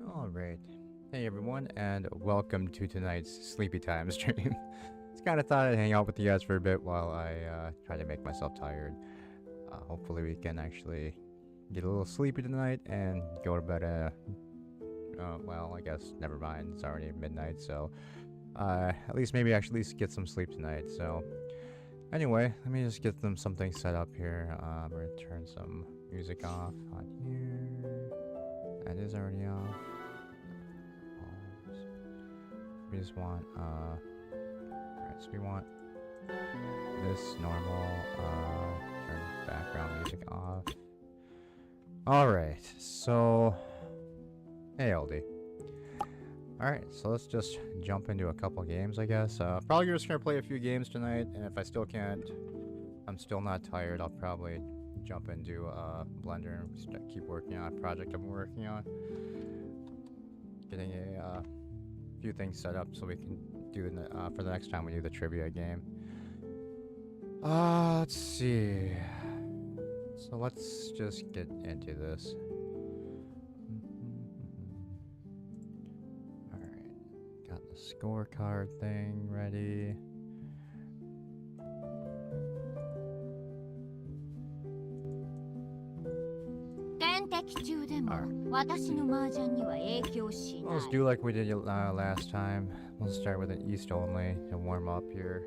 Alright. Hey everyone, and welcome to tonight's Sleepy Time stream. Just kinda thought I'd hang out with you guys for a bit while I try to make myself tired. Hopefully we can actually get a little sleepy tonight and go to bed well, I guess, never mind, it's already midnight, so at least maybe actually get some sleep tonight, so anyway, let me just get something set up here. I'm gonna turn some music off on here. That is already off. Pause. We just want alright, so we want this normal, turn background music off. Alright, so hey LD. Alright, so let's just jump into a couple games, I guess. Probably just gonna play a few games tonight, and if I still can't, I'm still not tired, I'll probably jump into Blender and keep working on a project I'm working on. Getting a few things set up so we can do for the next time we do the trivia game. Let's see. So let's just get into this. Got the scorecard thing ready. Let's do like we did last time. We'll start with an East only to warm up here.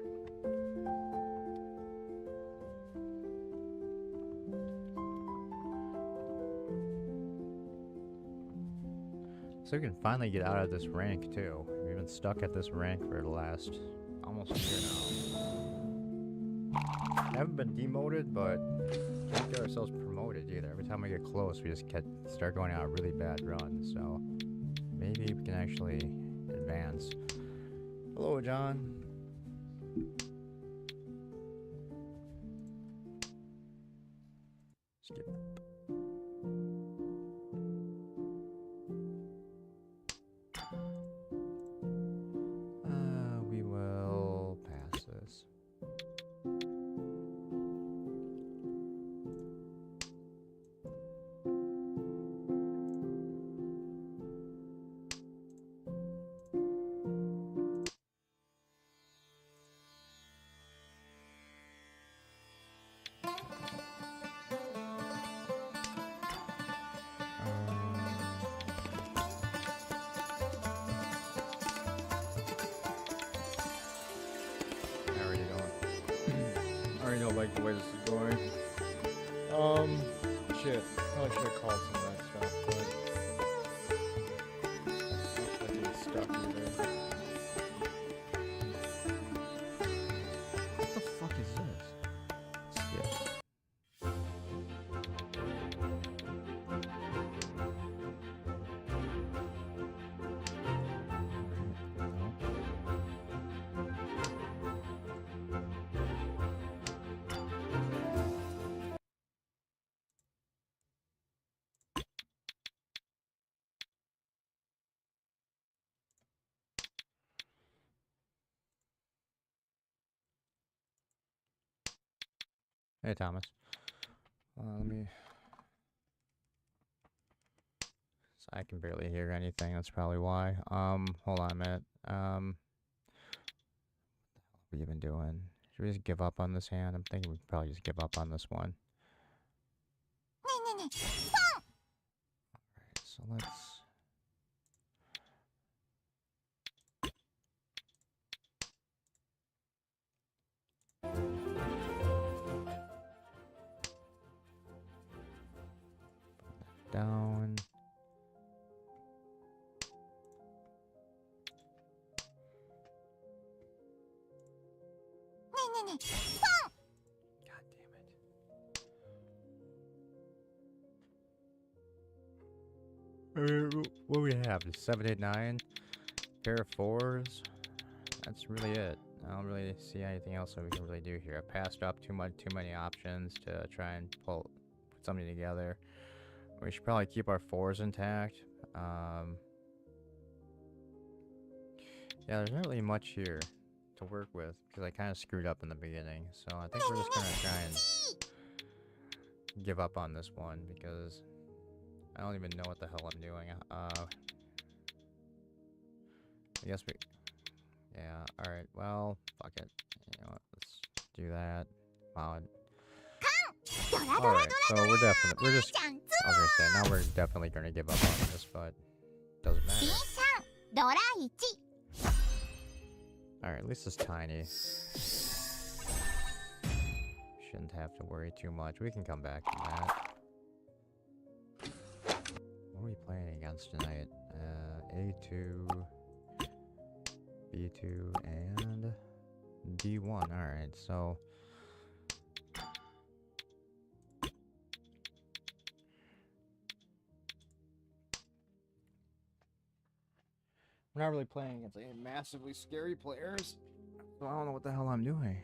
So we can finally get out of this rank too. We've been stuck at this rank for the last almost a year now. Haven't been demoted, but can't get ourselves promoted either. Every time we get close, we just start going on a really bad run. So maybe we can actually advance. Hello, John. Skip. We will pass this. I already don't like the way this is going. Shit. Probably should have called some of that stuff, but I get stuck either. What the fuck is this? Skip. Hey, Thomas. Let me... So I can barely hear anything, that's probably why. Hold on a minute. What the hell have we even doing? Should we just give up on this hand? I'm thinking we could probably just give up on this one. Alright, so let's... down. God damn it. What do we have? 7, 8, 9? Pair of 4s? That's really it. I don't really see anything else that we can really do here. I passed up too many options to try and put something together. We should probably keep our 4s intact. Yeah, there's not really much here to work with because I kind of screwed up in the beginning. So I think we're just gonna try and give up on this one because I don't even know what the hell I'm doing. I guess we... Yeah, alright, well, fuck it. You know what, let's do that. Wow. Alright, so we're definitely... We're just... I was gonna say, now we're definitely gonna give up on this, but... Doesn't matter. Alright, at least it's tiny. Shouldn't have to worry too much. We can come back to that. What are we playing against tonight? A2, B2, and D1. Alright, so... We're not really playing against any massively scary players, so I don't know what the hell I'm doing.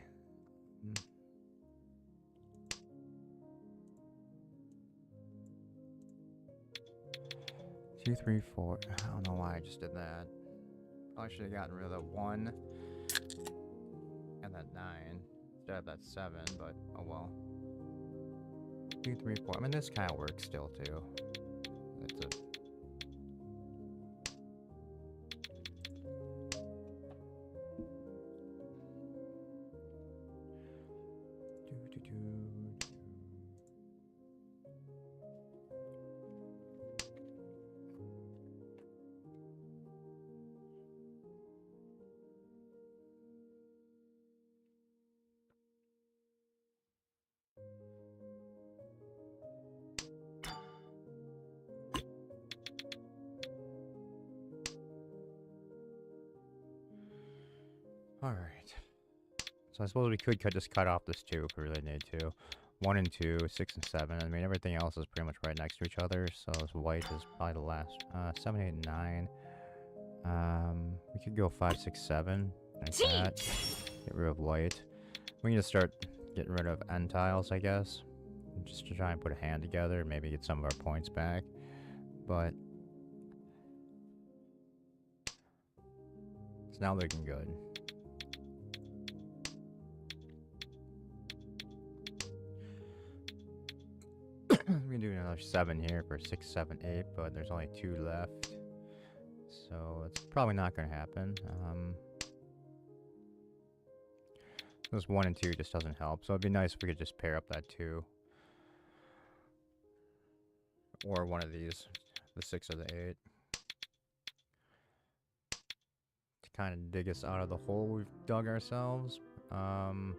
2, 3, 4. I don't know why I just did that. I should have gotten rid of the 1 and that 9 instead of that 7, but oh well. 2, 3, 4. I mean, this kind of works still too. It's a... Alright. So I suppose we could just cut off this 2 if we really need to. 1 and 2, 6 and 7. I mean, everything else is pretty much right next to each other, so this white is probably the last. 7, 8, and 9. We could go 5, 6, 7. Like that. Get rid of white. We can just start getting rid of end tiles, I guess. Just to try and put a hand together and maybe get some of our points back. But... it's now looking good. We can do another 7 here for 6, 7, 8, but there's only 2 left. So it's probably not going to happen. This 1 and 2 just doesn't help. So it'd be nice if we could just pair up that 2. Or one of these. The 6 or the 8. To kind of dig us out of the hole we've dug ourselves. We're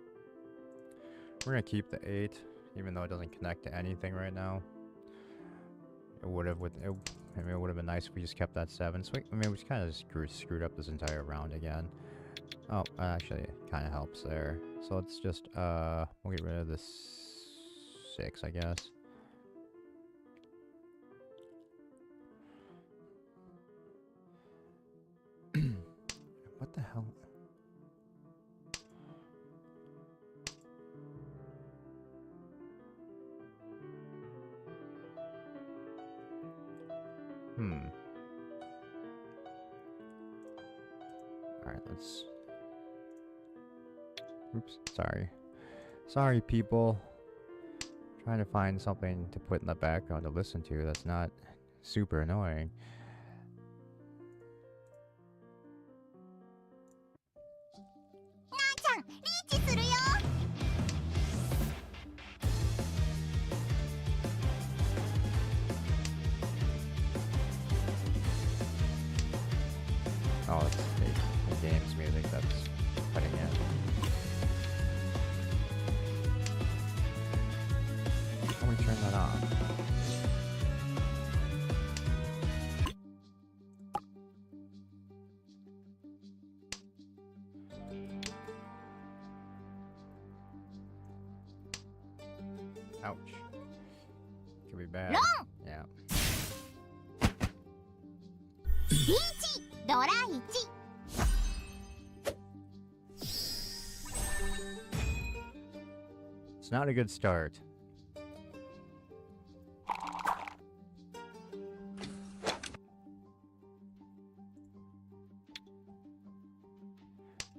going to keep the 8. Even though it doesn't connect to anything right now. It would have I mean, it would have been nice if we just kept that 7. So I mean, we kind of screwed up this entire round again. Oh, actually, it kind of helps there. So let's just we'll get rid of this 6, I guess. What the hell? Alright, let's... Oops, sorry. Sorry, people. Trying to find something to put in the background to listen to that's not super annoying. Oh, it's the game's music that's cutting in. How do we turn that off? Ouch. Could be bad. Yeah. It's not a good start.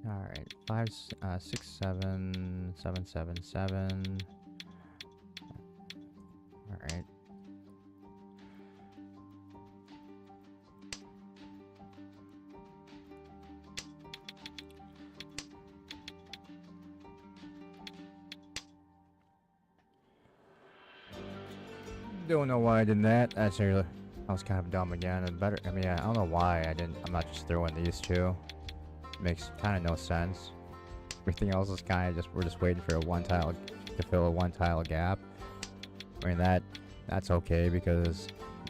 Alright, 5, 6, 7, 7, 7, 7. Don't know why I did that. That's really, I was kind of dumb again. And better. I mean, I don't know why I didn't. I'm not just throwing these two. Makes kind of no sense. Everything else is kind of just, we're just waiting for a one tile to fill a one tile gap. I mean that's okay because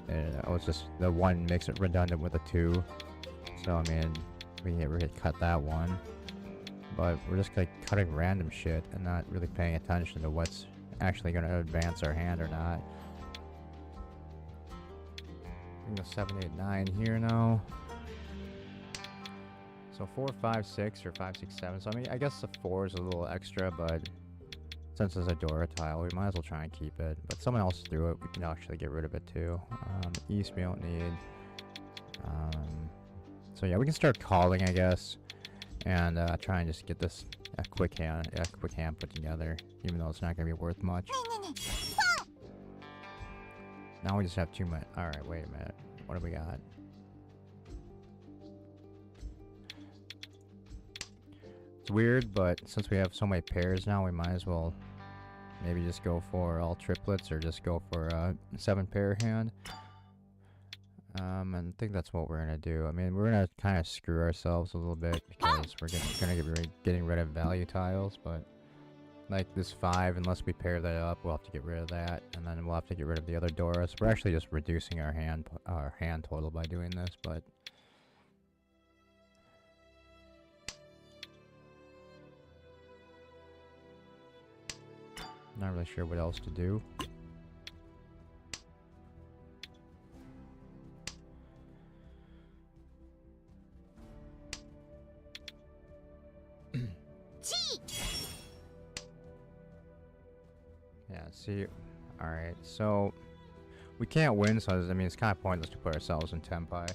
it was just the one makes it redundant with the two. So I mean we could cut that one, but we're just like cutting random shit and not really paying attention to what's actually going to advance our hand or not. I'm going to 7, 8, 9 here now. So 4, 5, 6 or 5, 6, 7. So I mean I guess the 4 is a little extra, but since it's a Dora tile, we might as well try and keep it. But someone else threw it, we can actually get rid of it too. East we don't need. So yeah, we can start calling, I guess, and try and just get this quick hand put together, even though it's not gonna be worth much. Now we just have 2 minutes. All right, wait a minute. What do we got? It's weird, but since we have so many pairs now, we might as well maybe just go for all triplets or just go for a 7-pair hand. And I think that's what we're gonna do. I mean, we're gonna kind of screw ourselves a little bit because we're getting rid of value tiles. But like this 5, unless we pair that up, we'll have to get rid of that, and then we'll have to get rid of the other Doras. We're actually just reducing our hand total by doing this, but. Not really sure what else to do. Yeah, see. Alright, so we can't win, so I mean it's kind of pointless to put ourselves in Tenpai.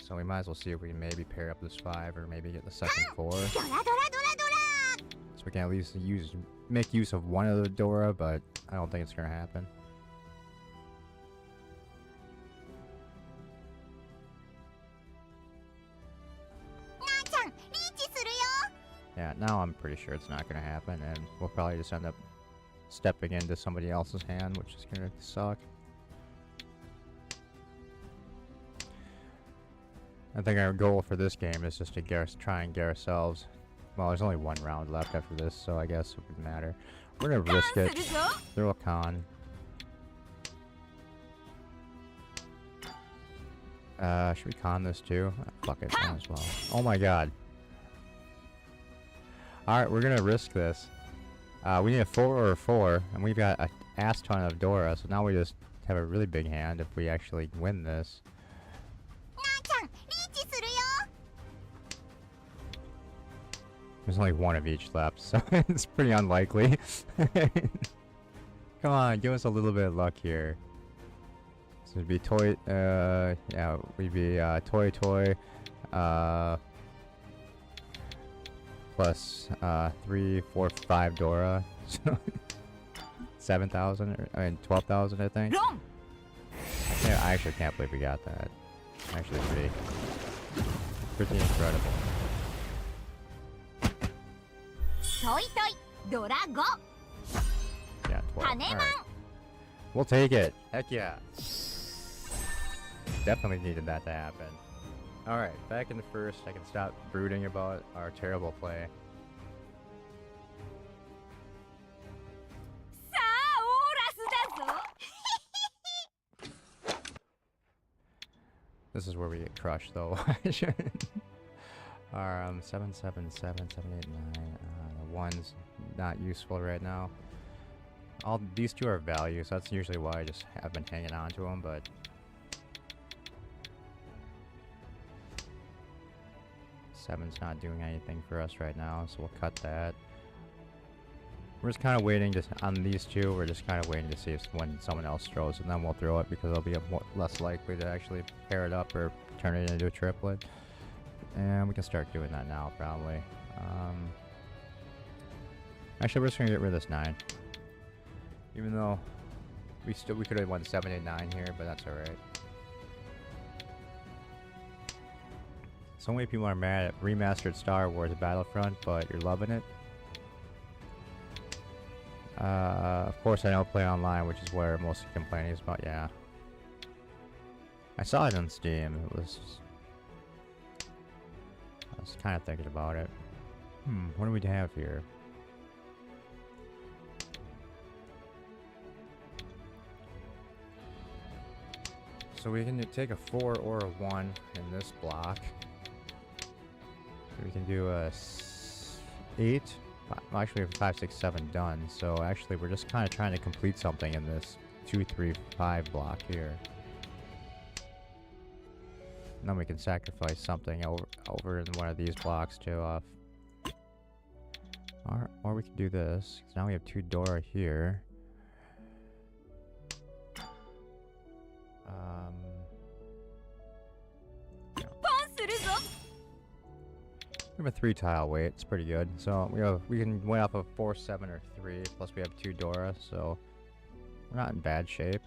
So we might as well see if we can maybe pair up this 5 or maybe get the second 4. So we can at least make use of one of the Dora, but I don't think it's gonna happen. Yeah, now I'm pretty sure it's not gonna happen, and we'll probably just end up stepping into somebody else's hand, which is gonna suck. I think our goal for this game is just to try and get ourselves. Well, there's only 1 round left after this, so I guess it wouldn't matter. We're gonna risk it. Throw a con. Should we con this too? Fuck it, might as well. Oh my god. Alright, we're gonna risk this. We need a 4 or a 4, and we've got an ass ton of Dora, so now we just have a really big hand if we actually win this. There's only 1 of each left, so it's pretty unlikely. Come on, give us a little bit of luck here. So it'd be toy, yeah, we'd be toy, plus 3, 4, 5 Dora. So 7,000, I mean 12,000, I think. I actually can't believe we got that. Actually, pretty incredible. Yeah, 12. Right. We'll take it. Heck yeah. Definitely needed that to happen. Alright, back in the first, I can stop brooding about our terrible play. This is where we get crushed, though. Our 7, 7, 7, 7, 8, 9. The 1's not useful right now. These 2 are value, so that's usually why I just have been hanging on to them, but 7's not doing anything for us right now, so we'll cut that. We're just kind of waiting on these 2. We're just kind of waiting to see if when someone else throws, and then we'll throw it because it'll be less likely to actually pair it up or turn it into a triplet. And we can start doing that now, probably. Actually, we're just gonna get rid of this 9. Even though we could have won 7, 8, 9 here, but that's alright. So many people are mad at remastered Star Wars Battlefront, but you're loving it. Of course I don't play online, which is where most of the complaining is about, yeah. I saw it on Steam, I was kind of thinking about it. What do we have here? So we can take a 4 or a 1 in this block. So we can do a 8. Actually, we have 5, 6, 7 done. So actually, we're just kind of trying to complete something in this 2, 3, 5 block here. And then we can sacrifice something over in one of these blocks to or we can do this. 'Cause now we have 2 Dora here. We have a 3 tile weight. It's pretty good. So we can weigh off of 4, 7, or 3. Plus we have 2 Dora, so we're not in bad shape.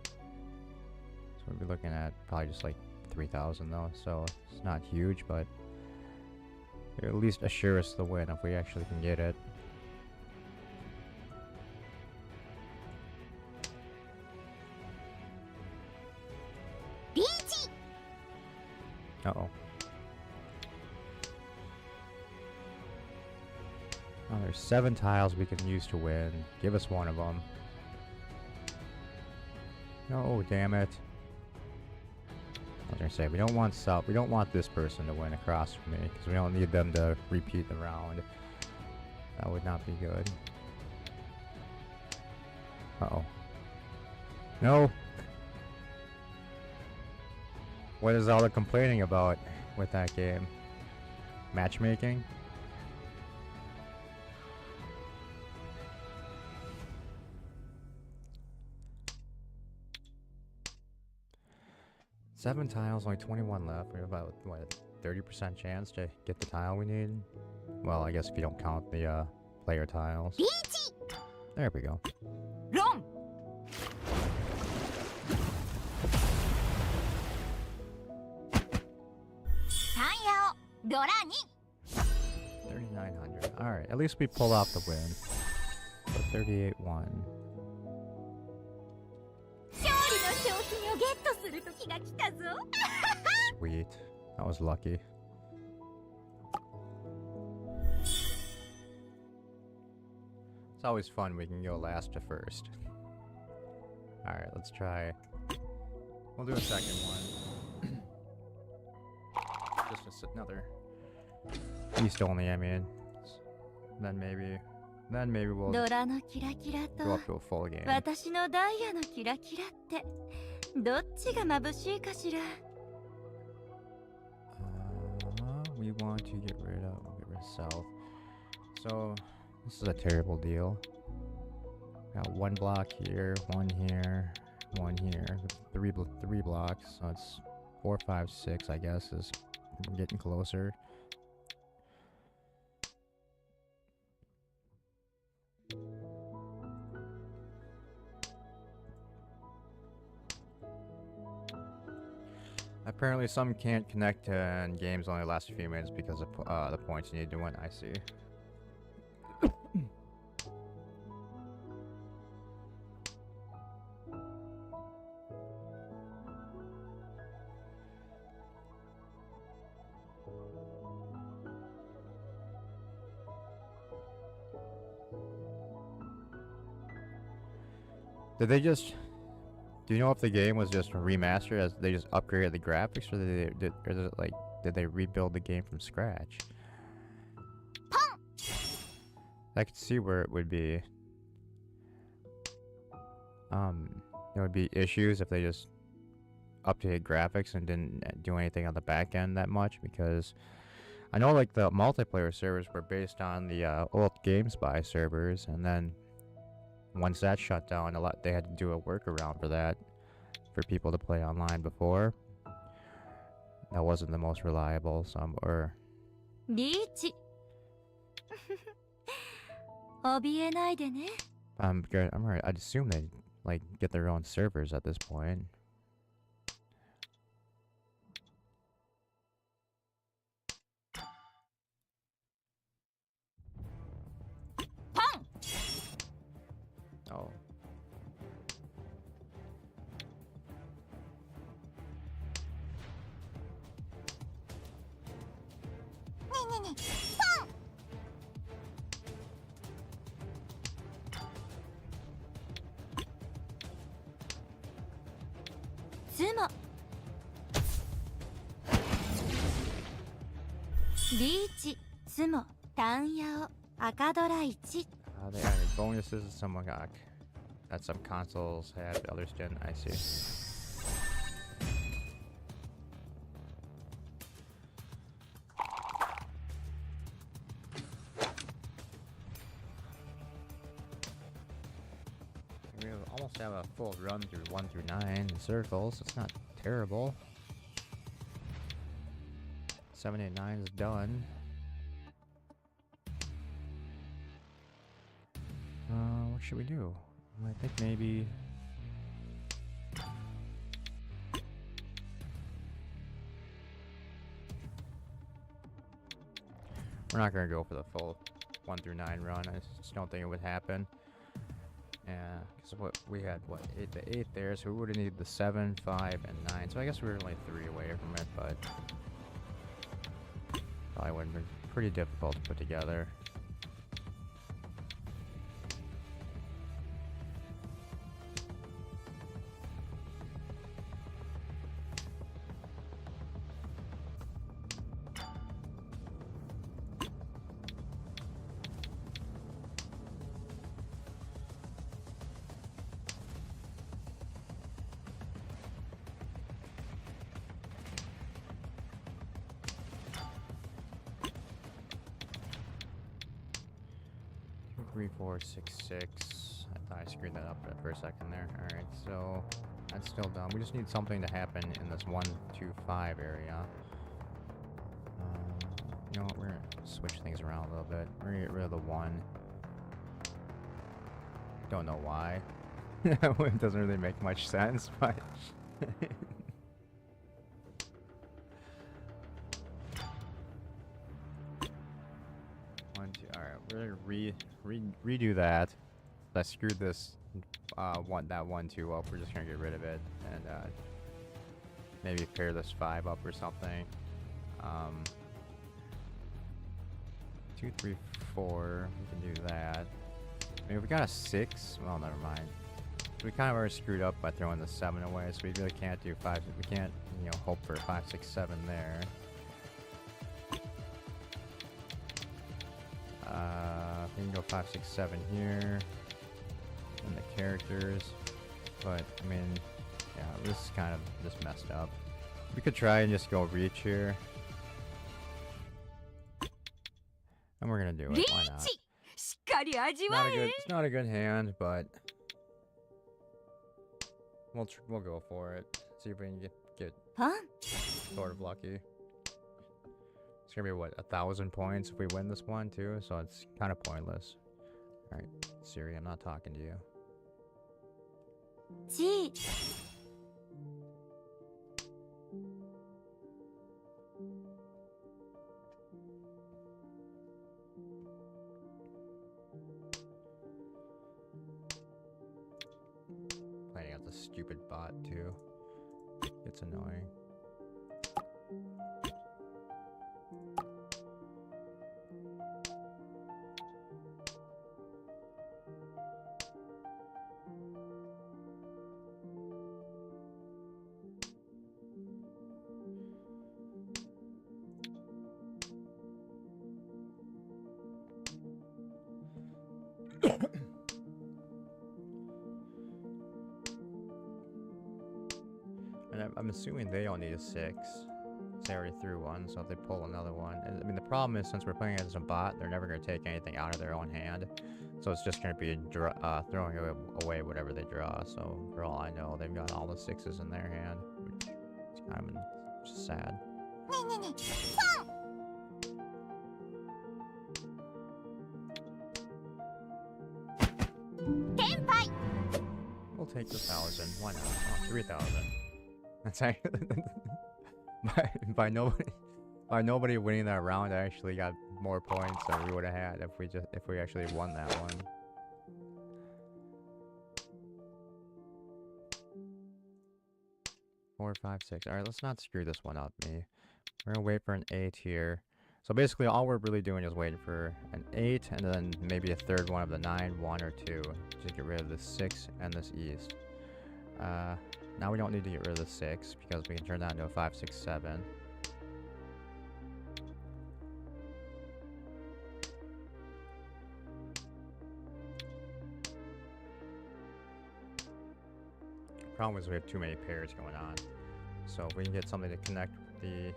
So we'll be looking at probably just like 3,000 though. So it's not huge, but it'll at least assure us the win if we actually can get it. Uh-oh. Oh, there's 7 tiles we can use to win. Give us one of them. No, damn it. I was gonna say, we don't want this person to win across from me, because we don't need them to repeat the round. That would not be good. Uh-oh. No! What is all the complaining about with that game? Matchmaking? Seven tiles, only 21 left. We have about, what, 30% chance to get the tile we need? Well, I guess if you don't count the player tiles. There we go. Wrong. 3,900. Alright, at least we pulled off the win. So 38-1. Sweet. That was lucky. It's always fun we can go last to first. Alright, let's try. We'll do a second one. Just another East only, I mean. Then maybe we'll go up to a full game. We want to get rid of South. So this is a terrible deal. Got one block here, one here, one here. Three blocks. So it's 4, 5, 6. I guess is getting closer. Apparently some can't connect and games only last a few minutes because of the points you need to win. I see. Did they just... Do you know if the game was just remastered as they just upgraded the graphics, or did they rebuild the game from scratch? I could see where it would be. There would be issues if they just updated graphics and didn't do anything on the back end that much, because I know like the multiplayer servers were based on the old GameSpy servers, and then once that shut down, they had to do a workaround for that, for people to play online before. That wasn't the most reliable, I'm good. I'm right. I'd assume they like get their own servers at this point. ツモリーチツモタンヤオ赤ドラ1 They added bonuses. Someone got that some consoles had, others didn't. I see. We almost have a full run through 1 through 9 in circles. It's not terrible. 7, 8, 9 is done. What should we do? I think maybe... We're not going to go for the full 1 through 9 run. I just don't think it would happen. Yeah, because what we had, what, the 8 there, so we would have needed the 7, 5, and 9. So I guess we were only 3 away from it, but probably would have been pretty difficult to put together. Three, 4, 6, 6. I thought I screwed that up for a second there. Alright, so that's still done. We just need something to happen in this 1, 2, 5 area. You know what? We're gonna switch things around a little bit. We're gonna get rid of the 1. Don't know why. It doesn't really make much sense, but... We're gonna redo that. I screwed this that 1, 2 up. We're just gonna get rid of it and maybe pair this 5 up or something. 2, 3, 4. We can do that. I mean, we got a 6. Well, never mind. We kind of already screwed up by throwing the 7 away, so we really can't do 5. We can't, you know, hope for 5, 6, 7 there. We can go 5, 6, 7 here. And the characters. But, I mean, yeah, this is kind of just messed up. We could try and just go reach here. And we're gonna do it. Why not? It's not a good hand, but we'll go for it. See if we can get sort of lucky. It's gonna be what, 1,000 points if we win this one too, so it's kind of pointless. All right, Siri, I'm not talking to you. G. Playing out the stupid bot too. It's annoying. And I'm assuming they all need a 6. They already threw one, so if they pull another one... I mean, the problem is, since we're playing it as a bot, they're never going to take anything out of their own hand. So it's just going to be throwing away whatever they draw. So, for all I know, they've got all the 6s in their hand, which is kind of just sad. We'll take the 1,000. Why not? Oh, 3,000. That's actually by nobody winning that round. I actually got more points than we would have had if we actually won that one. Four, 5, 6. All right, let's not screw this one up, me. We're gonna wait for an 8 here. So basically all we're really doing is waiting for an 8 and then maybe a third one of the 9, 1 or 2 to get rid of the 6 and this east. Now we don't need to get rid of the 6 because we can turn that into a 5, 6, 7. Problem is we have too many pairs going on. So if we can get something to connect with the...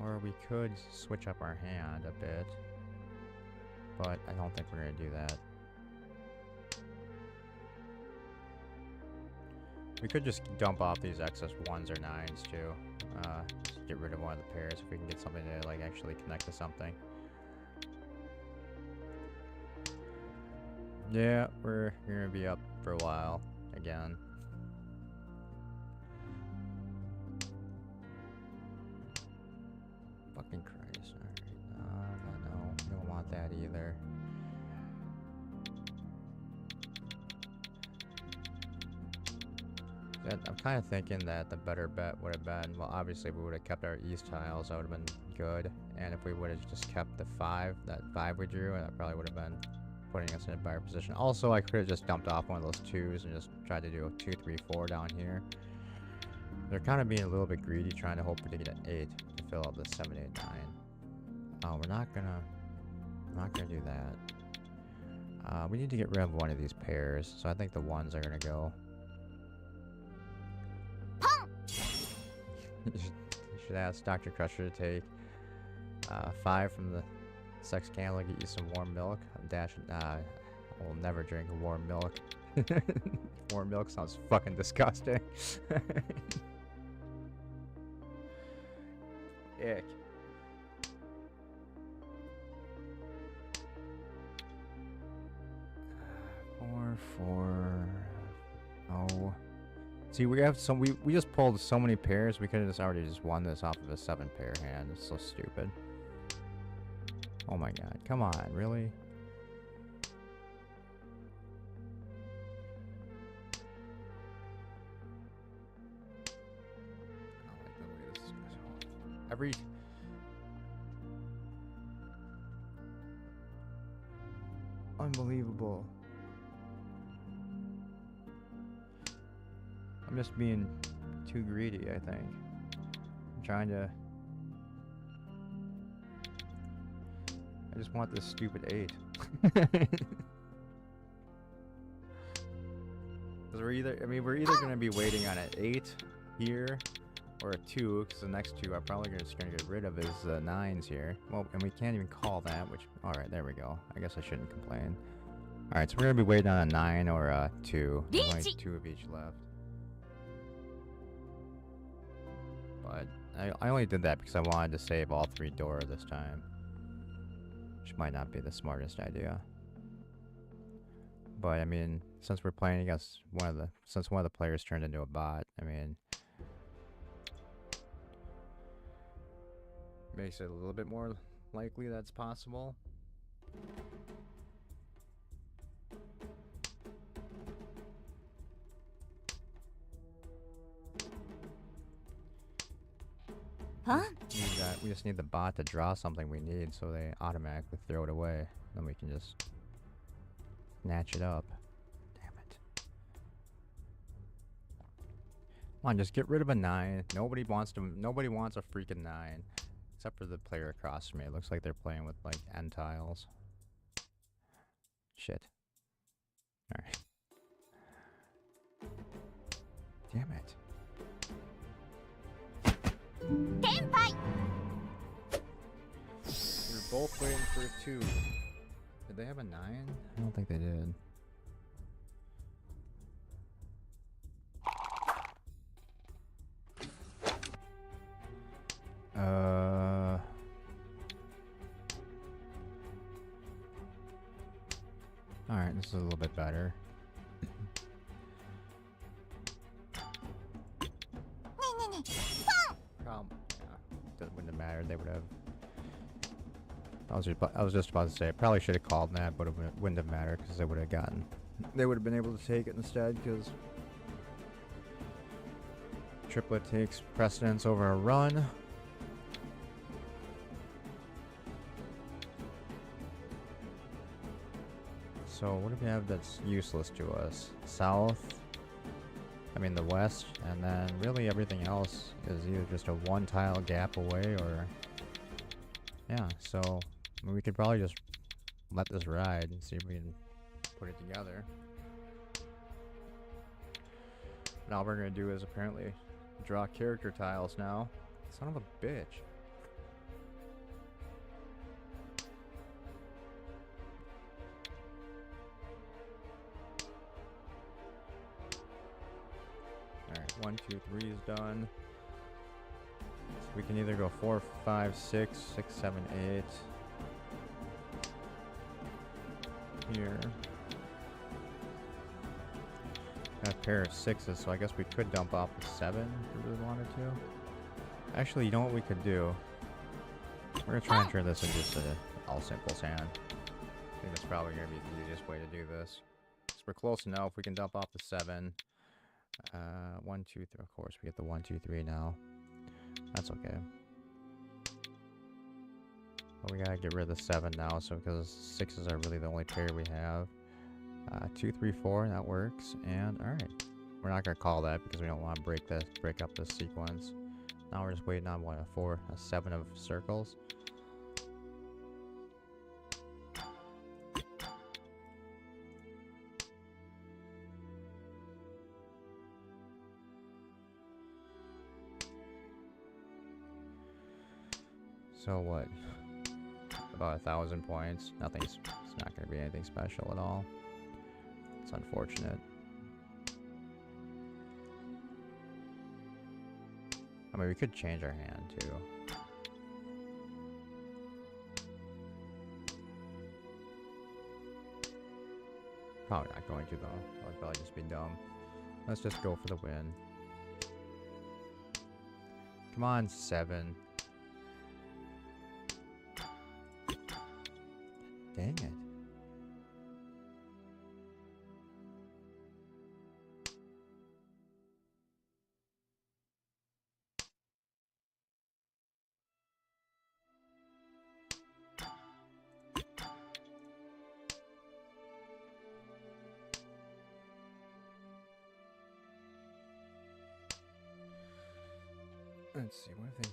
Or we could switch up our hand a bit. But I don't think we're going to do that. We could just dump off these excess 1s or 9s too. Just get rid of one of the pairs if we can get something to like actually connect to something. Yeah, we're going to be up for a while again. Fucking Christ. Alright. No, we don't want that either. I'm kind of thinking that the better bet would have been, well, obviously we would have kept our east tiles, that would have been good. And if we would have just kept the 5, that 5 we drew, that probably would have been putting us in a better position. Also, I could have just dumped off one of those 2s and just tried to do a 2, 3, 4 down here. They're kind of being a little bit greedy, trying to hope to get an 8 to fill up the 7, 8, 9. Oh, we're not gonna do that. We need to get rid of one of these pairs, so I think the 1s are gonna go. You should ask Dr. Crusher to take 5 from the sex candle, get you some warm milk. I will never drink warm milk. Warm milk sounds fucking disgusting. Ick. Four. Oh. See, we have some. We just pulled so many pairs. We could have just already just won this off of a 7-pair hand. It's so stupid. Oh my god! Come on, really? I don't like the way this is going. Every. Unbelievable. I'm just being too greedy, I think. I'm trying to... I just want this stupid 8. Because we're either... I mean, we're either going to be waiting on an 8 here, or a 2, because the next 2 I'm probably just going to get rid of is 9s here. Well, and we can't even call that, which... Alright, there we go. I guess I shouldn't complain. Alright, so we're going to be waiting on a 9 or a 2. There's only 2 of each left. But I only did that because I wanted to save all 3 Dora this time. Which might not be the smartest idea. But I mean, since we're playing against since one of the players turned into a bot, I mean, makes it a little bit more likely that's possible. Huh? We just need the bot to draw something we need, so they automatically throw it away. Then we can just snatch it up. Damn it! Come on, just get rid of a 9. Nobody wants a freaking 9, except for the player across from me. It looks like they're playing with like N tiles. Shit. All right. Damn it. Tenpai! We're both waiting for a 2. Did they have a 9? I don't think they did. Alright, this is a little bit better. That wouldn't have mattered. They would have. I was just about to say I probably should have called that, but it wouldn't have mattered because they would have gotten. They would have been able to take it instead because triplet takes precedence over a run. So what do we have that's useless to us? South, I mean the west, and then really everything else is either just a one tile gap away or... Yeah, so I mean, we could probably just let this ride and see if we can put it together. And all we're gonna do is apparently draw character tiles now. Son of a bitch. Alright, 1, 2, 3 is done. So we can either go 4, 5, 6, 6, 7, 8. Here. Got a pair of 6s, so I guess we could dump off the 7 if we really wanted to. Actually, you know what we could do? We're gonna try and turn this into just a all simples hand. I think that's probably gonna be the easiest way to do this. So we're close enough. We can dump off the 7. 1, 2, 3. Of course, we get the 1, 2, 3 now. That's okay. But we gotta get rid of the 7 now, so because 6s are really the only pair we have. 2, 3, 4. That works. And all right, we're not gonna call that because we don't want to break up this sequence. Now we're just waiting on what, a 7 of circles. So what? About 1,000 points. It's not going to be anything special at all. It's unfortunate. I mean, we could change our hand too. Probably not going to though. That would probably just be dumb. Let's just go for the win. Come on, 7. Dang it. Let's see, what if they...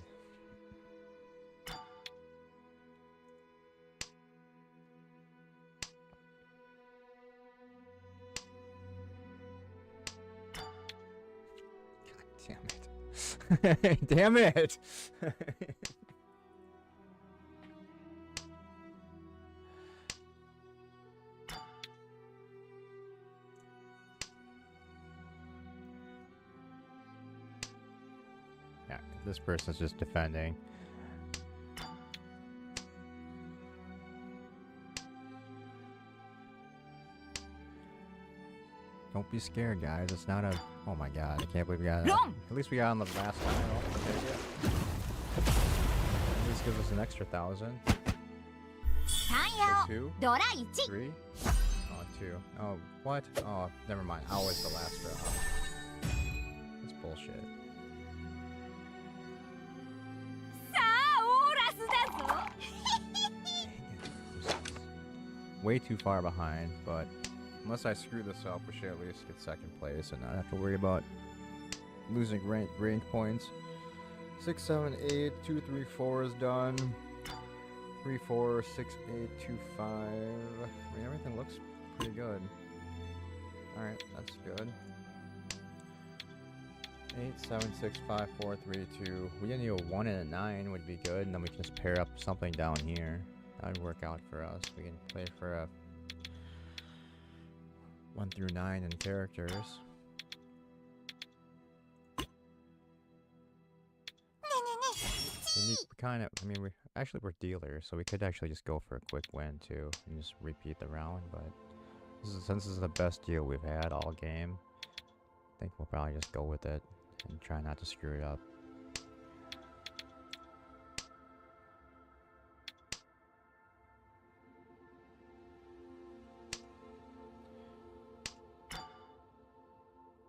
God damn it. Damn it! Yeah, this person's just defending. Don't be scared, guys. It's not a... Oh my god, I can't believe we got it. At least we got on the last line. At least gives us an extra 1,000. 2? 3? Oh, 2. Oh, what? Oh, never mind. Always the last draw. That's bullshit. Way too far behind, but unless I screw this up, we should at least get second place and not have to worry about losing rank points. 6, 7, 8, 2, 3, 4 is done. 3, 4, 6, 8, 2, 5. I mean, everything looks pretty good. Alright, that's good. 8, 7, 6, 5, 4, 3, 2. We need a 1 and a 9 would be good, and then we can just pair up something down here. That would work out for us. We can play for a 1 through 9 in characters. We kind of, I mean, we're dealers, so we could actually just go for a quick win too, and just repeat the round, but since this is the best deal we've had all game, I think we'll probably just go with it, and try not to screw it up.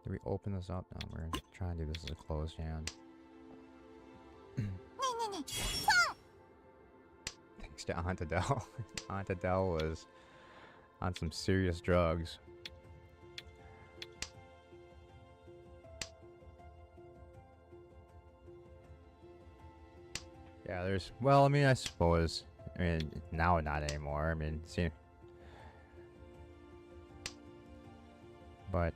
Do we open this up? No, we're trying to do this as a closed hand. Thanks to Aunt Adele. Aunt Adele was on some serious drugs. Yeah, there's, well, I mean, I suppose, I mean, now not anymore. I mean, see, but,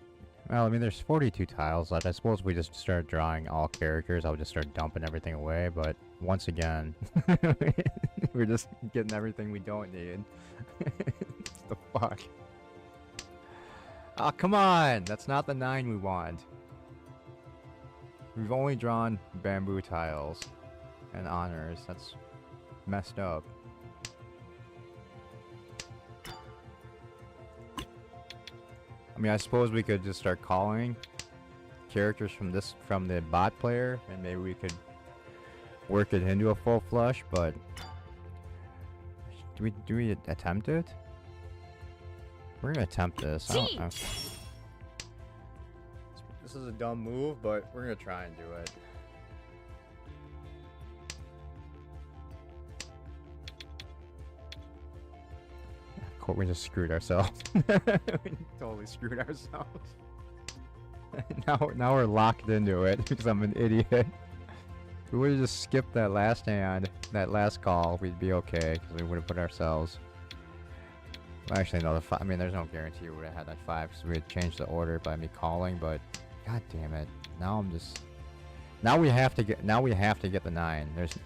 well, I mean, there's 42 tiles left. I suppose we just start drawing all characters. I'll just start dumping everything away, but once again, we're just getting everything we don't need. What the fuck? Oh, come on! That's not the 9 we want. We've only drawn bamboo tiles and honors. That's messed up. I mean, I suppose we could just start calling characters from the bot player, and maybe we could work it into a full flush. But do we attempt it? We're gonna attempt this. This is a dumb move, but we're gonna try and do it. We just screwed ourselves. We totally screwed ourselves. now we're locked into it because I'm an idiot. If we would have just skipped that last hand, that last call, we'd be okay because we would have put ourselves. Well, actually, no. I mean, there's no guarantee we would have had that 5 because we had changed the order by me calling. But god damn it! Now I'm just. Now we have to get the 9.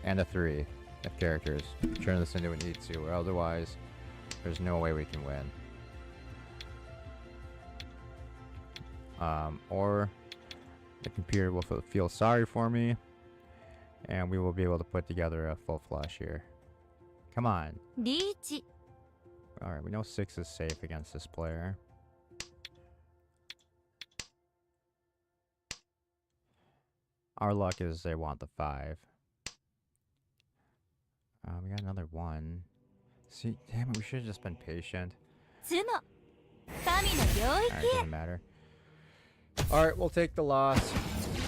And a 3 of characters. Turn this into an E2, or otherwise. There's no way we can win. Or the computer will feel sorry for me, and we will be able to put together a full flush here. Come on. Alright, we know 6 is safe against this player. Our luck is they want the 5. We got another 1. See, damn it, we should have just been patient. Alright, doesn't matter. Alright, we'll take the loss.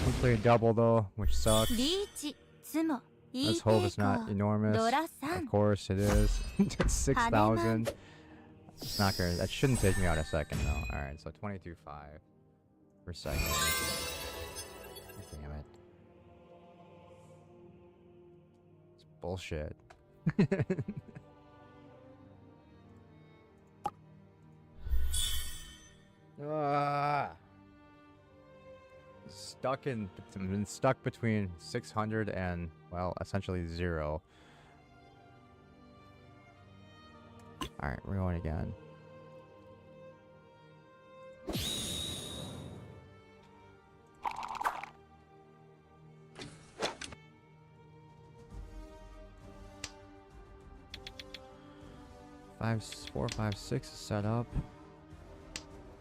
We play a double though, which sucks. Let's hope it's not enormous. Of course it is. 6,000. It's not gonna, that shouldn't take me out a second though. Alright, so 22.5 per second. Damn it. It's bullshit. Been stuck between 600 and, well, essentially 0. Alright, we're going again. Four, five, 6 is set up.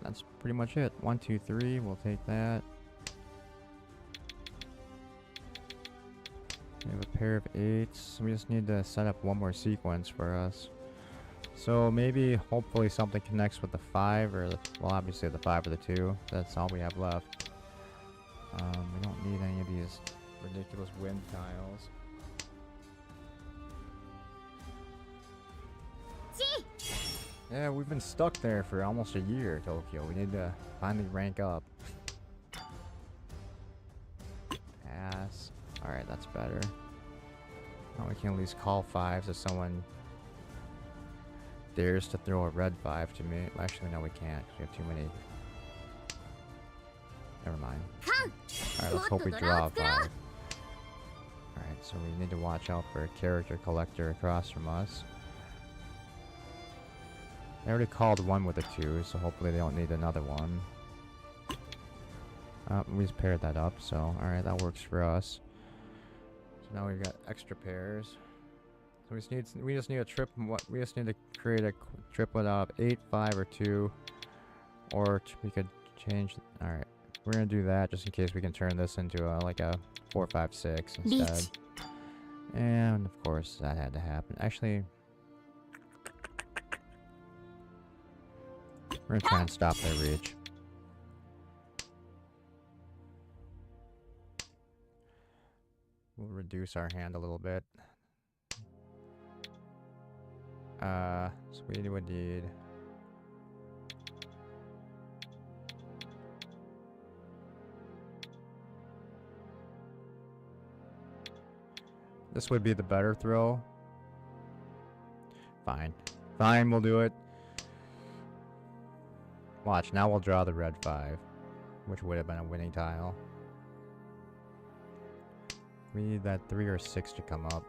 That's pretty much it. 1, 2, 3. We'll take that. We have a pair of 8s. We just need to set up one more sequence for us. So maybe, hopefully, something connects with the 5 or the, well, obviously the 5 or the 2. That's all we have left. We don't need any of these ridiculous wind tiles. Yeah, we've been stuck there for almost a year, Tokyo. We need to finally rank up. Pass. Alright, that's better. Now we can at least call 5s if someone dares to throw a red 5 to me. Actually, no, we can't because we have too many. Never mind. Alright, let's hope we draw a 5. Alright, so we need to watch out for a character collector across from us. I already called 1 with a 2, so hopefully they don't need another one. We just paired that up, so alright, that works for us. So now we've got extra pairs. So we just need to create a triplet out of 8, 5, or 2, or we could change. All right, we're gonna do that just in case we can turn this into like a 4, 5, 6 instead. And of course that had to happen. Actually, we're gonna try and stop their reach. We'll reduce our hand a little bit. So we would need This would be the better throw. Fine. Fine, we'll do it. Watch, now we'll draw the red 5, which would have been a winning tile. We need that 3 or 6 to come up.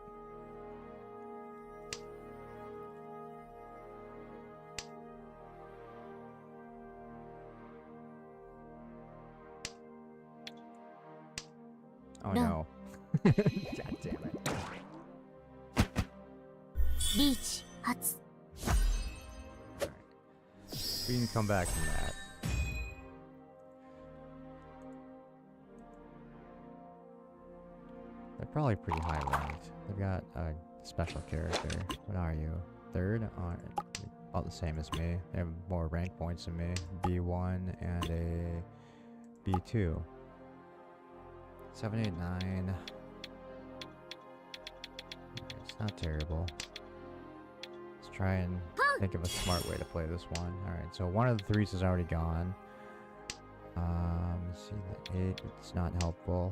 Oh no. God damn it. リーチ発 We can come back from that. They're probably pretty high ranked. They've got a special character. What are you? 3rd? About the same as me. They have more rank points than me. B1 and a B2. 7, 8, 9. It's not terrible. Let's try and think of a smart way to play this one. Alright, so one of the 3s is already gone. Let's see, the 8, it's not helpful.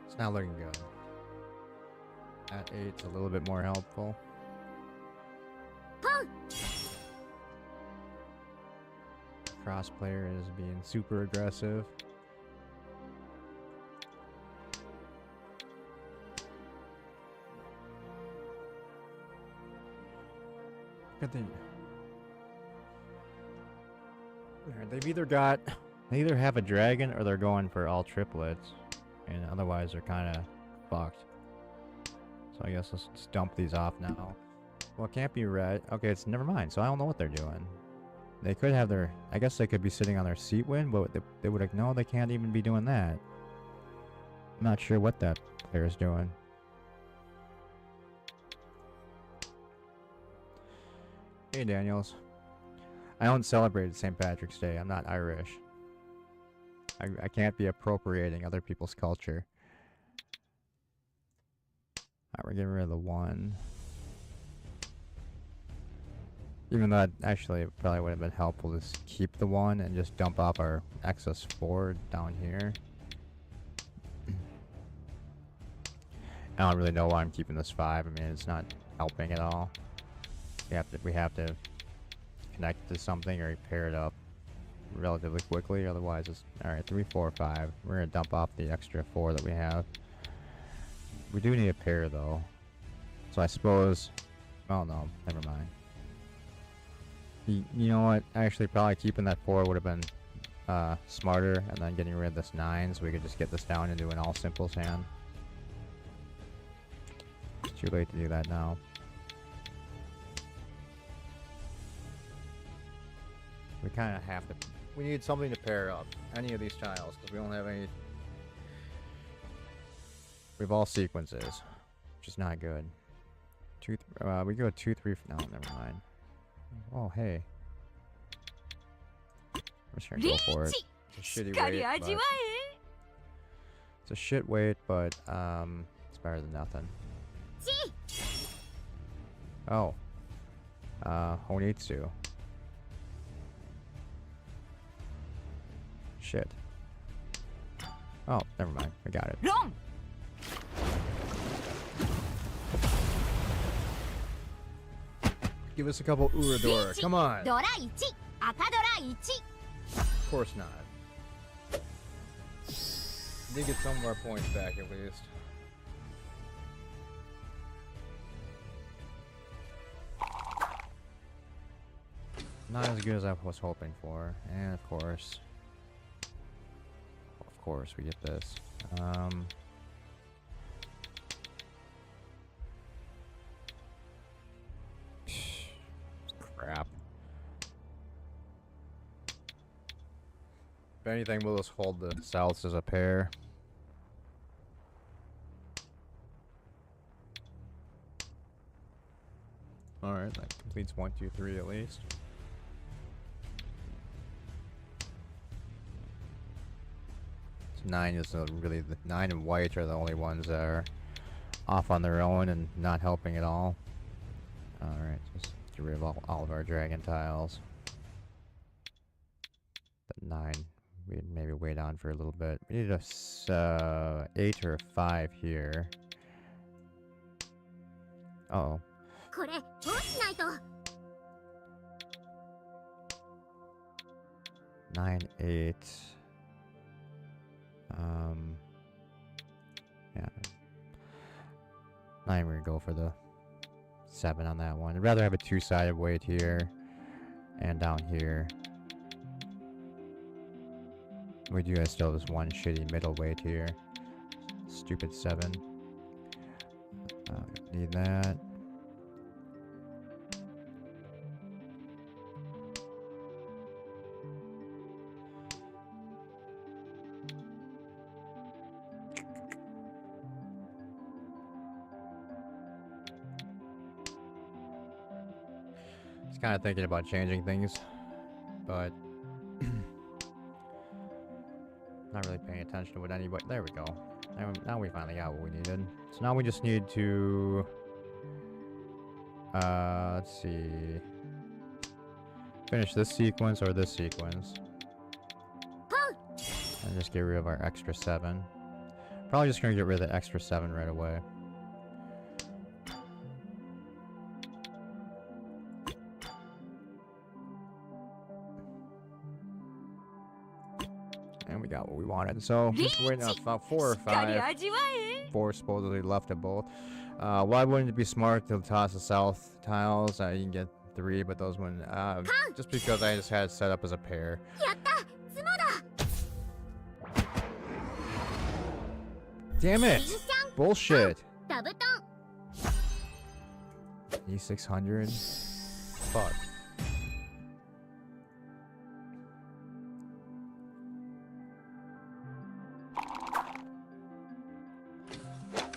It's not looking good. That 8's a little bit more helpful. Cross player is being super aggressive. Good thing. They've either got, they either have a dragon or they're going for all triplets, and otherwise they're kind of fucked. So I guess let's just dump these off now. Well, it can't be red. Okay, it's never mind. So I don't know what they're doing. They could have their, I guess they could be sitting on their seat win, but they would have, no, they can't even be doing that. I'm not sure what that player's doing. Hey, Daniels. I don't celebrate St. Patrick's Day. I'm not Irish. I can't be appropriating other people's culture. Alright, we're getting rid of the 1. Even though actually it probably would have been helpful to just keep the 1 and just dump off our excess 4 down here. I don't really know why I'm keeping this 5. I mean, it's not helping at all. We have to connect to something or pair it up relatively quickly. Otherwise, it's alright. 3, 4, 5. We're gonna dump off the extra 4 that we have. We do need a pair though, so I suppose. Oh no, never mind. You know what? Actually, probably keeping that 4 would have been smarter, and then getting rid of this 9, so we could just get this down into an all simples hand. It's too late to do that now. We kind of have to. We need something to pair up any of these tiles because we don't have any. We have all sequences, which is not good. We go 2, 3. No, never mind. Oh, hey. I'm just gonna go for it. It's a shitty weight, but it's a shit weight, but it's better than nothing. Oh. Honitsu. Shit. Oh, never mind. I got it. Give us a couple Uradora. Come on. Of course not. Did get some of our points back at least. Not as good as I was hoping for. And of course we get this. Crap. If anything, we'll just hold the Souths as a pair. Alright, that completes 1, 2, 3 at least. So 9 is really the 9 and white are the only ones that are off on their own and not helping at all. Alright, just get rid of all of our dragon tiles. The 9 we maybe wait on for a little bit. We need a 8 or a 5 here. Uh-oh. これどうしないと。 9, 8. Yeah. Not even gonna go for the 7 on that one. I'd rather have a 2-sided weight here and down here. We do have still this one shitty middle weight here. Stupid 7. Need that. Just kind of thinking about changing things, but not really paying attention to what anybody. There we go. Now we finally got what we needed. So now we just need to let's see, finish this sequence or this sequence, and just get rid of our extra 7. Probably just gonna get rid of the extra 7 right away. And we got what we wanted. So just waiting on about 4 or 5. 4 supposedly left of both. Why wouldn't it be smart to toss the south tiles? You can get 3, but those wouldn't. Just because I just had it set up as a pair. やった。ツモだ。 Damn it! Bullshit! ダブトン。 E600? Fuck.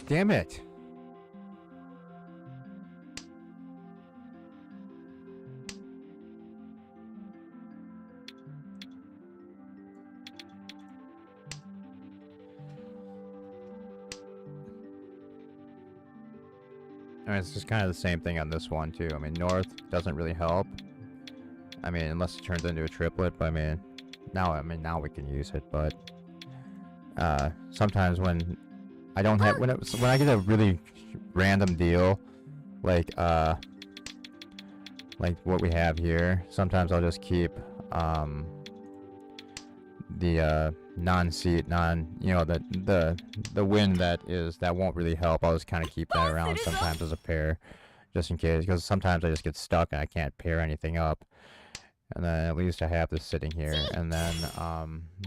Damn it! Alright, it's just kind of the same thing on this one too. I mean, north doesn't really help. I mean, unless it turns into a triplet, but now we can use it, but sometimes when I don't have when I get a really random deal like what we have here, sometimes I'll just keep the non-seat, the win that won't really help. I'll just kind of keep that around sometimes as a pair, just in case, because sometimes I just get stuck and I can't pair anything up. And then at least I have this sitting here, and then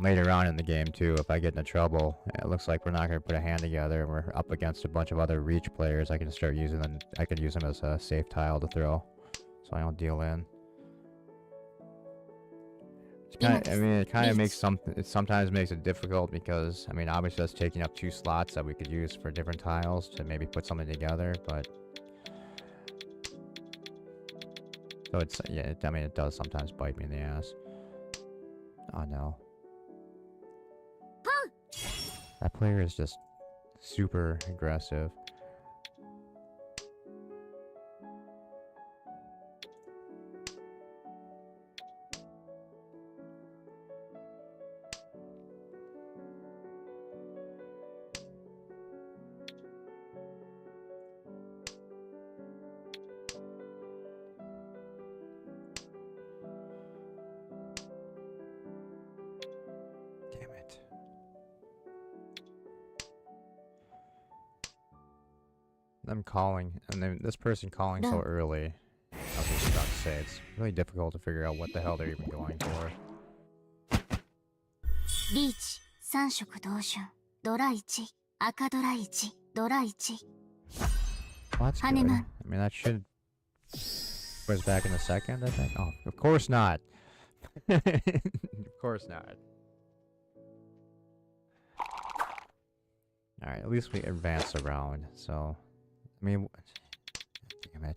later on in the game too, if I get into trouble, it looks like we're not going to put a hand together, and we're up against a bunch of other reach players, I can start using them. I could use them as a safe tile to throw, so I don't deal in. It kind of makes it sometimes makes it difficult because, I mean, obviously that's taking up 2 slots that we could use for different tiles to maybe put something together, but so it does sometimes bite me in the ass. Oh no. That player is just super aggressive. I'm calling, and then this person calling so early. I was just about to say, it's really difficult to figure out what the hell they're even going for. リーチ3色同春ドラ1赤ドラ1ドラ1 Well, that's good. I mean, that should put us back in a second, I think. Oh, of course not. Of course not. Alright, at least we advanced around, so... I mean... Damn it.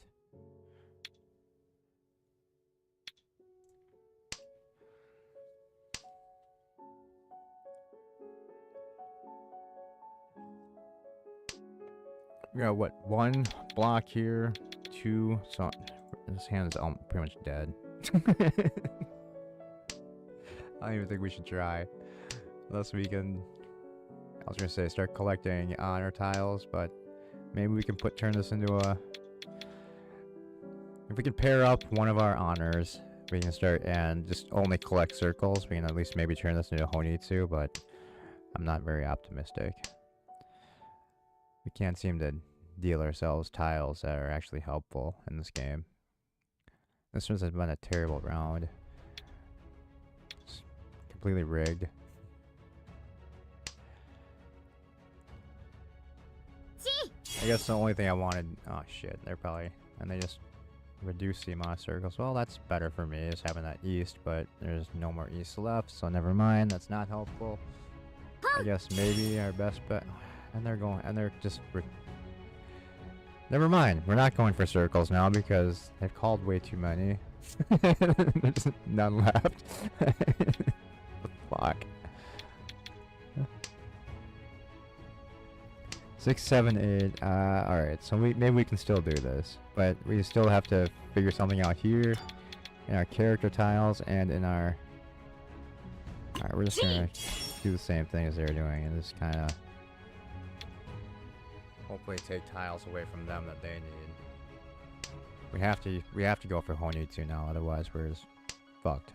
We got, what, 1 block here, 2, so... This hand is pretty much dead. I don't even think we should try. Unless we can... I was gonna say start collecting honor tiles, but maybe we can turn this into a... If we can pair up one of our honors, we can start and just only collect circles. We can at least maybe turn this into Honitsu, but I'm not very optimistic. We can't seem to deal ourselves tiles that are actually helpful in this game. This one has been a terrible round. It's completely rigged. I guess the only thing I wanted... Oh shit, they're probably... And they just reduce the amount of circles. Well, that's better for me, is having that east, but there's no more east left, so never mind. That's not helpful. I guess maybe our best bet... And they're going... And they're just... Never mind. We're not going for circles now because they've called way too many. There's none left. Fuck. 6, 7, 8. Alright, so maybe we can still do this. But we still have to figure something out here in our character tiles and in our... Alright, we're just gonna do the same thing as they're doing and just kinda... Hopefully take tiles away from them that they need. We have to go for Honitsu now, otherwise we're just fucked.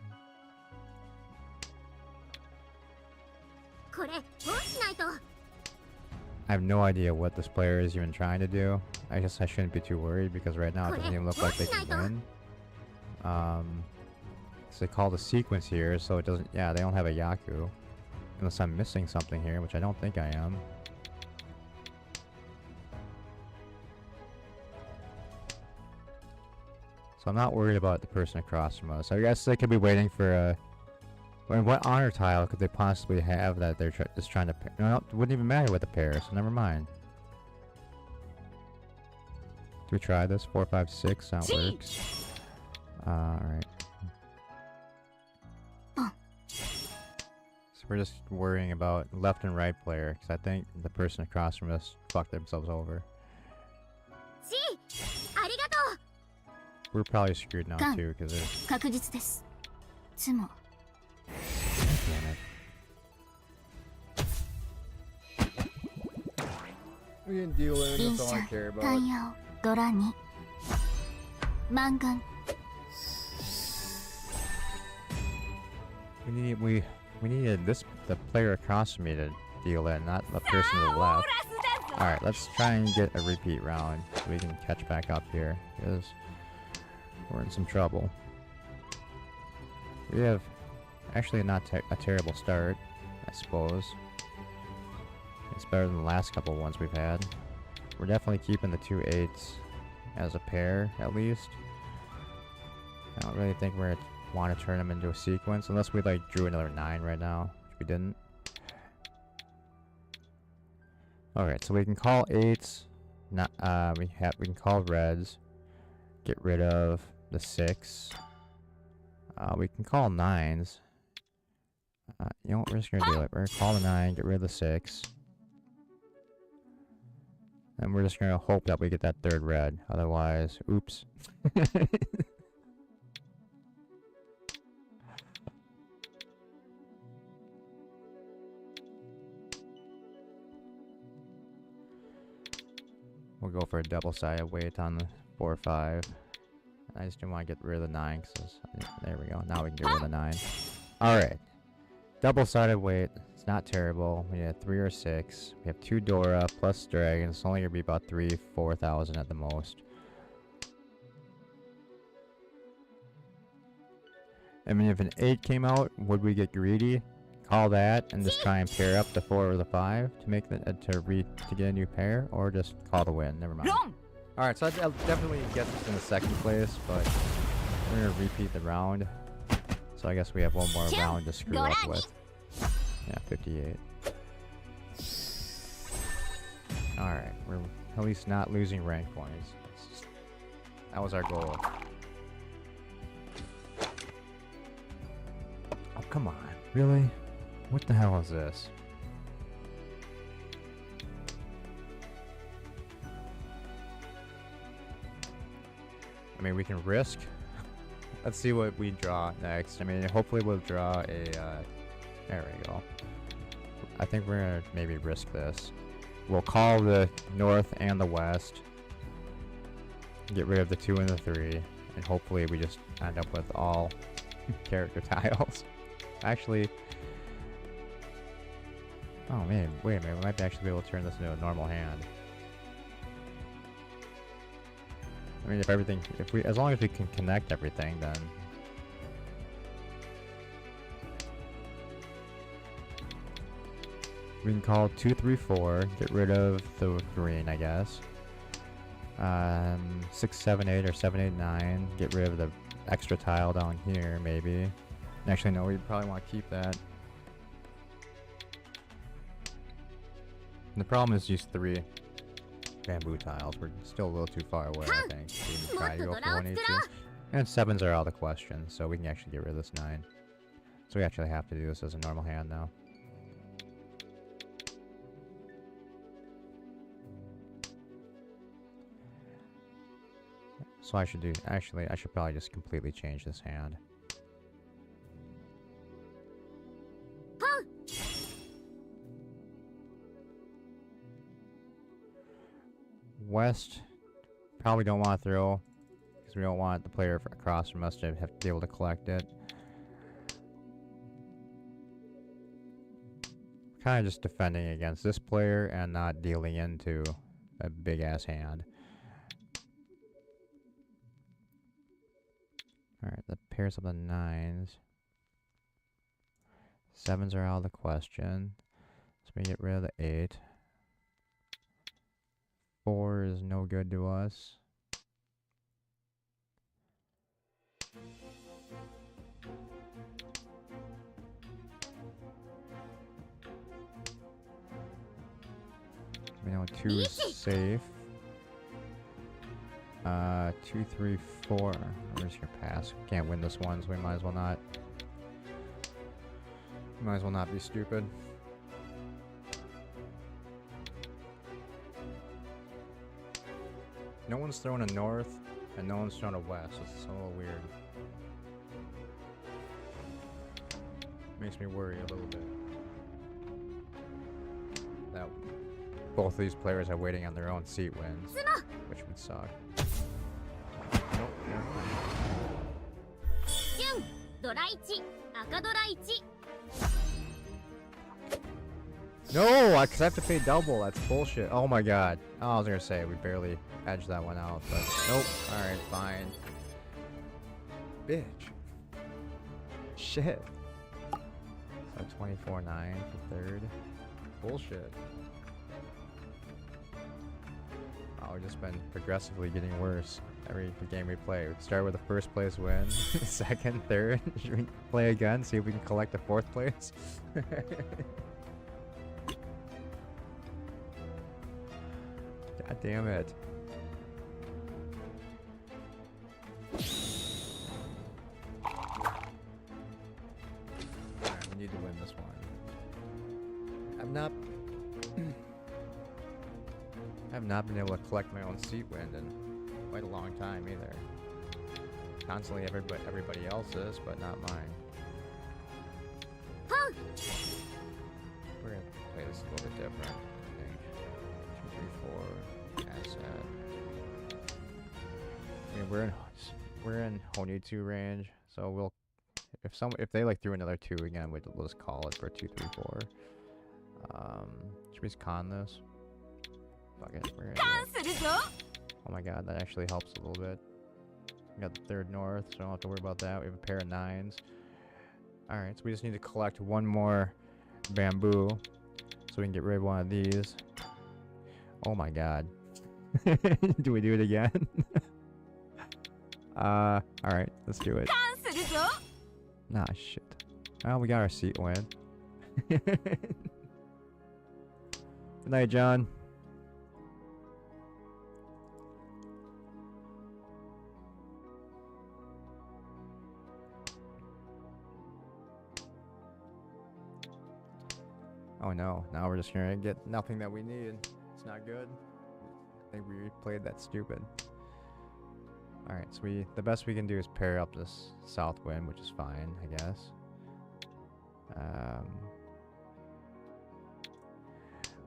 I have no idea what this player is even trying to do. I guess I shouldn't be too worried because right now it doesn't even look like they can win. So they call the sequence here, so it doesn't... Yeah, they don't have a Yaku. Unless I'm missing something here, which I don't think I am. So I'm not worried about the person across from us. I guess they could be waiting for a... What honor tile could they possibly have that they're just trying to... No, it wouldn't even matter with the pair, so never mind. Do we try this? 4, 5, 6, that works. Alright. So we're just worrying about left and right player, because I think the person across from us fucked themselves over. We're probably screwed now too, because there's... Damn it. We didn't deal with it, that's all I care about. We needed the player across from me to deal in, not the person to the left. Alright, let's try and get a repeat round so we can catch back up here, because we're in some trouble. We have actually not a terrible start, I suppose. It's better than the last couple ones we've had. We're definitely keeping the 2 8s as a pair, at least. I don't really think we're gonna want to turn them into a sequence, unless we like drew another 9 right now, which we didn't. Alright, so we can call 8s. Not we can call reds. Get rid of the 6. We can call 9s. You know what, we're just gonna do it. We're gonna call the 9, get rid of the 6. And we're just gonna hope that we get that 3rd red. Otherwise, oops. We'll go for a double-sided weight on the 4 or 5. I just didn't want to get rid of the 9 because there we go. Now we can get rid of the 9. Alright. Double-sided weight. It's not terrible. We have 3 or 6. We have 2 Dora plus Dragon. It's only going to be about 3,000-4,000 at the most. I mean, if an 8 came out, would we get greedy? Call that and just try and pair up the 4 or the 5 to make the to get a new pair, or just call the win. Never mind. Alright, so I'll definitely get this in the 2nd place, but we're gonna repeat the round. So I guess we have one more round to screw up with. Yeah, 58. Alright, we're at least not losing rank points. That was our goal. Oh, come on. Really? What the hell is this? I mean, we can risk Let's see what we draw next. I mean, hopefully we'll draw a, there we go. I think we're gonna maybe risk this. We'll call the north and the west. Get rid of the 2 and the 3. And hopefully we just end up with all character tiles. Actually... Oh man, wait a minute, we might actually be able to turn this into a normal hand. I mean, as long as we can connect everything, then... We can call 2, 3, 4, get rid of the green, I guess. 6, 7, 8, or 7, 8, 9, get rid of the extra tile down here, maybe. Actually, no, we probably want to keep that. And the problem is these 3 bamboo tiles. We're still a little too far away, I think. To even try to go for 182. And 7s are out of the question, so we can actually get rid of this 9. So we actually have to do this as a normal hand now. So I should I should probably just completely change this hand. West, probably don't want to throw, because we don't want the player across from us to have to be able to collect it. Kind of just defending against this player and not dealing into a big ass hand. Alright, the pairs of the 9s. 7s are out of the question. So we get rid of the 8. 4 is no good to us. We know 2 is safe. 2, 3, 4. Where's your pass? Can't win this one, so we might as well not. Might as well not be stupid. No one's throwing a north, and no one's throwing a west. It's a little weird. Makes me worry a little bit. That both of these players are waiting on their own seat wins, which would suck. Nope, never mind. No, because I have to pay double. That's bullshit. Oh my god. Oh, I was gonna say we barely edged that one out, but nope. All right, fine. Bitch. Shit. So 24-9 for third. Bullshit. Oh, we've just been progressively getting worse every game we play. We start with a first place win, second, third. Should we play again? See if we can collect a 4th place. God damn it. Alright, we need to win this one. I've not been able to collect my own seat win in quite a long time either. Constantly everybody else's, but not mine. We're gonna play this a little bit different, I think. 2, 3, 4, asset. I mean, we're in Honitsu range, so we'll if they like threw another 2 again, we'll just call it for 2, 3, 4. Should we just con this? Fuck it, we're gonna do it. Oh my god, that actually helps a little bit. We got the 3rd north, so I don't have to worry about that. We have a pair of 9s. Alright, so we just need to collect one more bamboo so we can get rid of one of these. Oh my god. Do we do it again? Alright, let's do it. Nah, shit. Oh, we got our seat win. Good night, John. Oh no, now we're just gonna get nothing that we need. It's not good. I think we played that stupid. Alright, so the best we can do is pair up this south wind, which is fine, I guess.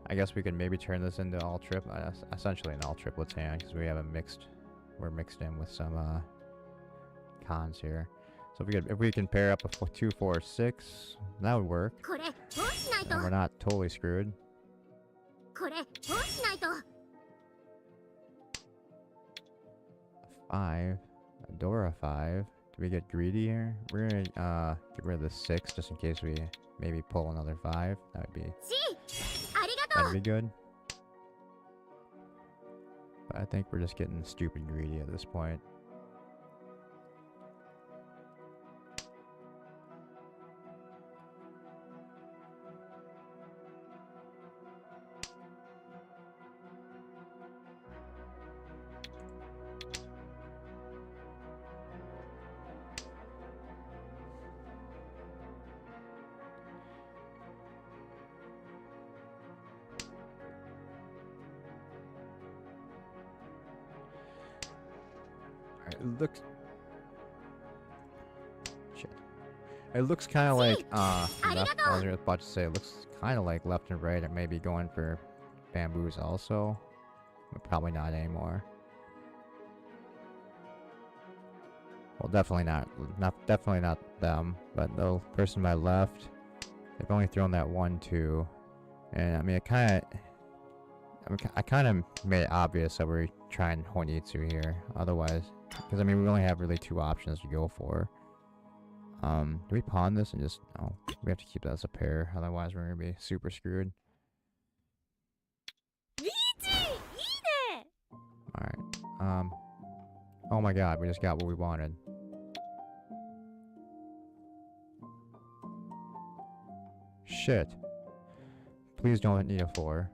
I guess we could maybe turn this into all essentially an all triplets hand, because we're mixed in with some cons here. So if we can pair up a 2, 4, 6, that would work. And we're not totally screwed. 5, Adora 5. Do we get greedy here? We're gonna get rid of the 6 just in case we maybe pull another 5. That'd be good. But I think we're just getting stupid greedy at this point. It looks kind of like left. I was about to say it looks kind of like left and right, or maybe going for bamboos also, but probably not anymore. Well, definitely not them, but the person to my left, they've only thrown that 1, 2, and I mean I kind of made it obvious that we're trying Honitsu here. Otherwise, because I mean we only have really 2 options to go for. Do we pawn this and just... Oh, we have to keep that as a pair, otherwise we're gonna be super screwed. Alright, oh my god, we just got what we wanted. Shit. Please don't need a 4.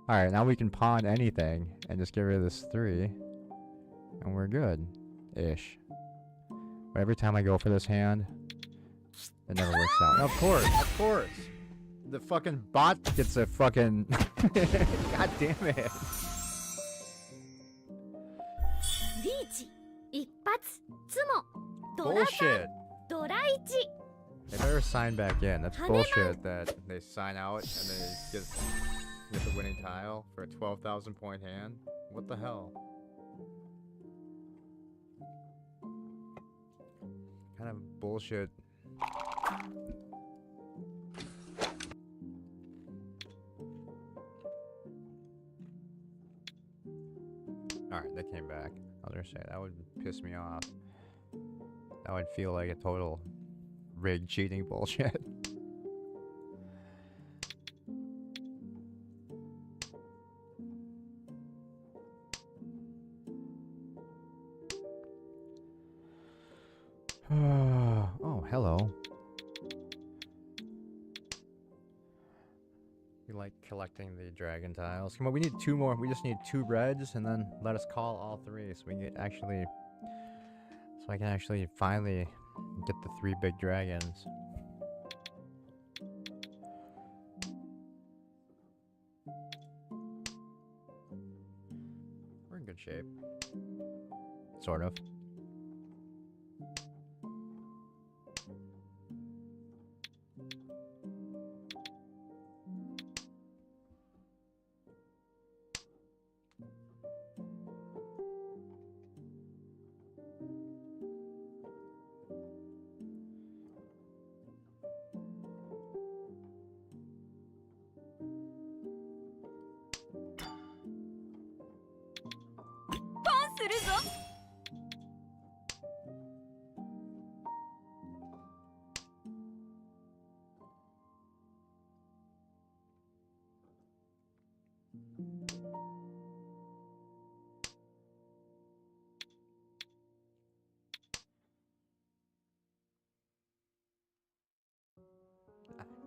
Alright, now we can pawn anything and just get rid of this 3. And we're good. Ish. But every time I go for this hand, it never works out. Of course! The fucking bot gets a fucking... God damn it! Bullshit! They better sign back in. That's bullshit that they sign out and they get the winning tile for a 12,000 point hand. What the hell? Kind of bullshit. Alright, they came back. I was gonna say, that would piss me off. That would feel like a total rigged cheating bullshit. Oh, hello. You like collecting the dragon tiles? Come on, we need 2 more. We just need 2 reds, and then let us call all 3, so we can actually... So I can actually finally get the 3 big dragons. We're in good shape. Sort of.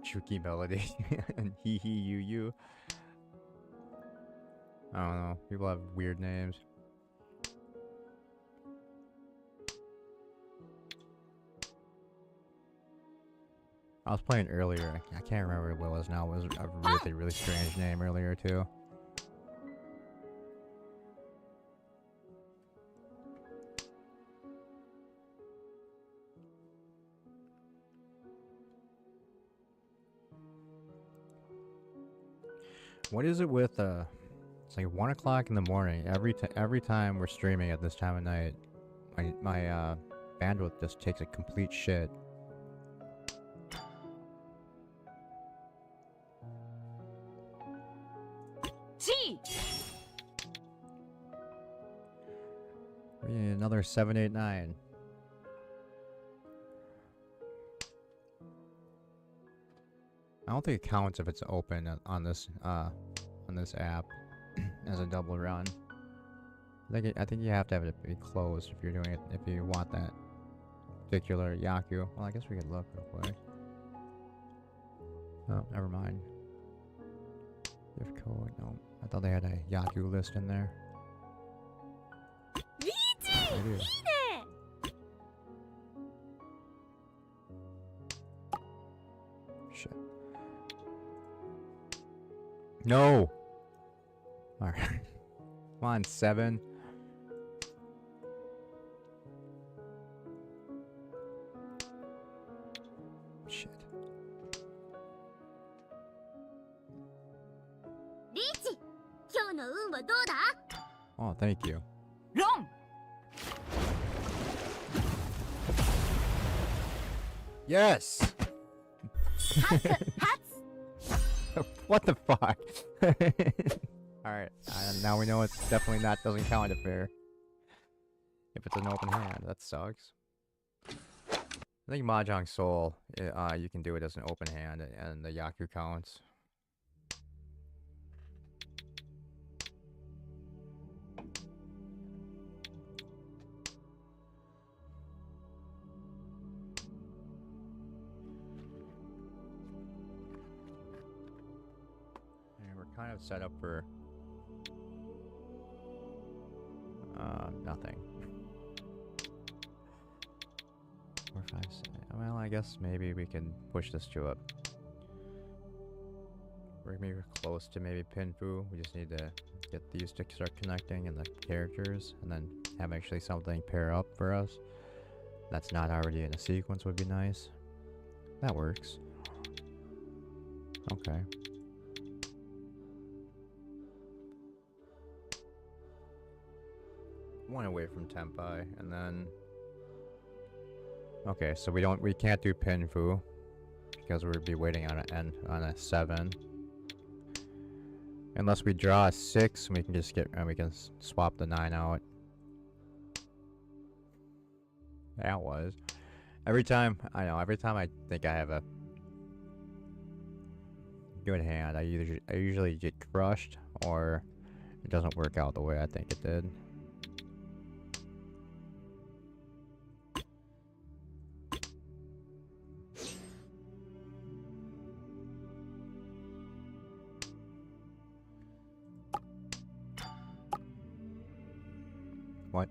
Chuki Melody and Hee Hee You You. I don't know. People have weird names. I was playing earlier. I can't remember what it was now. It was a really, really strange name earlier too. What is it with it's like 1 o'clock in the morning. Every time we're streaming at this time of night, my bandwidth just takes a complete shit. G. We need another 789. I don't think it counts if it's open on this app as a double run. I think you have to have it be closed if you're doing it, if you want that particular Yaku. Well, I guess we could look real quick. Oh, never mind. Gift code. No, I thought they had a Yaku list in there. They do. Shit. No. All right. Come on, 7. Shit. Richi, 今日の運はどうだ? Oh, thank you. Wrong. Yes. What the fuck? Alright, now we know it's definitely doesn't count if it's an open hand. That sucks. I think Mahjong Soul, you can do it as an open hand and the Yaku counts. Kind of set up for nothing. 4, 5, 6. Well, I guess maybe we can push this to we're maybe close to maybe Pinfu. We just need to get these to start connecting and the characters, and then have actually something pair up for us that's not already in a sequence would be nice. That works. Okay. One away from Tenpai, and then okay, so we can't do Pinfu because we'd be waiting on a 7, unless we draw a 6. We can just we can swap the 9 out. That was every time I think I have a good hand, I usually get crushed or it doesn't work out the way I think it did. What?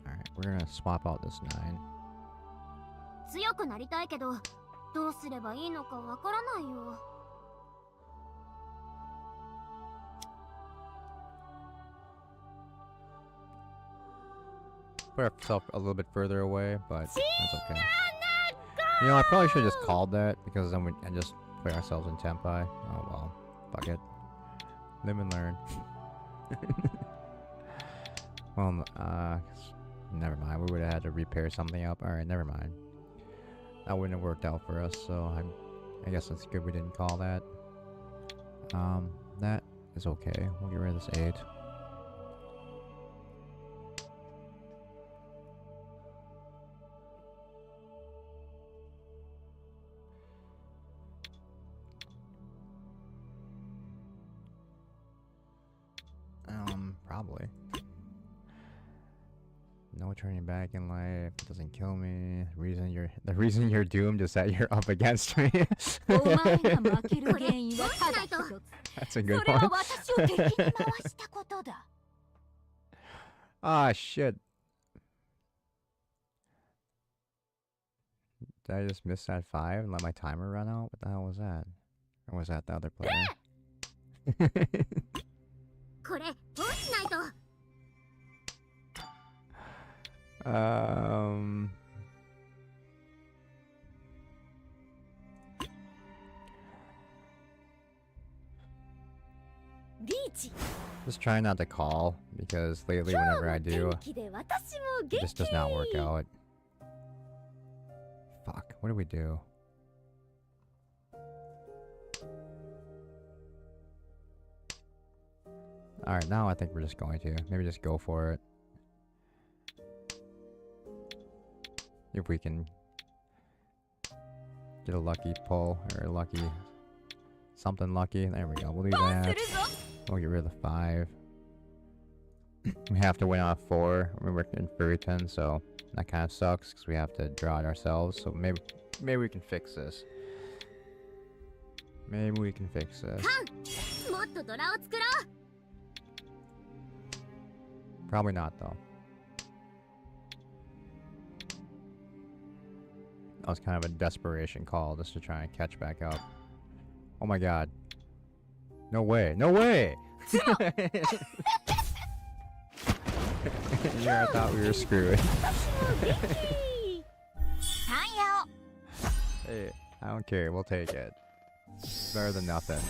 Alright, we're gonna swap out this 9. 強くなりたいけど、どうすればいいのかわからないよ。Put ourselves a little bit further away, but that's okay. You know, I probably should have just called that because then and just put ourselves in Tenpai. Oh well, fuck it. Live and learn. Well, never mind. We would have had to repair something up. All right, never mind. That wouldn't have worked out for us, so I guess it's good we didn't call that. That is okay. We'll get rid of this 8. Probably. No turning back in life. It doesn't kill me. The reason you're doomed is that you're up against me. That's a good one. Ah, shit. Did I just miss that 5 and let my timer run out? What the hell was that? Or was that the other player? Just trying not to call, because lately whenever I do, it just does not work out. Fuck, what do we do? Alright, now I think we're just going to. Maybe just go for it. If we can get a lucky pull, or a lucky... something lucky. There we go, we'll do that. We'll get rid of the 5. We have to win on a 4. We're in Furiton, so that kind of sucks, because we have to draw it ourselves. So maybe we can fix this. Maybe we can fix this. Probably not, though. That was kind of a desperation call just to try and catch back up. Oh my god. No way. No way! Yeah, I thought we were screwed. Hey, I don't care. We'll take it. It's better than nothing.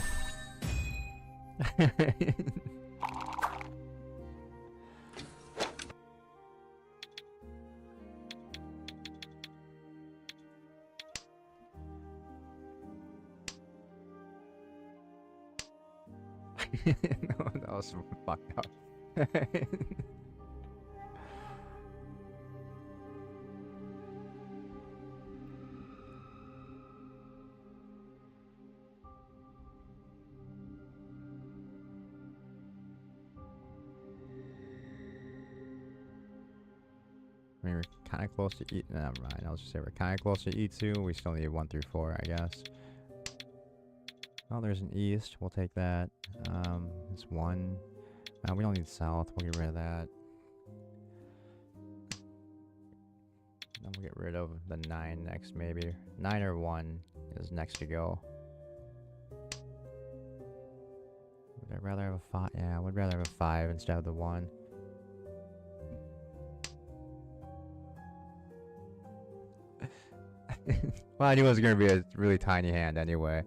No, that was fucked up. I mean, we're kind of close to E. Never mind. I'll just say we're kind of close to E2. We still need 1 through 4, I guess. Oh, there's an east. We'll take that. It's 1. We don't need south. We'll get rid of that. Then we'll get rid of the 9 next, maybe. 9 or 1 is next to go. Would I rather have a 5? Yeah, I would rather have a 5 instead of the 1. Well, I knew it was going to be a really tiny hand anyway.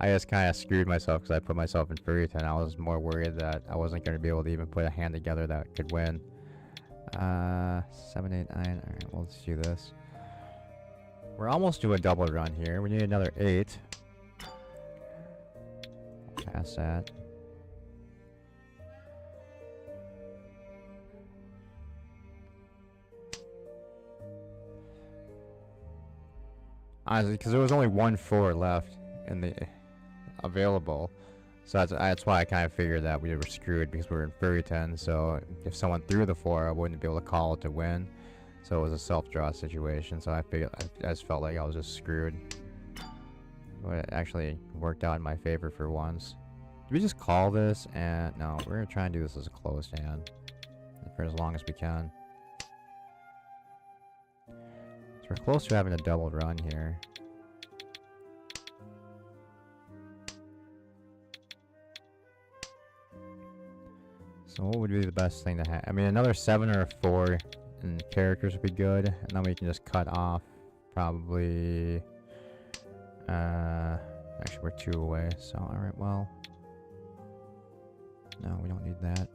I just kind of screwed myself because I put myself in Furiton. I was more worried that I wasn't going to be able to even put a hand together that could win. 7, 8, 9. Alright, well, let's do this. We're almost to a double run here. We need another 8. Pass that. Honestly, because there was only 1 4 left in the available, so that's why I kind of figured that we were screwed, because we were in Furiton. So if someone threw the 4, I wouldn't be able to call it to win. So it was a self-draw situation. So I figured I just felt like I was just screwed. But it actually worked out in my favor for once. Do we just call this? And no, we're gonna try and do this as a closed hand for as long as we can. So we're close to having a double run here. So what would be the best thing to have? I mean, another 7 or a 4 in characters would be good. And then we can just cut off probably... actually, we're 2 away. So, alright, well... No, we don't need that.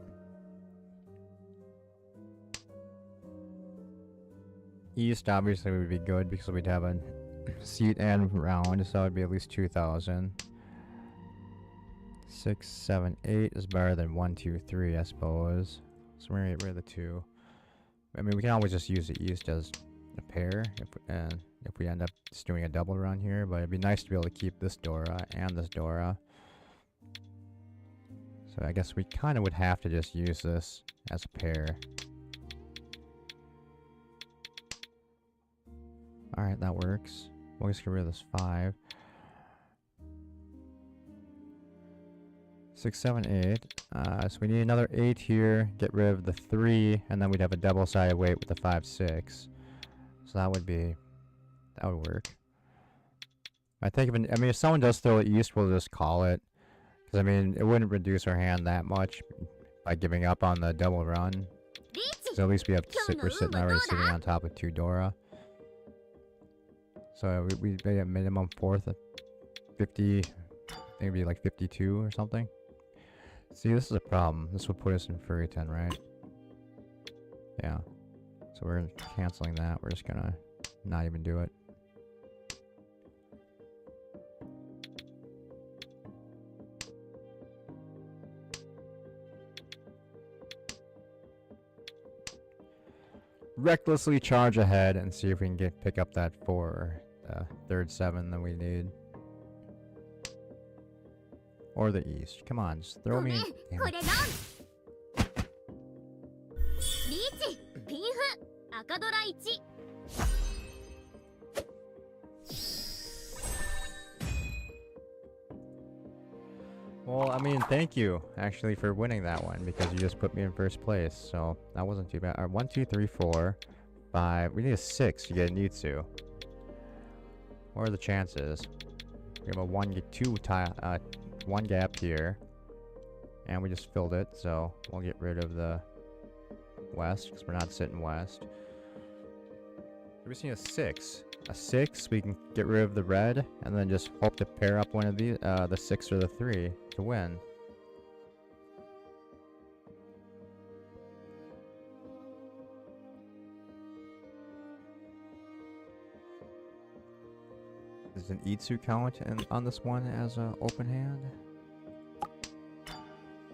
East obviously would be good because we'd have a seat and round, so it would be at least 2,000. 6, 7, 8 is better than 1, 2, 3, I suppose. So we're gonna get rid of the 2. I mean, we can always just use the east as a pair if we end up just doing a double run here, but it'd be nice to be able to keep this Dora and this Dora. So I guess we kind of would have to just use this as a pair. Alright, that works. We'll just get rid of this 5. 6, 7, 8. So we need another 8 here. Get rid of the 3, and then we'd have a double-sided weight with the 5, 6. So that would work. I think if someone does throw it east, we'll just call it. Because I mean, it wouldn't reduce our hand that much by giving up on the double run. So at least we're already sitting on top of 2 Dora. So we made a minimum 4th of 50. I think it'd be like 52 or something. See, this is a problem. This would put us in Furry 10, right? Yeah. So we're canceling that. We're just gonna not even do it. Recklessly charge ahead and see if we can pick up that 4, third 7 that we need. Or the east. Come on, just throw me. Damn it. リーチピンフ赤ドラ1 Well, I mean, thank you actually for winning that one because you just put me in first place. So that wasn't too bad. All right, 1, 2, 3, 4, 5. We need a 6 to get a Nitsu. What are the chances? We have a 1 gap here, and we just filled it. So we'll get rid of the west because we're not sitting west. We just need a 6. A 6, we can get rid of the red, and then just hope to pair up one of these, the 6 or the 3 to win. Does an Itsu count on this one as an open hand?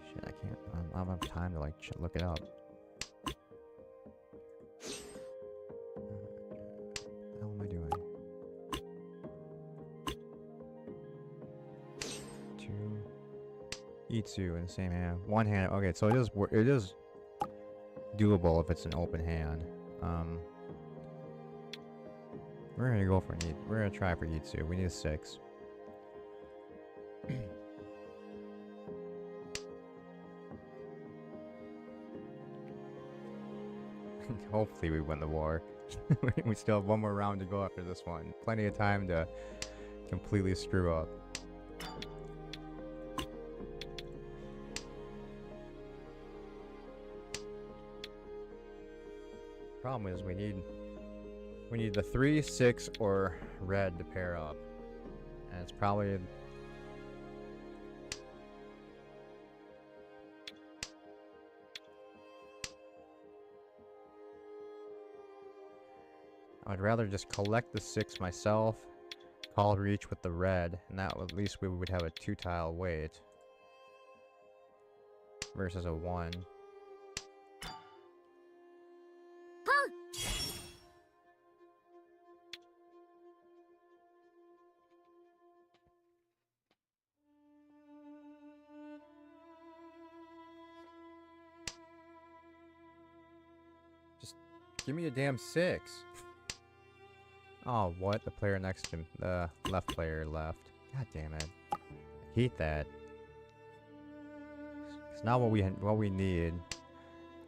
Shit, I can't. I don't have time to like look it up. What am I doing? 2 Itsu in the same hand. One hand. Okay, so it is doable if it's an open hand. We're gonna go for we're gonna try for Itsu. We need a 6. Hopefully we win the war. We still have one more round to go after this one. Plenty of time to completely screw up. Problem is we need the 3, 6, or red to pair up. And it's probably... I'd rather just collect the 6 myself, call reach with the red, and that at least we would have a 2-tile wait. Versus a 1. Give me a damn 6. Oh, what? The player next to him, the left player left. God damn it. I hate that. It's not what we need.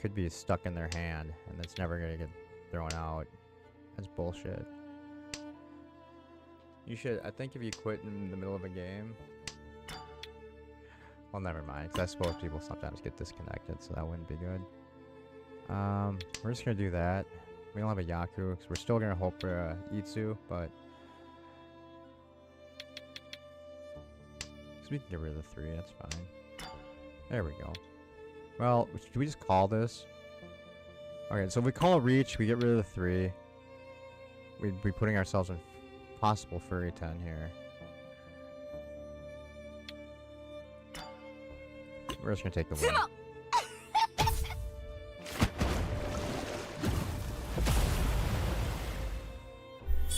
Could be stuck in their hand, and it's never gonna get thrown out. That's bullshit. You should, I think if you quit in the middle of a game... Well, never mind, because I suppose people sometimes get disconnected, so that wouldn't be good. We're just gonna do that. We don't have a Yaku, because we're still gonna hope for a Itsu, but... Because we can get rid of the 3, that's fine. There we go. Well, should we just call this? Okay, so if we call a reach, we get rid of the 3. We'd be putting ourselves in possible Furry 10 here. We're just gonna take the win.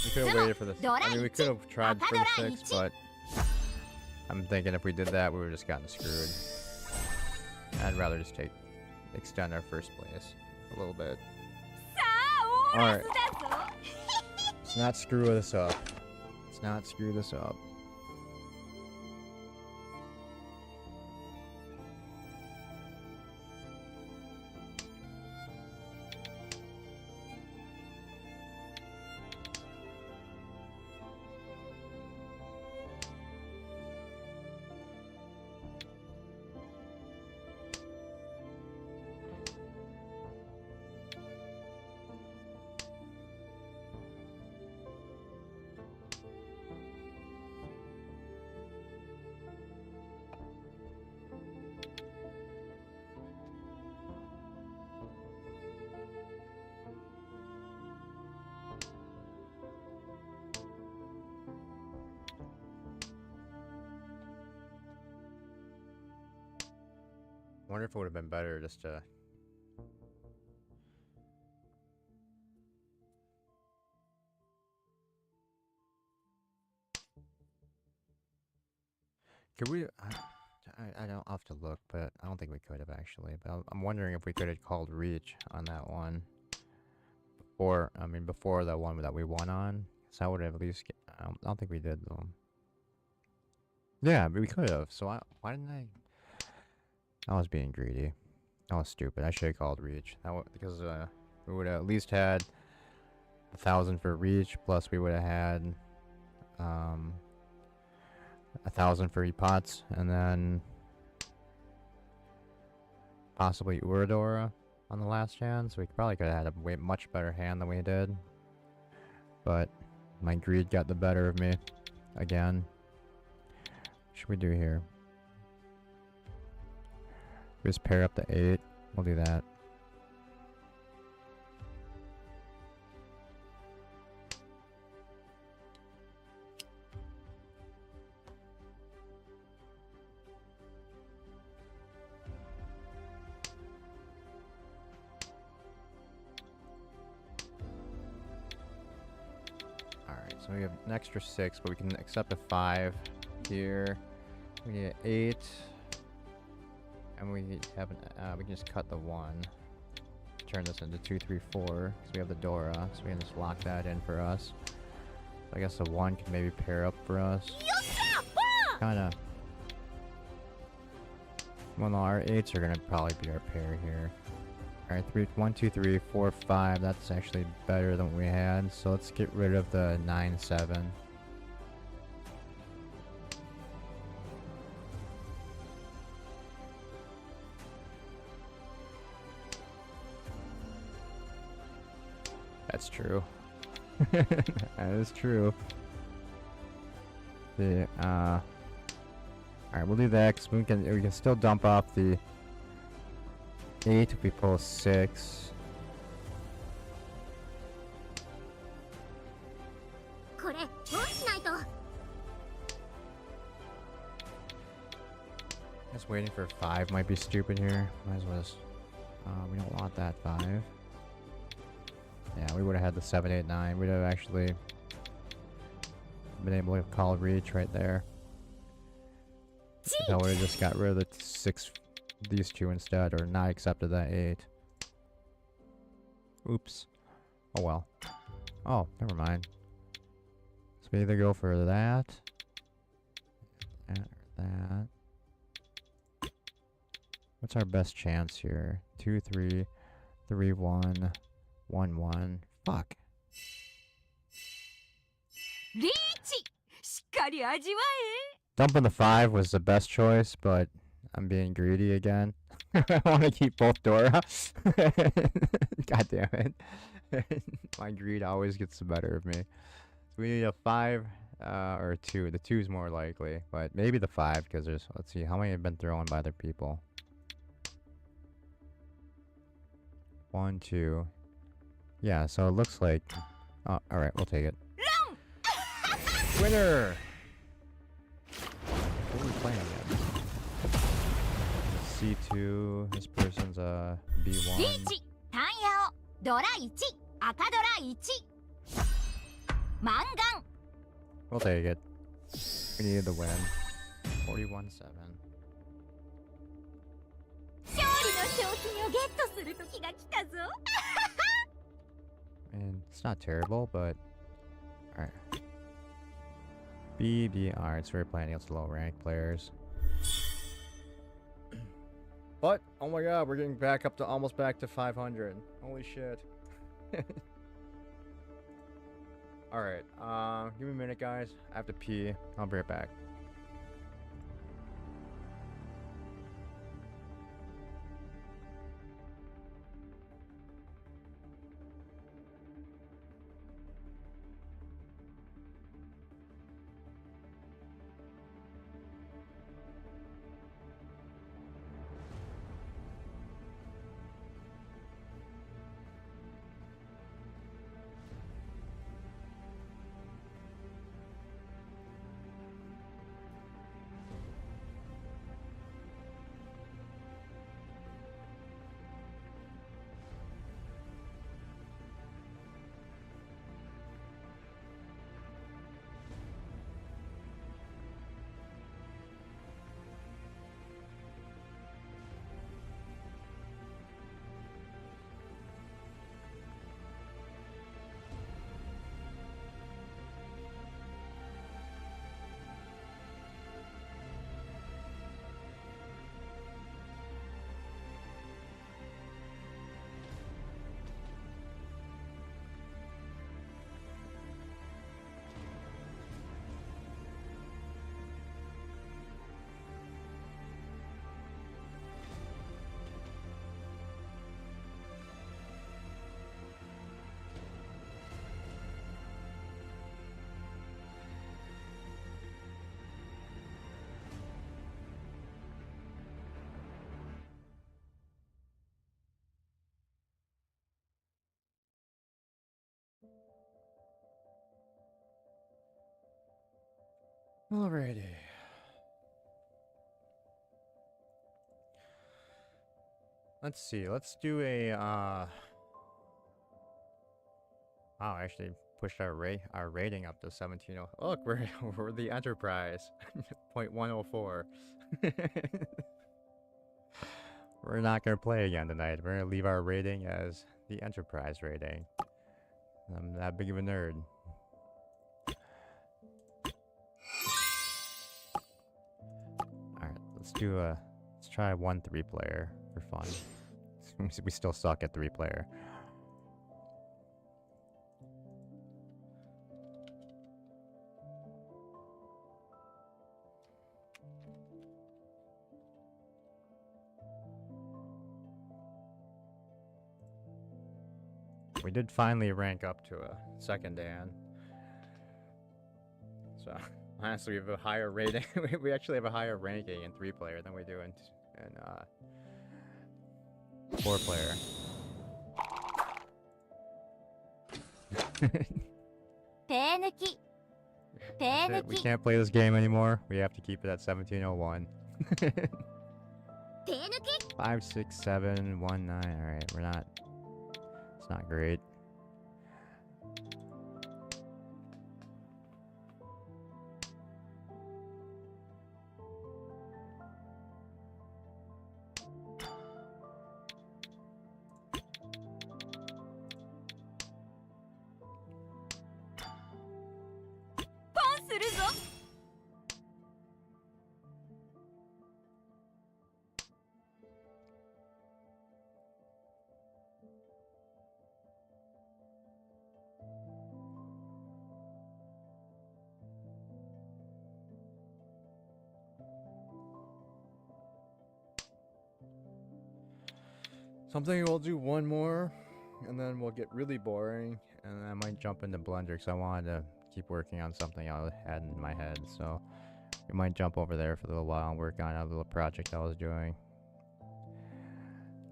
We could have waited for this. I mean, we could have tried for the 6, but I'm thinking if we did that, we would have just gotten screwed. I'd rather just extend our first place a little bit. Alright. Let's not screw this up. Let's not screw this up. Wonder if it would have been better just to... Could we... I don't I'll have to look, but I don't think we could have actually. But I'm wondering if we could have called reach on that one. Or, I mean, before the one that we won on. So I would have at least... I don't think we did, though. Yeah, but we could have. So why didn't I... I was being greedy. I was stupid. I should have called reach. Because we would have at least had 1,000 for reach, plus we would have had 1,000 for epots, and then possibly Uradora on the last hand. So we probably could have had a much better hand than we did. But my greed got the better of me again. What should we do here? We just pair up the 8. We'll do that. Alright, so we have an extra 6, but we can accept a 5 here. We need an 8. And we have we can just cut the 1. Turn this into 2, 3, 4. So we have the Dora. So we can just lock that in for us. So I guess the 1 can maybe pair up for us. Kinda. Well, no, our 8s are gonna probably be our pair here. Alright, 1, 2, 3, 4, 5. That's actually better than what we had. So let's get rid of the 9, 7. That's true. That is true. The alright, we'll do that because we can still dump off the 8 if we pull 6. Just waiting for 5 might be stupid here. Might as well just, we don't want that 5. Yeah, we would have had the 7, 8, 9. We'd have actually been able to call reach right there. I would have just got rid of the 6, these 2 instead, or not accepted that 8. Oops. Oh well. Oh, never mind. So we either go for that, or that. What's our best chance here? 2, 3, 3, 1. 1, 1. Fuck. Dumping the 5 was the best choice, but I'm being greedy again. I want to keep both Dora. God damn it. My greed always gets the better of me. So we need a 5 or a 2. The 2 is more likely, but maybe the 5 because there's, let's see, how many have been thrown by other people? 1, 2. Yeah, so it looks like... Oh, alright, we'll take it. Winner! What are we playing again? C2, this person's B1. We'll take it. We needed the win. 41-7. And it's not terrible, but alright. Alright, so we're playing against low rank players. But oh my god, we're getting back up to almost back to 500. Holy shit. Alright, give me a minute guys. I have to pee. I'll be right back. Alrighty. Let's see. Let's do a wow, I actually pushed our rating up to 17. Look, we're the Enterprise. 0.104. We're not gonna play again tonight. We're gonna leave our rating as the Enterprise rating. I'm that big of a nerd. Alright, let's try 1 3-player for fun. We still suck at 3-player. We did finally rank up to a 2nd Dan. So, honestly, we have a higher rating. We actually have a higher ranking in 3-player than we do in 4-player. Shit, we can't play this game anymore. We have to keep it at 1701. 5, 6, 7, 1, 9. Alright, we're not. It's not great. So I'm thinking we'll do one more, and then we'll get really boring, and I might jump into Blender because I wanted to keep working on something I had in my head. So we might jump over there for a little while and work on a little project I was doing.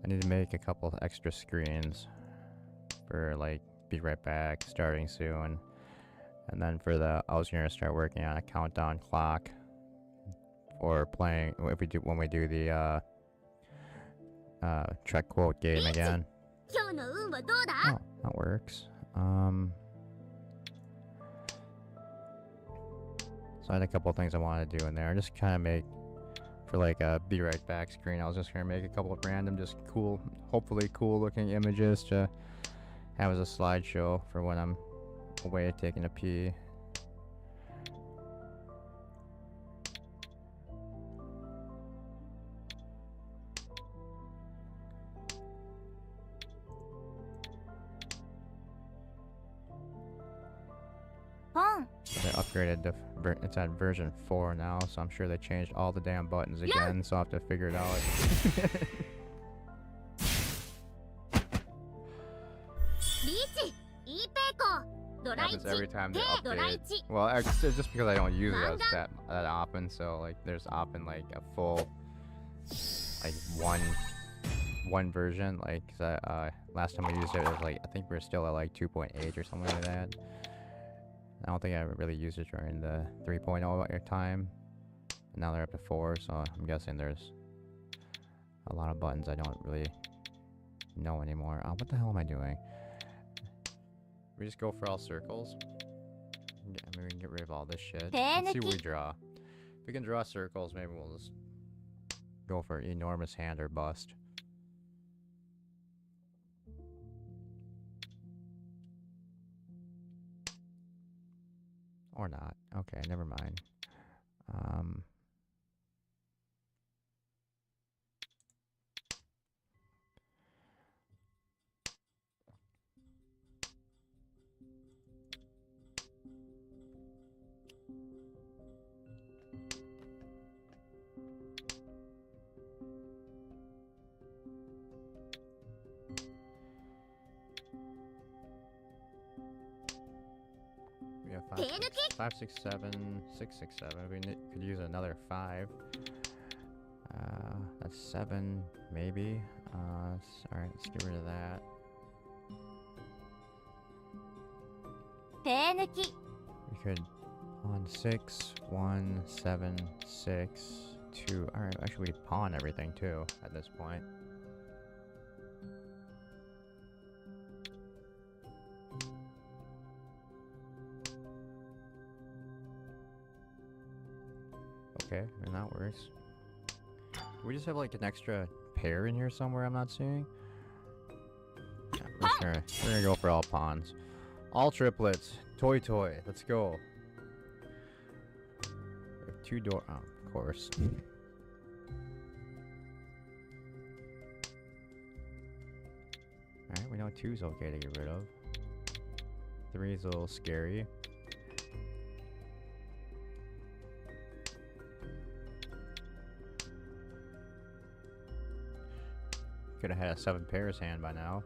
I need to make a couple extra screens for like be right back, starting soon, and then for I was gonna start working on a countdown clock for playing when we do the Trek quote game again. Oh, that works. So I had a couple things I wanted to do in there. Just kind of make for like a be right back screen. I was just gonna make a couple of random, just cool, hopefully cool looking images to have as a slideshow for when I'm away taking a pee. They upgraded it's at version 4 now, so I'm sure they changed all the damn buttons again, so I'll have to figure it out. It happens every time they update. Well, it's just because I don't use it that often, so like there's often like a full like one version. Like last time I used it, it was like I think we were still at like 2.8 or something like that. I don't think I really used it during the 3.0 time. And now they're up to 4, so I'm guessing there's a lot of buttons I don't really know anymore. Oh, what the hell am I doing? We just go for all circles. Maybe we can get rid of all this shit. Let's see what we draw. If we can draw circles, maybe we'll just go for enormous hand or bust. Or not. Okay, never mind. We have 5, 6, 7, 6, 6, 7. We could use another 5. That's 7, maybe. Alright, let's get rid of that. We could... Pawn 6, 1, 7, 6, 2. Alright, actually we pawn everything too at this point. Okay, and that works. Do we just have like an extra pair in here somewhere I'm not seeing? Yeah, we're gonna go for all pawns. All triplets. Toy toy. Let's go. We have 2 door. Oh, of course. Alright, we know 2's okay to get rid of. 3's a little scary. Could have had a 7 pairs hand by now.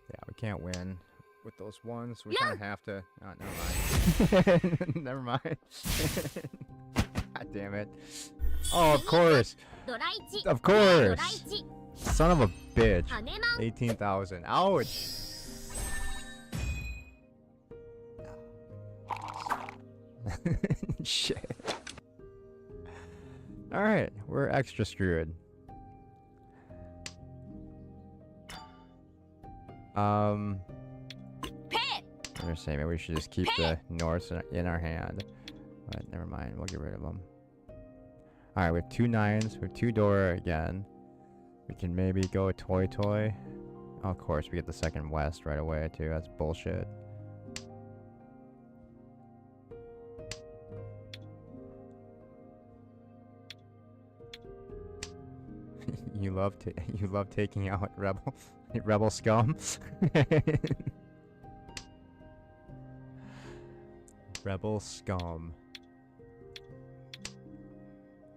Yeah, we can't win with those ones. We kind of have to. Oh, never mind. Never mind. God damn it. Oh, of course. Of course. Son of a bitch. 18,000. Ouch. Shit. Alright, we're extra screwed. I'm gonna say maybe we should just keep the norths in our hand. But never mind, we'll get rid of them. Alright, we have 2 9s, we have 2 Dora again. We can maybe go toy toy. Oh, of course, we get the second west right away too. That's bullshit. you love taking out rebel scum. Rebel scum.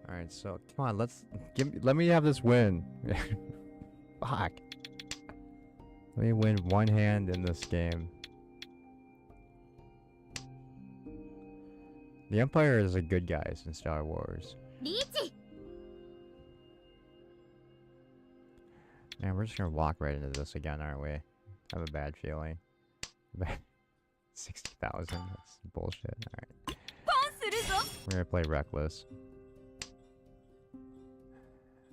All right, so come on, let me have this win. Fuck. Let me win one hand in this game. The Empire is a good guys in Star Wars. Man, we're just gonna walk right into this again, aren't we? I have a bad feeling. 60,000. That's bullshit. Alright. We're gonna play reckless.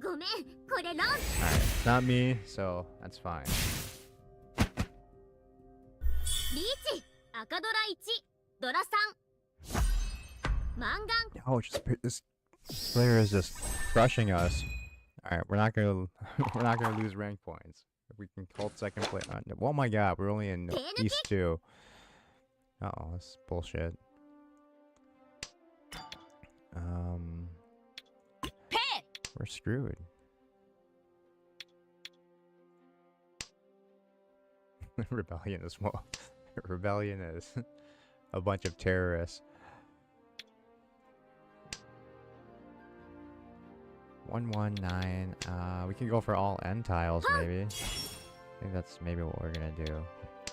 Alright, it's not me, so that's fine. Oh, this player is just crushing us. Alright, we're not gonna lose rank points. If we can hold second place. Oh my god, we're only in East 2. Uh-oh, that's bullshit. We're screwed. Rebellion is well. Rebellion is a bunch of terrorists. 119. We can go for all end tiles maybe. I think that's maybe what we're gonna do.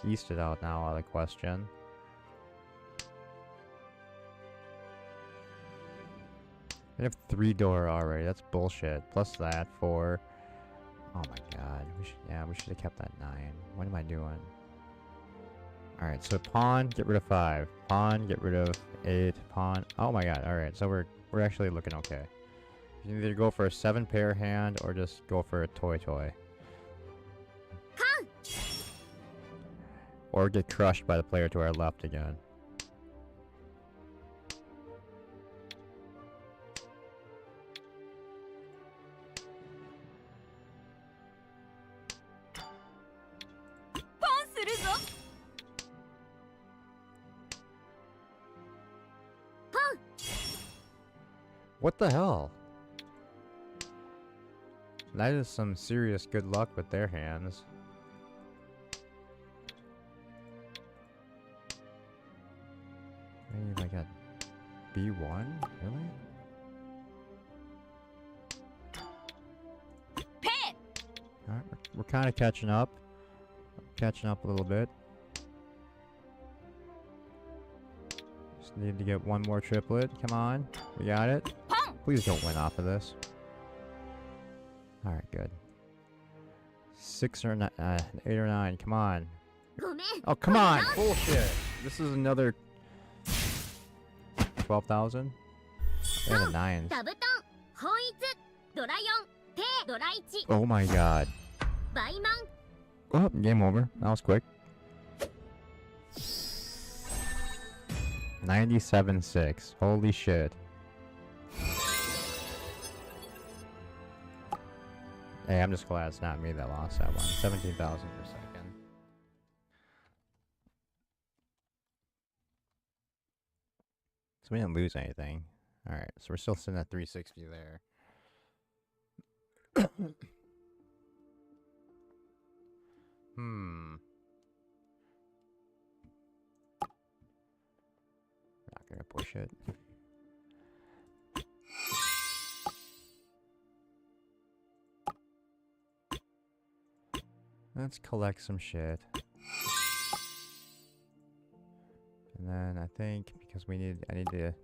East is out now, out of the question. We have 3 door already. That's bullshit. Plus that 4. Oh my god. We should have kept that 9. What am I doing? All right. So pawn, get rid of 5. Pawn, get rid of 8. Pawn. Oh my god. All right. So we're actually looking okay. You can either go for a 7 pair hand or just go for a toy toy. Or get crushed by the player to our left again. What the hell? That is some serious good luck with their hands. Maybe like a B1? Really? Alright, we're kind of catching up. Catching up a little bit. Just need to get one more triplet. Come on. We got it. Please don't win off of this. Alright, good. 6 or 9, 8 or 9, come on. ごめん Oh, come on! Bullshit! This is another 12,000? Yeah, the 9s. 座布団本一ドラ4手ドラ1 Oh my god. 倍満 Oh, game over. That was quick. 97.6. Holy shit. Hey, I'm just glad it's not me that lost that one. 17,000 per second. So we didn't lose anything. Alright, so we're still sitting at 360 there. Not gonna push it. Let's collect some shit. And then I think because I need to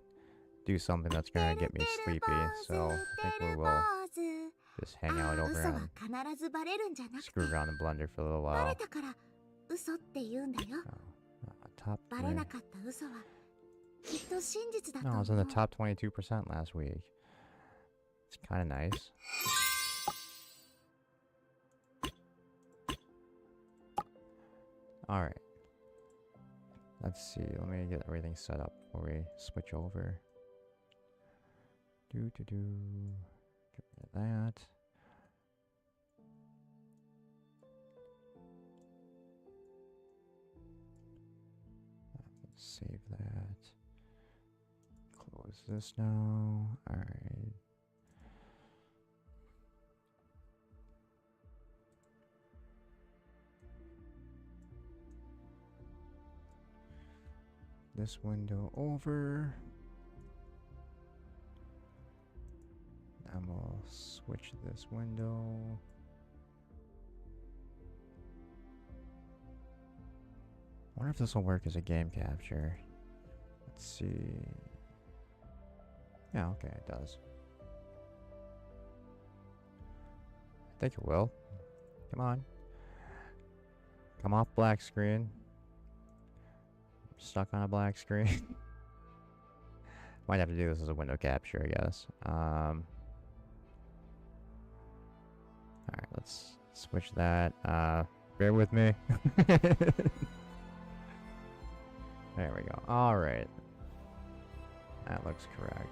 do something that's gonna get me sleepy, so I think we will just hang out over and screw around and blunder for a little while. Top. No, I was in the top 22% last week. It's kind of nice. All right. Let's see. Let me get everything set up before we switch over. Get rid of that. Save that. Close this now. All right. This window over. And we'll switch this window. I wonder if this will work as a game capture. Let's see. Yeah, okay, it does. I think it will. Come on. Come off black screen. Stuck on a black screen. Might have to do this as a window capture, I guess. Alright, let's switch that. Bear with me. There we go. Alright. That looks correct.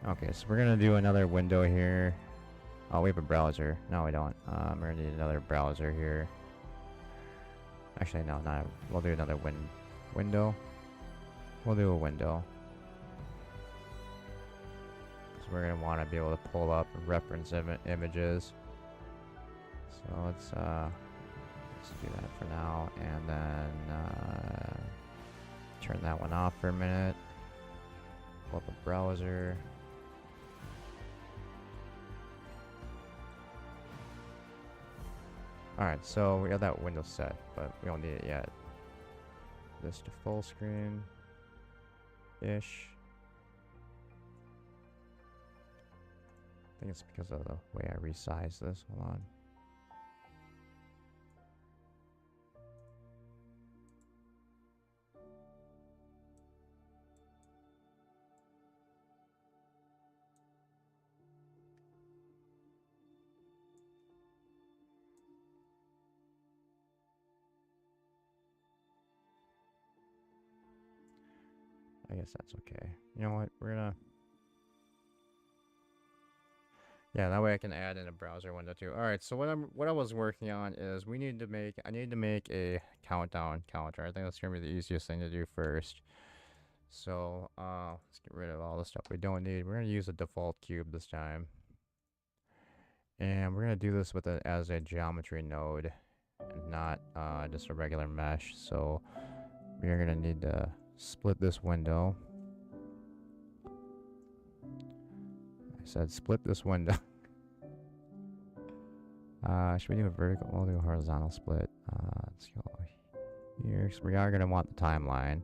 Okay, so we're gonna do another window here. Oh, we have a browser. No, we don't. We're gonna need another browser here. Actually, no, not. We'll do another window. We'll do a window. So we're gonna want to be able to pull up reference images. So let's do that for now, and then turn that one off for a minute. Pull up a browser. Alright, so we got that window set, but we don't need it yet. This to full screen. Ish. I think it's because of the way I resized this. Hold on. I guess that's okay. You know what? We're gonna... Yeah, that way I can add in a browser window too. Alright, so what I was working on is I need to make a countdown counter. I think that's gonna be the easiest thing to do first. So let's get rid of all the stuff we don't need. We're gonna use a default cube this time. And we're gonna do this with it as a geometry node and not just a regular mesh. So we're gonna need to split this window. I said split this window. Should we do a vertical? We'll do a horizontal split. Let's go here. So we are going to want the timeline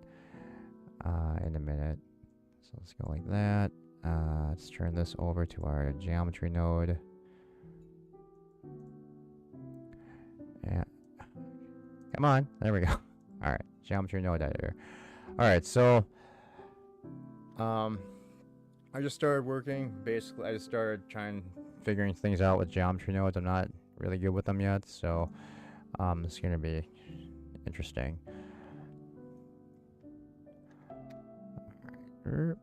in a minute. So let's go like that. let's turn this over to our geometry node. And come on, there we go. All right, geometry node editor. All right, so I just started working. Basically, I just started figuring things out with geometry nodes. I'm not really good with them yet, so it's gonna be interesting. For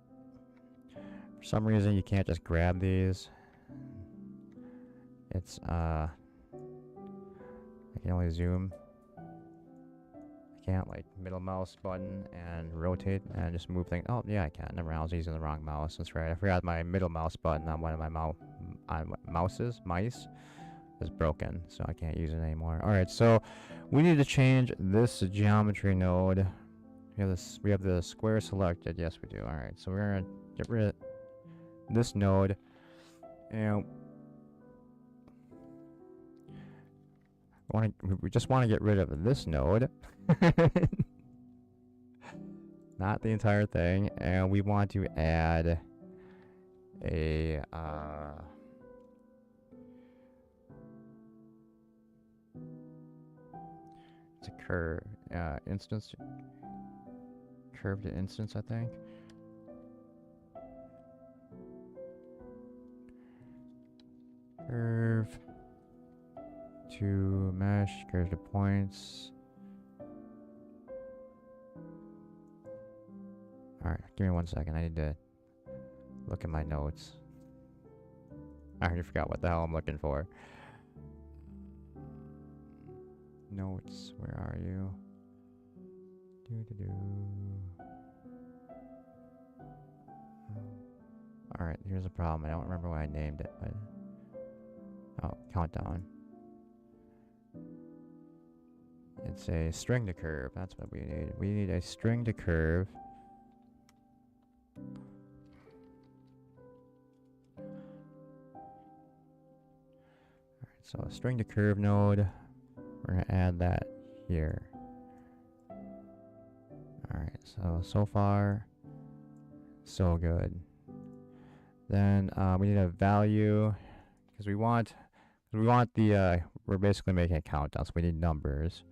some reason, you can't just grab these. It's I can only zoom. I can't like middle mouse button and rotate and just move things. Oh yeah, I can. Never mind, I was using the wrong mouse. That's right. I forgot my middle mouse button on one of my mice is broken, so I can't use it anymore. All right, so we need to change this geometry node. We have the square selected. Yes, we do. All right, so we're gonna get rid of this node, and we just want to get rid of this node, not the entire thing, and we want to add a it's a curve instance. Curved instance, I think. Curve to mesh, curve to points. Alright, give me 1 second. I need to look at my notes. I already forgot what the hell I'm looking for. Notes, where are you? Alright, here's a problem. I don't remember what I named it, but oh, countdown. It's a string to curve. That's what we need. We need a string to curve. Alright, so a string to curve node. We're gonna add that here. Alright, so far, so good. Then we need a value, because we want the, we're basically making a countdown, so we need numbers.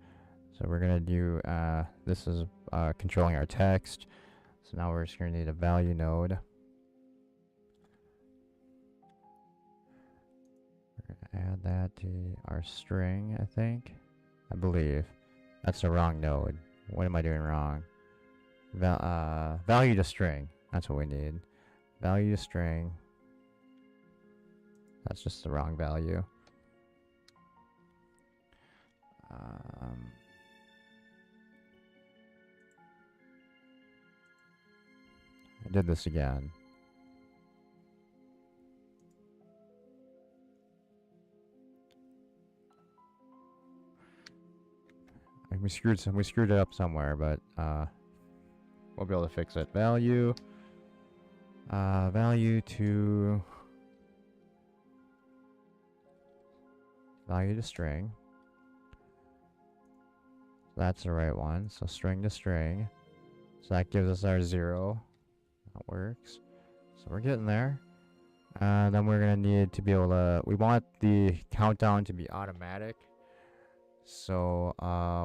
So we're going to do, this is controlling our text. So now we're just going to need a value node. We're going to add that to our string, I think. I believe. That's the wrong node. What am I doing wrong? Value to string. That's what we need. Value to string. That's just the wrong value. I did this again. We screwed it up somewhere, but we'll be able to fix it. Value to string. That's the right one. So string to string. So that gives us our 0. That works. So we're getting there. Then we're gonna need to be able to. We want the countdown to be automatic. So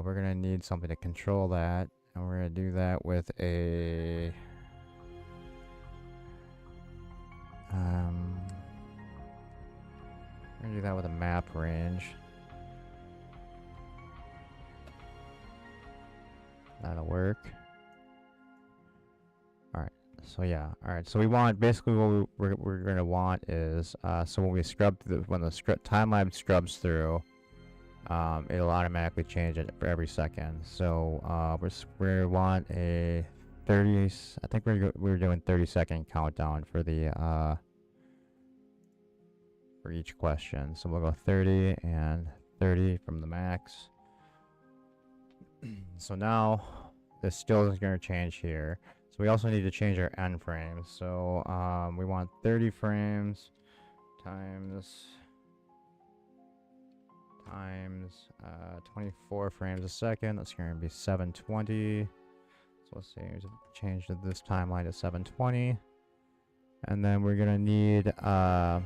we're gonna need something to control that, and we're gonna do that with a we're gonna do that with a map range. That'll work. Alright, so yeah, alright, so we want, basically what we're gonna want is, so when we scrub, when the Timelab scrubs through, it'll automatically change it for every second. So we want a 30. I think we're doing 30-second countdown for the for each question. So we'll go 30 and 30 from the max. So now this still is going to change here. So we also need to change our end frames. So we want 30 frames times 24 frames a second. That's going to be 720. So let's see, change this timeline to 720. And then we're gonna need to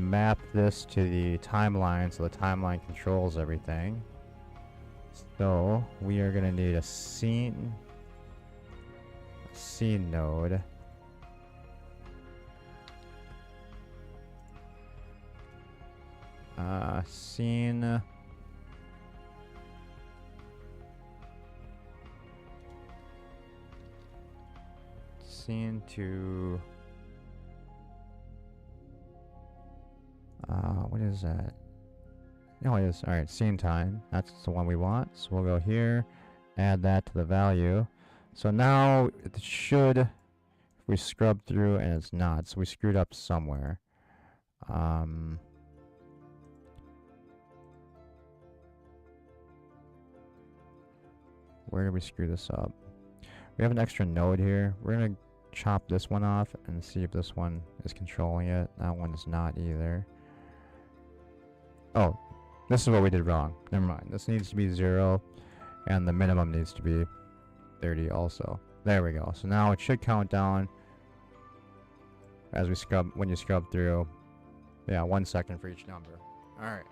map this to the timeline so the timeline controls everything. So we are gonna need a scene node. Scene to what is that? No, it is. Alright, scene time. That's the one we want. So we'll go here, add that to the value. So now it should, if we scrub through, and it's not, so we screwed up somewhere. Where did we screw this up? We have an extra node here. We're gonna chop this one off and see if this one is controlling it. That one is not either. Oh, this is what we did wrong. Never mind. This needs to be 0, and the minimum needs to be 30 also. There we go. So now it should count down as we scrub, when you scrub through. Yeah, 1 second for each number. Alright.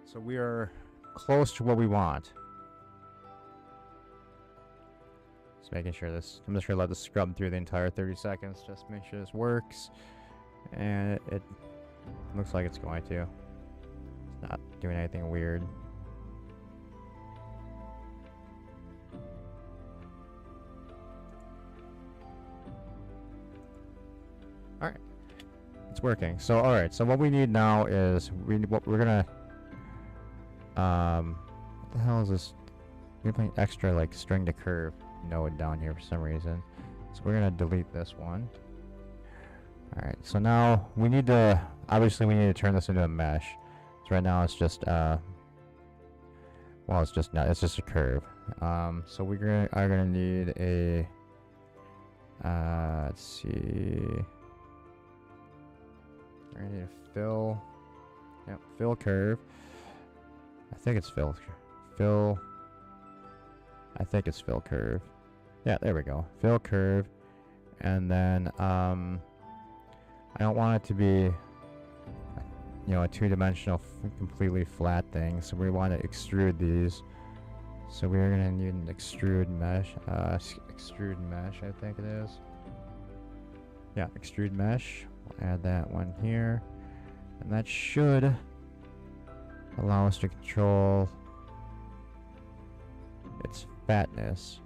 So we are close to what we want. Just making sure this, I'm just gonna let this scrub through the entire 30 seconds, just to make sure this works. And it looks like it's going to. It's not doing anything weird. Alright. It's working. So alright, so what we need now is what we're gonna what the hell is this? We're putting extra like string to curve node down here for some reason. So we're gonna delete this one. Alright, so now we need to, obviously we need to turn this into a mesh. So right now it's just well, it's just not, it's just a curve. So we are gonna need a let's see, we're gonna need a fill. Yep, fill curve. I think it's fill I think it's fill curve. Yeah, there we go. Fill curve. And then I don't want it to be, you know, a two-dimensional completely flat thing, so we want to extrude these. So we're going to need an extrude mesh, I think it is. Yeah, extrude mesh. We'll add that one here. And that should allow us to control its fatness.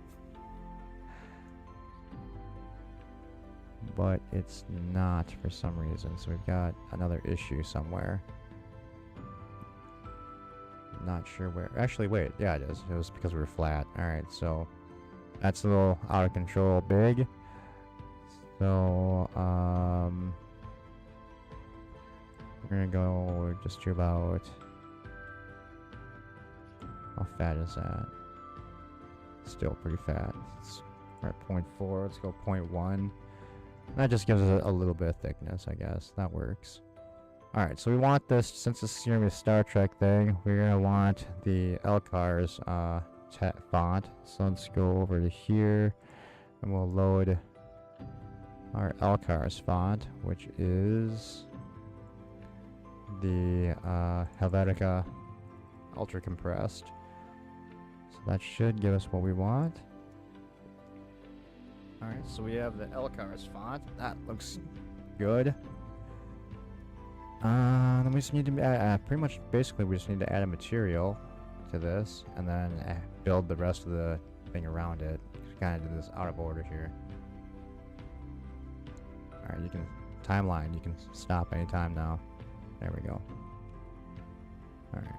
But it's not for some reason, so we've got another issue somewhere. Not sure where. Actually, wait. Yeah, it is. It was because we were flat. Alright, so that's a little out of control big. So, we're gonna go just to about, how fat is that? Still pretty fat. We're at 0.4. Let's go 0.1. That just gives us a little bit of thickness, I guess. That works. Alright, so we want this, since this is going to be a Star Trek thing, we're going to want the LCARS font. So let's go over to here, and we'll load our LCARS font, which is the Helvetica Ultra Compressed. So that should give us what we want. Alright, so we have the LCARS font. That looks good. Then we just need to add, pretty much, basically, we just need to add a material to this, and then build the rest of the thing around it. Kind of do this out of order here. Alright, you can, timeline, you can stop anytime now. There we go. Alright.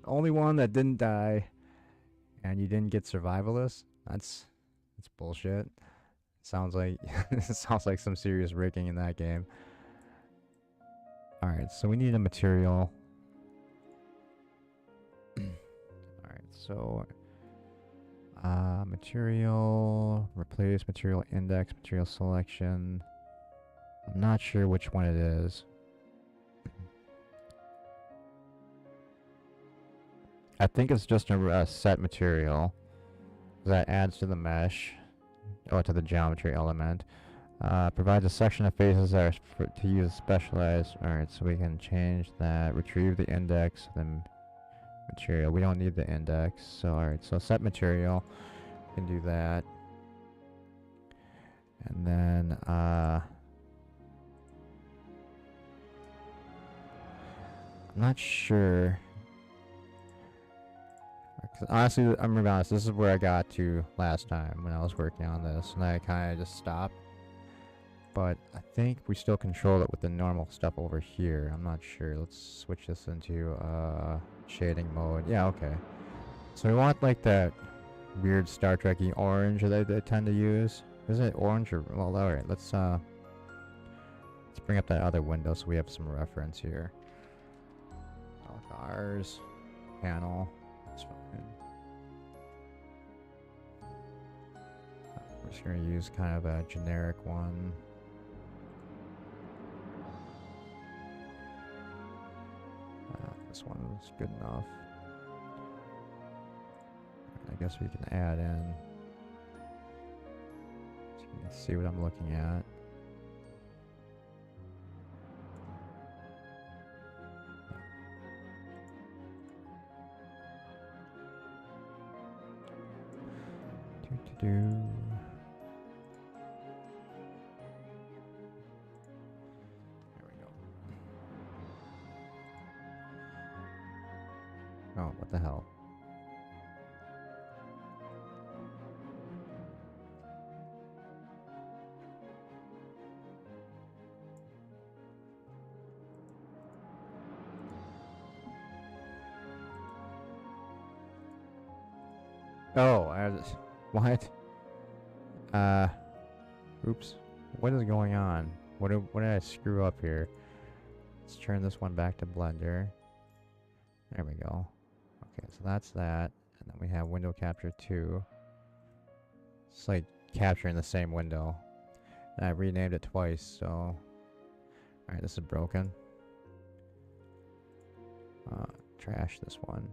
Only one that didn't die, and you didn't get survivalist. That's bullshit. Sounds like sounds like some serious rigging in that game. All right, so we need a material. All right, so material, replace material index, material selection. I'm not sure which one it is. I think it's just a set material that adds to the mesh, or to the geometry element. Provides a section of faces that are to use specialized. Alright, so we can change that. Retrieve the index, then material. We don't need the index. So, alright, so set material. We can do that. And then, I'm not sure. Honestly, I'm gonna be honest, this is where I got to last time when I was working on this, and I kind of just stopped. But I think we still control it with the normal stuff over here. I'm not sure. Let's switch this into shading mode. Yeah, okay. So we want like that weird Star Trek-y orange that they tend to use. Is it orange or... Well, alright, let's bring up that other window so we have some reference here. Ours panel. That's fine. We're just gonna use kind of a generic one. This one is good enough. I guess we can add in. So you can see what I'm looking at. There we go. Oh, what the hell? Oh, what? Oops. What is going on? What did I screw up here? Let's turn this one back to Blender. There we go. Okay, so that's that. And then we have window capture 2. It's like capturing the same window. And I renamed it twice, so... Alright, this is broken. Trash this one.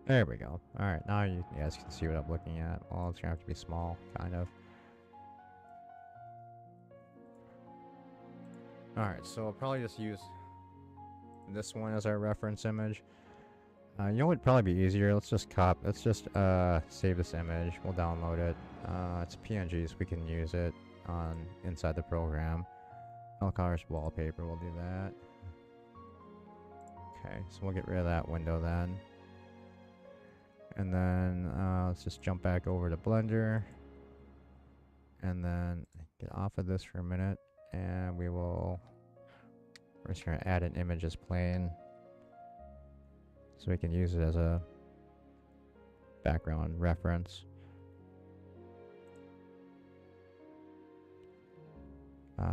There we go. Alright, now you guys can see what I'm looking at. Well, it's gonna have to be small, kind of. Alright, so I'll probably just use this one as our reference image. You know what would probably be easier? Let's just save this image. We'll download it. It's PNG, so we can use it inside the program. Elcar's wallpaper, we'll do that. Okay, so we'll get rid of that window then. And then let's just jump back over to Blender. And then get off of this for a minute. And we're just going to add an image as plain. So we can use it as a background reference.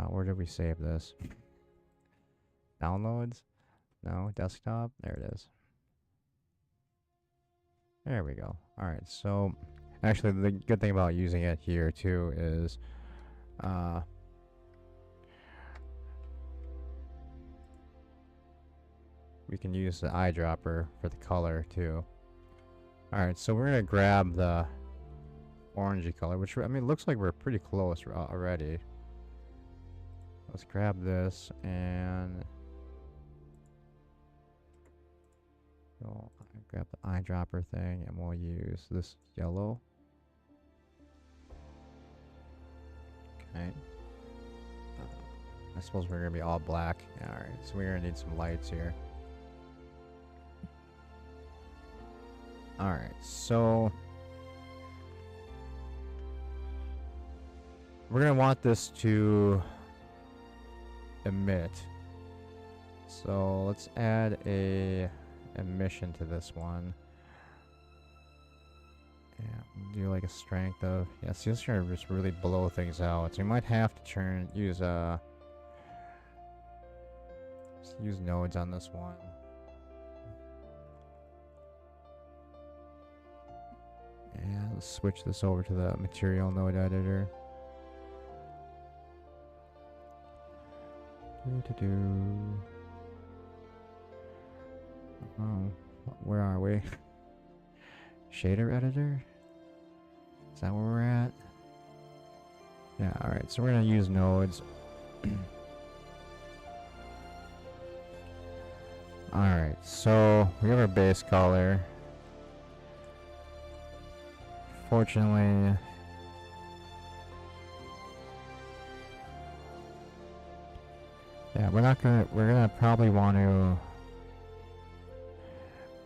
Where did we save this? Downloads? No, desktop? There it is. There we go. Alright, so actually the good thing about using it here too is we can use the eyedropper for the color too. Alright, so we're going to grab the orangey color, which, I mean, looks like we're pretty close already. Let's grab this and we'll grab the eyedropper thing and we'll use this yellow. Okay. I suppose we're going to be all black. Alright, so we're going to need some lights here. Alright, so we're going to want this to emit. So let's add a emission to this one. Yeah, do like a strength of, yeah, see, this is gonna just really blow things out. So you might have to use nodes on this one. And let's switch this over to the material node editor. Oh, where are we? Shader editor? Is that where we're at? Yeah, alright, so we're gonna use nodes. Alright, so we have our base color. Fortunately, yeah, we're gonna probably want to,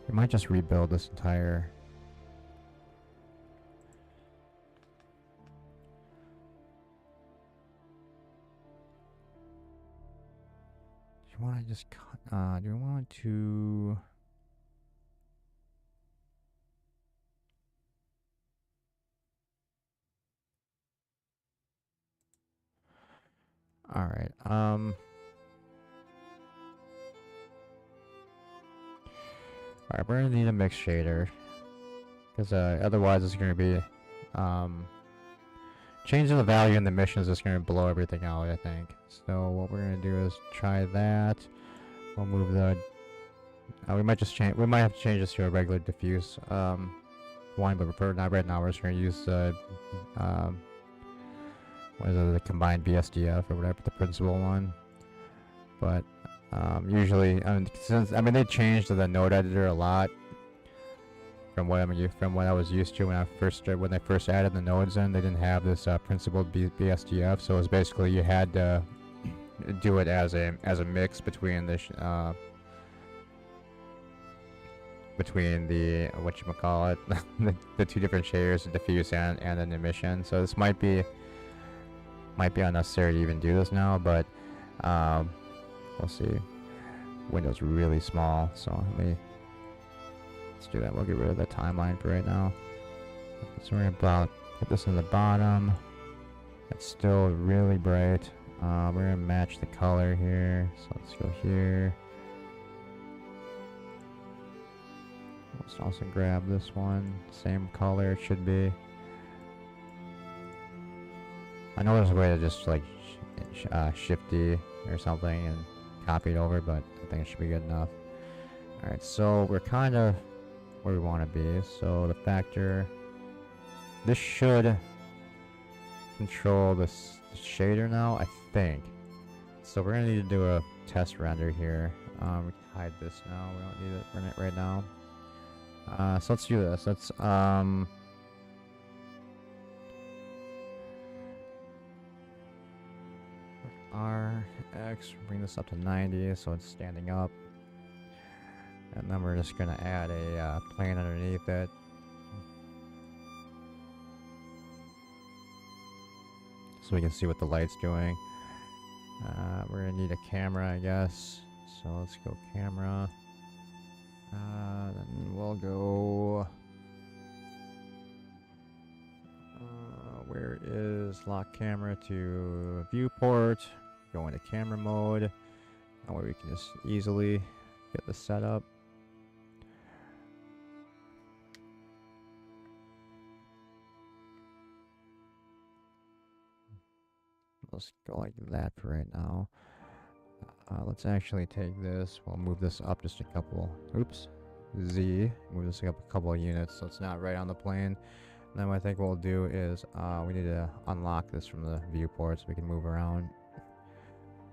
we might just rebuild this entire, do you want to just cut, do we want to, alright, alright, we're gonna need a mix shader, because otherwise it's gonna be, changing the value in the missions is gonna blow everything out, I think. So what we're gonna do is try that. We'll move the, we might have to change this to a regular diffuse, one, but for now, right now we're just gonna use the, what is it, the combined BSDF or whatever, the principal one. But usually, they changed the node editor a lot from what I was used to when they first added the nodes in. They didn't have this principled BSDF, so it was basically you had to do it as a mix between the whatchamacallit, the two different shaders, the diffuse and an emission. So this might be unnecessary to even do this now, but we'll see. Window's really small, so let's do that. We'll get rid of the timeline for right now. So we're gonna put this in the bottom. It's still really bright. We're gonna match the color here. So let's go here. Let's also grab this one. Same color it should be. I know there's a way to just like shift D or something and copy it over, but I think it should be good enough. Alright, so we're kind of where we want to be. So the factor, this should control this shader now, I think. So we're gonna need to do a test render here. We can hide this now. We don't need it run it right now. So let's do this. Let's RX, bring this up to 90 so it's standing up. And then we're just gonna add a plane underneath it. So we can see what the light's doing. We're gonna need a camera, I guess. So let's go camera. Then we'll go. Where is lock camera to viewport? Go into camera mode. That way we can just easily get this set up. Let's go like that for right now. Let's actually take this. We'll move this up just a couple. Oops. Z. Move this up a couple of units so it's not right on the plane. And then what I think we'll do is we need to unlock this from the viewport so we can move around.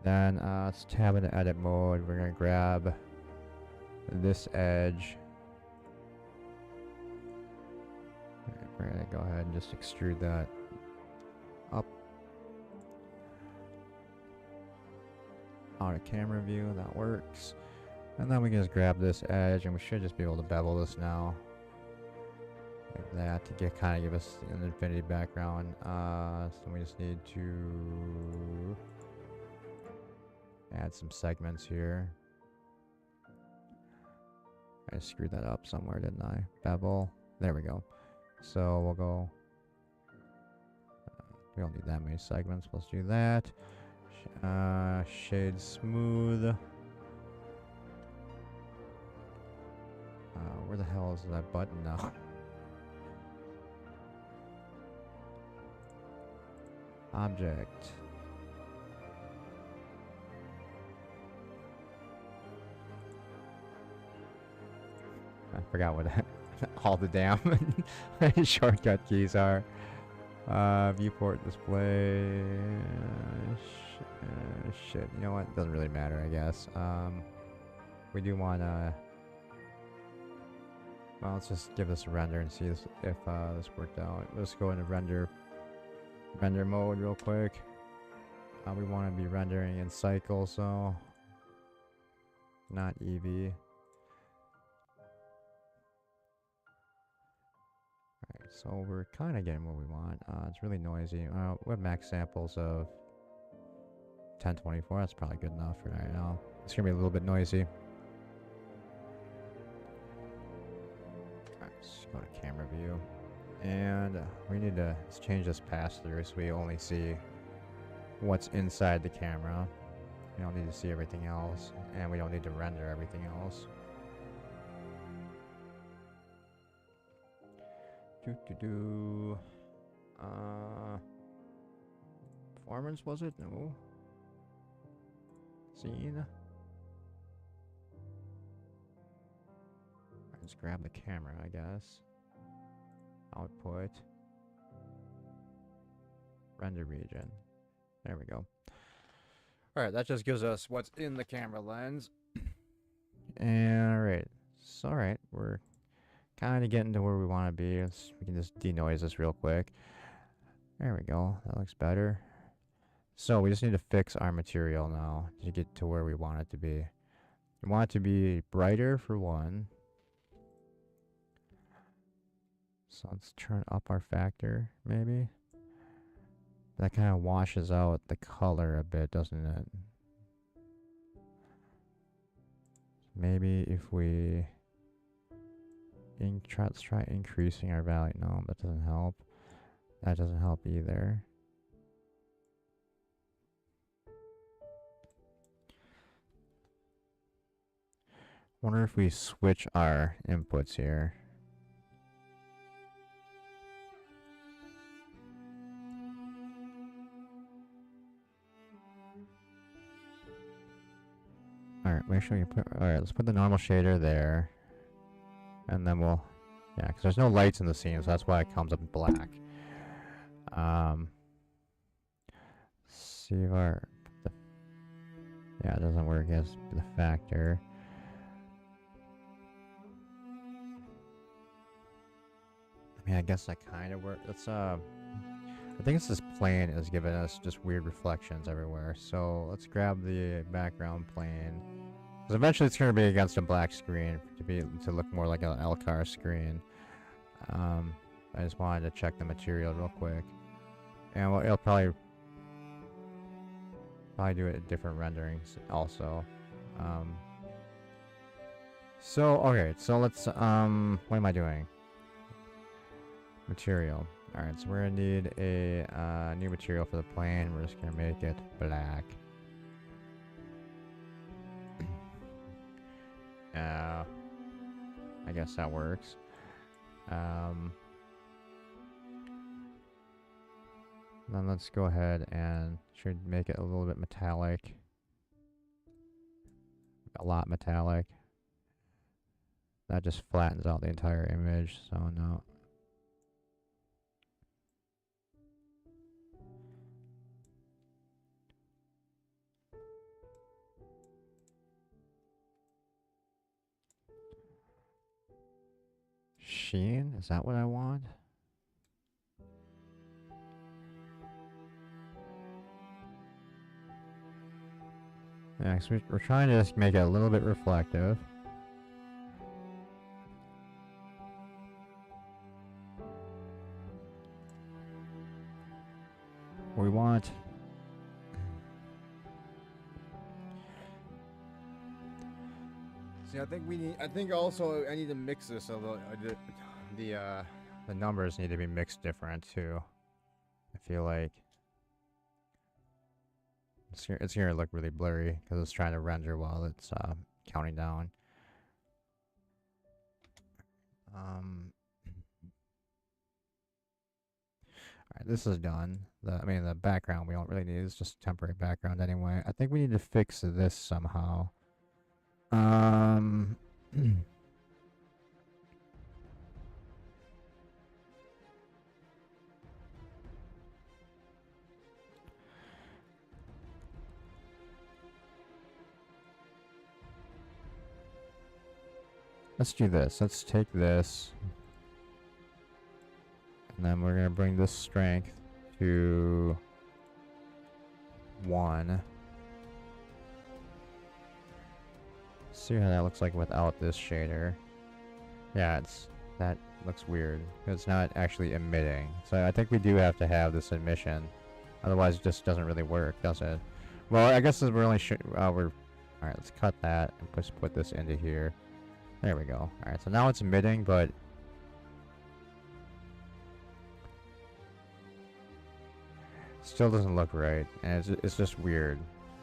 Then let's tab into edit mode. We're going to grab this edge. We're going to go ahead and just extrude that up. Out of camera view, that works. And then we can just grab this edge and we should just be able to bevel this now. Like that to kind of give us an infinity background. So we just need to add some segments here. I screwed that up somewhere, didn't I? Bevel. There we go. So we'll go. We don't need that many segments. Let's do that. Shade smooth. Where the hell is that button now? Object. I forgot what all the damn shortcut keys are. Viewport display. Shit. You know what? Doesn't really matter, I guess. We do want to. Well, let's just give this a render and see if this worked out. Let's go into render mode real quick. We want to be rendering in cycle, so not EV. Alright, so we're kind of getting what we want. It's really noisy. We have max samples of 1024. That's probably good enough for right now. It's gonna be a little bit noisy. Alright, let's go to camera view. And we need to change this pass-through so we only see what's inside the camera. We don't need to see everything else, and we don't need to render everything else. Performance, was it? No. Scene. Let's grab the camera, I guess. Output. Render region. There we go. Alright, that just gives us what's in the camera lens. And alright. So alright, we're kind of getting to where we want to be. We can just denoise this real quick. There we go. That looks better. So we just need to fix our material now to get to where we want it to be. We want it to be brighter for one. So let's turn up our factor, maybe. That kind of washes out the color a bit, doesn't it? Maybe if we let's try increasing our value. No, that doesn't help. That doesn't help either. Wonder if we switch our inputs here. Alright, make sure you put. Alright, let's put the normal shader there. And then we'll. Yeah, because there's no lights in the scene, so that's why it comes up black. See if our. Yeah, it doesn't work as the factor. I mean, I guess that kind of works. Let's, I think it's this plane is giving us just weird reflections everywhere. So let's grab the background plane. Because eventually it's going to be against a black screen to look more like an LCAR screen. I just wanted to check the material real quick. And it'll probably do it at different renderings also. So, okay, so let's, what am I doing? Material. Alright, so we're gonna need a new material for the plane. We're just gonna make it black. I guess that works. Then let's go ahead and should make it a little bit metallic. A lot metallic. That just flattens out the entire image, so no. Sheen? Is that what I want? Yeah, so we're trying to just make it a little bit reflective. We want... See, I think also I need to mix this a little. The the numbers need to be mixed different too. I feel like it's gonna look really blurry because it's trying to render while it's counting down. Alright, this is done. I mean, the background we don't really need. It's just temporary background anyway. I think we need to fix this somehow. Let's do this. Let's take this. And then we're going to bring this strength to 1. See how that looks like without this shader. Yeah, that looks weird. It's not actually emitting. So I think we do have to have this emission. Otherwise it just doesn't really work, does it? Well, I guess we're only alright, let's cut that and just put this into here. There we go. Alright, so now it's emitting, but still doesn't look right. And it's just weird.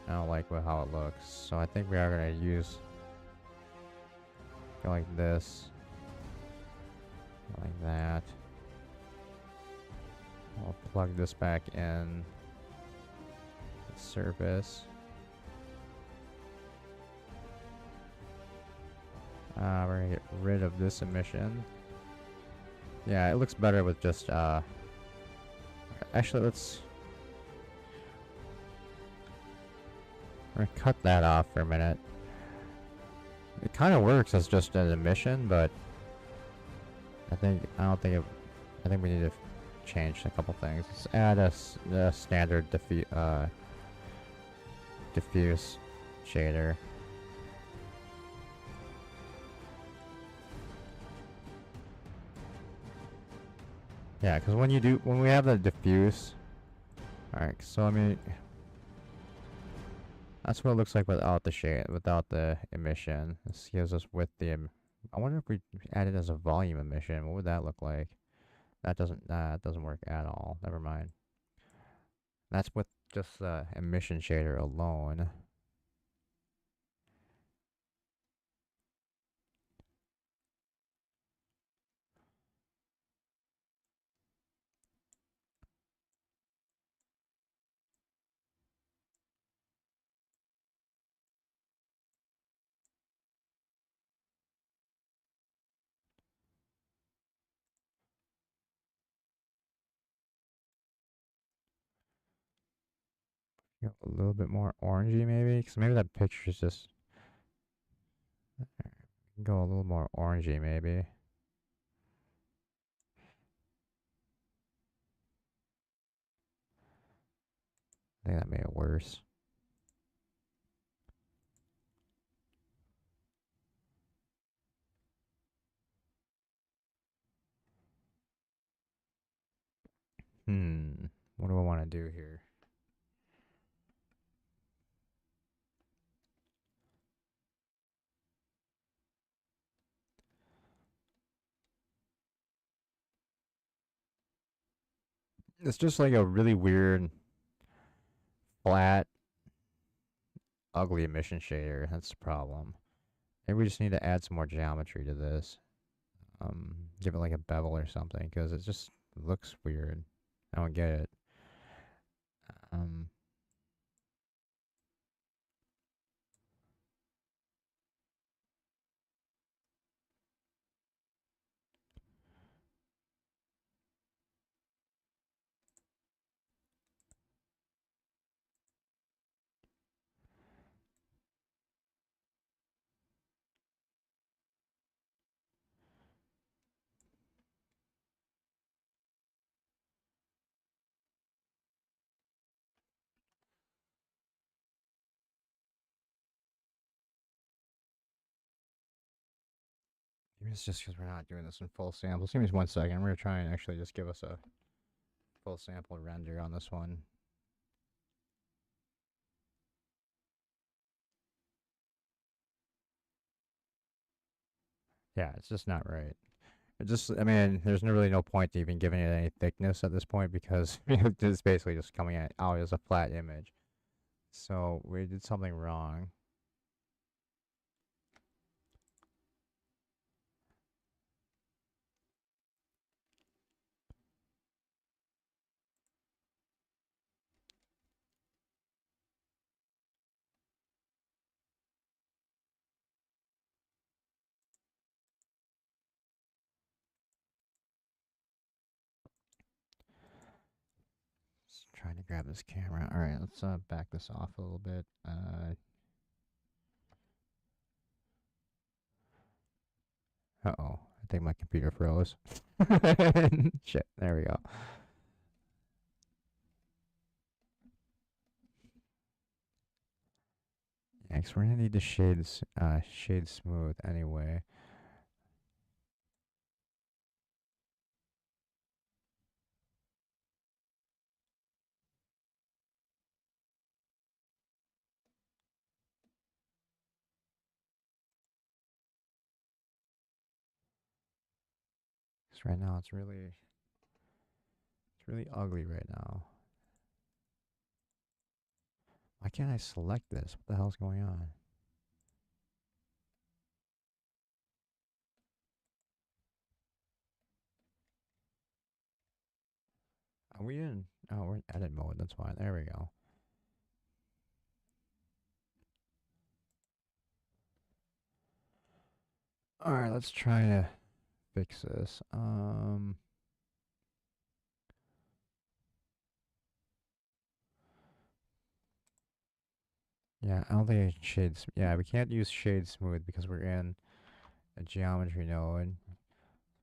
I don't like how it looks. So I think we are going to go like this. Like that. I'll plug this back in. The surface. We're gonna get rid of this emission. Yeah, it looks better with just actually we're gonna cut that off for a minute. It kind of works as just an emission, but I think we need to change a couple things. Let's add a standard diffuse shader. Yeah, because when we have the diffuse, alright, so I mean, that's what it looks like without the emission. This gives us with the, I wonder if we add it as a volume emission, what would that look like? That doesn't work at all, never mind. That's with just the emission shader alone. A little bit more orangey maybe, because maybe that picture is just go a little more orangey maybe. I think that made it worse. What do I want to do here? It's just like a really weird, flat, ugly emission shader. That's the problem. Maybe we just need to add some more geometry to this. Give it like a bevel or something, because it just looks weird. I don't get it. Maybe it's just because we're not doing this in full samples. Give me 1 second. We're going to try and actually just give us a full sample render on this one. Yeah, it's just not right. I mean, there's really no point to even giving it any thickness at this point because it's basically just coming out as a flat image. So we did something wrong. Just trying to grab this camera. All right, let's back this off a little bit. Uh-oh. I think my computer froze. Shit. There we go. Yeah, 'cause we're gonna need the shade smooth anyway. Because right now it's really ugly right now. Why can't I select this? What the hell's going on? Are we in? Oh, we're in edit mode. That's fine. There we go. All right, let's try to fix this. Yeah, I don't think shades. Yeah, we can't use shade smooth because we're in a geometry node.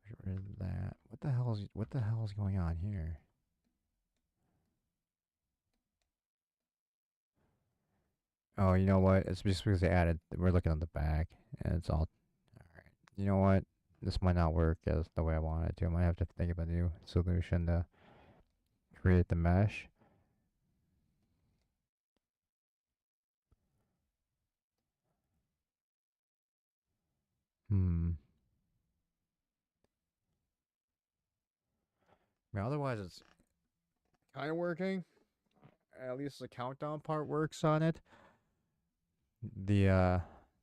Get rid of that. What the hell is going on here? Oh, you know what? It's just because they added. We're looking at the back, and it's all right. You know what? This might not work as the way I want it to. I might have to think of a new solution to create the mesh. Hmm. I mean, otherwise, it's kind of working. At least the countdown part works on it. The uh,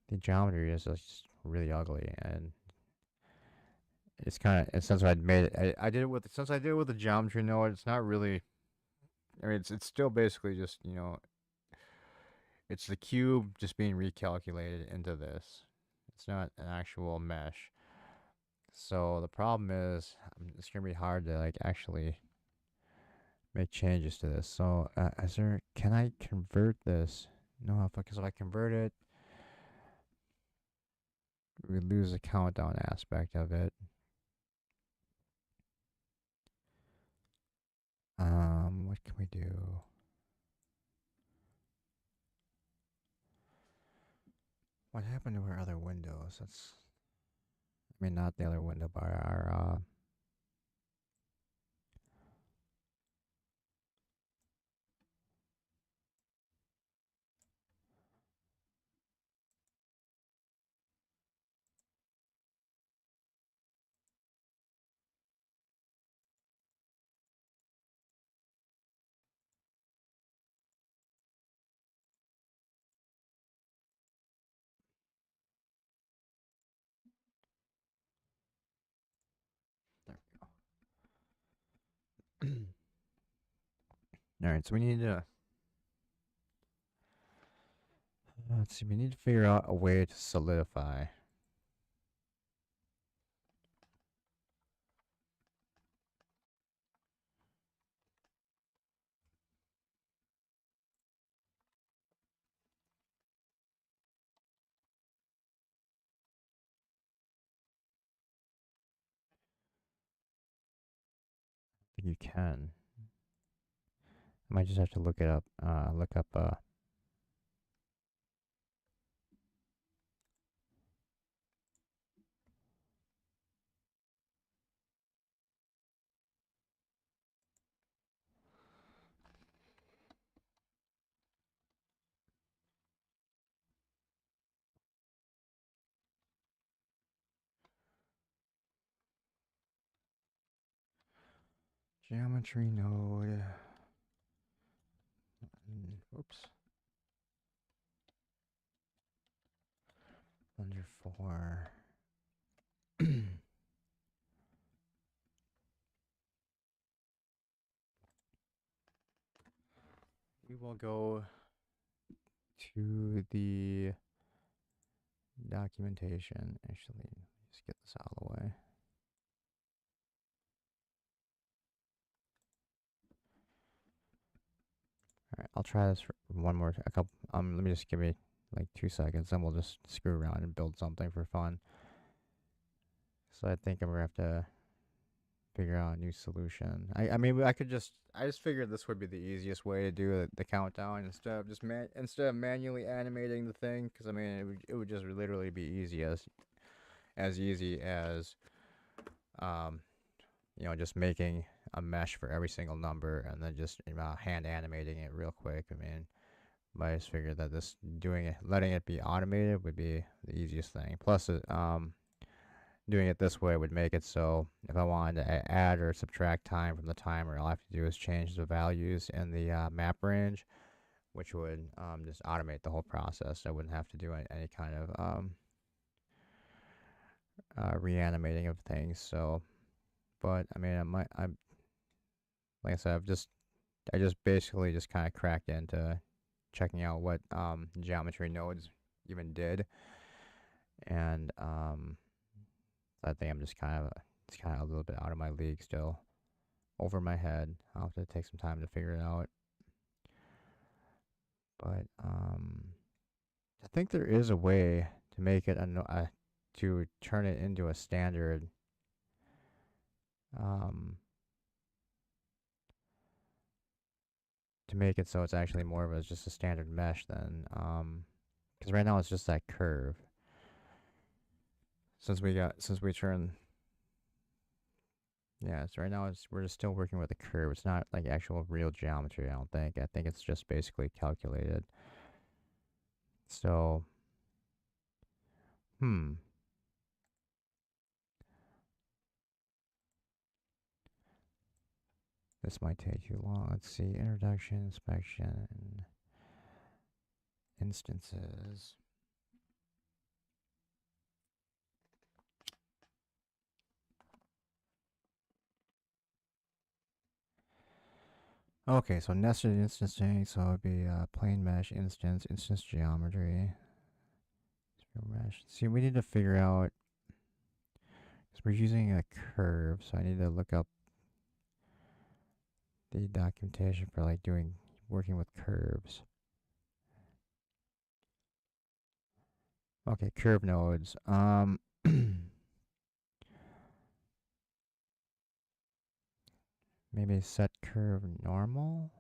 the geometry is just really ugly, and it's kind of since I made it, I did it with since I did it with the geometry node. It's not really. I mean, it's still basically just it's the cube just being recalculated into this. It's not an actual mesh. So the problem is, it's gonna be hard to like actually make changes to this. So can I convert this? No, because if I convert it, we lose the countdown aspect of it. What can we do? What happened to our other windows? I mean, not the other window, but our. There. All right, so we need to. Let's see. We need to figure out a way to solidify. I think you can. I might just have to look it up. Look up. Geometry node. Oops. Under 4. We will go to the documentation. Actually, just get this out of the way. Alright, I'll try this for one more, let me just give me like 2 seconds, then we'll just screw around and build something for fun. So I think I'm gonna have to figure out a new solution. I mean, I just figured this would be the easiest way to do the countdown instead of just manually animating the thing, because I mean it would just literally be easy as easy as you know, just making a mesh for every single number and then just hand animating it real quick. I mean, I just figured that this letting it be automated would be the easiest thing. Plus, doing it this way would make it so if I wanted to add or subtract time from the timer, all I have to do is change the values in the map range, which would just automate the whole process. I wouldn't have to do any kind of reanimating of things. So, but I mean, I'm like I said, I just basically just kind of cracked into checking out what geometry nodes even did, and I think I'm just it's kind of a little bit out of my league still, over my head. I'll have to take some time to figure it out. But I think there is a way to make it to turn it into a standard to make it so it's actually more of just a standard mesh than because right now it's just that curve. Since we turned, yeah, so right now we're just still working with a curve. It's not like actual real geometry, I don't think. I think it's just basically calculated. So, this might take too long. Let's see, introduction, inspection, instances. Okay, so nested instancing, so it would be plain mesh instance geometry. Mesh. See, we need to figure out, because we're using a curve, so I need to look up the documentation for like working with curves. Okay, curve nodes. Maybe set curve normal?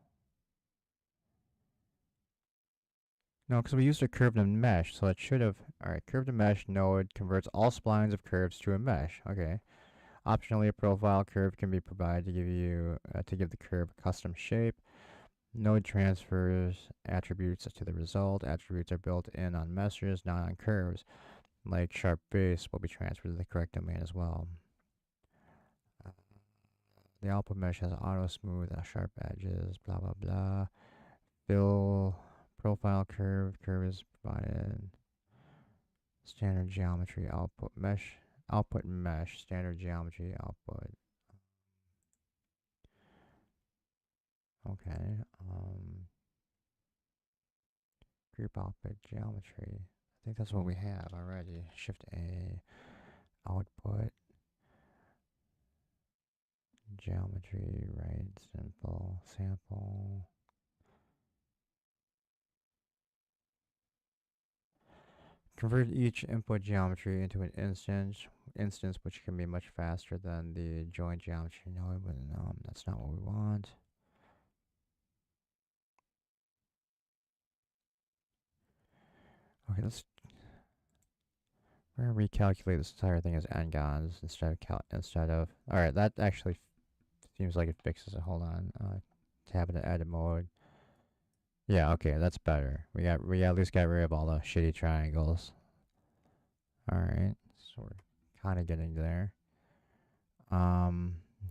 No, because we used a curve to mesh, so it should have. Alright, curve to mesh node converts all splines of curves to a mesh. Okay. Optionally, a profile curve can be provided to give the curve a custom shape. Node transfers attributes to the result. Attributes are built in on meshes, not on curves. Like sharp base will be transferred to the correct domain as well. The output mesh has auto smooth, sharp edges, blah blah blah. Fill profile curve is provided. Standard geometry output mesh. Output mesh, standard geometry output. Okay. Group output geometry. I think that's what we have already. Shift A. Output. Geometry, right? Simple. Sample. Convert each input geometry into an instance which can be much faster than the joint geometry node, but that's not what we want. Okay, we're gonna recalculate this entire thing as n-gons instead of. All right, that actually seems like it fixes it. Hold on, tab into edit mode. Yeah, okay, that's better. We at least got rid of all the shitty triangles. All right, so we're kind of getting there.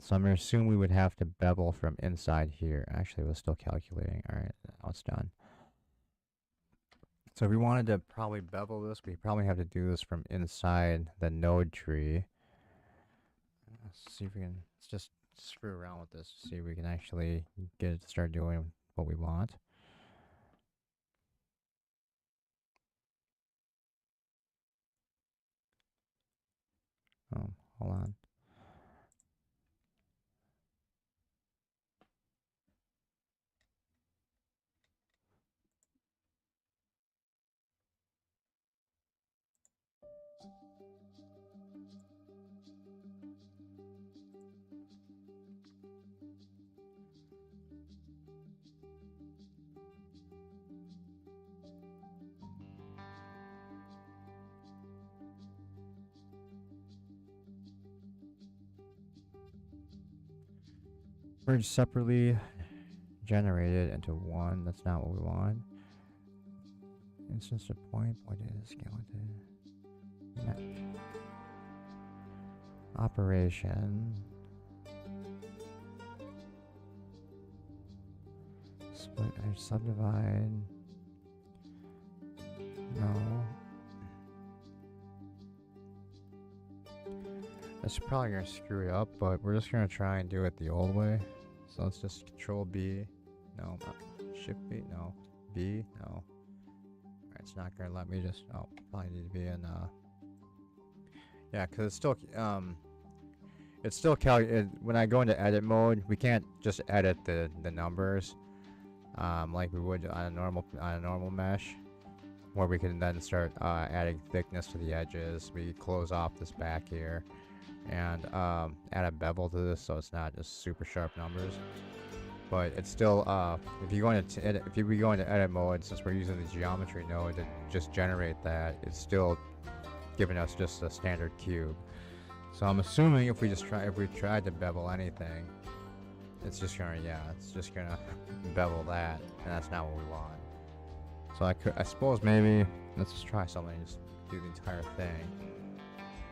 So I'm gonna assume we would have to bevel from inside here. Actually, we're still calculating. All right, now it's done. So if we wanted to probably bevel this, we probably have to do this from inside the node tree. Let's see if we can, let's just screw around with this to see if we can actually get it to start doing what we want. Oh, hold on. Merge separately generated into one. That's not what we want. Instance to point data skeleton. Mesh. Operation. Split or subdivide. No. That's probably gonna screw it up, but we're just gonna try and do it the old way. So let's just Control B. No. Shift B. No. B. No. Alright, it's not gonna let me just. Oh, probably need to be in. Yeah, because it's still. It's still when I go into edit mode, we can't just edit the numbers, like we would on a normal mesh, where we can then start adding thickness to the edges. We close off this back here, and add a bevel to this so it's not just super sharp numbers. But it's still if you go into edit mode, since we're using the geometry node to just generate that, it's still giving us just a standard cube. So I'm assuming if we tried to bevel anything, it's just gonna bevel that, and that's not what we want. So I suppose maybe let's just try something, just do the entire thing.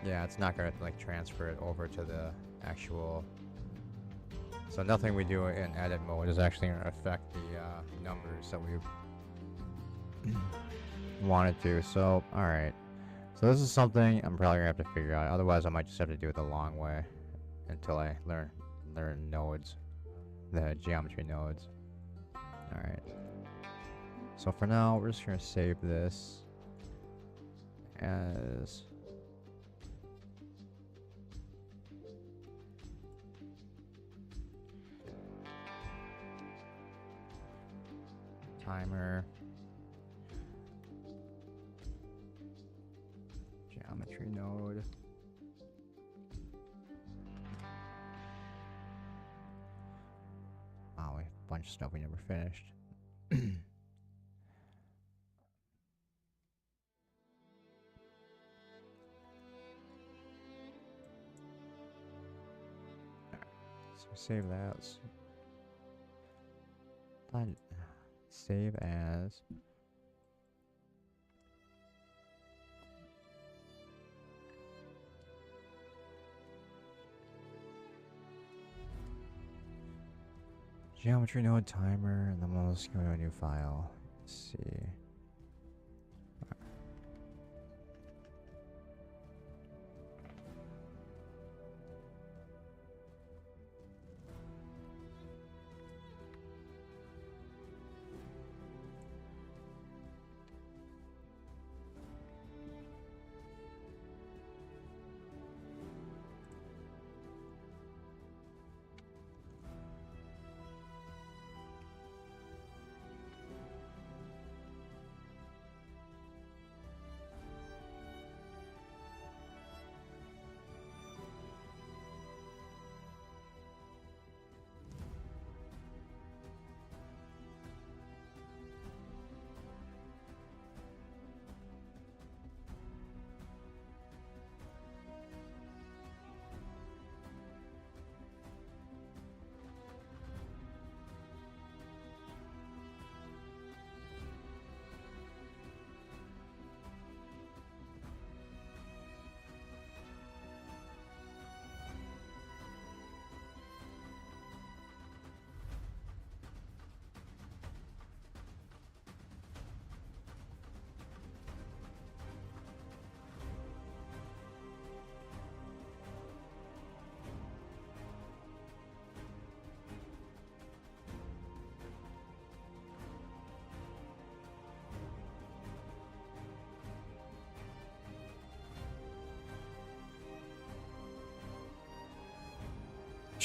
Yeah, it's not gonna like transfer it over to the actual. So nothing we do in edit mode is actually gonna affect the numbers that we wanted to. So all right. So this is something I'm probably gonna have to figure out. Otherwise, I might just have to do it the long way until I learn nodes, the geometry nodes. All right. So for now, we're just gonna save this as timer. Geometry node. Wow, we have a bunch of stuff we never finished. So save that. Save as. Geometry node timer, and then we'll just go to a new file. Let's see.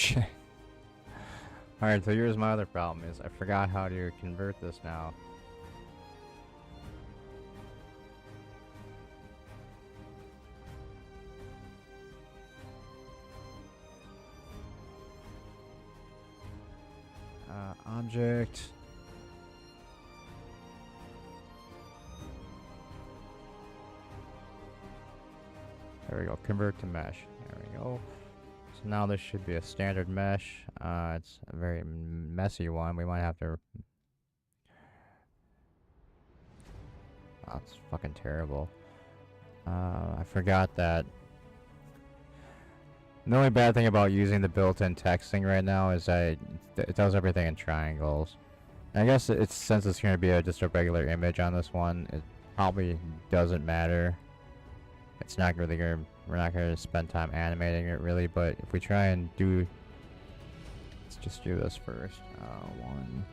shit. Alright, so here's my other problem is I forgot how to convert this now. Object. There we go, convert to mesh. There we go. So now this should be a standard mesh. It's a very messy one. We might have to... Oh, it's fucking terrible. I forgot that. The only bad thing about using the built-in texting right now is that it does everything in triangles. I guess it's since it's going to be just a regular image on this one, it probably doesn't matter. It's not really going to, we're not going to spend time animating it really, but if we try and do, let's just do this first. One.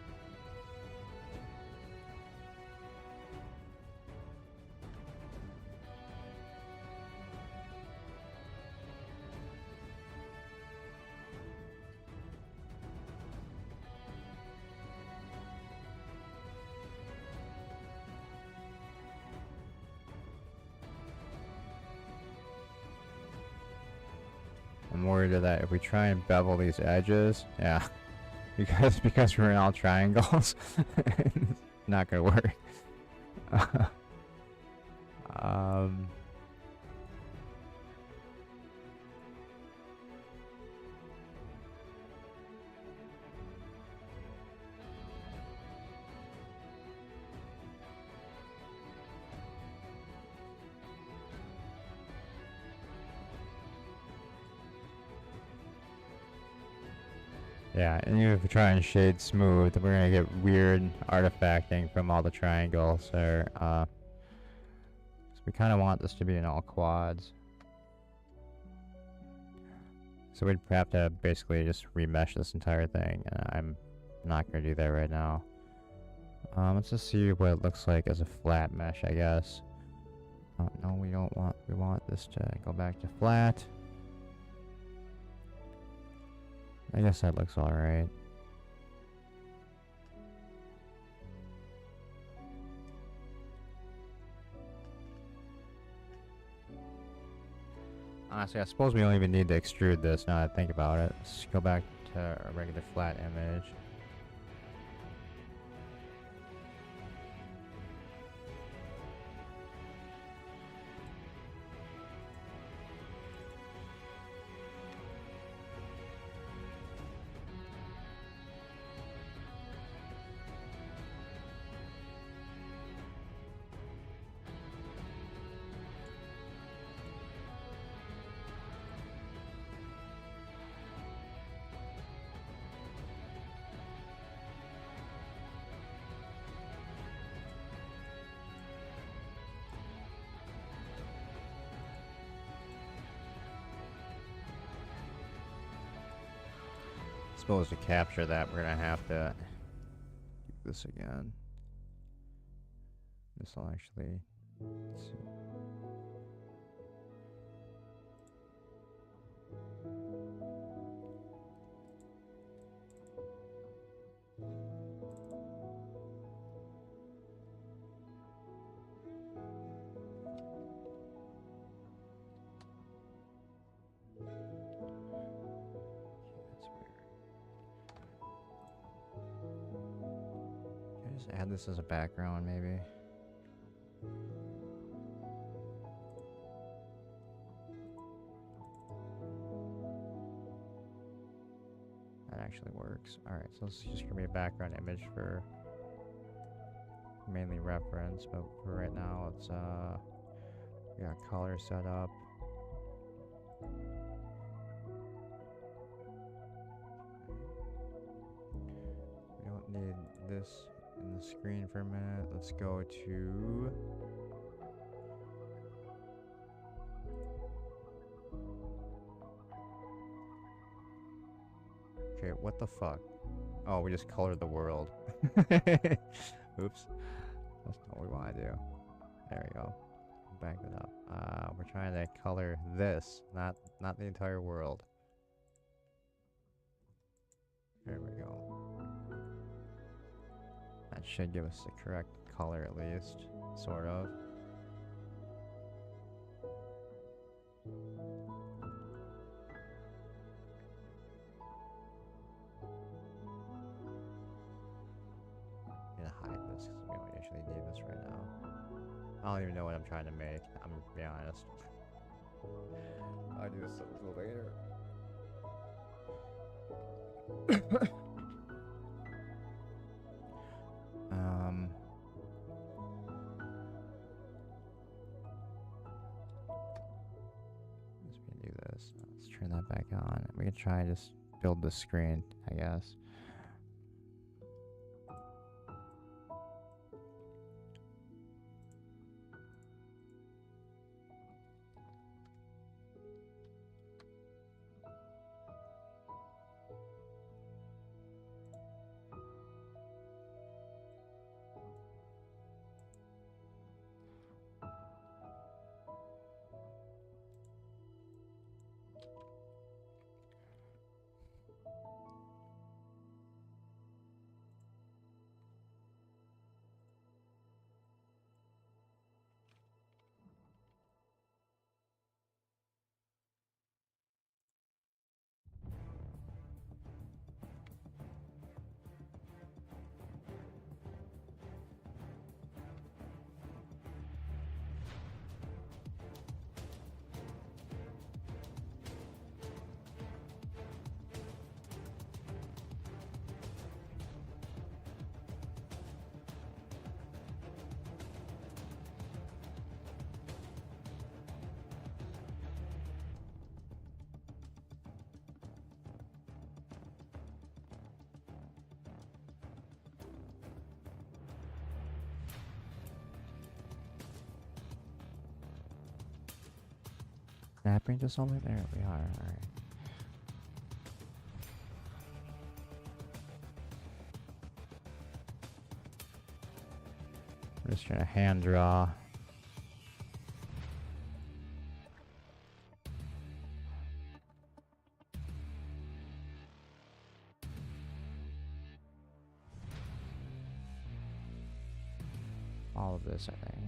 I'm worried that if we try and bevel these edges, yeah, because we're in all triangles, it's not gonna work. Yeah, and even if we try and shade smooth, we're gonna get weird artifacting from all the triangles there. So we kind of want this to be in all quads. So we'd have to basically just remesh this entire thing, and I'm not gonna do that right now. Let's just see what it looks like as a flat mesh, I guess. No, we don't want. We want this to go back to flat. I guess that looks alright. Honestly, I suppose we don't even need to extrude this now that I think about it. Let's go back to a regular flat image. Suppose to capture that, we're gonna have to do this again. This will actually. Let's see. Add this as a background, maybe. That actually works. Alright, so this is just gonna be a background image for mainly reference, but for right now, it's we got color set up. We don't need this in the screen for a minute. Let's go to okay, what the fuck? Oh, we just colored the world. Oops. That's not what we want to do. There we go. Back it up. We're trying to color this, not the entire world. should give us the correct color at least, sort of. I'm gonna hide this because we don't usually need this right now. I don't even know what I'm trying to make. I'm gonna be honest. I'll do this a little later. Let's do this. Let's turn that back on. We can try and just build the screen, I guess. That brings us over there. We are. Alright. We're just gonna hand draw. All of this, I think.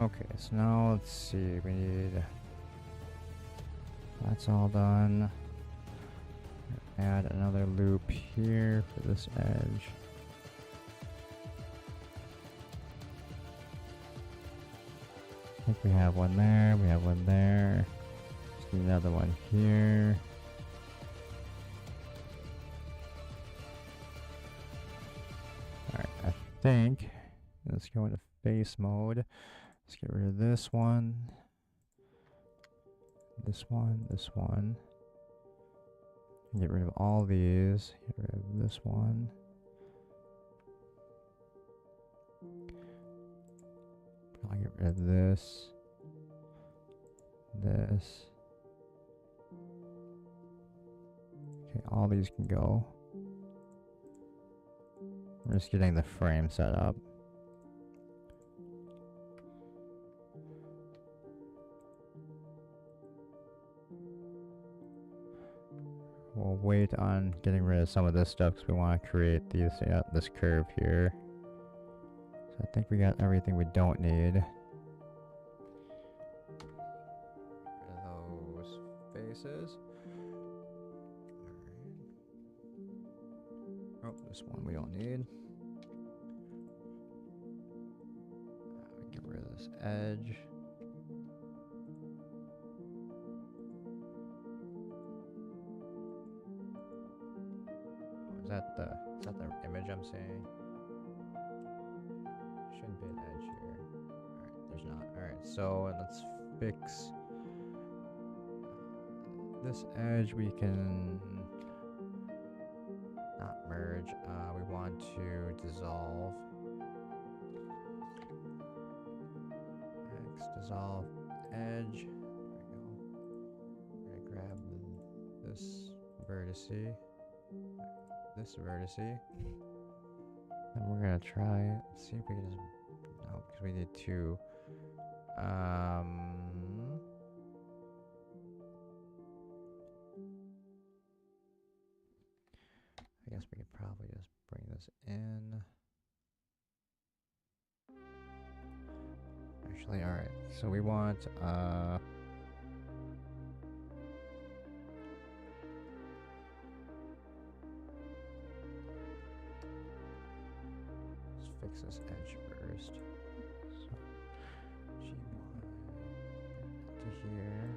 Okay, so now let's see. We need. That's all done. Add another loop here for this edge. I think we have one there. We have one there. Just need another one here. Alright, I think. Let's go into face mode. Let's get rid of this one. This one. This one. Get rid of all these. Get rid of this one. I'll get rid of this. This. Okay, all these can go. We're just getting the frame set up. We'll wait on getting rid of some of this stuff because we want to create these, this curve here. So I think we got everything we don't need. Rid of those faces. Alright. Oh, this one we don't need. Get rid of this edge. Is that the image I'm seeing? Shouldn't be an edge here. Alright, there's not. Alright, so let's fix this edge. We can not merge. We want to dissolve. X dissolve edge. There we go. We're gonna grab this vertice. This vertice, and we're gonna try it. See if we can just no, because we need two. I guess we could probably just bring this in. Actually, all right. So we want fix this edge first. So G1 to here.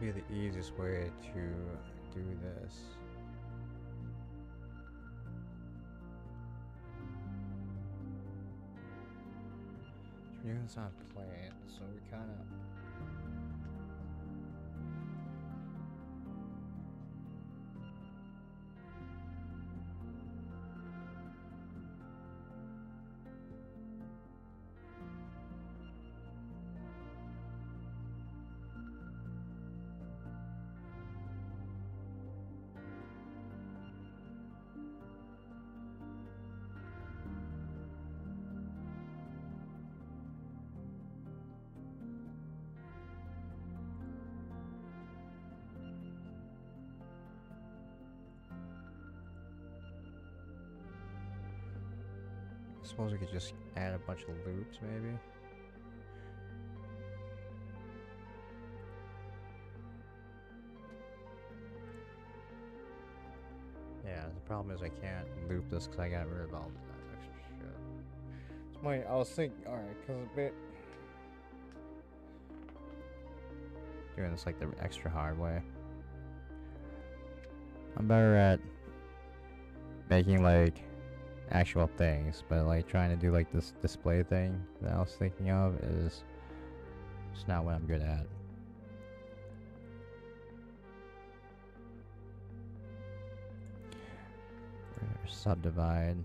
Be the easiest way to do this. We're doing this on plane, so we kind of suppose we could just add a bunch of loops, maybe. Yeah, the problem is I can't loop this because I got rid of all that extra shit. It's my, I was thinking, alright, because a bit doing this like the extra hard way. I'm better at making like actual things, but like trying to do like this display thing that I was thinking of is just not what I'm good at. We're gonna subdivide.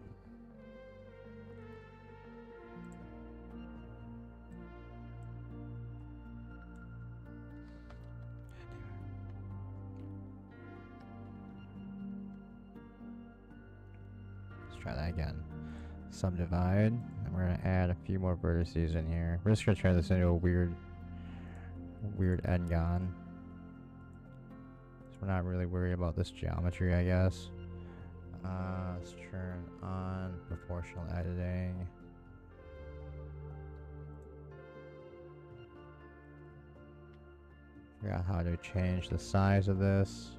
Try that again. Subdivide, and we're gonna add a few more vertices in here. We're just gonna turn this into a weird n-gon. So we're not really worried about this geometry, I guess. Let's turn on proportional editing. Figure out how to change the size of this.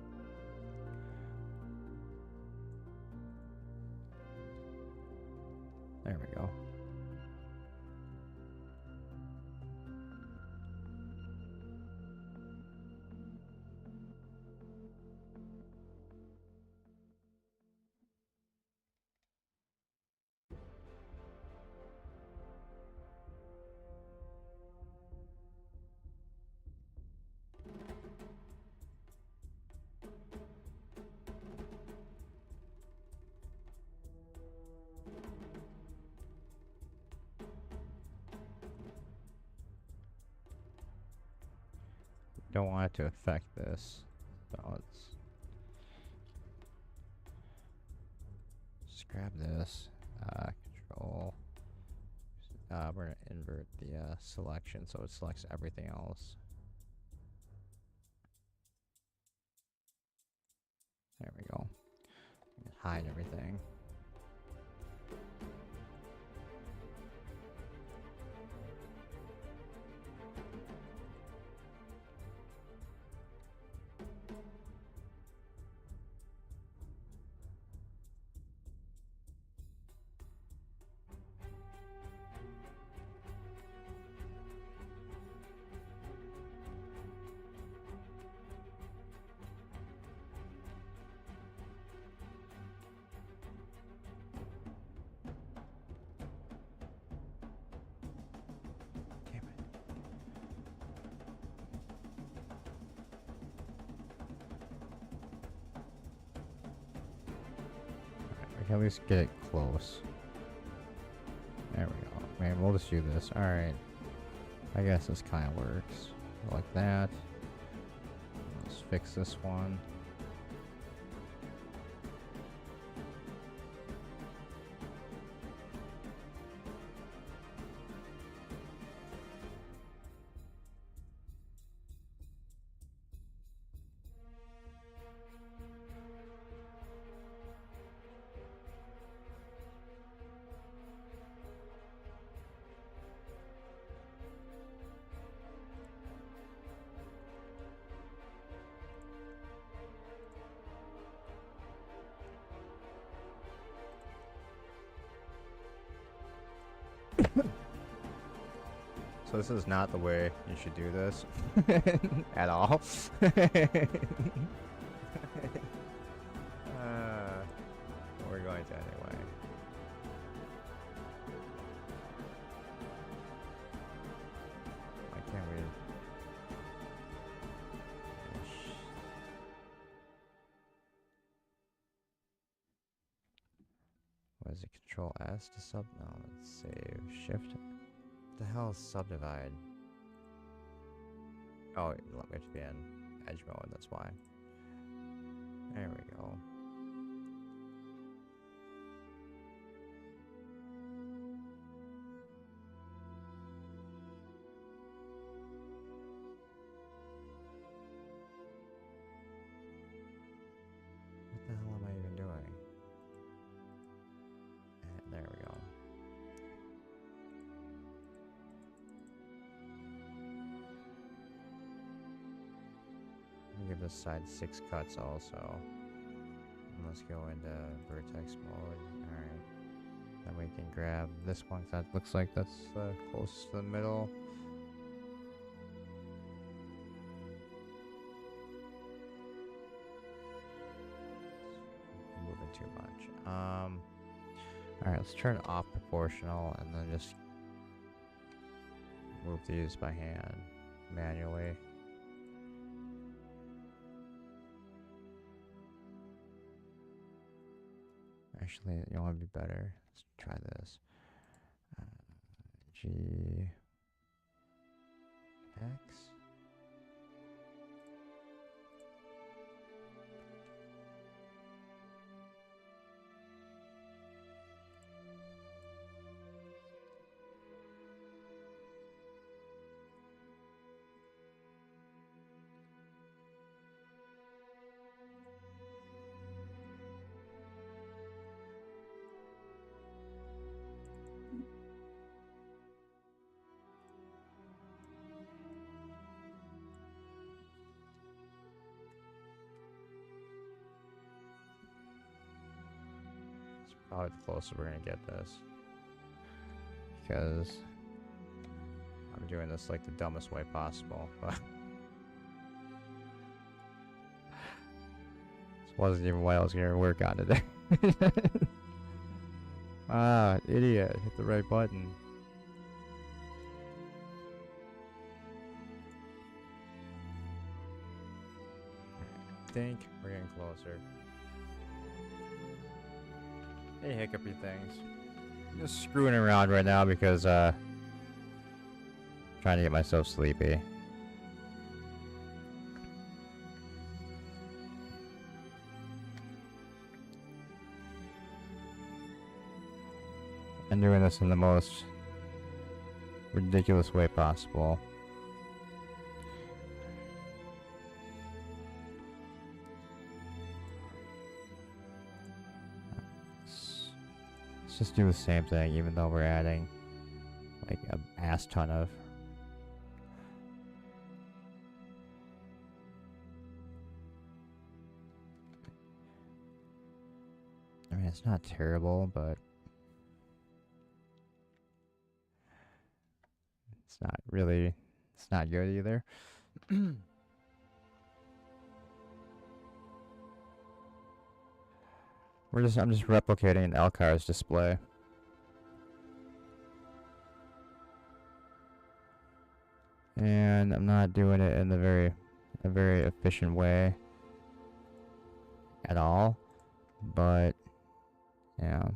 There we go. don't want it to affect this. So let's just grab this. Control. We're gonna invert the selection so it selects everything else. There we go. Hide everything. We can at least get it close. There we go. Man, we'll just do this. Alright. I guess this kind of works. Like that. Let's fix this one. So this is not the way you should do this at all. We're going to anyway. Why can't we? What is it? Control S to sub? No, let's save. Shift. What the hell is subdivide? Oh, we have to be in edge mode, that's why. There we go. What the hell am I even doing? And there we go. Give this side 6 cuts also. And let's go into vertex mode. Alright. Then we can grab this one, 'cause that looks like that's close to the middle. Moving too much. Alright, let's turn off proportional and then just move these by hand manually. Actually, you know what would be better? Let's try this. G X. Probably the closer we're gonna get this, because I'm doing this like the dumbest way possible, but this wasn't even what I was gonna work on today. Ah, idiot, hit the right button. I think we're getting closer. Hey, hiccupy things. I'm just screwing around right now because trying to get myself sleepy. and doing this in the most ridiculous way possible. Let's just do the same thing, even though we're adding like an ass ton of. I mean, it's not terrible, but it's not really, it's not good either. I'm just replicating Elkar's display. And I'm not doing it in a very efficient way at all, but yeah.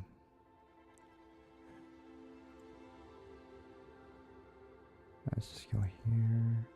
Let's just go here.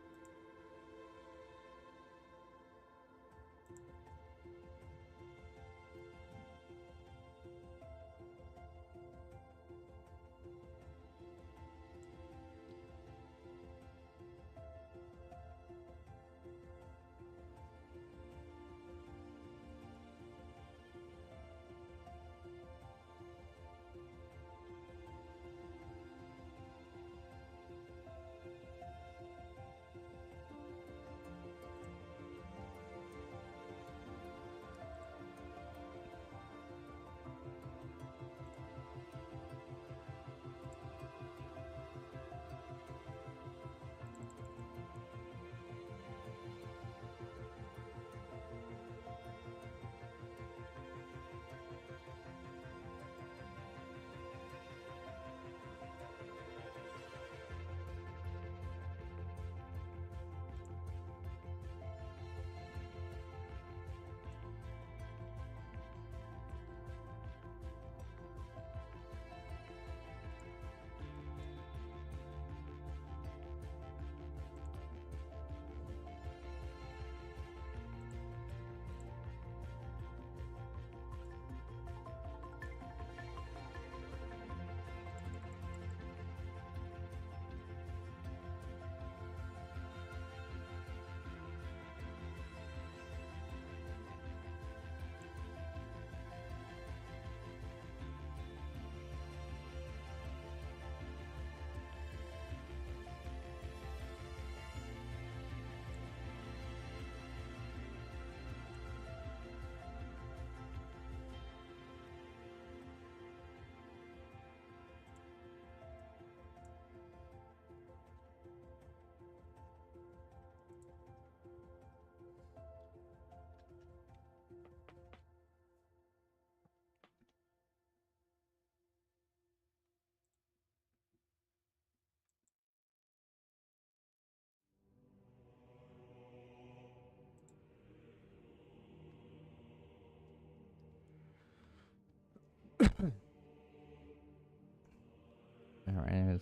Alright,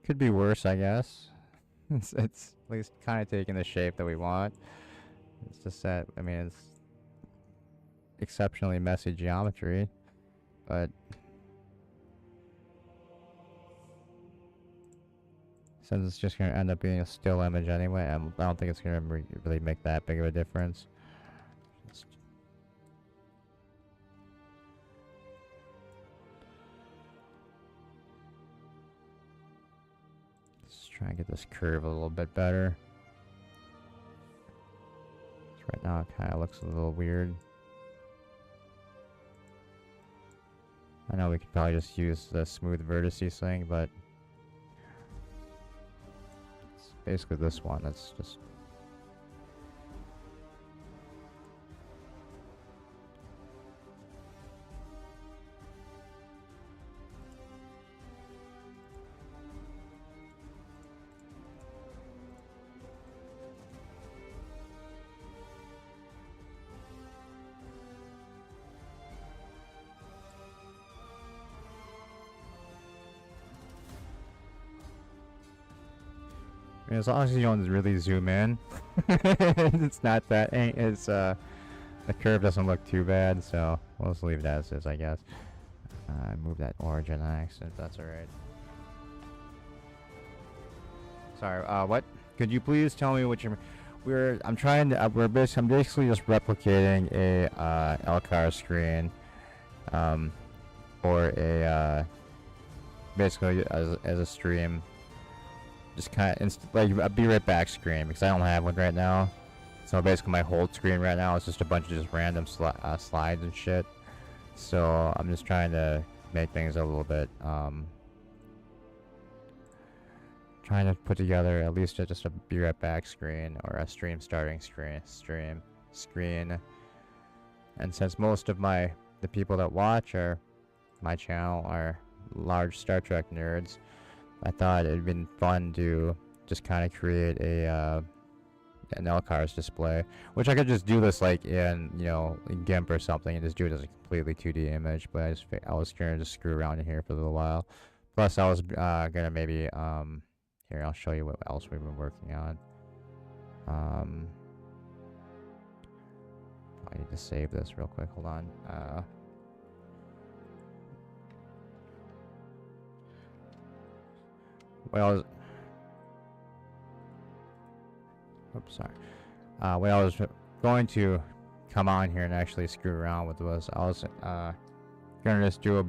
could be worse, I guess. It's at least kind of taking the shape that we want. It's just that, I mean, it's exceptionally messy geometry, but since it's just going to end up being a still image anyway, I don't think it's going to really make that big of a difference. Try and get this curve a little bit better. Right now it kind of looks a little weird. I know we could probably just use the smooth vertices thing, but it's basically this one that's just as long as you don't really zoom in, it's not that. The curve doesn't look too bad, so we'll just leave it as is, I guess. I moved that origin on accident. That's alright. Sorry. What? Could you please tell me what you're? I'm trying to. I'm basically just replicating a LCAR screen, or a basically as a stream. Just kind of like a be right back screen because I don't have one right now. So basically my whole screen right now is just a bunch of just random slides and shit. So I'm just trying to make things a little bit trying to put together at least just a be right back screen or a stream starting screen. And since most of the people that watch my channel are large Star Trek nerds, I thought it'd been fun to just kind of create an LCARS display, which I could just do this like in in GIMP or something and just do it as a completely 2D image. But I was gonna just screw around in here for a little while. Plus, I was gonna maybe here I'll show you what else we've been working on. I need to save this real quick. Hold on. Well, oops, sorry. What I was going to come on here and actually screw around with was I was gonna just do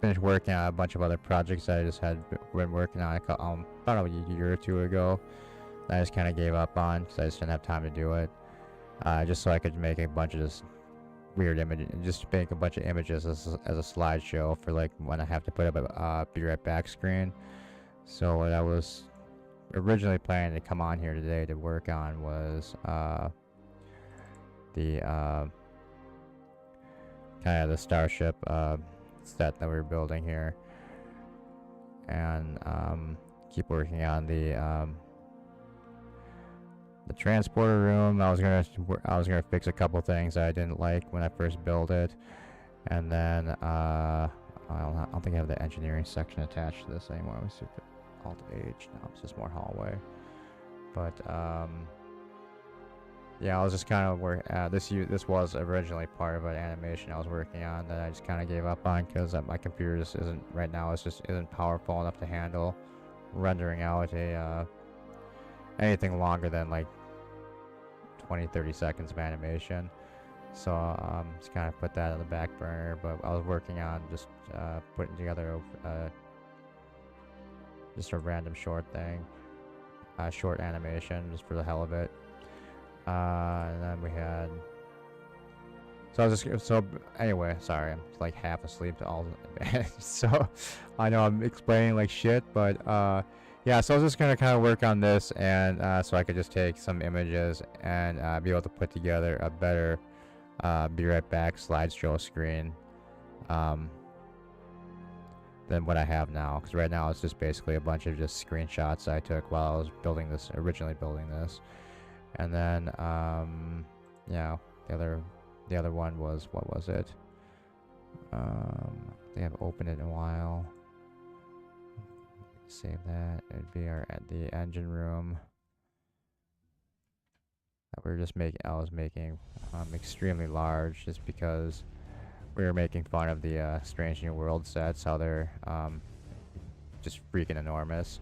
finish working on a bunch of other projects that I just had been working on about a year or two ago. That I just kind of gave up on because I just didn't have time to do it. Just so I could make a bunch of just weird images, just make a bunch of images as a slideshow for like when I have to put up a be right back screen. So what I was originally planning to come on here today to work on was the kind of the starship set that we were building here, and keep working on the transporter room. I was gonna fix a couple things that I didn't like when I first built it, and then I don't think I have the engineering section attached to this anymore. Let me see if Alt H. No, it's just more hallway. But yeah, I was just kind of this was originally part of an animation I was working on that I just kind of gave up on because my computer just isn't right now. It just isn't powerful enough to handle rendering out anything longer than like 20-30 seconds of animation. So just kind of put that on the back burner. But I was working on just putting together just a random short thing, short animation just for the hell of it. And then we had. So anyway, sorry, I'm like half asleep to all. So I know I'm explaining like shit, but yeah. So I was just gonna kind of work on this, and so I could just take some images and be able to put together a better be right back slideshow screen than what I have now. Because right now it's just basically a bunch of just screenshots I took while I was originally building this. And then yeah, the other one was, what was it? They haven't opened it in a while. Save that. It'd be the engine room that we were just making. I was making extremely large just because we were making fun of the Strange New World sets, how they're just freaking enormous.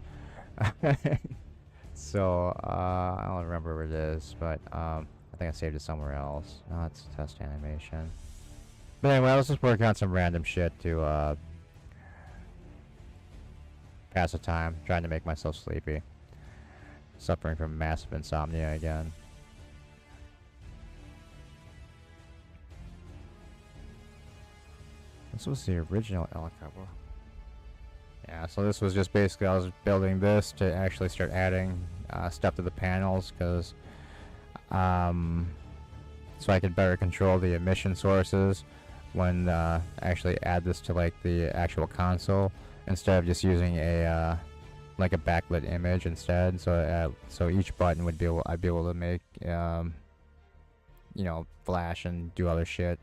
So I don't remember where it is, but I think I saved it somewhere else. No, it's test animation. But anyway, I was just working on some random shit to pass the time, trying to make myself sleepy. Suffering from massive insomnia again. This was the original helicopter. Yeah, so this was just basically I was building this to actually start adding stuff to the panels, because so I could better control the emission sources when actually add this to like the actual console instead of just using a like a backlit image instead. So so each button would be I'd be able to make you know, flash and do other shit.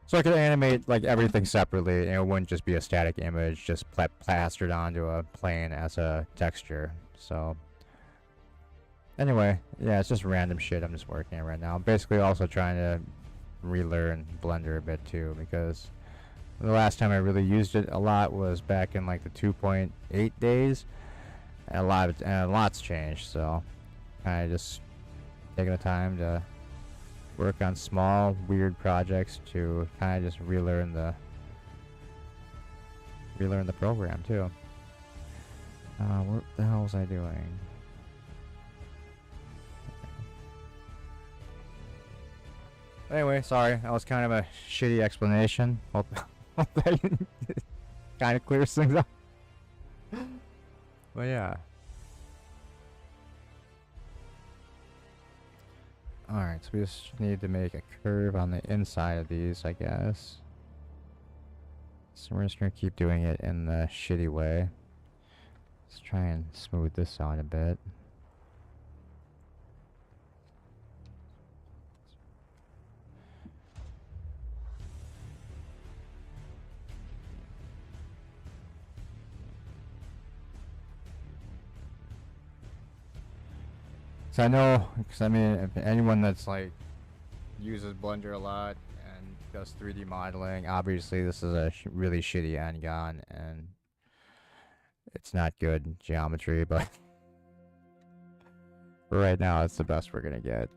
So I could animate like everything separately, and it wouldn't just be a static image just plastered onto a plane as a texture. So anyway, yeah, it's just random shit I'm just working on right now. I'm basically also trying to relearn Blender a bit too, because The last time I really used it a lot was back in like the 2.8 days. And a lot's changed, so kind of just taking the time to work on small, weird projects to kind of just relearn the program too. What the hell was I doing? Anyway, sorry, that was kind of a shitty explanation. Hope that kind of clears things up. But yeah. Alright, so we just need to make a curve on the inside of these, I guess. So we're just gonna keep doing it in the shitty way. Let's try and smooth this out a bit. So I know, because I mean, if anyone that's like uses Blender a lot and does 3D modeling, obviously this is a really shitty Ngon, and it's not good geometry, but for right now, it's the best we're gonna get.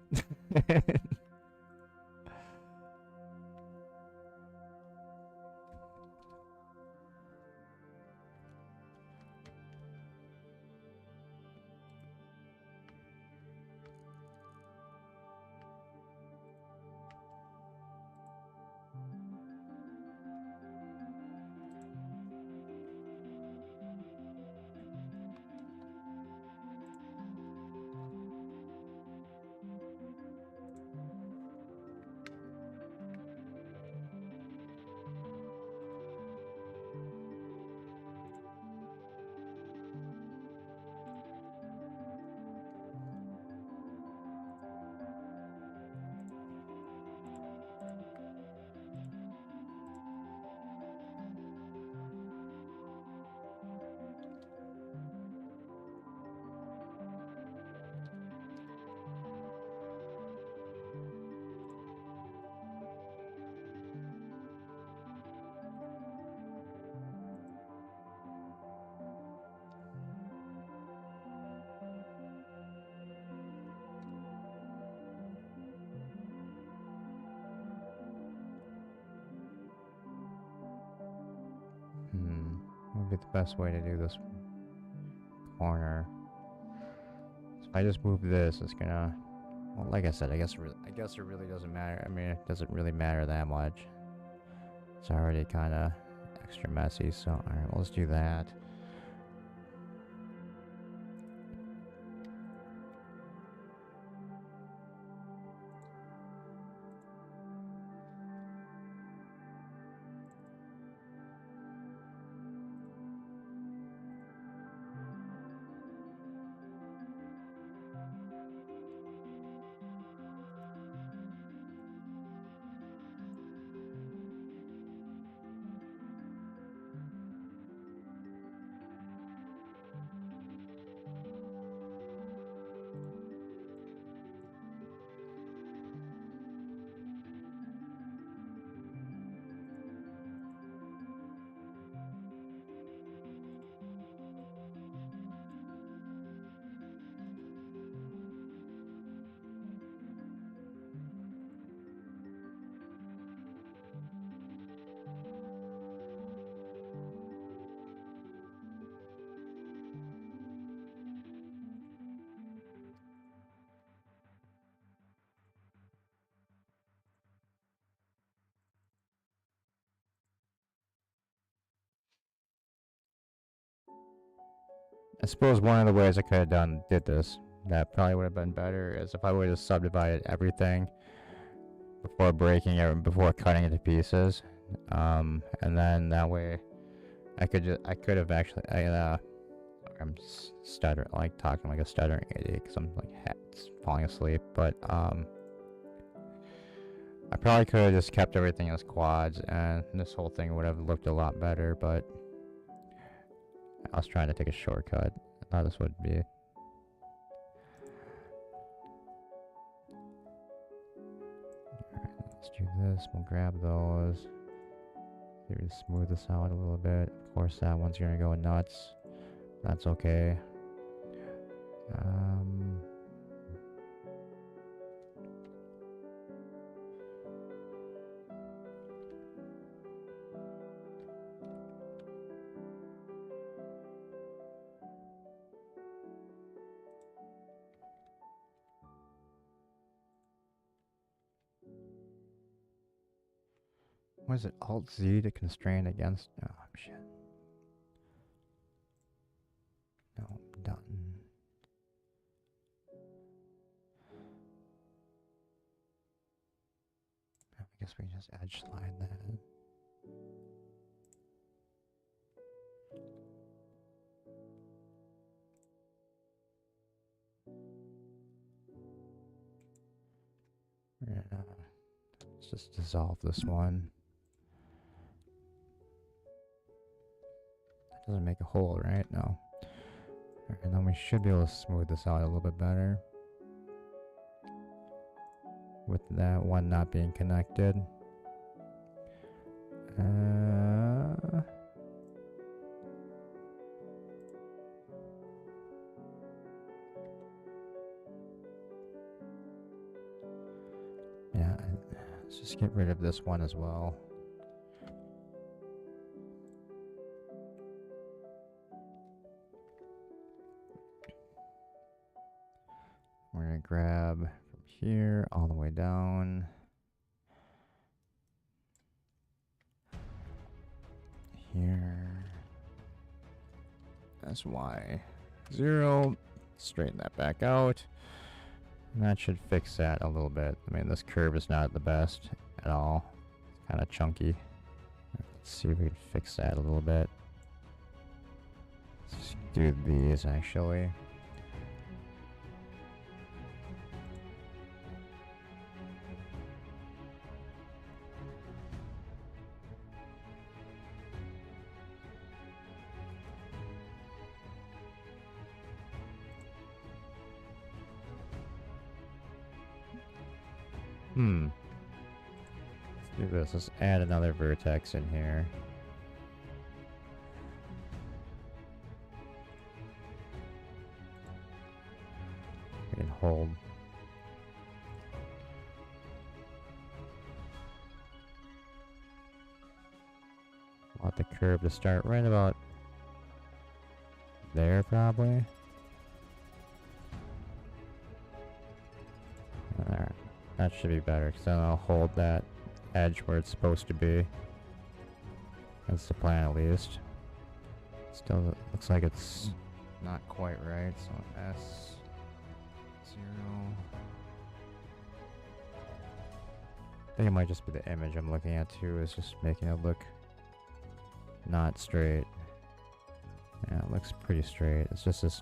What would be the best way to do this corner? So if I just move this, it's gonna. Well, like I said, I guess it really doesn't matter. I mean, it doesn't really matter that much. It's already kind of extra messy. So, all right, well, let's do that. I suppose one of the ways I could have did this that probably would have been better is if I would have subdivided everything before breaking it, before cutting it to pieces, and then that way I could have actually I'm stuttering, like talking like a stuttering idiot because I'm like falling asleep, but I probably could have just kept everything as quads and this whole thing would have looked a lot better, but I was trying to take a shortcut. I thought this would be. Alright, let's do this. We'll grab those. Maybe smooth this out a little bit. Of course, that one's gonna go nuts. That's okay. Was it Alt Z to constrain against? Oh shit. No, I'm done. I guess we just edge slide that. Yeah. Let's just dissolve this one. That doesn't make a hole, right? No. And then we should be able to smooth this out a little bit better. With that one not being connected. Yeah, let's just get rid of this one as well. We're gonna grab from here all the way down. Here. That's Y0. Straighten that back out. And that should fix that a little bit. I mean, this curve is not the best at all. It's kind of chunky. Let's see if we can fix that a little bit. Let's just do these actually. Let's do this. Let's add another vertex in here. We can hold. Want the curve to start right about there, probably. Alright. That should be better, because then I'll hold that edge where it's supposed to be. That's the plan, at least. Still looks like it's not quite right, so S0. I think it might just be the image I'm looking at too, is just making it look not straight. Yeah, it looks pretty straight. It's just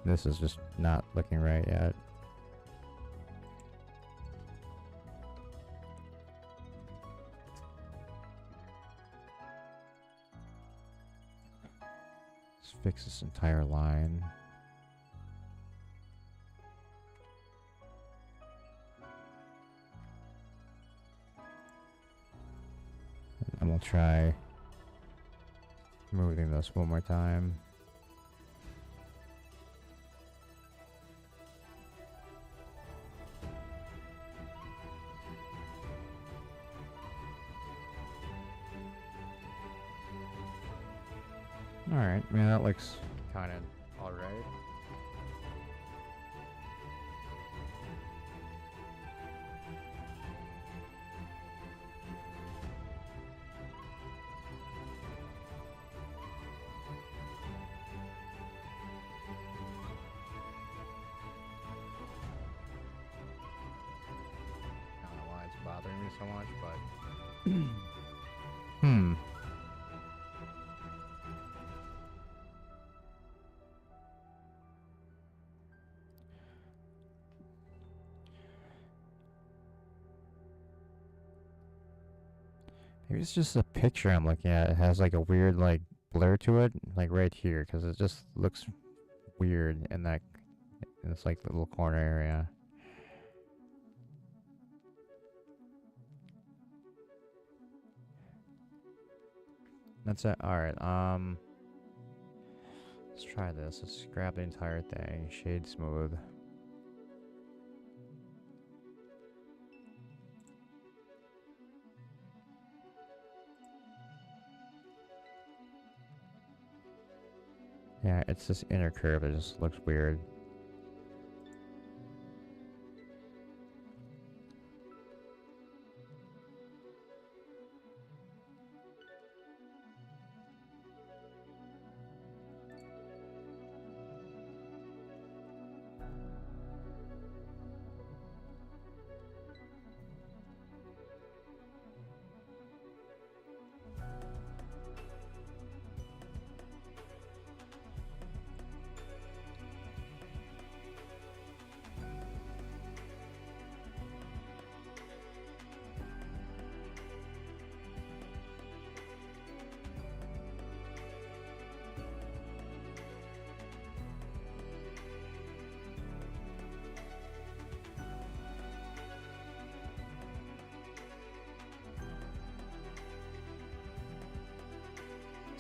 this is just not looking right yet. Let's fix this entire line. And we'll try moving this one more time. Alright, I mean that looks kind of alright. I don't know why it's bothering me so much, but maybe it's just a picture I'm looking at. It has like a weird like blur to it, like right here, because it just looks weird in that, in this like little corner area. That's it. Alright, let's try this. Let's grab the entire thing. Shade smooth. Yeah, it's this inner curve that just looks weird.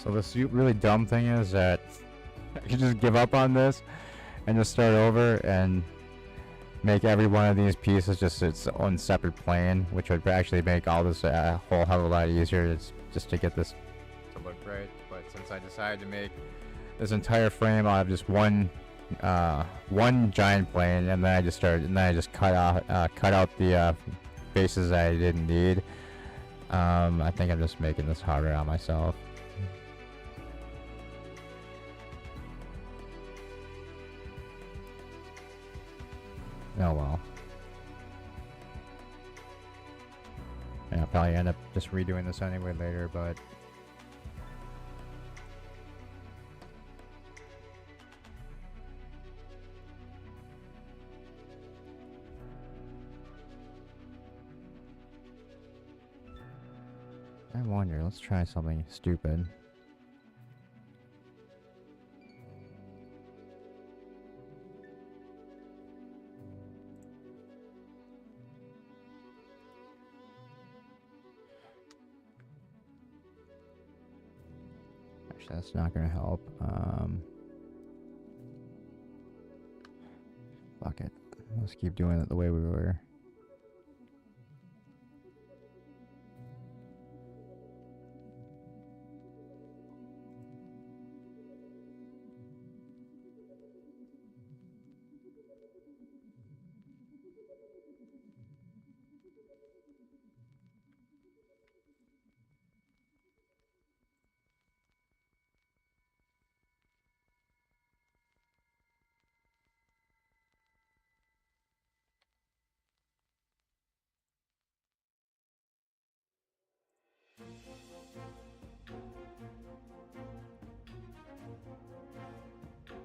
So this really dumb thing is that I could just give up on this and just start over and make every one of these pieces just its own separate plane, which would actually make all this a whole hell of a lot easier just to get this to look right. But since I decided to make this entire frame out of just one giant plane, and then I just cut out the faces I didn't need. I think I'm just making this harder on myself. Oh well. Yeah, I'll probably end up just redoing this anyway later, but I wonder, let's try something stupid. Actually, that's not gonna help. Fuck it. Let's keep doing it the way we were.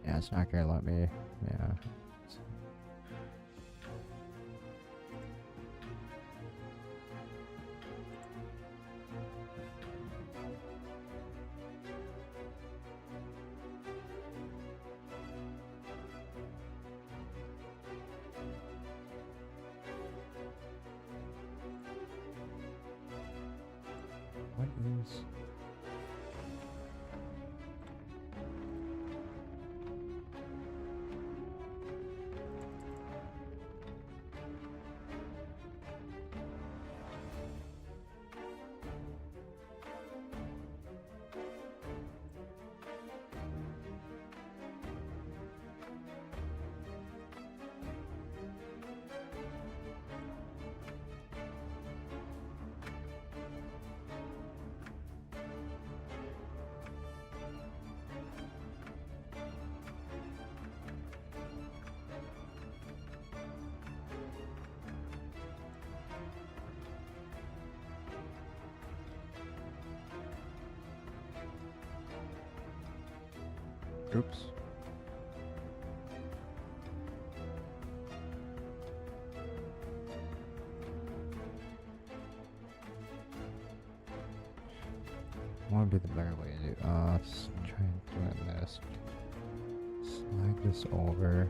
Yeah, it's not gonna let me. Yeah. What is? Oops. What would be the better way to do? Let's try and do this. Slide this over.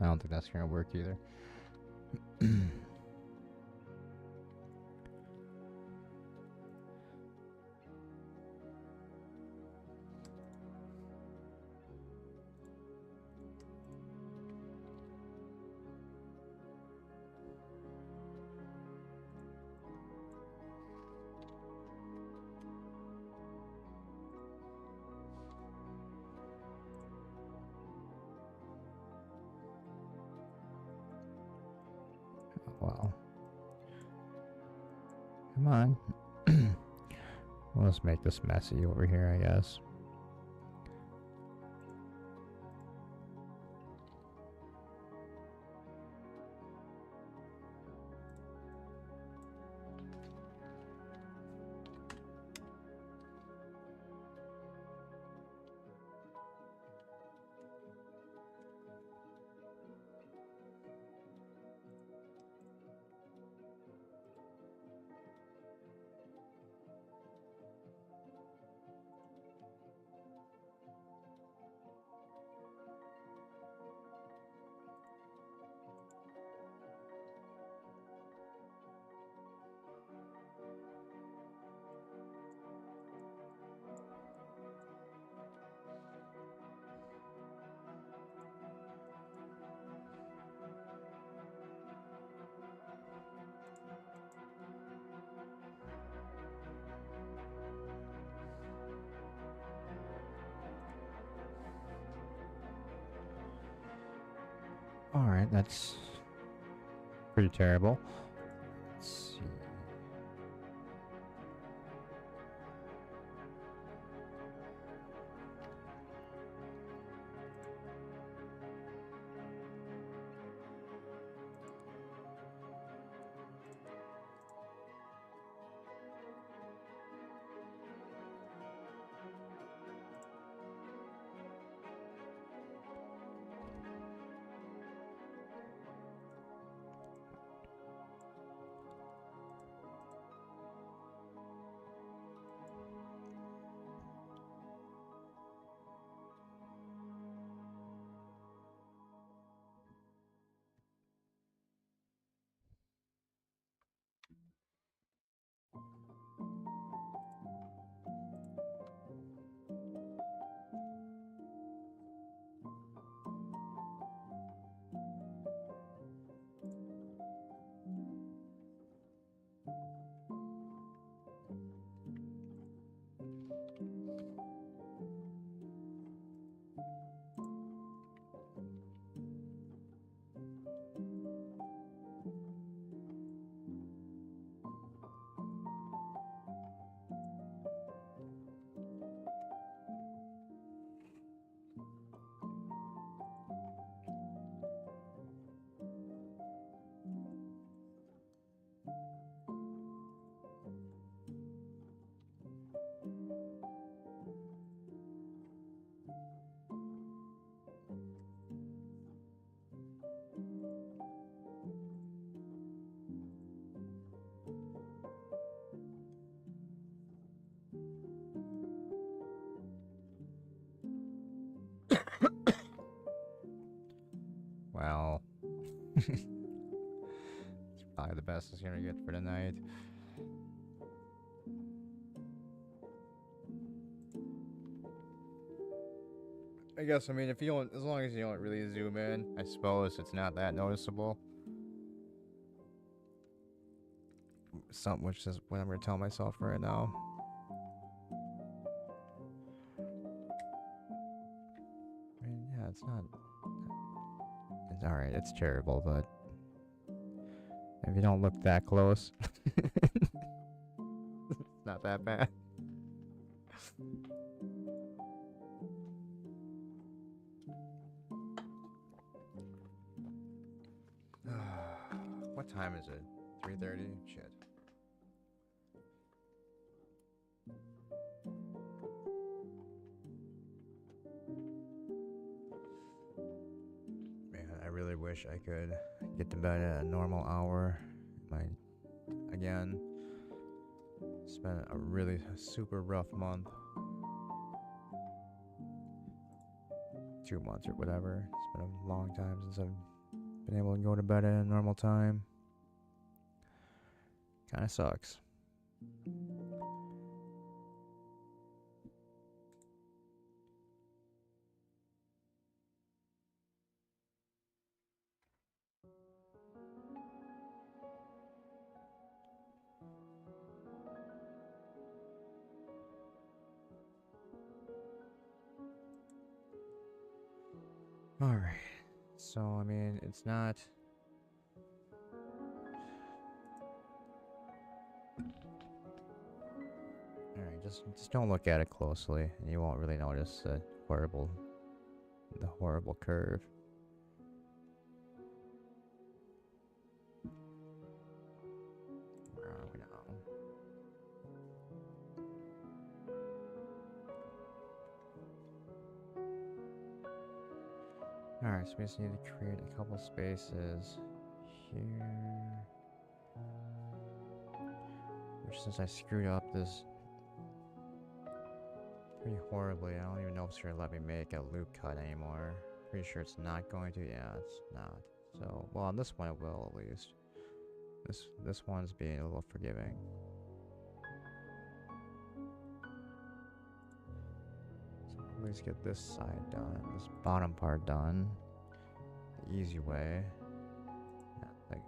I don't think that's gonna work either. Well, come on. Well, let's make this messy over here, I guess. Alright, that's pretty terrible. Let's see. Well, it's probably the best it's gonna get for tonight. I guess, I mean, if you don't, as long as you don't really zoom in, I suppose it's not that noticeable. Something which is what I'm gonna tell myself right now. I mean, yeah, it's not. It's alright, it's terrible, but if you don't look that close, it's not that bad. What time is it? 3:30? Shit. Man, I really wish I could get to bed at a normal hour. Again, it's been a really super rough month. 2 months or whatever. It's been a long time since I've been able to go to bed at a normal time. Kind of sucks. Alright. So, I mean, it's not... Alright, just don't look at it closely, and you won't really notice the horrible curve. Where are we now? Alright, so we just need to create a couple spaces here. Which, since I screwed up this pretty horribly, I don't even know if it's gonna let me make a loop cut anymore. Pretty sure it's not going to. Yeah, it's not. So, well, on this one it will at least. This one's being a little forgiving. So at least get this side done, this bottom part done, the easy way. Yeah, like.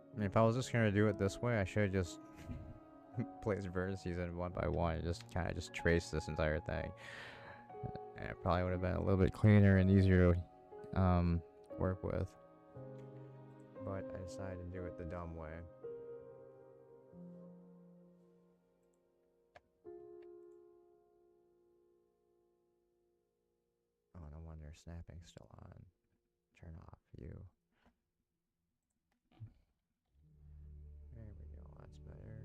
I mean, if I was just gonna do it this way, I should have just placed vertices in one by one and just kind of just trace this entire thing. And it probably would have been a little bit cleaner and easier to work with. But I decided to do it the dumb way. Oh, no wonder snapping's still on. Turn off view. There we go, that's better.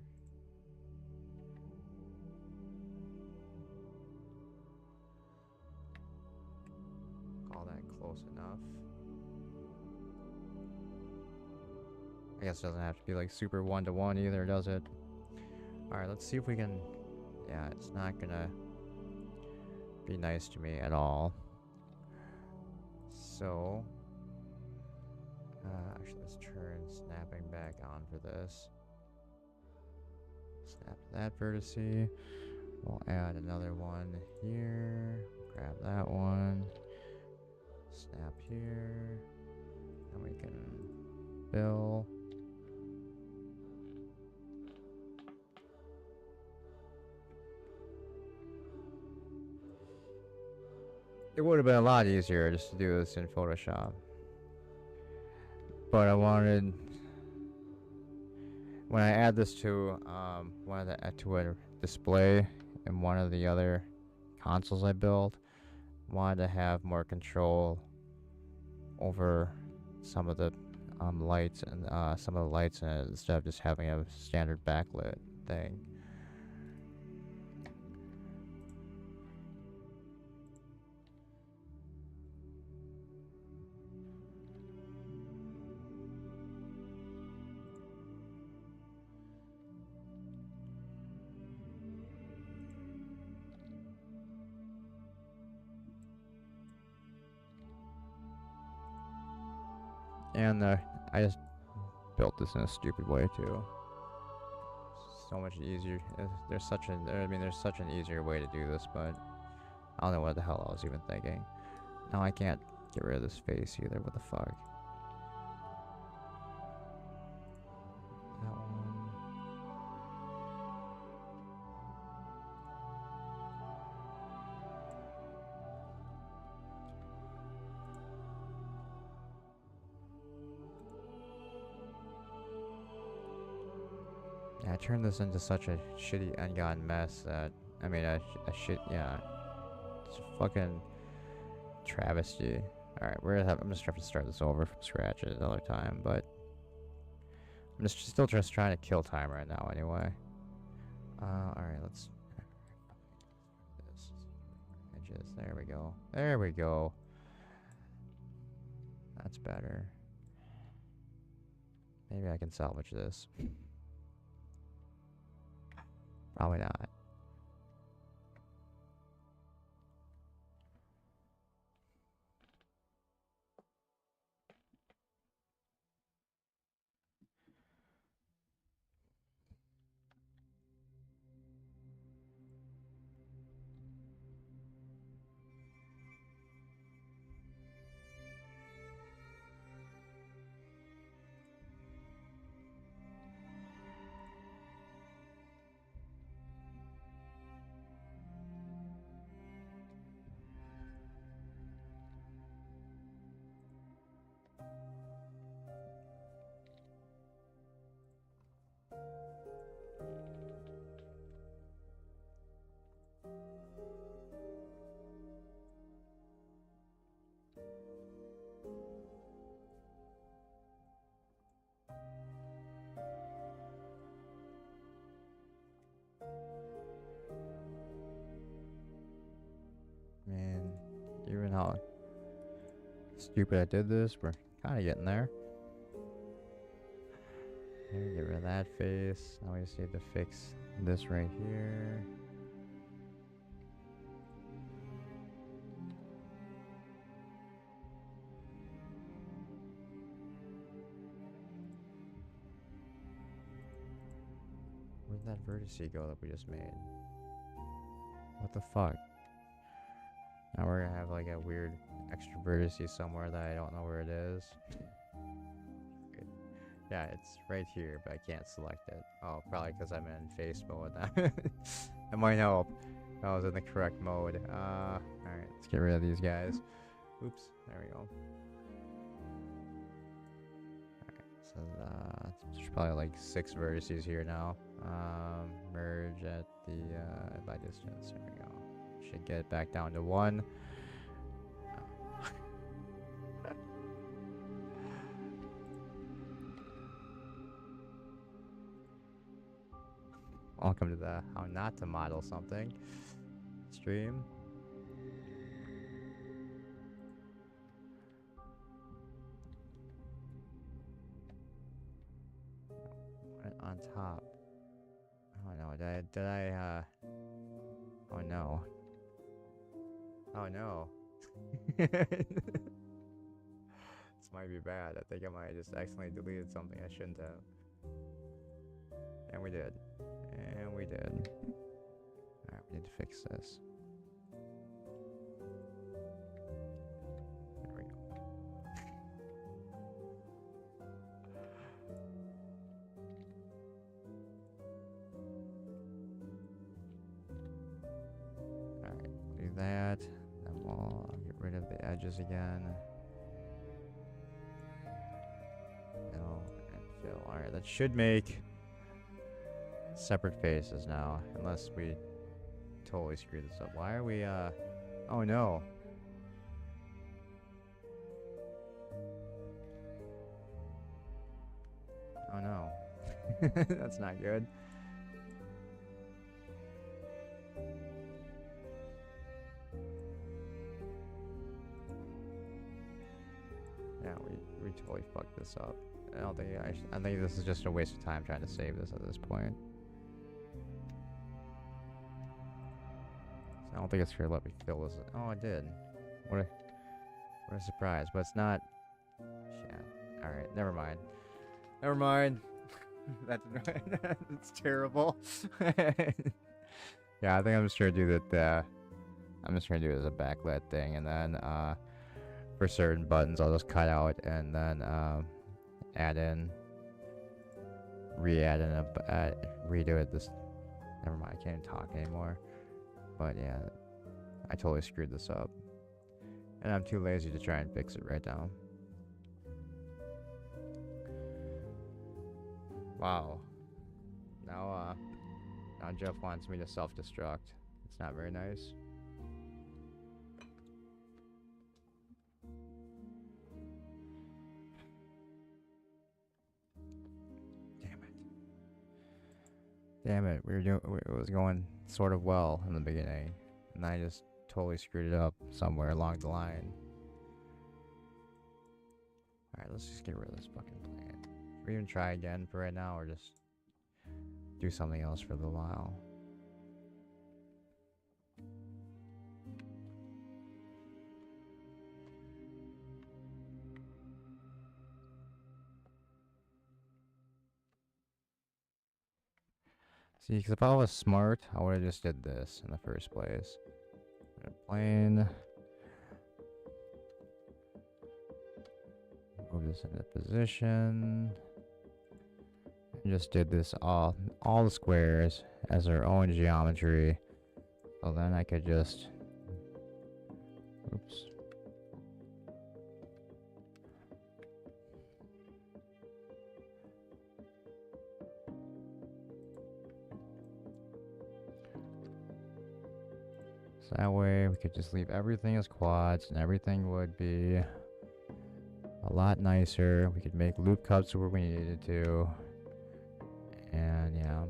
Call that close enough. I guess it doesn't have to be like super one-to-one either, does it? Alright, let's see if we can... Yeah, it's not gonna be nice to me at all. So... actually, let's turn snapping back on for this. Snap that vertice. We'll add another one here. Grab that one. Snap here. And we can fill. It would have been a lot easier just to do this in Photoshop. But I wanted, when I add this to to a display in one of the other consoles I built, wanted to have more control over some of the lights and some of the lights in it instead of just having a standard backlit thing. And I just built this in a stupid way too. So much easier. There's such an easier way to do this, but I don't know what the hell I was even thinking. Now I can't get rid of this face either. What the fuck? That one. Yeah, I turned this into such a shitty Ngon mess that, I mean, yeah, it's fucking travesty. Alright, I'm just trying to start this over from scratch at another time, but I'm just still just trying to kill time right now anyway. Alright, let's this edges. There we go. There we go. That's better. Maybe I can salvage this. Probably not. Man, even how stupid I did this, we're kind of getting there. Here, get rid of that face. Now we just need to fix this right here. Where'd that vertice go that we just made? What the fuck? Now we're gonna have like a weird extra vertice somewhere that I don't know where it is. Yeah, it's right here, but I can't select it. Oh, probably because I'm in face mode now. That might help. If I was in the correct mode. Alright, let's get rid of these guys. Oops, there we go. Alright, so there's probably like 6 vertices here now. Merge at the by distance. There we go. Should get it back down to 1. Welcome to the how not to model something stream. Right on top. Oh no, did I oh no. Oh no. This might be bad. I think I might have just accidentally deleted something I shouldn't have. And we did. And we did. Alright, we need to fix this. There we go. Alright, do that. Then we'll get rid of the edges again. Fill and fill. Alright, that should make separate faces now, unless we totally screwed this up. Why are we oh no. Oh no. That's not good. Yeah, we totally fucked this up. I don't think I think this is just a waste of time trying to save this at this point. I don't think it's gonna let me fill this. Oh, it did. What a surprise! But it's not. Shit. All right, never mind. Never mind. That's terrible. Yeah, I think I'm just gonna do that. I'm just gonna do it as a backlit thing, and then for certain buttons, I'll just cut out and then add in, re-add in redo it. This. Never mind. I can't even talk anymore. But yeah, I totally screwed this up. And I'm too lazy to try and fix it right now. Wow. Now Jeff wants me to self-destruct. It's not very nice. Damn it, it was going sort of well in the beginning, and I just totally screwed it up somewhere along the line. Alright, let's just get rid of this fucking plant. Should we even try again for right now, or just do something else for a little while? See, because if I was smart, I would have just did this in the first place. Plane. Move this into position. And just did this all the squares as their own geometry. So then I could just, oops. So that way we could just leave everything as quads and everything would be a lot nicer. We could make loop cuts where we needed to. And yeah.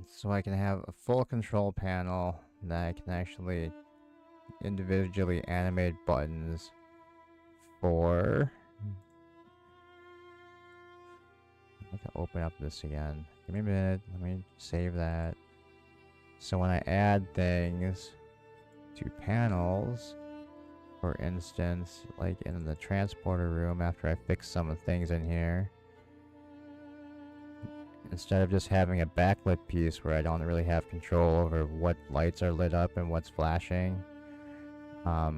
So I can have a full control panel that I can actually individually animate buttons for. I have to open up this again. Give me a minute. Let me save that. So when I add things to panels, for instance, like in the transporter room after I fix some of the things in here, instead of just having a backlit piece where I don't really have control over what lights are lit up and what's flashing, I'll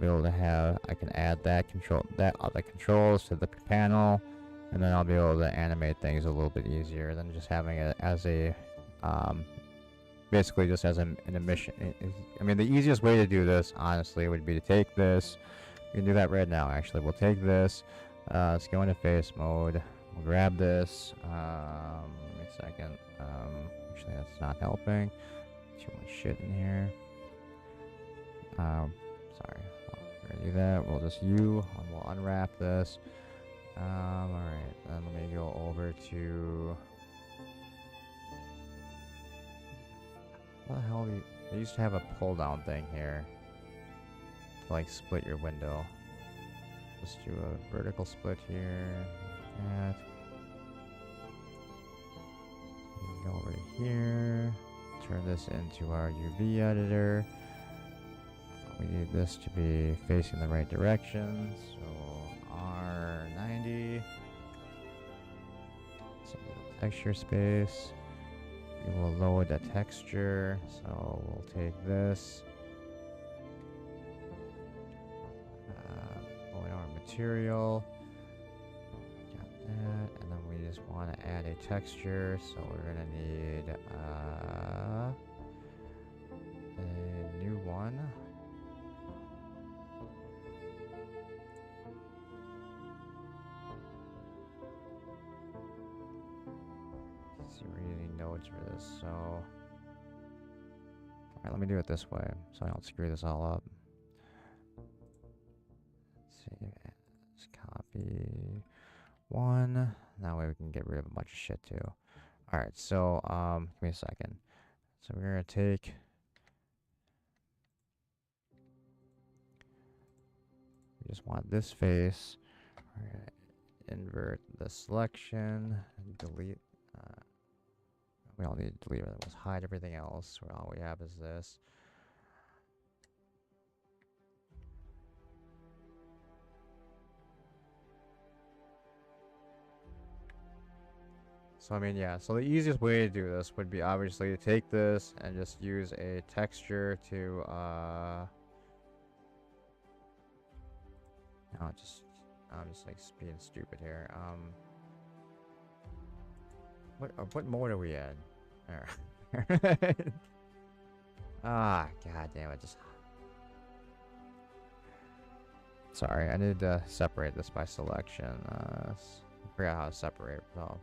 be able to have, I can add the controls to the panel, and then I'll be able to animate things a little bit easier than just having it as a, basically just as an emission. I mean, the easiest way to do this, honestly, would be to take this. We can do that right now, actually. We'll take this, let's go into face mode. We'll grab this. Give me a second. Actually, that's not helping. Too much shit in here. Sorry. We're gonna do that. We'll just we'll unwrap this. Alright. Then let me go over to What the hell? They used to have a pull down thing here to like split your window. Let's do a vertical split here. That. We can go over to here. Turn this into our UV editor. We need this to be facing the right direction. So R90. So texture space. We will load the texture. So we'll take this. Load our material. Got that. And then we just want to add a texture. So we're going to need a new one. See, we're using nodes for this, so alright, let me do it this way so I don't screw this all up. Let's see, let's copy one. That way we can get rid of a bunch of shit too. Alright, so give me a second. So we're gonna take we just want this face. We're gonna invert the selection, delete we don't need to delete it. Let's hide everything else. Where all we have is this. So I mean, yeah. So the easiest way to do this would be obviously to take this and just use a texture to I'm just like being stupid here. What mode are we in? There. Ah, god damn it! Just sorry, I need to separate this by selection. Forgot how to separate. So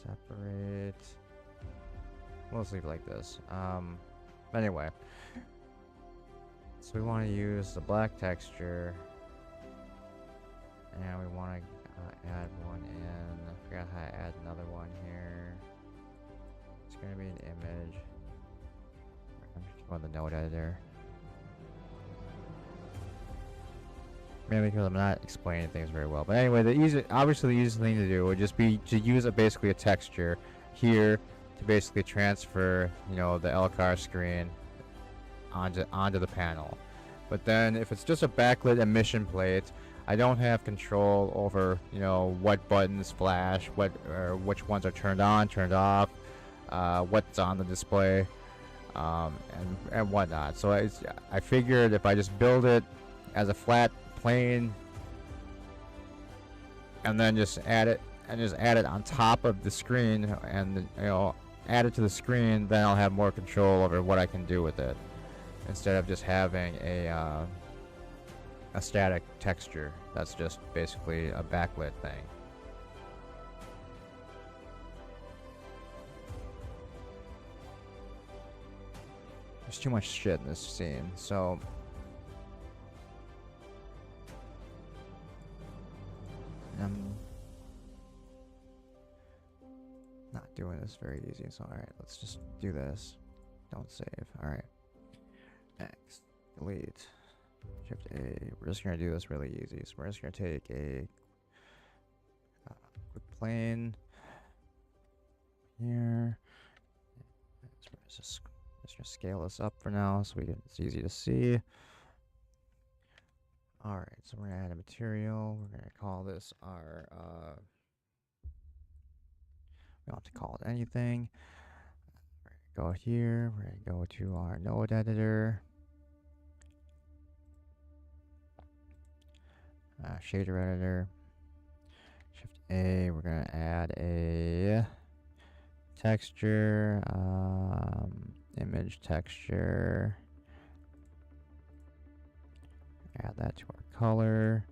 separate. We'll just leave it like this. Anyway, so we want to use the black texture. And we want to add one in. I forgot how to add another one here. It's going to be an image. I'm just going to the node editor. Mainly because I'm not explaining things very well. But anyway, obviously the easiest thing to do would just be to use basically a texture here to basically transfer, you know, the LCAR screen onto the panel. But then if it's just a backlit emission plate, I don't have control over, you know, what buttons flash, which ones are turned on, turned off, what's on the display, and whatnot. So I figured if I just build it as a flat plane, and then just add it on top of the screen, and you know, add it to the screen, then I'll have more control over what I can do with it, instead of just having a static texture that's just basically a backlit thing. There's too much shit in this scene, so I'm not doing this very easy. So alright, let's just do this. Don't save. Alright. X. Delete. Shift A. We're just gonna do this really easy. So we're just gonna take a quick plane here. So we're just gonna scale this up for now, so it's easy to see. All right, so we're gonna add a material. We're gonna call this our. We don't have to call it anything. We're gonna go here. We're gonna go to our node editor. Shader editor. Shift A. We're gonna add a texture, image texture. Add that to our color.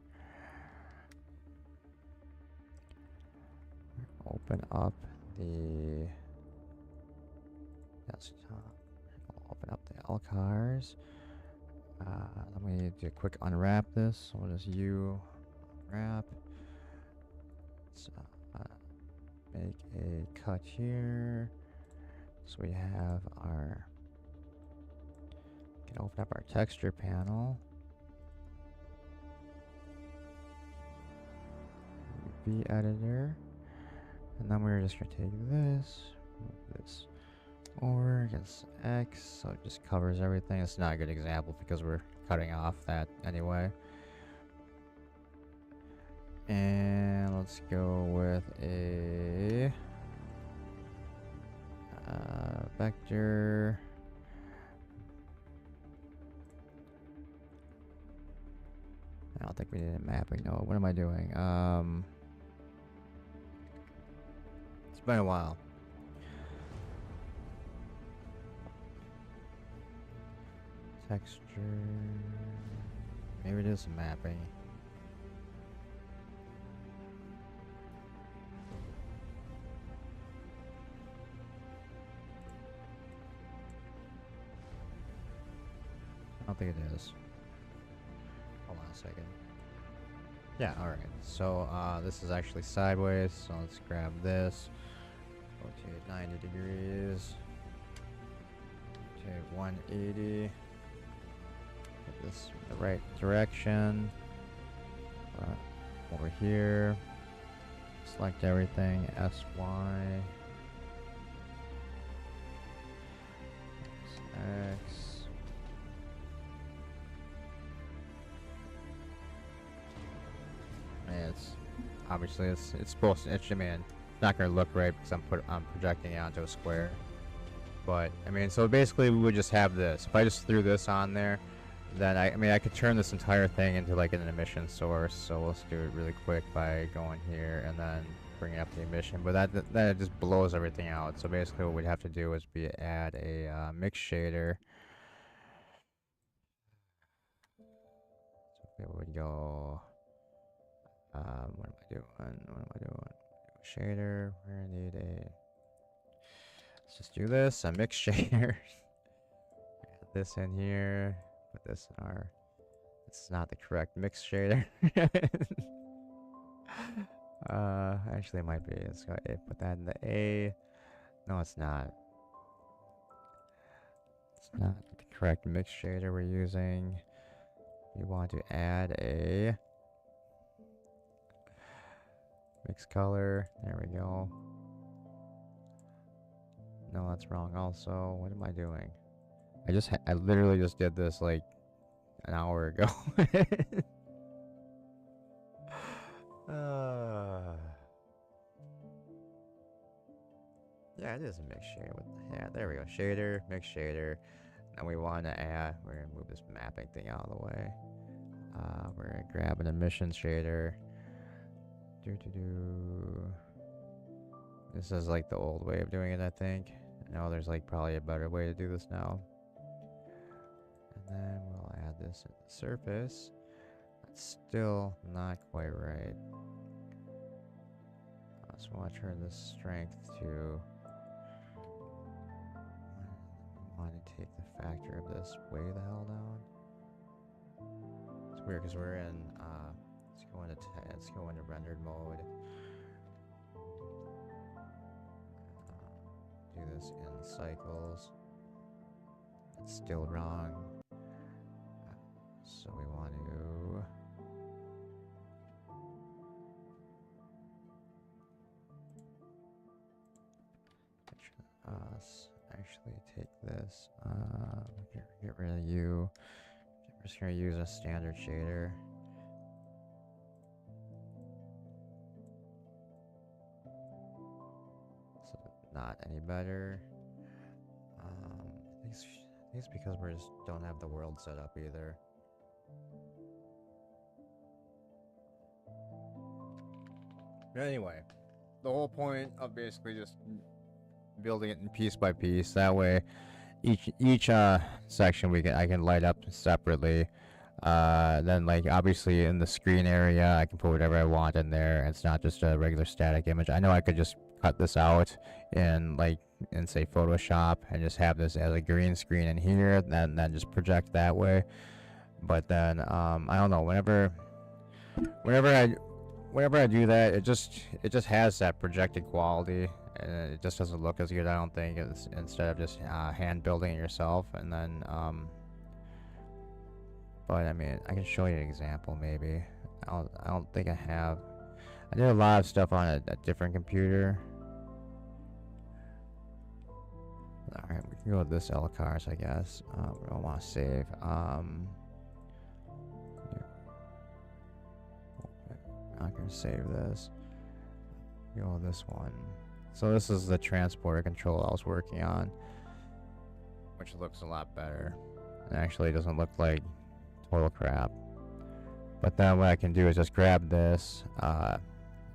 Open up the desktop. Open up the LCARs. Let me do a quick unwrap this. So we'll just unwrap. Let's make a cut here. So we have our, can open up our texture panel. V editor. And then we're just gonna take this, move this over against X, so it just covers everything. It's not a good example because we're cutting off that anyway. And let's go with a vector. I don't think we need a mapping. No, what am I doing? It's been a while. Texture. Maybe it is some mapping. I don't think it is. Hold on a second. Yeah, alright. So, this is actually sideways, so let's grab this. Rotate 90 degrees. Rotate 180. Put this in the right direction. Over here. Select everything. SY. X. It's obviously it's supposed to. I mean, it's not gonna look right because I'm projecting it onto a square. But I mean, so basically we would just have this. If I just threw this on there, then I mean I could turn this entire thing into like an emission source. So let's do it really quick by going here and then bringing up the emission. But that it just blows everything out. So basically what we'd have to do is add a mix shader. So it would go. What am I doing? Shader. We need a. Let's just do this. A mix shader. Add this in here. Put this in our. This is not the correct mix shader. Actually, it might be. Let's go A. Put that in the A. No, it's not. It's not the correct mix shader we're using. We want to add a. Mix color, there we go. No, that's wrong also. What am I doing? I literally just did this like an hour ago. Yeah, it is a mix shader. Yeah, there we go. Shader, mix shader. And we want to add, we're going to move this mapping thing out of the way. We're going to grab an emission shader. This is like the old way of doing it, I think. I know there's like probably a better way to do this now. And then we'll add this at the surface. That's still not quite right. So I want to turn this strength to. I want to take the factor of this way the hell down. It's weird because we're in. Let's go into rendered mode. Do this in cycles. It's still wrong. So we want to. Actually take this. Get rid of you. We're just gonna use a standard shader. Not any better. I think it's because we just don't have the world set up either. But anyway, the whole point of basically just building it in piece by piece. That way, each section I can light up separately. Then like obviously in the screen area, I can put whatever I want in there. It's not just a regular static image. I know I could just cut this out in say Photoshop and just have this as a green screen in here, and then just project that way. But then I don't know, whenever whenever I do that, it just has that projected quality, and it just doesn't look as good. I don't think it's instead of just hand building it yourself, and then But I mean, I can show you an example maybe. I don't think I have. I did a lot of stuff on a different computer. Alright, we can go with this LCARS, I guess. We don't want to save. I'm not going to save this. Go with this one. So this is the transporter control I was working on, which looks a lot better. It actually doesn't look like total crap. But then what I can do is just grab this,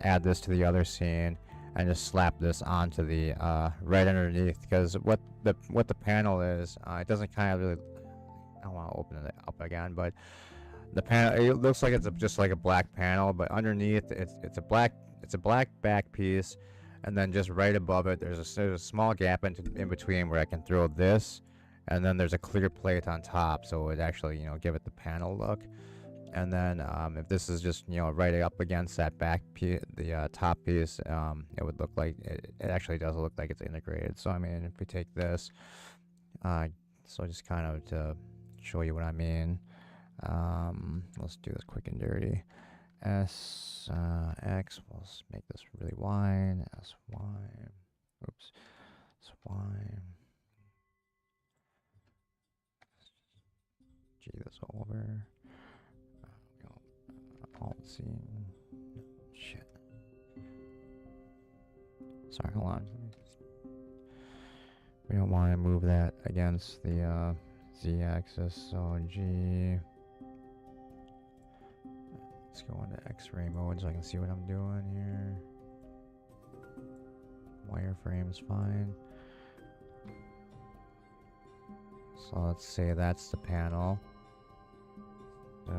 add this to the other scene, and just slap this onto the right underneath. Because what the panel is, it doesn't kind of really. I don't want to open it up again, but the panel, it looks like it's just like a black panel, but underneath it's a black back piece, and then just right above it there's a small gap in between where I can throw this, and then there's a clear plate on top, so it actually give it the panel look. And then if this is just right up against that back piece, the top piece, it would look like it actually does look like it's integrated. So I mean, if we take this, so just kind of to show you what I mean, let's do this quick and dirty. S X, we'll make this really wide. S Y, oops, S Y. G this over. Alt C. Shit. Sorry, hold on. We don't want to move that against the Z axis, so G. Let's go into X-ray mode so I can see what I'm doing here. Wireframe's fine. So let's say that's the panel. So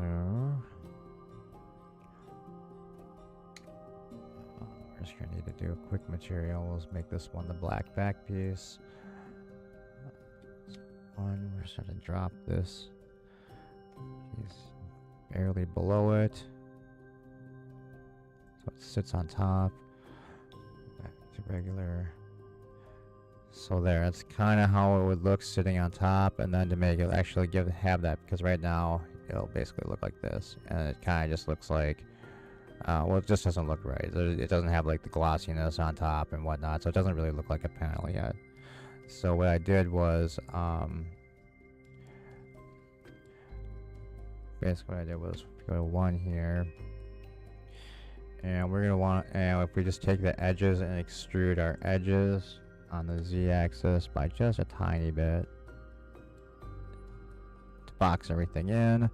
we're just gonna need to do a quick material. We'll make this one the black back piece. We're just gonna drop this piece barely below it, so it sits on top. Back to regular. So there, that's kind of how it would look sitting on top, and then to make it actually have that, because right now it'll basically look like this, and it kind of just looks like, well, it just doesn't look right. It doesn't have like the glossiness on top and whatnot, so it doesn't really look like a panel yet. So what I did was, basically what I did was go to 1 here, and we're gonna want, and if we just take the edges and extrude our edges on the Z-axis by just a tiny bit to box everything in.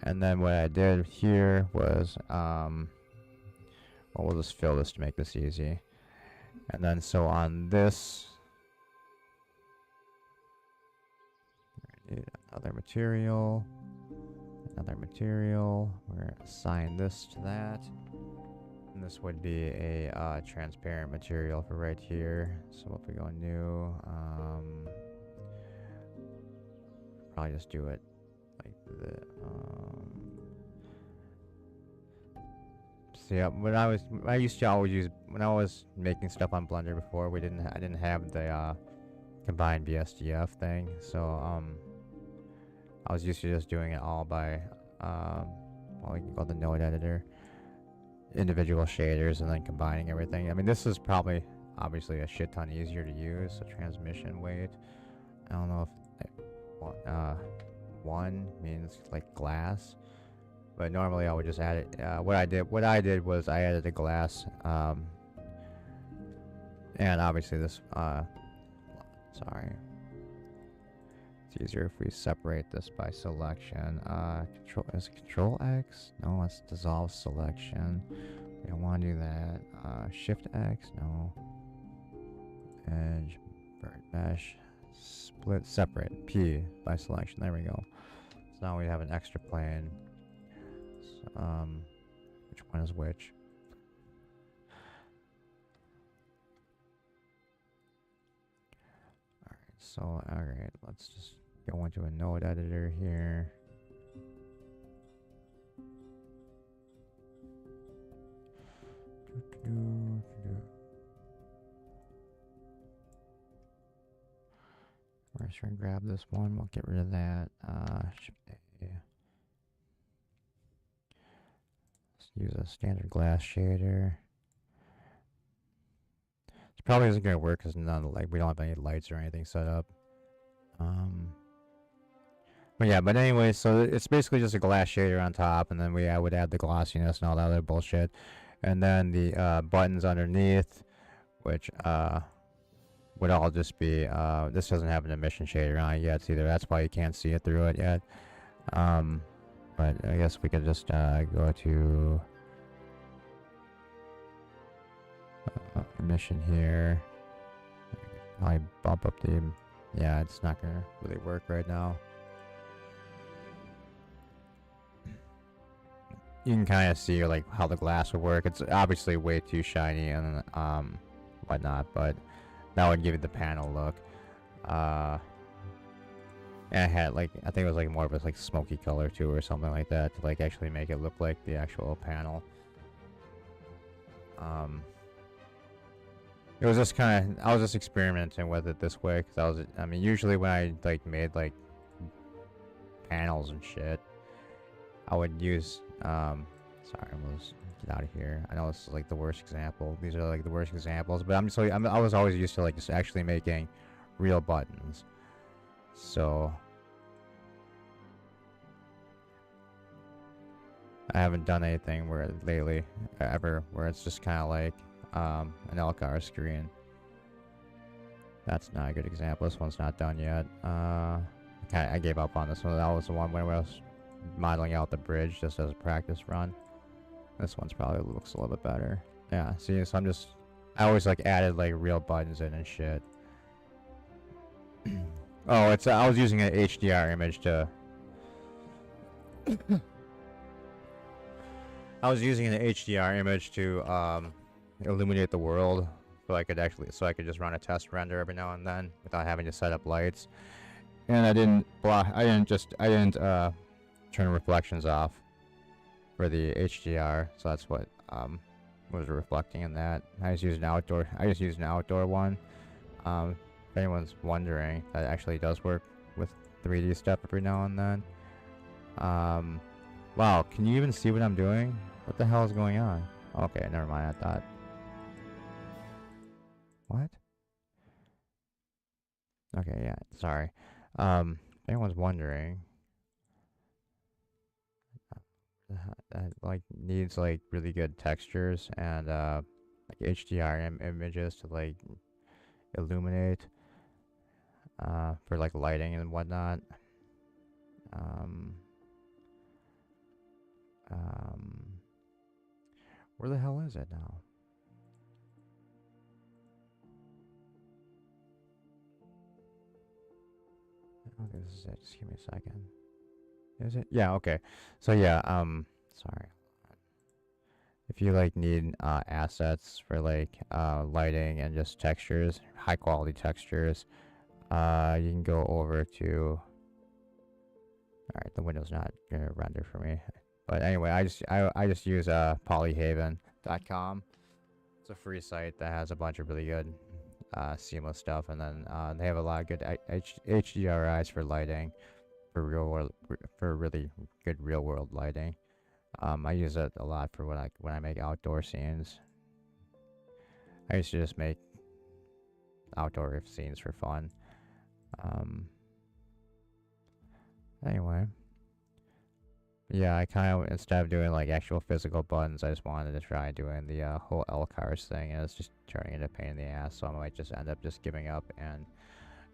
And then what I did here was, well, we'll just fill this to make this easy. And then so on this, another material, we're gonna assign this to that. And this would be a transparent material for right here. So if we go new, probably just do it like the. So yeah, I used to always use, when I was making stuff on Blender before, I didn't have the combined BSDF thing. So I was used to just doing it all by well, we can call the node editor, individual shaders, and then combining everything. I mean, this is probably obviously a shit ton easier to use. So transmission weight, I don't know if 1 means like glass, but normally I would just add it. What I did was I added a glass, and obviously this sorry, it's easier if we separate this by selection. Is it Control X? No, it's dissolve selection. We don't want to do that. Shift X, no. Edge, vert mesh, split, separate. P by selection. There we go. So now we have an extra plane. So, which one is which? Alright, so alright, let's just go into a node editor here. We're just gonna grab this one. We'll get rid of that. Let's use a standard glass shader. This probably isn't gonna work because none like we don't have any lights or anything set up. But yeah, but anyway, so it's basically just a glass shader on top, and then we would add the glossiness and all that other bullshit, and then the buttons underneath, which would all just be this doesn't have an emission shader on it yet either. That's why you can't see it through it yet. But I guess we could just go to emission here. I bump up the yeah, it's not gonna really work right now. You can kind of see like how the glass would work. It's obviously way too shiny and whatnot, but that would give it the panel look. And it had like I think it was like more of a like smoky color too, or something like that, to like actually make it look like the actual panel. It was just kind of I was just experimenting with it this way because I mean usually when I like made like panels and shit, I would use sorry, let's get out of here. I know this is like the worst example. These are like the worst examples, but I was always used to like just actually making real buttons. So I haven't done anything where lately ever where it's just kind of like an LCAR screen. That's not a good example. This one's not done yet. I gave up on this one. That was the one where I was modeling out the bridge just as a practice run. This one's probably looks a little bit better. Yeah, see, so I always like added like real buttons in and shit. Oh, I was using an HDR image to I was using an HDR image to illuminate the world so I could just run a test render every now and then without having to set up lights. And I didn't turn reflections off for the HDR, so that's what was reflecting in that. I just used an outdoor one. If anyone's wondering, that actually does work with 3D stuff every now and then. Wow, can you even see what I'm doing? What the hell is going on? Okay, never mind. I thought. What? Okay, yeah, sorry. If anyone's wondering, that like needs like really good textures and like HDR images to like illuminate for like lighting and whatnot. Where the hell is it now? I don't think this is it. Just give me a second. Is it? Yeah, okay. So yeah, sorry. If you like need assets for like lighting and just textures, high quality textures, you can go over to alright, the window's not gonna render for me. But anyway, I just use polyhaven.com. It's a free site that has a bunch of really good seamless stuff, and then they have a lot of good HDRIs for lighting, for really good real world lighting. I use it a lot for when I make outdoor scenes. I used to just make outdoor scenes for fun. Anyway, yeah, I kind of, instead of doing like actual physical buttons, I just wanted to try doing the whole LCARS thing, and it's just turning into a pain in the ass, so I might just end up just giving up and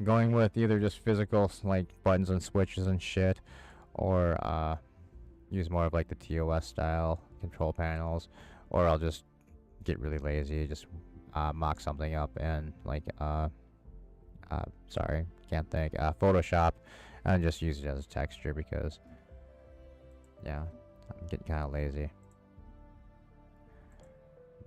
going with either just physical like buttons and switches and shit, or use more of like the TOS style control panels, or I'll just get really lazy, just mock something up in like sorry, can't think, Photoshop, and just use it as a texture because yeah, I'm getting kind of lazy.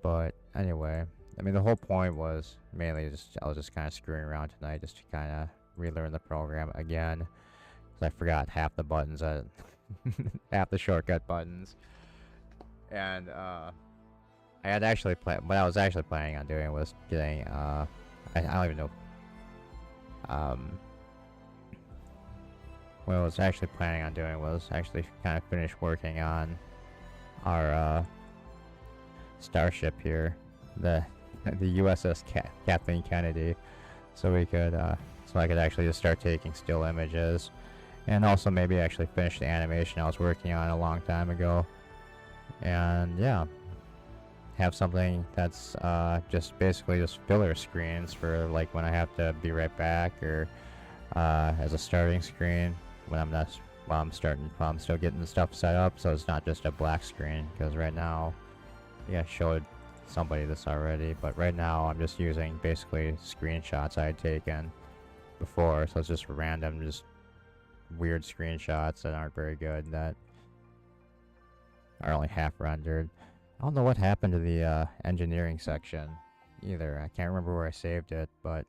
But anyway, I mean the whole point was mainly just I was just kind of screwing around tonight just to kind of relearn the program again, because I forgot half the buttons, half the shortcut buttons, and I had actually planned. What I was actually planning on doing was getting. I don't even know. What I was actually planning on doing was actually kind of finish working on our starship here, the USS Kathleen Kennedy, so we could so I could actually just start taking still images, and also maybe actually finish the animation I was working on a long time ago, and yeah, have something that's just basically just filler screens for like when I have to be right back, or as a starting screen when I'm not while I'm still getting the stuff set up, so it's not just a black screen, because right now, yeah, I showed somebody this already, but right now I'm just using basically screenshots I had taken before, so it's just random, just weird screenshots that aren't very good, that are only half rendered. I don't know what happened to the engineering section either. I can't remember where I saved it, but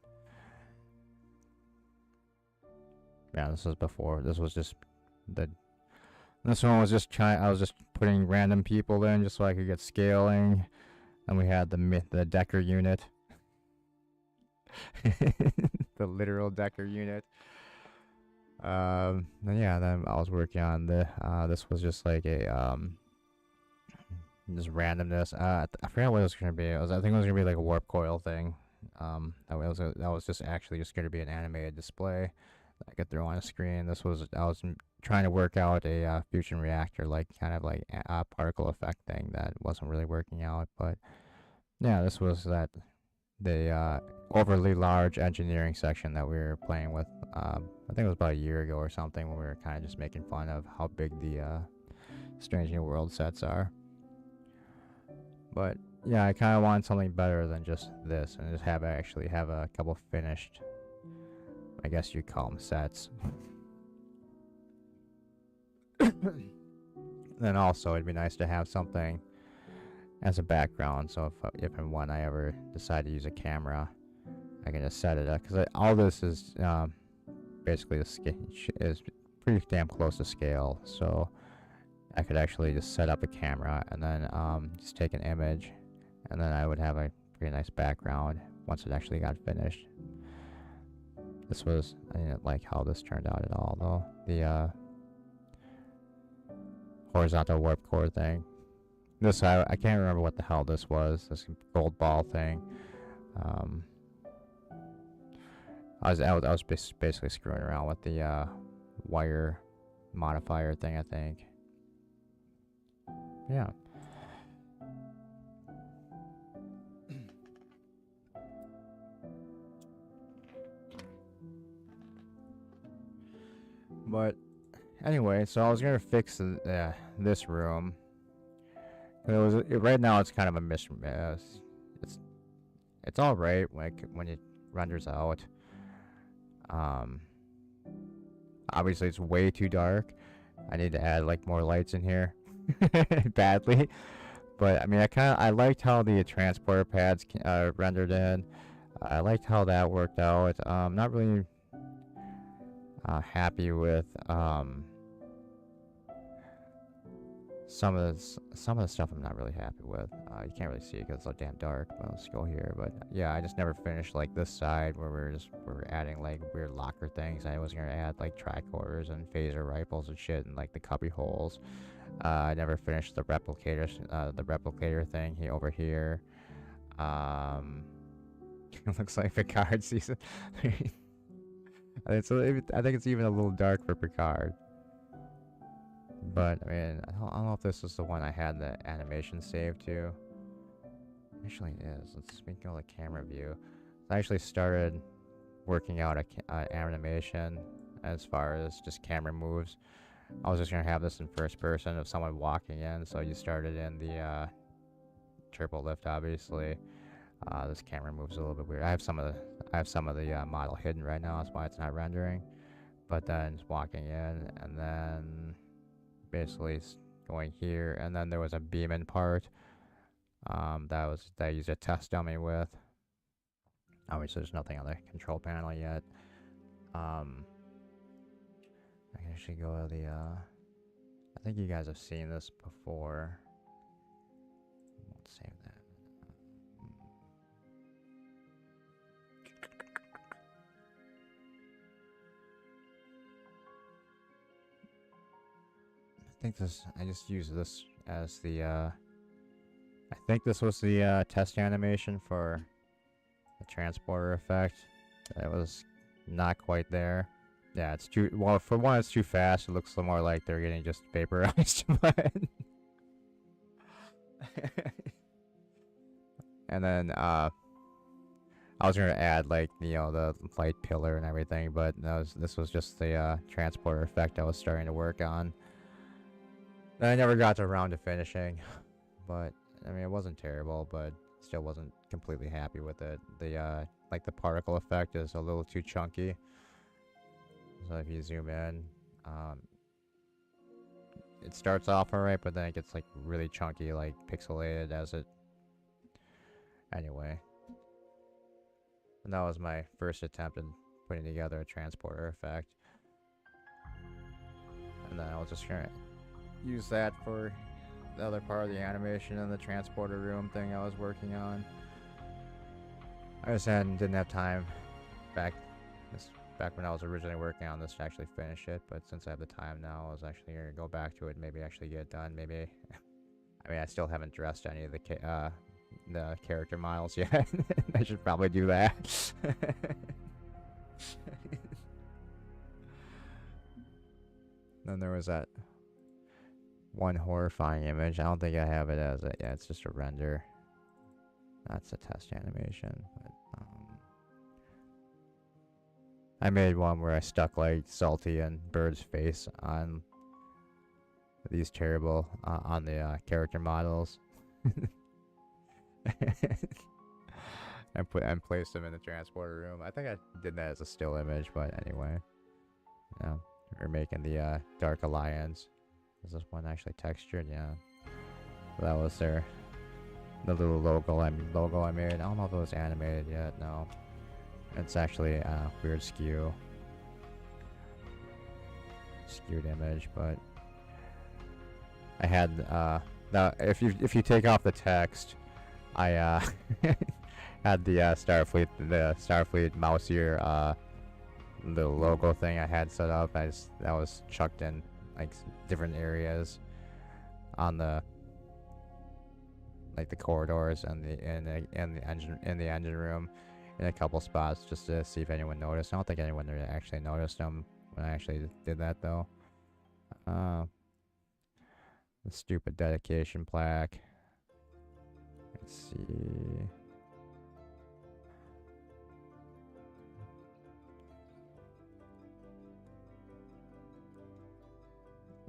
yeah, this was before. This was just the. This one was just trying. I was just putting random people in just so I could get scaling, and we had the Decker unit, the literal Decker unit. And yeah, then I was working on the. This was just like a just randomness. I forgot what it was gonna be. I think it was gonna be like a warp coil thing. That was just actually just gonna be an animated display that I could throw on a screen. I was trying to work out a fusion reactor, like kind of like a particle effect thing that wasn't really working out. But yeah, this was the overly large engineering section that we were playing with. I think it was about a year ago or something, when we were kind of just making fun of how big the Strange New World sets are. But yeah, I kind of wanted something better than just this, and just actually have a couple finished, I guess you'd call them, sets. Then also, it'd be nice to have something as a background, so if and when I ever decide to use a camera, I can just set it up, because all this is basically is pretty damn close to scale, so I could actually just set up a camera and then just take an image, and then I would have a pretty nice background once it actually got finished. I didn't like how this turned out at all, though. The horizontal warp core thing. I can't remember what the hell this was. This gold ball thing. I was basically screwing around with the wire modifier thing, I think. Yeah. But anyway, so I was gonna fix this room. Right now it's kind of a mismatch. It's all right when it renders out. Obviously it's way too dark. I need to add like more lights in here badly. But I mean, I liked how the transporter pads rendered in. I liked how that worked out. Not really happy with some of the stuff. I'm not really happy with. You can't really see it because it's so damn dark. But let's go here. But yeah, I just never finished like this side where we're adding like weird locker things. I was gonna add like tricorders and phaser rifles and shit, and like the cubby holes. I never finished the replicator thing over here. It looks like Picard season. I think it's even a little dark for Picard. But I mean, I don't know if this is the one I had the animation saved to. Actually, it is. Let's go to camera view. I actually started working out a animation as far as just camera moves. I was just gonna have this in first person of someone walking in, so you started in the turbo lift, obviously. This camera moves a little bit weird. I have some of the model hidden right now. That's why it's not rendering. But then it's walking in, and then basically going here, and then there was a beam-in part that I used a test dummy with. Obviously, there's nothing on the control panel yet. I can actually go to the. I think you guys have seen this before. Let's save that. think this. I just used this as the. I think this was the test animation for the transporter effect. It was not quite there. Yeah, it's too well. For one, it's too fast. It looks a little more like they're getting just vaporized. But and then I was gonna add like the light pillar and everything, but this was just the transporter effect I was starting to work on. And I never got around to finishing, but I mean it wasn't terrible, but still wasn't completely happy with it. The like the particle effect is a little too chunky. So if you zoom in, it starts off alright, but then it gets like really chunky, like pixelated as it. Anyway, and that was my first attempt in putting together a transporter effect, and then I was just gonna use that for the other part of the animation in the transporter room thing I was working on. I just didn't have time back when I was originally working on this to actually finish it, but since I have the time now, I was actually gonna go back to it, maybe actually get it done. Maybe, I mean, I still haven't dressed any of the character models yet. I should probably do that. Then there was that one horrifying image. I don't think I have it as yeah, it's just a render. That's a test animation, but I made one where I stuck like Salty and Bird's face on these terrible on the character models. and placed them in the transporter room. I think I did that as a still image, but anyway. Yeah, we're making the Dark Alliance. Is this one actually textured? Yeah. So that was the little logo I made. I don't know if it was animated yet. No. It's actually a weird skewed image, but I had now if you take off the text, I had the Starfleet mouse ear the logo thing I had set up. That was chucked in like different areas on the corridors and the engine room in a couple spots just to see if anyone noticed. I don't think anyone actually noticed them when I actually did that though. The stupid dedication plaque. Let's see.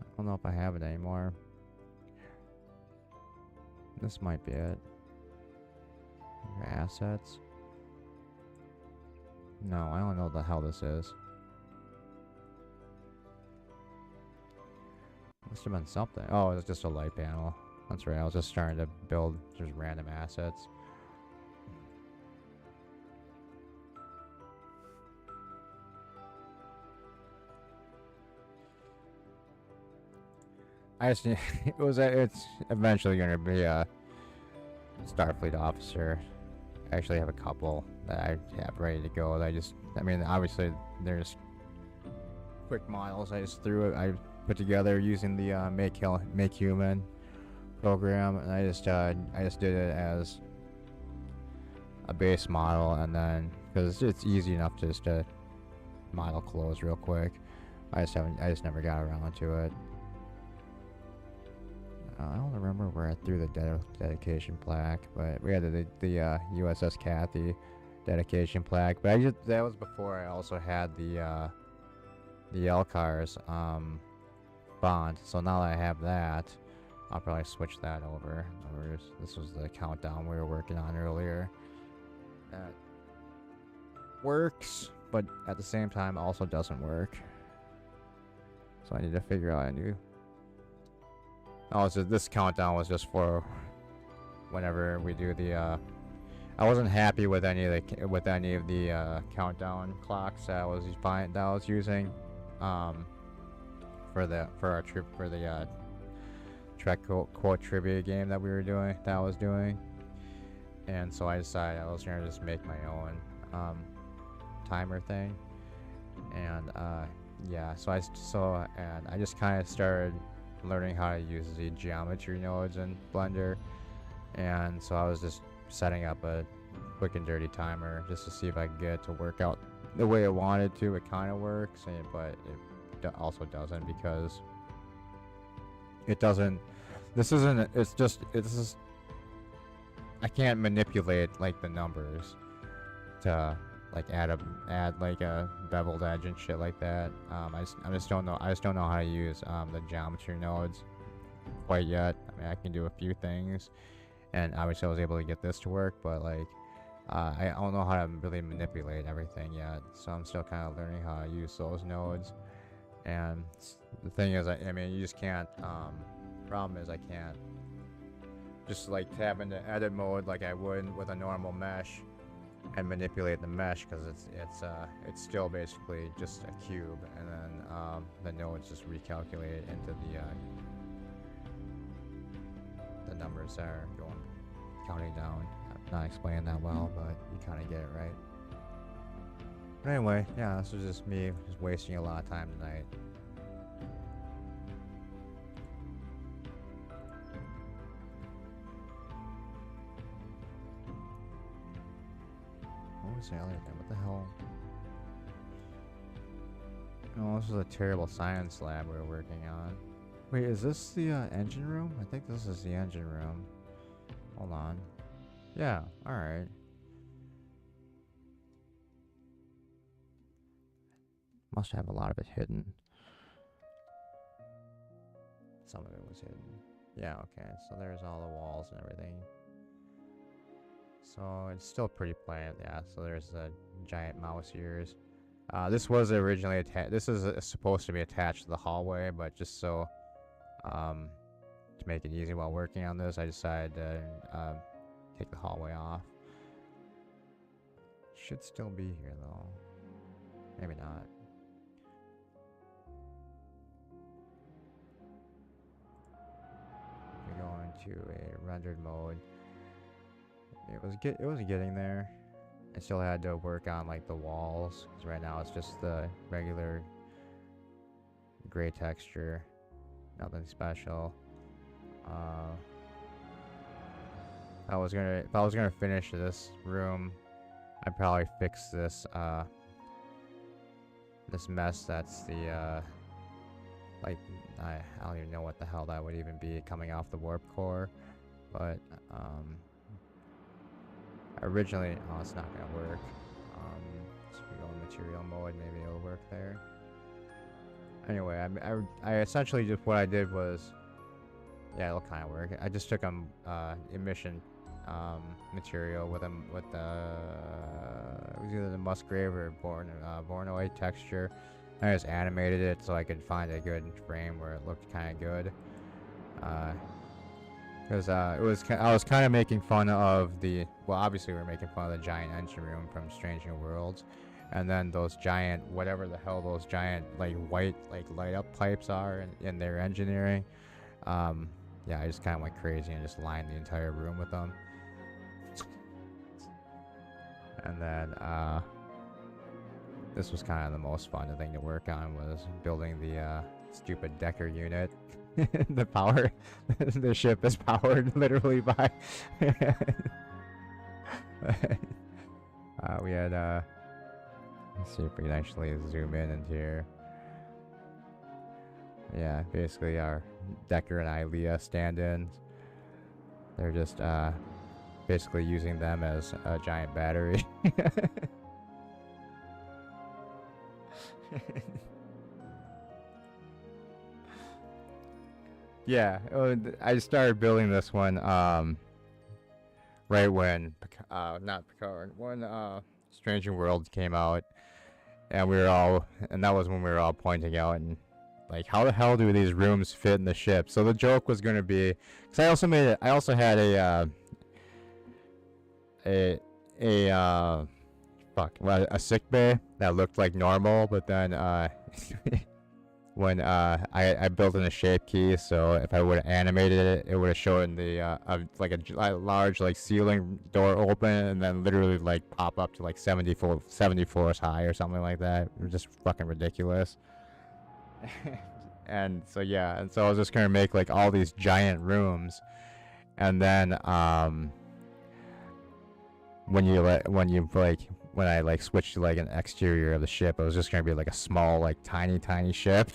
I don't know if I have it anymore. This might be it. Assets. No, I don't know what the hell this is. Must have been something. Oh, it's just a light panel. That's right, I was just starting to build just random assets. It's eventually gonna be a Starfleet officer. I actually have a couple that I have ready to go. I mean, obviously there's quick models. I put together using the Make Human program, and I just did it as a base model, and then because it's easy enough just to model clothes real quick. I just never got around to it. I don't remember where I threw the dedication plaque, but we had the USS Kathy dedication plaque. But that was before I also had the Elcar's font. So now that I have that, I'll probably switch that over. This was the countdown we were working on earlier. That works, but at the same time also doesn't work. So I need to figure out a new. Oh, so this countdown was just for whenever we do the. I wasn't happy with any of the countdown clocks that I was using, for our trip for the Trek quote trivia game that I was doing, and so I decided I was gonna just make my own timer thing, and yeah, and I just kind of started learning how to use the geometry nodes in Blender, and so I was just setting up a quick and dirty timer just to see if I could get it to work out the way I wanted to. It kind of works, but it also doesn't, because it doesn't. This isn't. It's just. I can't manipulate like the numbers to like add like a beveled edge and shit like that. I just don't know. I just don't know how to use the geometry nodes quite yet. I mean, I can do a few things, and obviously I was able to get this to work, but like I don't know how to really manipulate everything yet. So I'm still kind of learning how to use those nodes. And the thing is, I mean, you just can't. Problem is, I can't just like tab into edit mode like I would with a normal mesh and manipulate the mesh, because it's still basically just a cube, and then the nodes just recalculate into the numbers that are counting down. I'm not explaining that well, but you kind of get it right. But anyway, yeah, this was just me just wasting a lot of time tonight. What was the other thing? What the hell? Oh, this is a terrible science lab we were working on. Wait, is this the engine room? I think this is the engine room. Hold on. Yeah, alright. Must have a lot of it hidden. Some of it was hidden. Yeah, okay, so there's all the walls and everything. So it's still pretty plain, yeah. So there's the giant mouse ears. This was originally attached. This is supposed to be attached to the hallway, but just so to make it easy while working on this, I decided to take the hallway off. Should still be here though. Maybe not. We go into a rendered mode. It was getting there. I still had to work on like the walls, because right now it's just the regular gray texture, nothing special. If I was gonna finish this room, I'd probably fix this this mess. That's the like I don't even know what the hell that would even be coming off the warp core, but originally, oh, it's not gonna work. So we go in material mode, maybe it'll work there. Anyway, I essentially just what I did was, yeah, it'll kind of work. I just took emission material with it was either the Musgrave or Voronoi texture. I just animated it so I could find a good frame where it looked kind of good. Because I was kind of making fun of well, obviously we're making fun of the giant engine room from Strange New Worlds, and then those giant, whatever the hell those giant like white like light up pipes are in their engineering. Yeah, I just kind of went crazy and just lined the entire room with them. And then this was kind of the most fun thing to work on, was building the stupid Decker unit. The power, the ship is powered literally by. We had let's see if we can actually zoom in into here. Yeah, basically our Decker and Ilea stand-ins. They're just basically using them as a giant battery. Yeah, I started building this one right when not Picard, when Strange New Worlds came out, and that was when we were all pointing out and like, how the hell do these rooms fit in the ship? So the joke was gonna be, because I also had a sick bay that looked like normal, but then when I built in a shape key, so if I would have animated it, it would have shown the like a large like ceiling door open and then literally like pop up to like 70 floors high or something like that. It was just fucking ridiculous. And so yeah, and so I was just gonna make like all these giant rooms, and then when I like switched to like an exterior of the ship, it was just gonna be like a small, like tiny ship.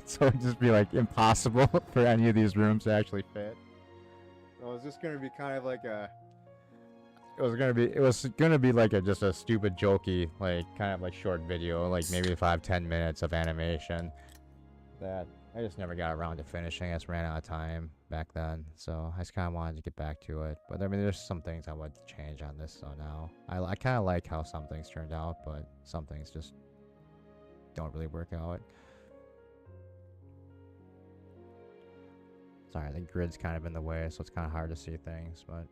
So it'd just be like impossible for any of these rooms to actually fit. So it was just gonna be kind of like a. It was gonna be like just a stupid jokey, like kind of like short video, like maybe 5-10 minutes of animation that I just never got around to finishing. I just ran out of time back then, so I just kind of wanted to get back to it. But I mean, there's some things I would change on this, so now I kind of like how some things turned out, but some things just don't really work out. Sorry, the grid's kind of in the way, so it's kind of hard to see things, but.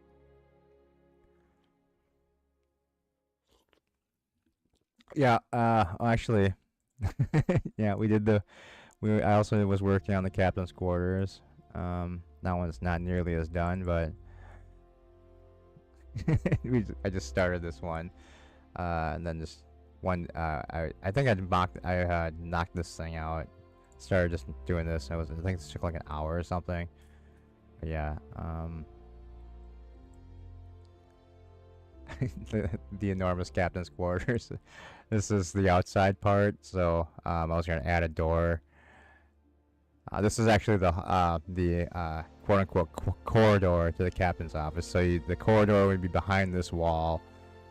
Yeah, actually, yeah, we did I also was working on the captain's quarters. That one's not nearly as done, but I just started this one, and then just one. I think I knocked this thing out. Started just doing this. I think it took like an hour or something. But yeah. The enormous captain's quarters. This is the outside part, so I was gonna add a door. This is actually the quote-unquote corridor to the captain's office. So the corridor would be behind this wall.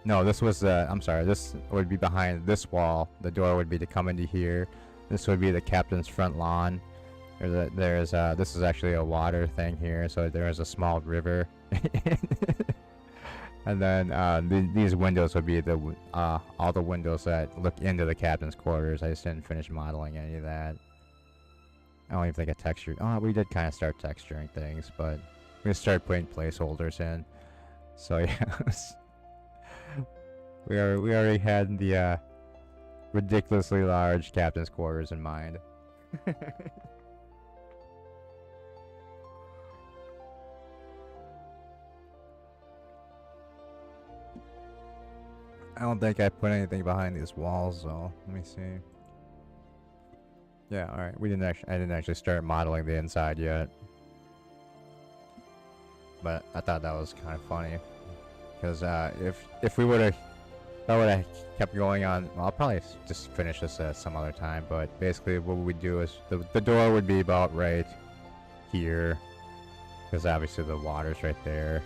No, this was I'm sorry. This would be behind this wall. The door would be to come into here. This would be the captain's front lawn. This is actually a water thing here. So there is a small river. And then these windows would be all the windows that look into the captain's quarters. I just didn't finish modeling any of that. I don't even think I textured. Oh, we did kind of start texturing things, but we started putting placeholders in. So yeah, we already had the ridiculously large captain's quarters in mind. I don't think I put anything behind these walls though. Let me see. Yeah, alright. I didn't actually start modeling the inside yet. But I thought that was kind of funny. Because if I would have kept going on, well, I'll probably just finish this at some other time. But basically what we'd do is the door would be about right here. Because obviously the water's right there.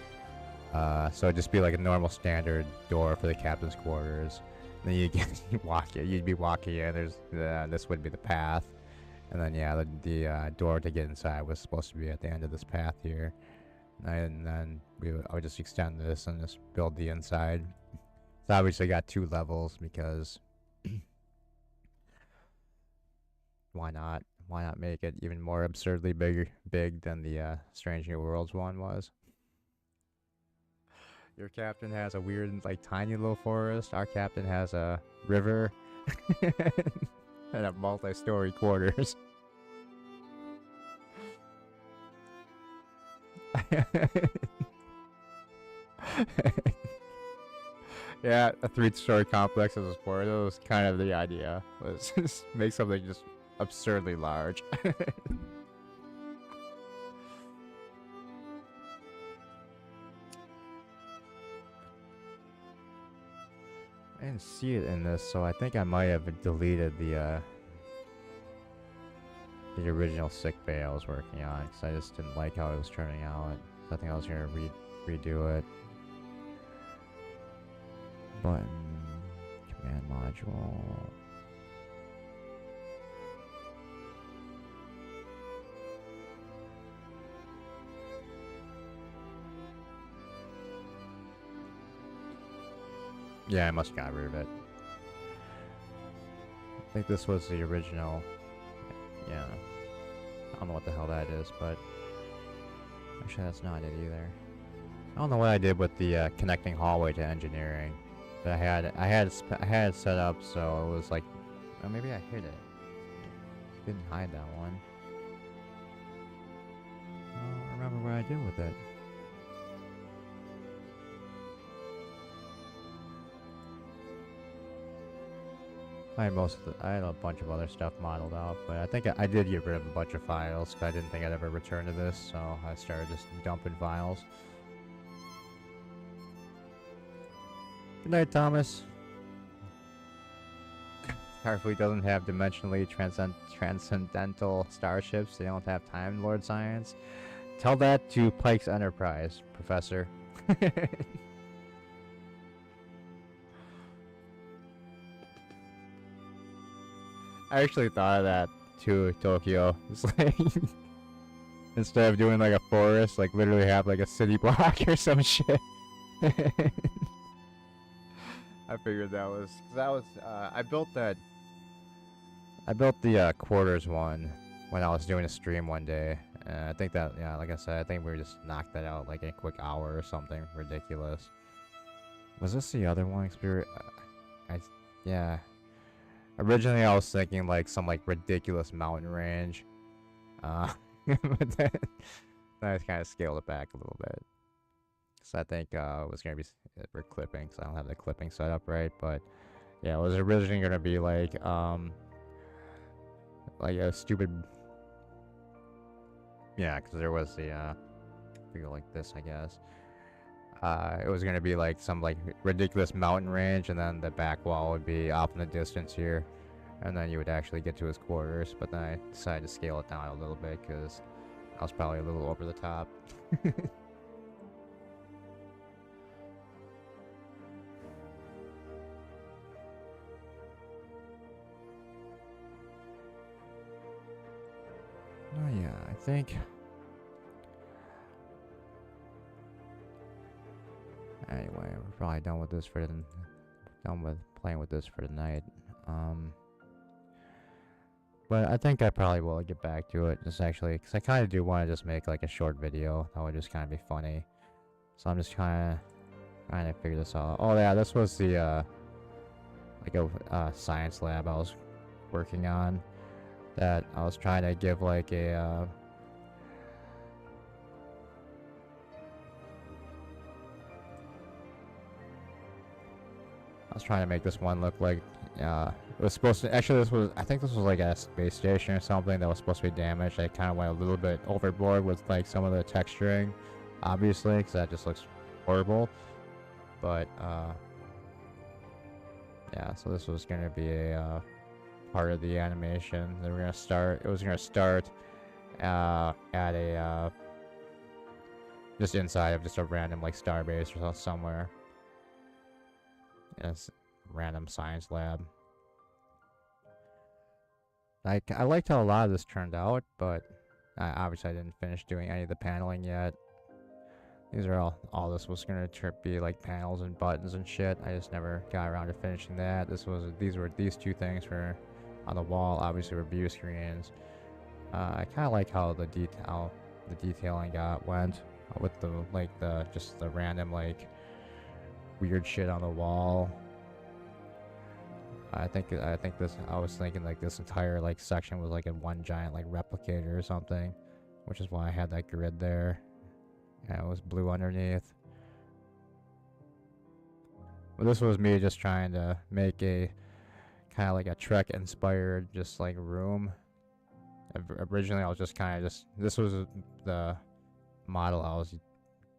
So it'd just be like a normal standard door for the captain's quarters. Then you'd be walking in. This would be the path, and then yeah, the door to get inside was supposed to be at the end of this path here, and then I would just extend this and just build the inside. It's obviously got 2 levels because why not? Why not make it even more absurdly big than the Strange New Worlds one was? Your captain has a weird, like, tiny little forest. Our captain has a river and a multi-story quarters. Yeah, a 3-story complex as a sport. That was kind of the idea. Was just make something just absurdly large. I didn't see it in this, so I think I might have deleted the original sickbay I was working on, because I just didn't like how it was turning out. So I think I was gonna redo it. Button, command module. Yeah, I must have got rid of it. I think this was the original. Yeah. I don't know what the hell that is, but actually that's not it either. I don't know what I did with the connecting hallway to engineering. But I had it set up so it was like, oh, maybe I hid it. Didn't hide that one. I don't remember what I did with it. I had a bunch of other stuff modeled out, but I think I did get rid of a bunch of files because I didn't think I'd ever return to this, so I started just dumping files. Good night, Thomas. Starfleet doesn't have dimensionally transcendental starships. They don't have Time Lord science. Tell that to Pike's Enterprise, Professor. I actually thought of that too, Tokyo. It's like instead of doing like a forest, like literally have like a city block or some shit. I figured I built the quarters one when I was doing a stream one day. And I think that, yeah, like I said, I think we just knocked that out like in a quick hour or something ridiculous. Was this the other one? Yeah. Originally, I was thinking like some like ridiculous mountain range, but then I kind of scaled it back a little bit. So I think it was gonna be for clipping, so I don't have the clipping set up right. But yeah, it was originally gonna be like a stupid, yeah, because there was the we go like this, I guess. It was gonna be like some like ridiculous mountain range, and then the back wall would be off in the distance here, and then you would actually get to his quarters. But then I decided to scale it down a little bit because I was probably a little over the top. Oh yeah, I think. Anyway, we're probably done with this done with playing with this for the night. But I think I probably will get back to it, just actually, because I kind of do want to just make like a short video that would just kind of be funny. So I'm just trying to figure this out. Oh yeah, this was the like a science lab I was working on that I was trying to give like a I was trying to make this one look like, it was supposed to, actually I think this was like a space station or something that was supposed to be damaged. I kind of went a little bit overboard with like some of the texturing, obviously, because that just looks horrible. But, yeah, so this was going to be a part of the animation. They were going to start, it was going to start at a, just inside of just a random like starbase or somewhere. It's random science lab. I liked how a lot of this turned out, but obviously I didn't finish doing any of the paneling yet. These are all this was gonna be like panels and buttons and shit. I just never got around to finishing that. These two things were on the wall, obviously were view screens. I kind of like how the detailing went with just the random like weird shit on the wall. I was thinking like this entire like section was like a one giant like replicator or something, which is why I had that grid there. And it was blue underneath. But this was me just trying to make a kind of like a Trek inspired just like room. Originally I was just this was the model I was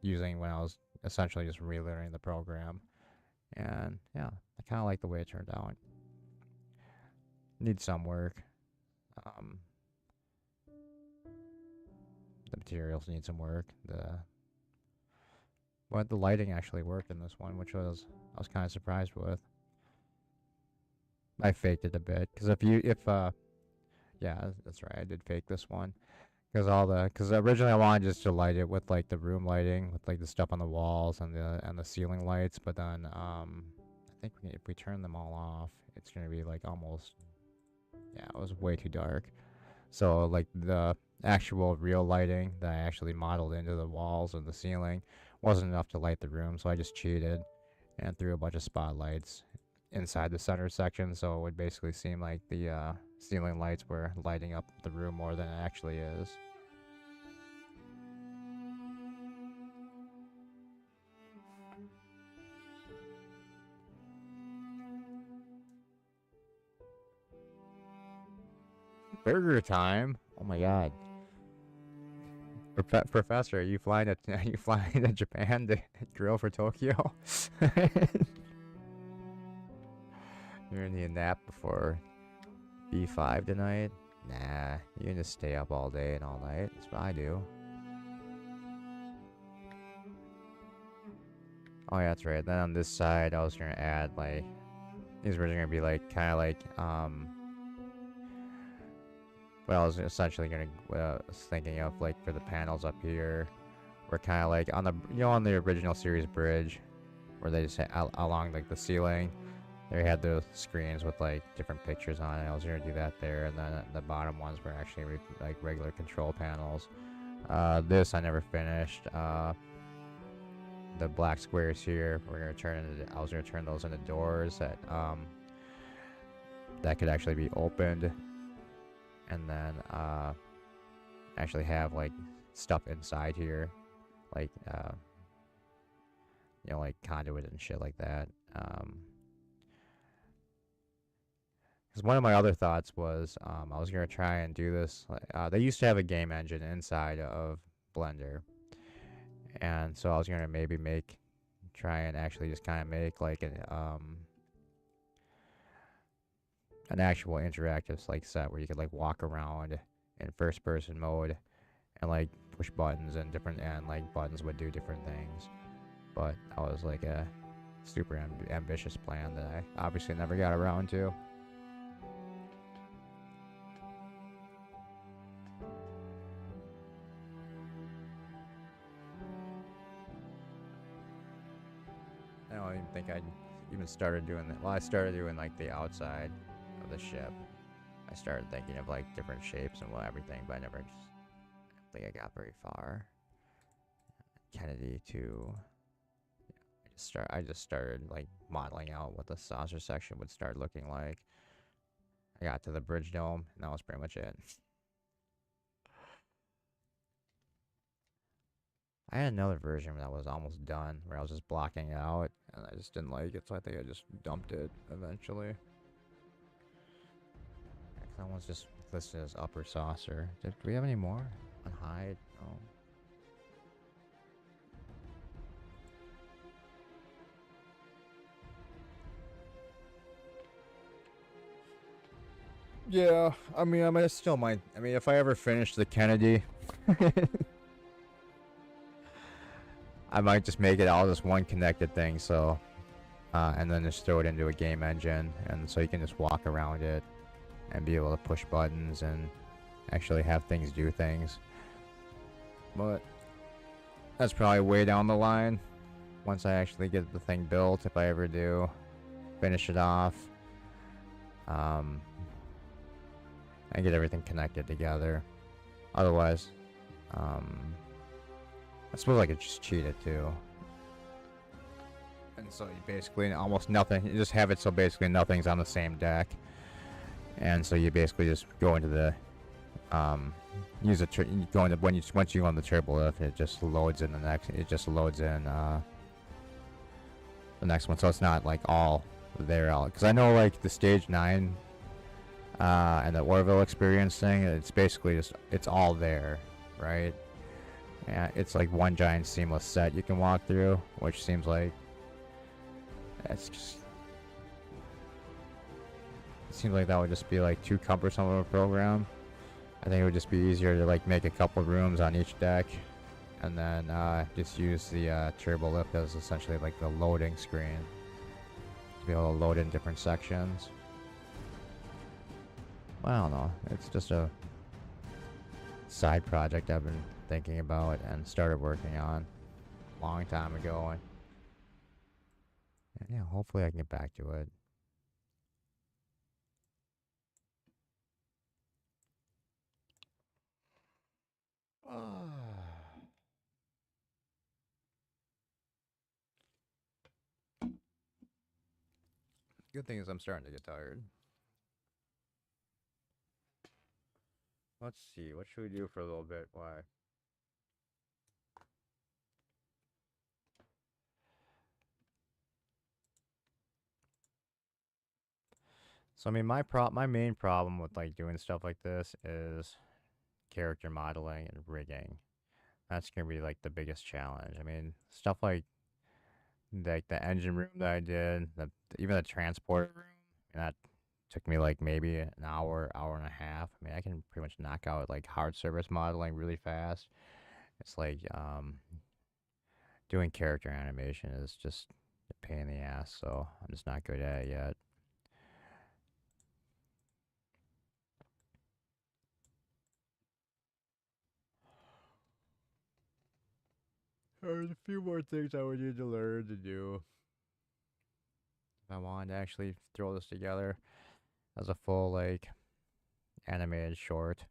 using when I was essentially just relearning the program. And yeah, I kind of like the way it turned out. Needs some work. The materials need some work. But the lighting actually worked in this one, which I was kind of surprised with. I faked it a bit because yeah, that's right, I did fake this one. Because originally I wanted just to light it with like the room lighting, with like the stuff on the walls and the ceiling lights, but then I think if we turn them all off, it's gonna be like almost, yeah, it was way too dark. So like the actual real lighting that I actually modeled into the walls and the ceiling wasn't enough to light the room, so I just cheated and threw a bunch of spotlights inside the center section, so it would basically seem like the ceiling lights were lighting up the room more than it actually is. Burger time? Oh my god. Professor, are you flying to are you flying to Japan to grill for Tokyo? You're gonna need a nap before B5 tonight? Nah, you can just stay up all day and all night. That's what I do. Oh yeah, that's right. Then on this side, I was gonna add like these were gonna be like kind of like what I was essentially gonna was thinking of like for the panels up here, were kind of like on the on the original series bridge, where they just along like the ceiling, they had those screens with like different pictures on it. I was gonna do that there, and then the bottom ones were actually like regular control panels. This I never finished. The black squares here, we're gonna turn into, I was gonna turn those into doors that could actually be opened, and then actually have like stuff inside here, like like conduit and shit like that. Because one of my other thoughts was I was gonna try and do this. They used to have a game engine inside of Blender, and so I was gonna maybe try and actually just kind of make like an actual interactive like set where you could like walk around in first person mode and like push buttons and like buttons would do different things. But that was like a super ambitious plan that I obviously never got around to. I don't even think I even started doing that. Well, I started doing like the outside of the ship. I started thinking of like different shapes and everything, but I never just, I don't think I got very far. Kennedy too. I just started like modeling out what the saucer section would start looking like. I got to the bridge dome, and that was pretty much it. I had another version that was almost done, where I was just blocking it out, and I just didn't like it, so I think I just dumped it eventually. That one's just listed as upper saucer. Do we have any more? On hide? Oh. Yeah, I mean, I still might. I mean, if I ever finish the Kennedy, I might just make it all just one connected thing. So, and then just throw it into a game engine, and so you can just walk around it and be able to push buttons and actually have things do things. But that's probably way down the line. Once I actually get the thing built, if I ever do finish it off, and get everything connected together. Otherwise, I suppose I could just cheat it too. And so you basically almost nothing. You just have it so basically nothing's on the same deck, and so you basically just go into the use a go into once you go on the turbo lift, it just loads in the next. It just loads in the next one, so it's not like all there. Because I know like the stage 9. And the Orville experience thing, it's basically just, it's all there, right? Yeah, it's like one giant seamless set you can walk through, which seems like, that's just, it seems like that would just be like too cumbersome of a program. I think it would just be easier to like make a couple rooms on each deck, and then just use the turbo lift as essentially like the loading screen to be able to load in different sections. I don't know. It's just a side project I've been thinking about and started working on a long time ago. And yeah, hopefully I can get back to it. Good thing is I'm starting to get tired. Let's see. What should we do for a little bit? Why? So I mean, my main problem with like doing stuff like this is character modeling and rigging. That's gonna be like the biggest challenge. I mean, stuff like the engine room that I did, even the transporter room, and that took me like maybe an hour, hour and a half. I mean, I can pretty much knock out like hard surface modeling really fast. It's like doing character animation is just a pain in the ass, so I'm just not good at it yet. There's a few more things I would need to learn to do if I wanted to actually throw this together as a full like animated short.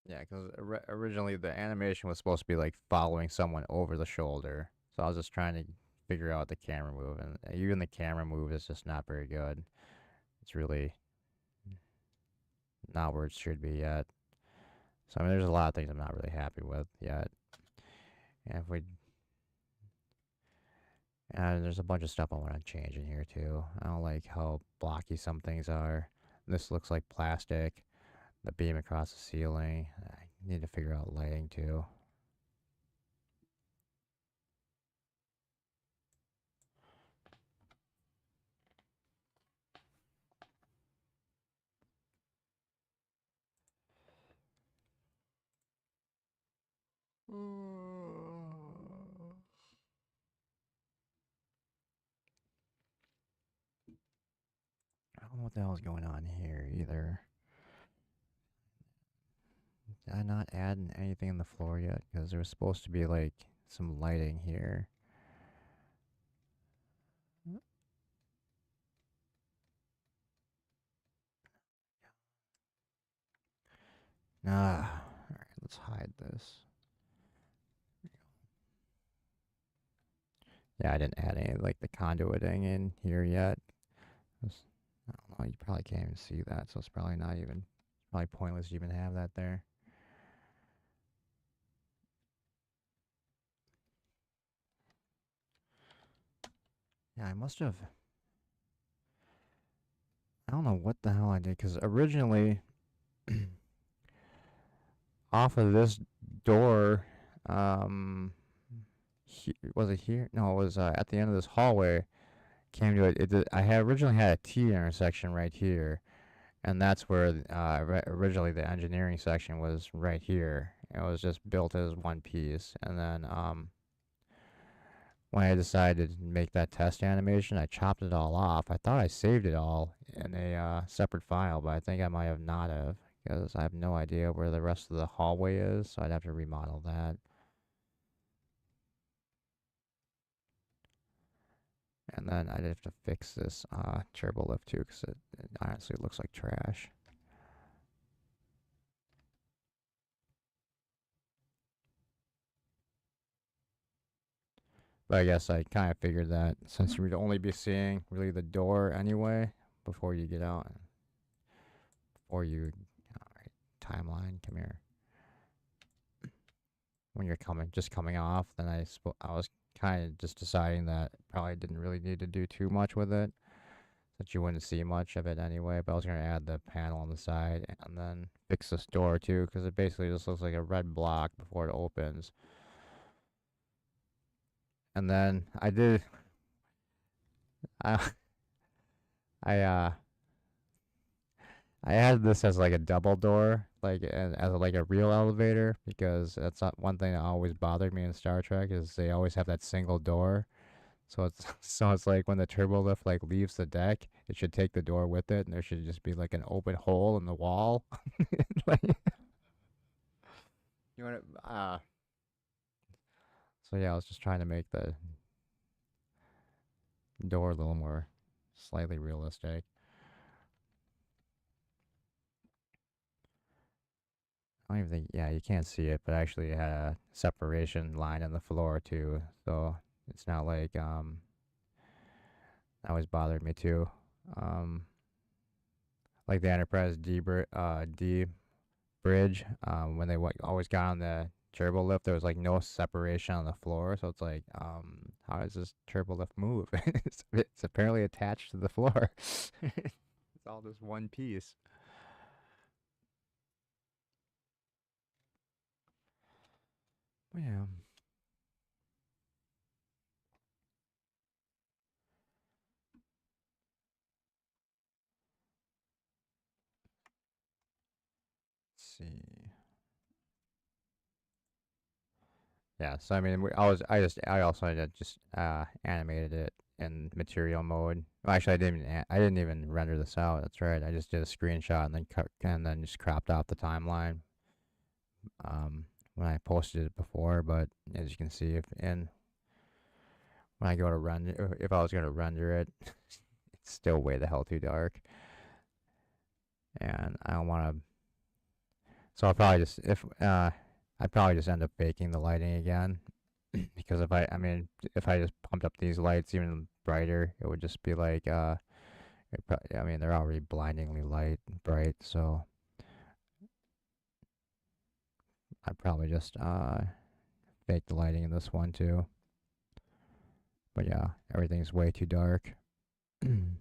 Yeah, because originally the animation was supposed to be like following someone over the shoulder. So I was just trying to figure out the camera move, and even the camera move is just not very good. It's really not where it should be yet. So I mean, there's a lot of things I'm not really happy with yet. And if we, and there's a bunch of stuff I want to change in here too. I don't like how blocky some things are. This looks like plastic. The beam across the ceiling. I need to figure out lighting too. I don't know what the hell is going on here either. Did I not add anything on the floor yet? Because there was supposed to be like some lighting here. Ah, alright, let's hide this. Yeah, I didn't add any like the conduiting in here yet. I don't know, you probably can't even see that, so it's probably not even, probably pointless to even have that there. Yeah, I must have, I don't know what the hell I did, because originally, off of this door, was it here? No, it was at the end of this hallway. Came to I had originally had a T intersection right here, and that's where originally the engineering section was right here. It was just built as one piece, and then when I decided to make that test animation, I chopped it all off. I thought I saved it all in a separate file, but I think I might have not have, because I have no idea where the rest of the hallway is, so I'd have to remodel that. And then I'd have to fix this turbo lift too, because it honestly looks like trash. But I guess I kind of figured that since you would only be seeing really the door anyway before you get out, before you, alright, timeline, come here. When you're just coming off, then I was kind of just deciding that probably didn't really need to do too much with it, since you wouldn't see much of it anyway. But I was gonna add the panel on the side and then fix this door too, because it basically just looks like a red block before it opens. And then I did, I, I I added this as like a double door, like as like a real elevator, because that's not one thing that always bothered me in Star Trek is they always have that single door. So it's so it's like when the turbo lift like leaves the deck, it should take the door with it, and there should just be like an open hole in the wall. Like, you want to, so yeah, I was just trying to make door a little more slightly realistic. I don't even think, yeah, you can't see it, but actually it had a separation line in the floor too, so it's not like, that always bothered me too. Um, like the Enterprise D bridge, when they always got on the turbo lift, there was like no separation on the floor, so it's like, how does this turbo lift move? It's apparently attached to the floor. It's all just one piece. But yeah. Let's see. Yeah, so I mean, I also had just animated it in material mode. Well, actually, I didn't even render this out. That's right. I just did a screenshot and then just cropped out the timeline. When I posted it before, but as you can see, when I go to render, if I was going to render it, it's still way the hell too dark, and I don't want to. So I'd probably just end up baking the lighting again, because I mean, if I just pumped up these lights even brighter, it would just be like, I mean, they're already blindingly bright, so I'd probably just bake the lighting in this one too. But yeah, everything's way too dark. Then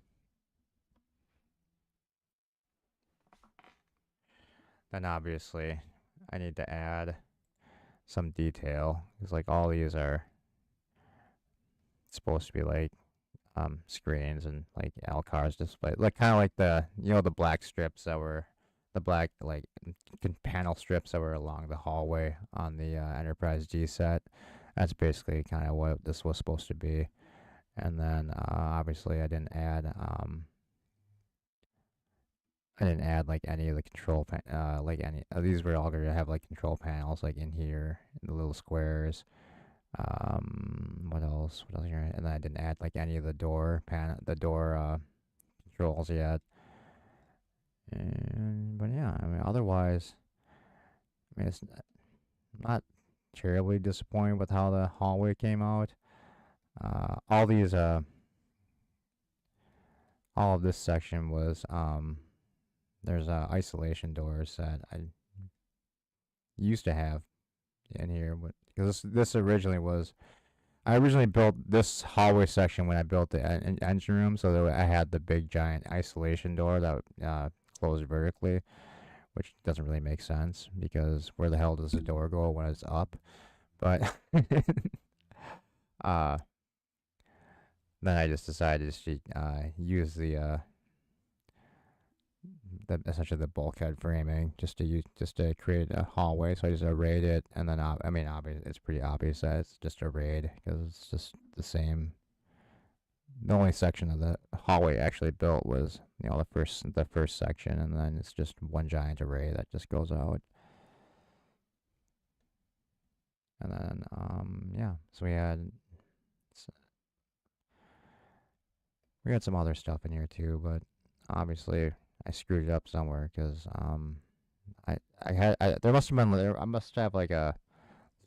obviously, I need to add some detail, because like all these are supposed to be like screens and like Alcar's display, like kind of like the black strips that were the black like panel strips that were along the hallway on the Enterprise D set. That's basically kind of what this was supposed to be. And then obviously I didn't add like any of the like any these were all gonna have like control panels like in here, in the little squares. What else? What else here? And then I didn't add like any of the door controls yet. But yeah, I mean, otherwise, I mean, it's not terribly disappointed with how the hallway came out. All these, all of this section was, there's isolation doors that I used to have in here, but because this originally was, I originally built this hallway section when I built the engine room, so that I had the big giant isolation door that closed vertically, which doesn't really make sense because where the hell does the door go when it's up? But uh, then I just decided to use essentially the bulkhead framing just to create a hallway. So I just arrayed it, and then I mean, it's pretty obvious that it's just arrayed because it's just the same. The only section of the hallway actually built was the first section, and then it's just one giant array that just goes out. And then yeah, so we had some other stuff in here too, but obviously I screwed it up somewhere because there must have been I must have like a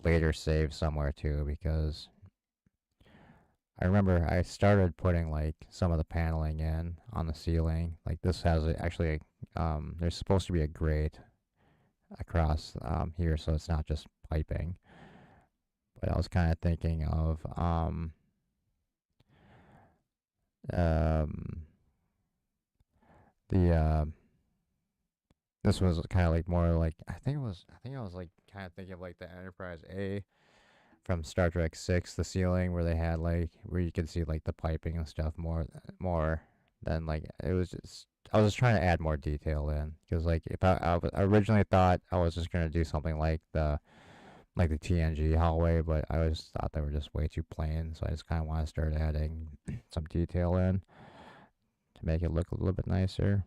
later save somewhere too, because I remember I started putting like some of the paneling in on the ceiling. Like this has actually there's supposed to be a grate across here, so it's not just piping. But I was kind of thinking of the this was kind of like more like I think I was like kind of thinking of like the Enterprise A from Star Trek 6, the ceiling where they had like where you could see like the piping and stuff more than like it was just I was just trying to add more detail in, because like if I originally thought I was just gonna do something like the TNG hallway, but I always thought they were just way too plain, so I just kind of want to start adding some detail in to make it look a little bit nicer.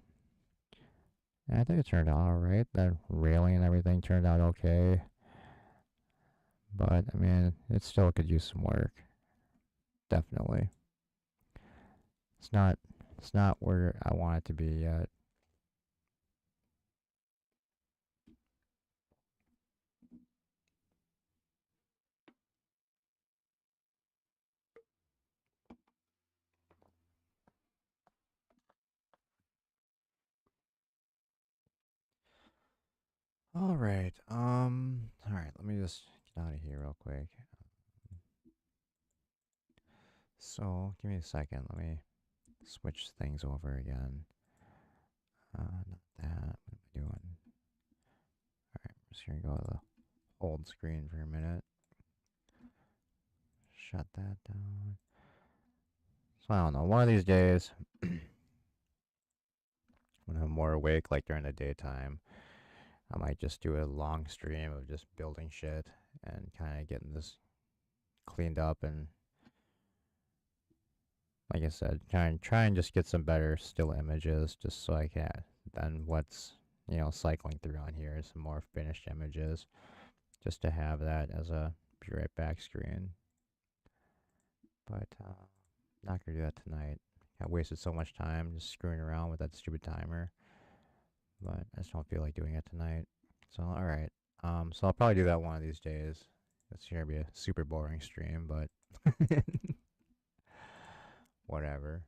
And I think it turned out alright. The railing and everything turned out okay. But, I mean, it still could use some work. Definitely. It's not where I want it to be yet. All right. All right. Let me just get out of here real quick. So, give me a second. Let me switch things over again. Not that. What am I doing? All right. I'm just gonna go to the old screen for a minute. Shut that down. So I don't know. One of these days, when I'm more awake, like during the daytime, I might just do a long stream of just building shit and kind of getting this cleaned up and, like I said, try and just get some better still images just so I can then what's cycling through on here is some more finished images just to have that as a be right back screen. But not gonna do that tonight. I wasted so much time just screwing around with that stupid timer. But I just don't feel like doing it tonight. So alright. So I'll probably do that one of these days. It's gonna be a super boring stream, but whatever.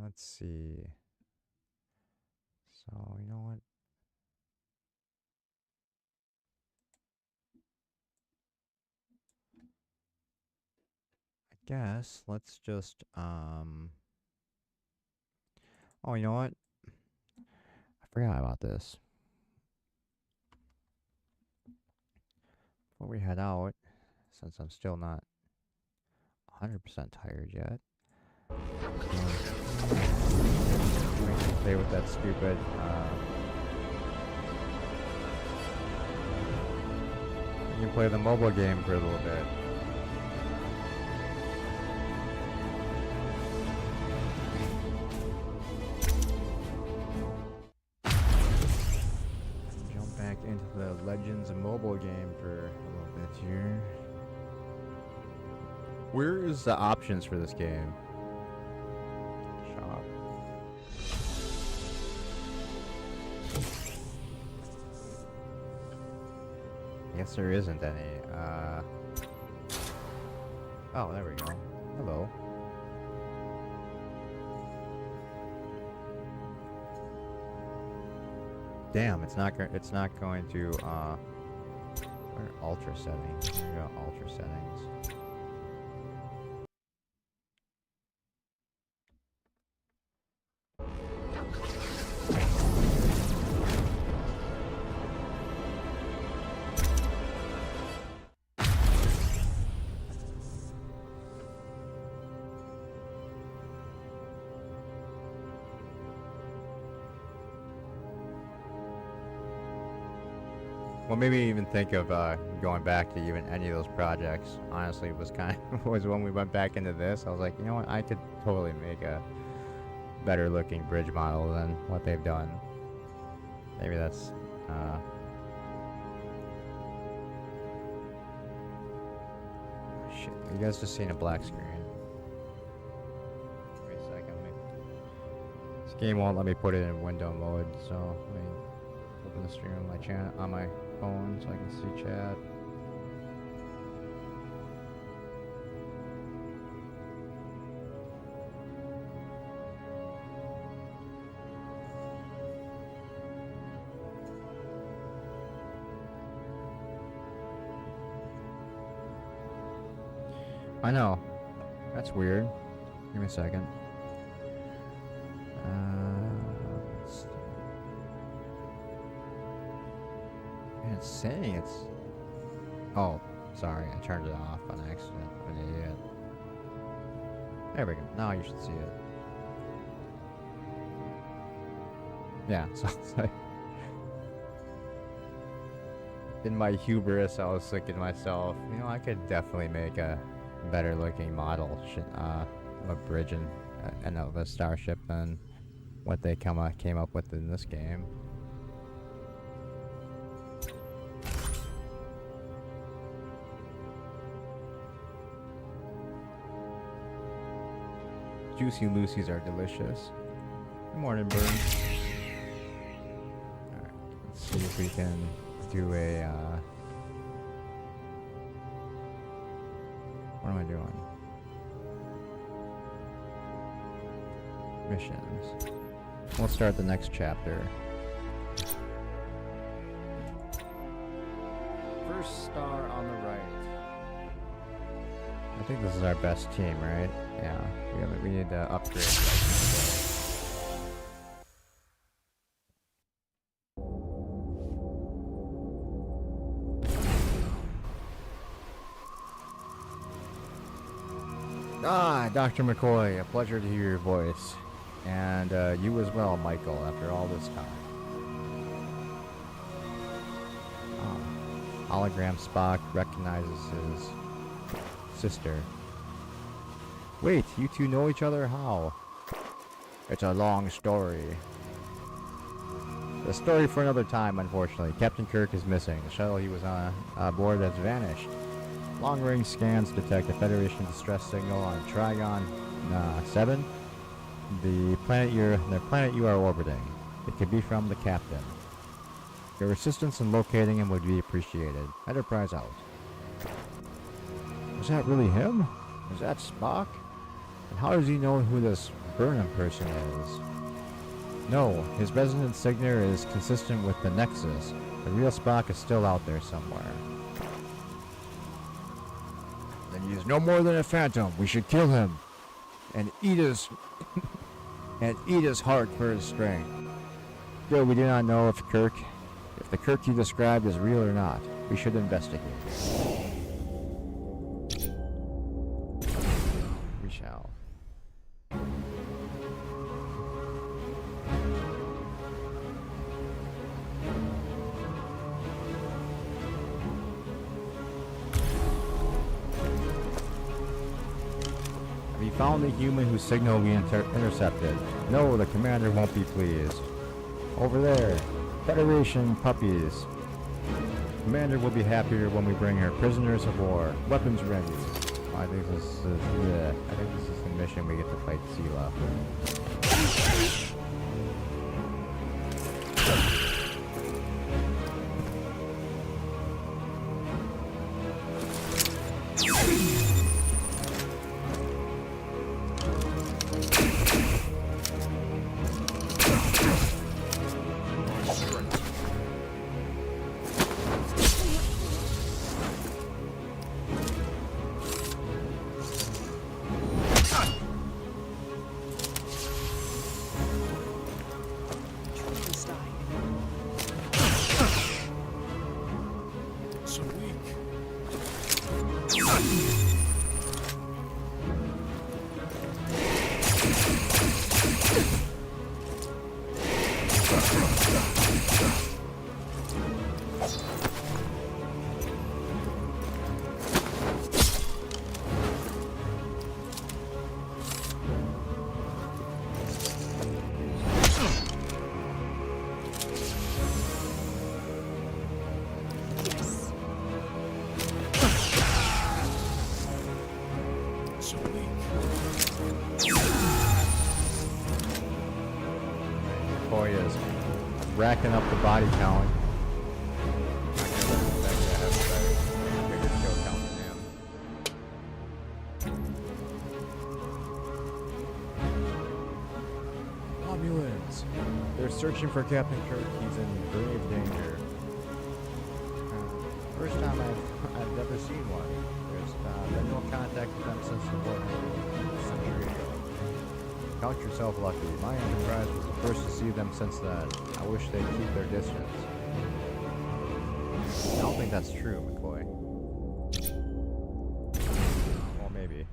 Let's see. So you know what? I guess let's just oh, you know what? I forgot about this. Before we head out, since I'm still not 100% tired yet, we can play with that stupid you can play the mobile game for a little bit. Jump back into the Legends mobile game for a little bit here. Where is the options for this game? Shop. I guess there isn't any. Oh, there we go. Hello. Damn, it's not going to where are ultra settings? There we go, ultra settings. Well, maybe even think of going back to even any of those projects. Honestly, was was when we went back into this. I was like, you know what? I could totally make a better looking bridge model than what they've done. Maybe that's. Shit, you guys just seen a black screen. Wait a second. This game won't let me put it in window mode, so let me open the stream on my channel on my phone so I can see chat. I know. That's weird. Give me a second. Let's see. Man, it's saying it's... Oh, sorry. I turned it off on accident. I'm an idiot. There we go. Now you should see it. Yeah, so it's like... In my hubris, I was thinking to myself, you know, I could definitely make a better looking model of a bridge and of a starship than what they came up with in this game. Juicy Lucy's are delicious. Good morning, Burns. Alright, let's see if we can do a, what am I doing? Missions. We'll start the next chapter. First star on the right. I think this is our best team, right? Yeah, we need to upgrade. Ah, Dr. McCoy, a pleasure to hear your voice. And you as well, Michael, after all this time. Hologram Spock recognizes his sister. Wait, you two know each other? How? It's a long story. The story for another time, unfortunately. Captain Kirk is missing. The shuttle he was on aboard has vanished. Long-range scans detect a Federation distress signal on Trigon 7. The planet you are orbiting. It could be from the captain. Your assistance in locating him would be appreciated. Enterprise out. Is that really him? Is that Spock? And how does he know who this Burnham person is? No, his resonance signature is consistent with the Nexus. The real Spock is still out there somewhere. Then he is no more than a phantom. We should kill him and eat his heart for his strength. Still, we do not know if the Kirk you described is real or not. We should investigate. We shall. Have you found the human whose signal we intercepted? No, the commander won't be pleased. Over there. Federation puppies. Commander will be happier when we bring her prisoners of war. Weapons ready. I think this is the mission we get to fight Sela. Racking up the body count. Romulans! They're searching for Captain Kirk. He's in grave danger. First time I've ever seen one. There's been no contact with them since the war a century ago. Count yourself lucky. My Enterprise was the first to see them since then. I wish they'd keep their distance. I don't think that's true, McCoy. Well, maybe.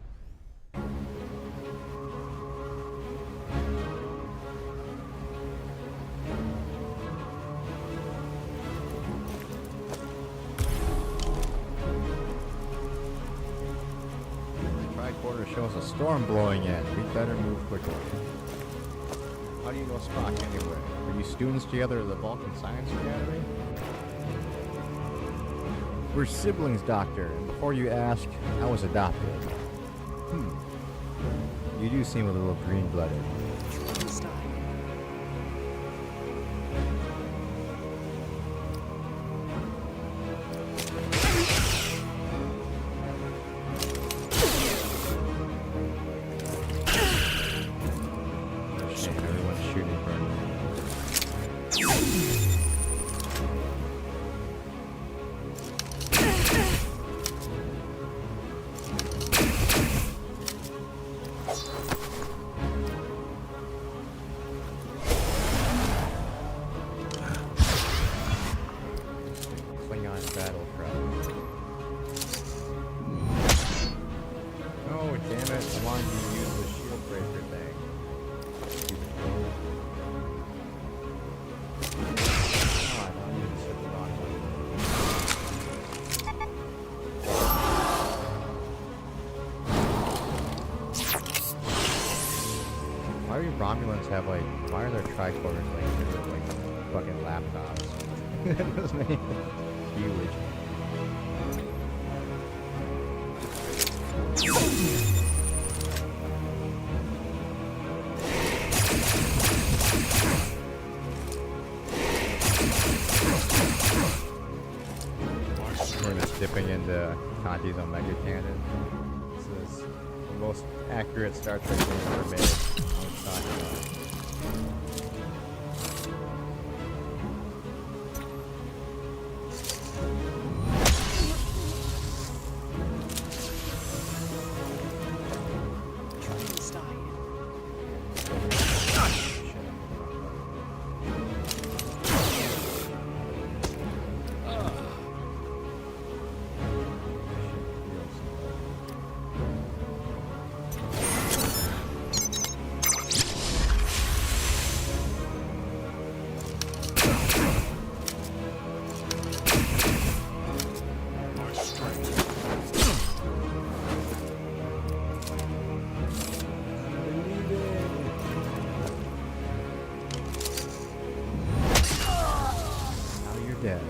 The tricorder shows a storm blowing in. We'd better move quickly. How do you know Spock anyway? Are you students together at the Vulcan Science Academy? We're siblings, Doctor, and before you ask, I was adopted. You do seem a little green-blooded. Everyone's shooting for me. Klingon battle cry. Oh, damn it. I wanted you to use the shield breaker thing. Stupid fool. Oh, I don't need to set the wrong one. Why do Romulans have like, why are their tricorders like fucking laptops? That was me. Huge. We're just dipping into Conti's Omega Cannon. This is the most accurate Star Trek game ever made. I was talking about. Dead.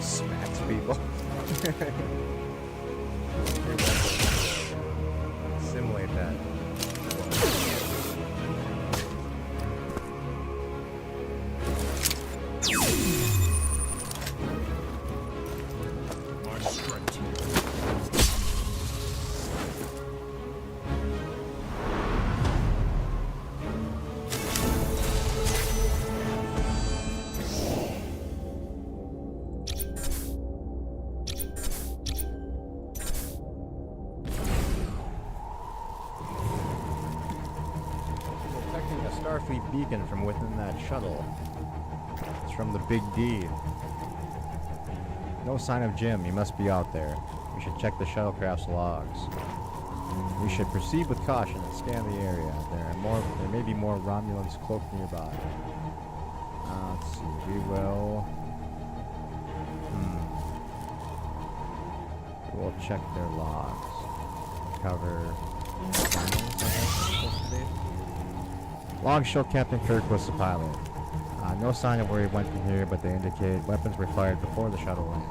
Smacks people. Simulate that. Starfleet beacon from within that shuttle. It's from the Big D. No sign of Jim. He must be out there. We should check the shuttlecraft's logs. We should proceed with caution and scan the area. There may be more Romulans cloaked nearby. Let's see. We will. We'll check their logs. Cover. Logs show Captain Kirk was the pilot. No sign of where he went from here, but they indicate weapons were fired before the shuttle landed.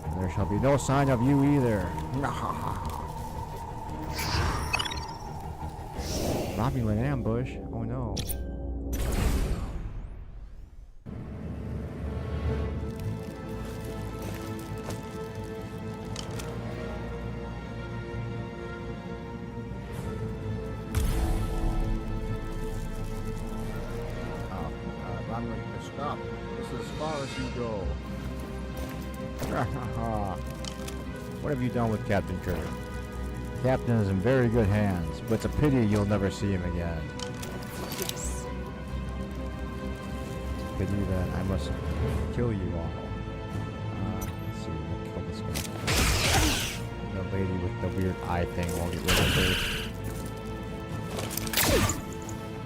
And there shall be no sign of you either. Romulan ambush? Oh no. Stop. This is as far as you go. What have you done with Captain Kirk? Captain is in very good hands, but it's a pity you'll never see him again. Yes. Pity that I must kill you all. Let's see, we'll kill this guy. The lady with the weird eye thing won't get rid of her.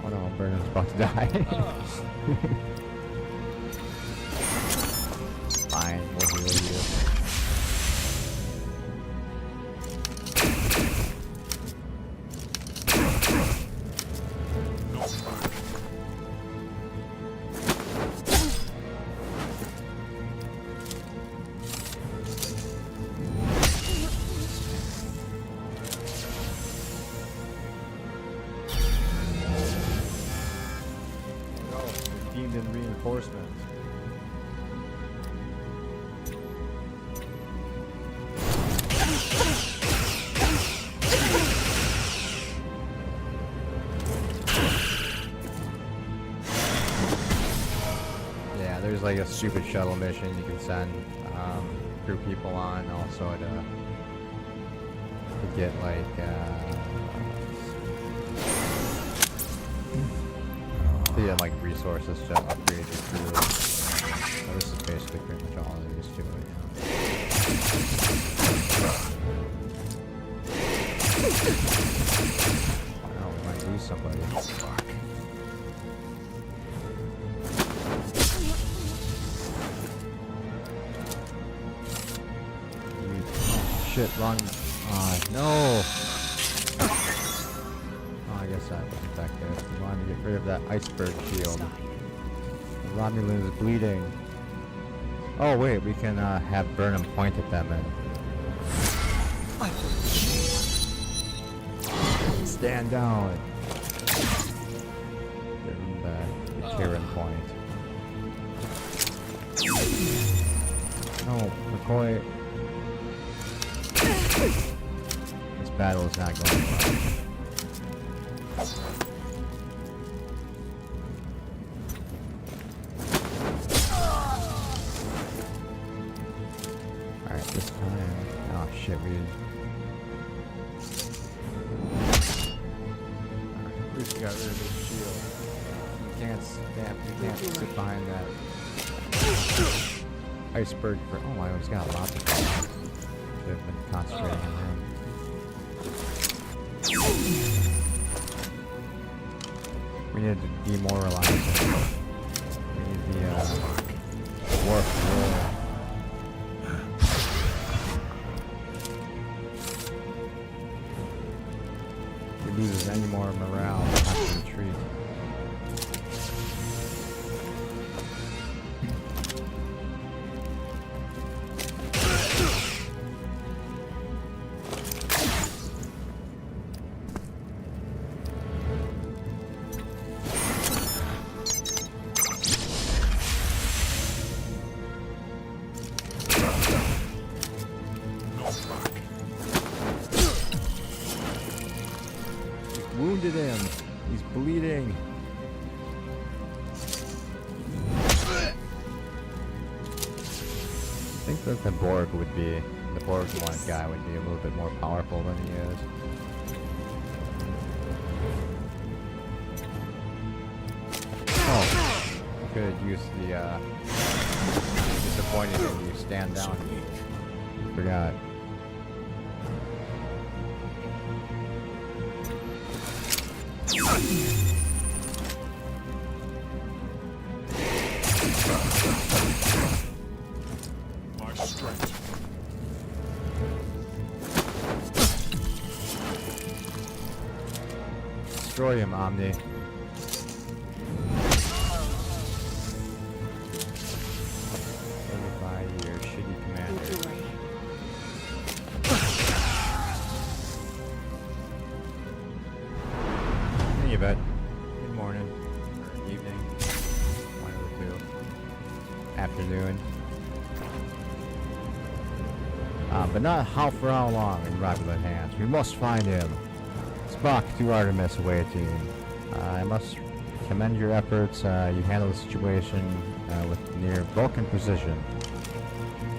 Oh no, Burnham's about to die. Fine, we'll heal you. Deemed in reinforcement. Yeah, there's like a stupid shuttle mission you can send crew people on, also to get like yeah, like resources to upgrade your crew. So this is basically pretty much all there is to it. Oh, we might lose somebody. Shit, wrong. No! I guess that was effective. We wanted to get rid of that iceberg shield. The Romulan is bleeding. Oh wait, we can have Burnham point at them and stand down. Give them the Kieran point. No, McCoy. This battle is not going well. Alright, this time. Oh shit, we. At least we got rid of this shield. You can't sit behind that iceberg for. Oh, I always got lots of them. Should have been concentrating on him. We need to demoralize him. We need the warp roll. If he loses any more morale, we'll have to retreat. Wounded him. He's bleeding. I think that the Borg would be, the Borg one guy would be a little bit more powerful than he is. Oh, I could have used the, disappointed that you stand down. Forgot. My strength. Destroy him, Omni. By your shitty commander. Hey, Yvette. Good morning. Or evening. One of the two. Afternoon. But not how for how long in Romulan hands. We must find him. Spock to Artemis awaiting. I must commend your efforts. You handle the situation with near Vulcan precision.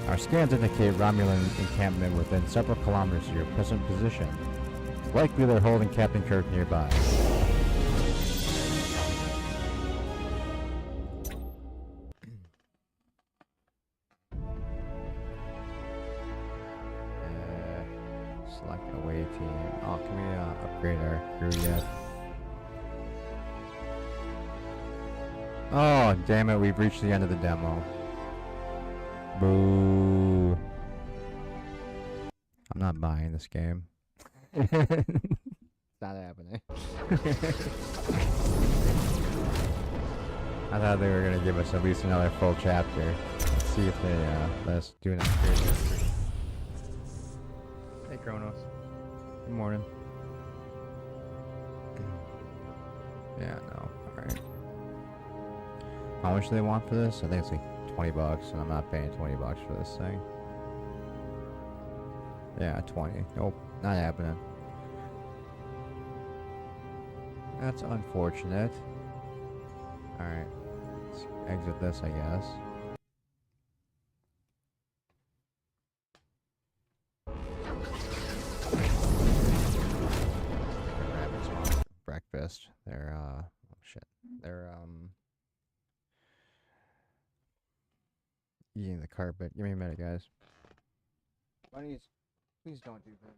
Our scans indicate Romulan encampment within several kilometers of your present position. Likely they're holding Captain Kirk nearby. Select away team. Oh, can we upgrade our crew yet? Oh, damn it, we've reached the end of the demo. Boo. I'm not buying this game. It's not happening. I thought they were gonna give us at least another full chapter. Let's see if they let us do an upgrade. Hey Kronos. Good morning. Yeah, no. Alright. How much do they want for this? I think it's like 20 bucks, and I'm not paying 20 bucks for this thing. Yeah, 20. Nope, not happening. That's unfortunate. Alright. Let's exit this, I guess. Rabbits want breakfast. They're, oh shit. They're, eating the carpet. Give me a minute, guys. Bunnies, please don't do that.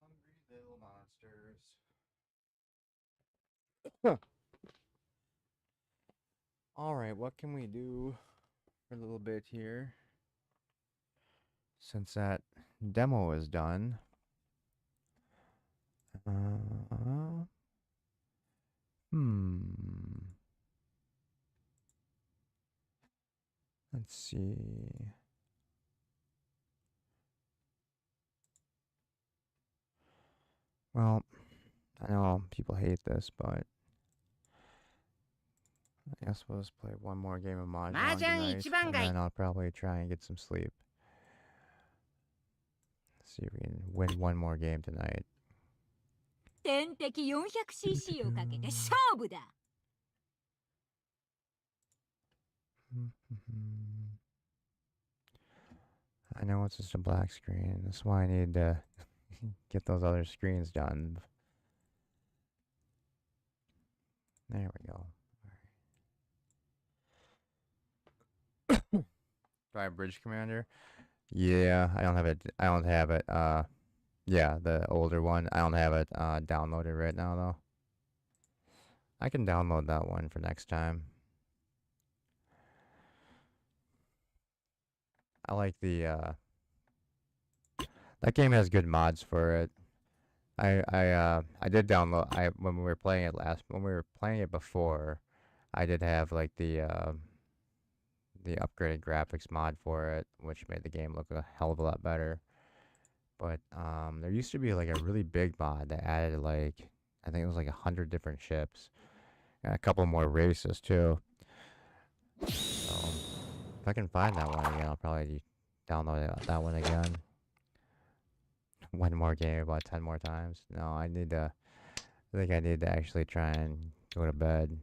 Hungry little monsters. Alright, what can we do for a little bit here? Since that demo is done. Let's see. Well, I know people hate this, but I guess we'll just play one more game of Mahjong tonight, and then I'll probably try and get some sleep. See if we can win one more game tonight. 点滴 400cc をかけて勝負だ。I know it's just a black screen. That's why I need to get those other screens done. There we go. Do I have Bridge Commander? Yeah, I don't have it. I don't have it. Yeah, the older one. I don't have it downloaded right now though. I can download that one for next time. I like the that game has good mods for it. I did download when we were playing it before, I did have like the upgraded graphics mod for it, which made the game look a hell of a lot better. But there used to be like a really big mod that added like, I think it was like 100 different ships and a couple more races too. So if I can find that one again, I'll probably download that one again. One more game about 10 more times. No, I think I need to actually try and go to bed.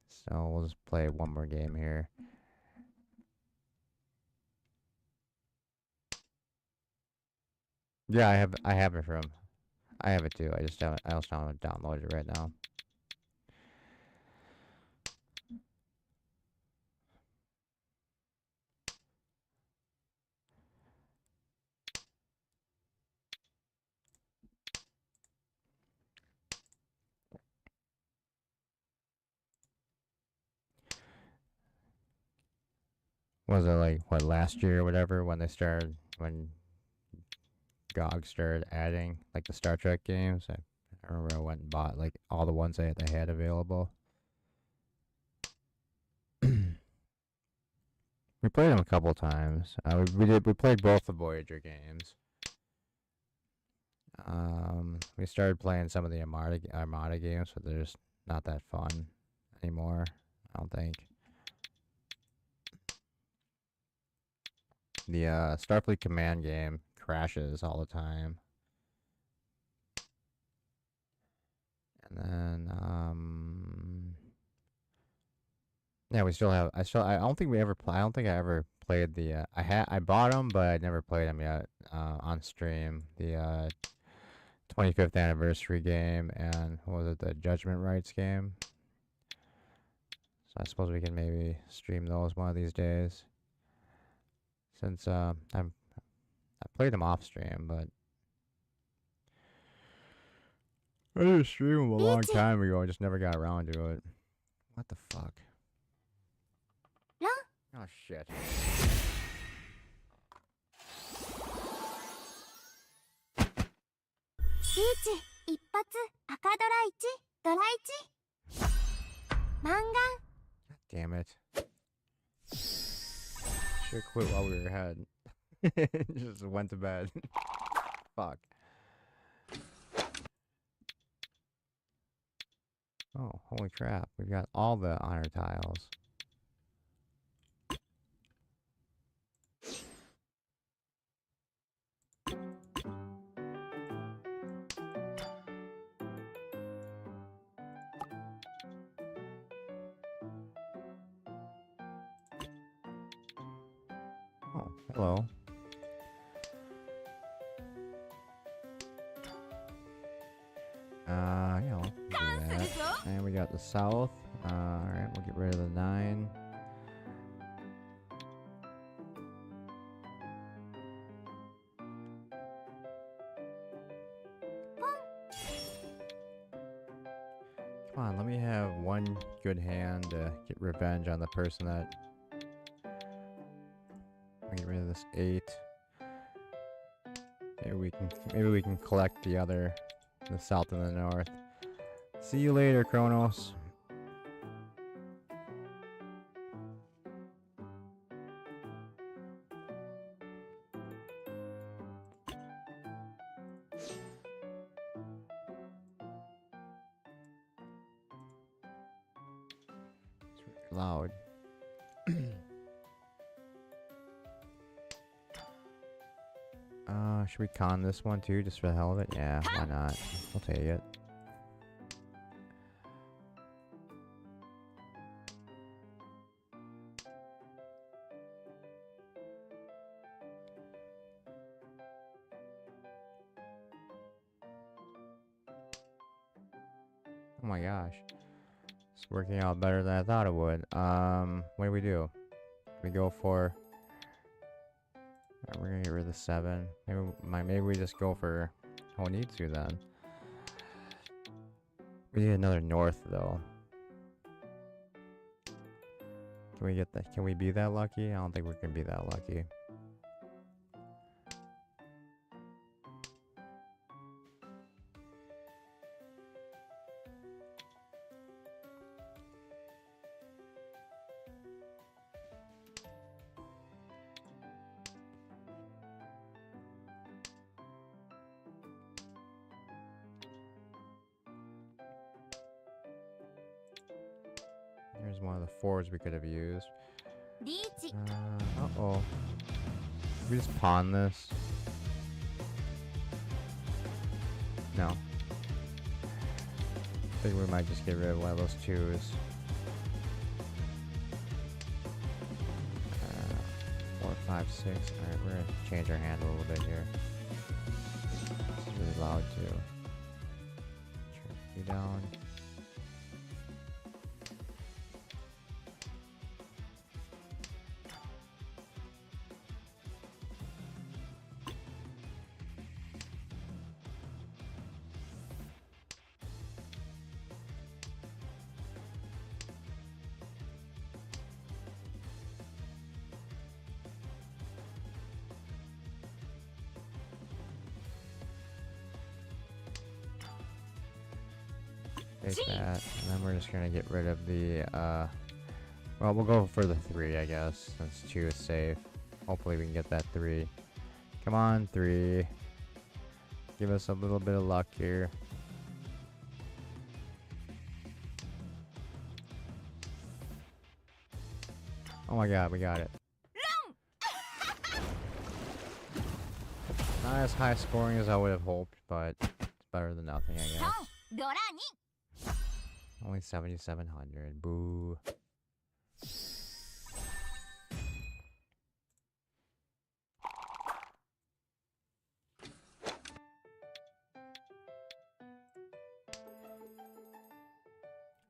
So we'll just play one more game here. Yeah, I have it from. I have it too. I just haven't downloaded it right now. Was it like what, last year or whatever, when GOG started adding like the Star Trek games? I remember I went and bought like all the ones they had available. We played them a couple times. We played both the Voyager games. We started playing some of the Armada games, but they're just not that fun anymore, I don't think. the Starfleet command game crashes all the time. And then yeah, we still have. I don't think we ever. I don't think I ever played the. I bought them, but I never played them yet on stream. The 25th anniversary game and what was it? The Judgment Rights game. So I suppose we can maybe stream those one of these days. Since I played them off stream, but I did stream them a long time ago. I just never got around to it. What the fuck? Oh shit. リーチ一発赤ドラ1ドラ1マンガン Damn it. Should've quit while we were ahead. Just went to bed. Fuck. Oh, holy crap. We've got all the honor tiles. Oh, hello. Yeah, we'll do that. And we got the south. Alright, we'll get rid of the 9. Come on, let me have one good hand to get revenge on the person that... Get rid of this 8. Maybe we can collect the other, the south and the north. See you later, Kronos. It's really loud. Should we con this one too, just for the hell of it? Yeah, why not? We'll take it. Oh my gosh. It's working out better than I thought it would. What do we do? We go for... We're gonna get rid of the 7. Maybe we just go for Honitsu then. We need another north though. Can we get that? Can we be that lucky? I don't think we can be that lucky. Here's one of the 4s we could have used. リーチ Uh-oh. We just pawn this? No. I think we might just get rid of one of those 2s. 4, 5, 6. Alright, we're gonna change our hand a little bit here. This is really loud too. Turn you down. Take that, and then we're just gonna get rid of the, well, we'll go for the 3, I guess, since 2 is safe. Hopefully we can get that 3. Come on, 3. Give us a little bit of luck here. Oh my god, we got it. Not as high scoring as I would have hoped, but it's better than nothing, I guess. 3ドラ Only 7,700. Boo.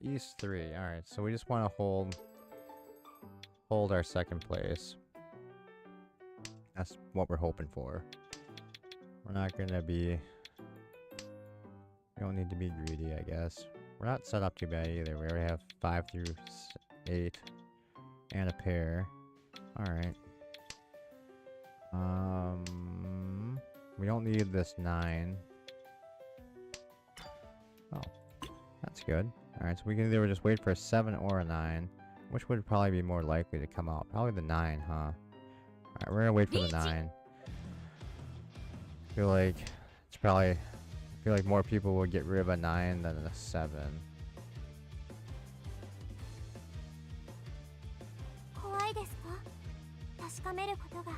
East 3. Alright, so we just want to hold our second place. That's what we're hoping for. We're not gonna be... We don't need to be greedy, I guess. We're not set up too bad either. We already have 5 through 8 and a pair. Alright. We don't need this 9. Oh, that's good. Alright, so we can either just wait for a 7 or a 9. Which would probably be more likely to come out? Probably the 9, huh? Alright, we're gonna wait for the 9. I feel like it's probably... I feel like more people will get rid of a 9 than a 7. 怖いですか？確かめることが。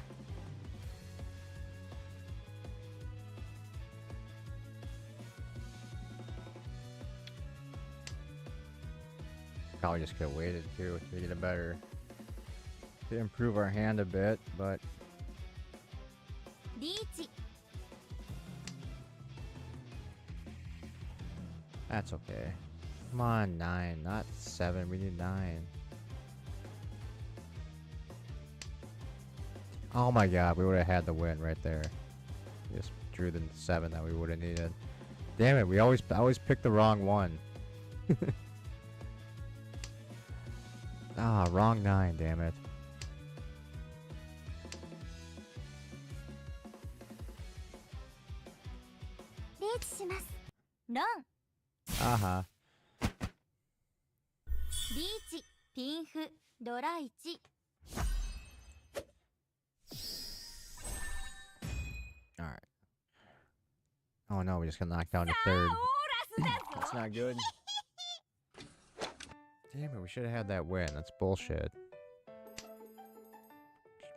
Probably just could have waited too to get a better... to improve our hand a bit, but... リーチ。 That's okay. Come on, 9, not 7. We need 9. Oh my god, we would have had the win right there. We just drew the 7 that we would have needed. Damn it, I always pick the wrong one. Ah, wrong 9, damn it. リーチします。ラン Aha. リーチ、ピンフ、ドラ1。Alright. Oh no, we just got knocked down to 3rd. オーラスだぞ That's not good. Damn it, we should have had that win. That's bullshit.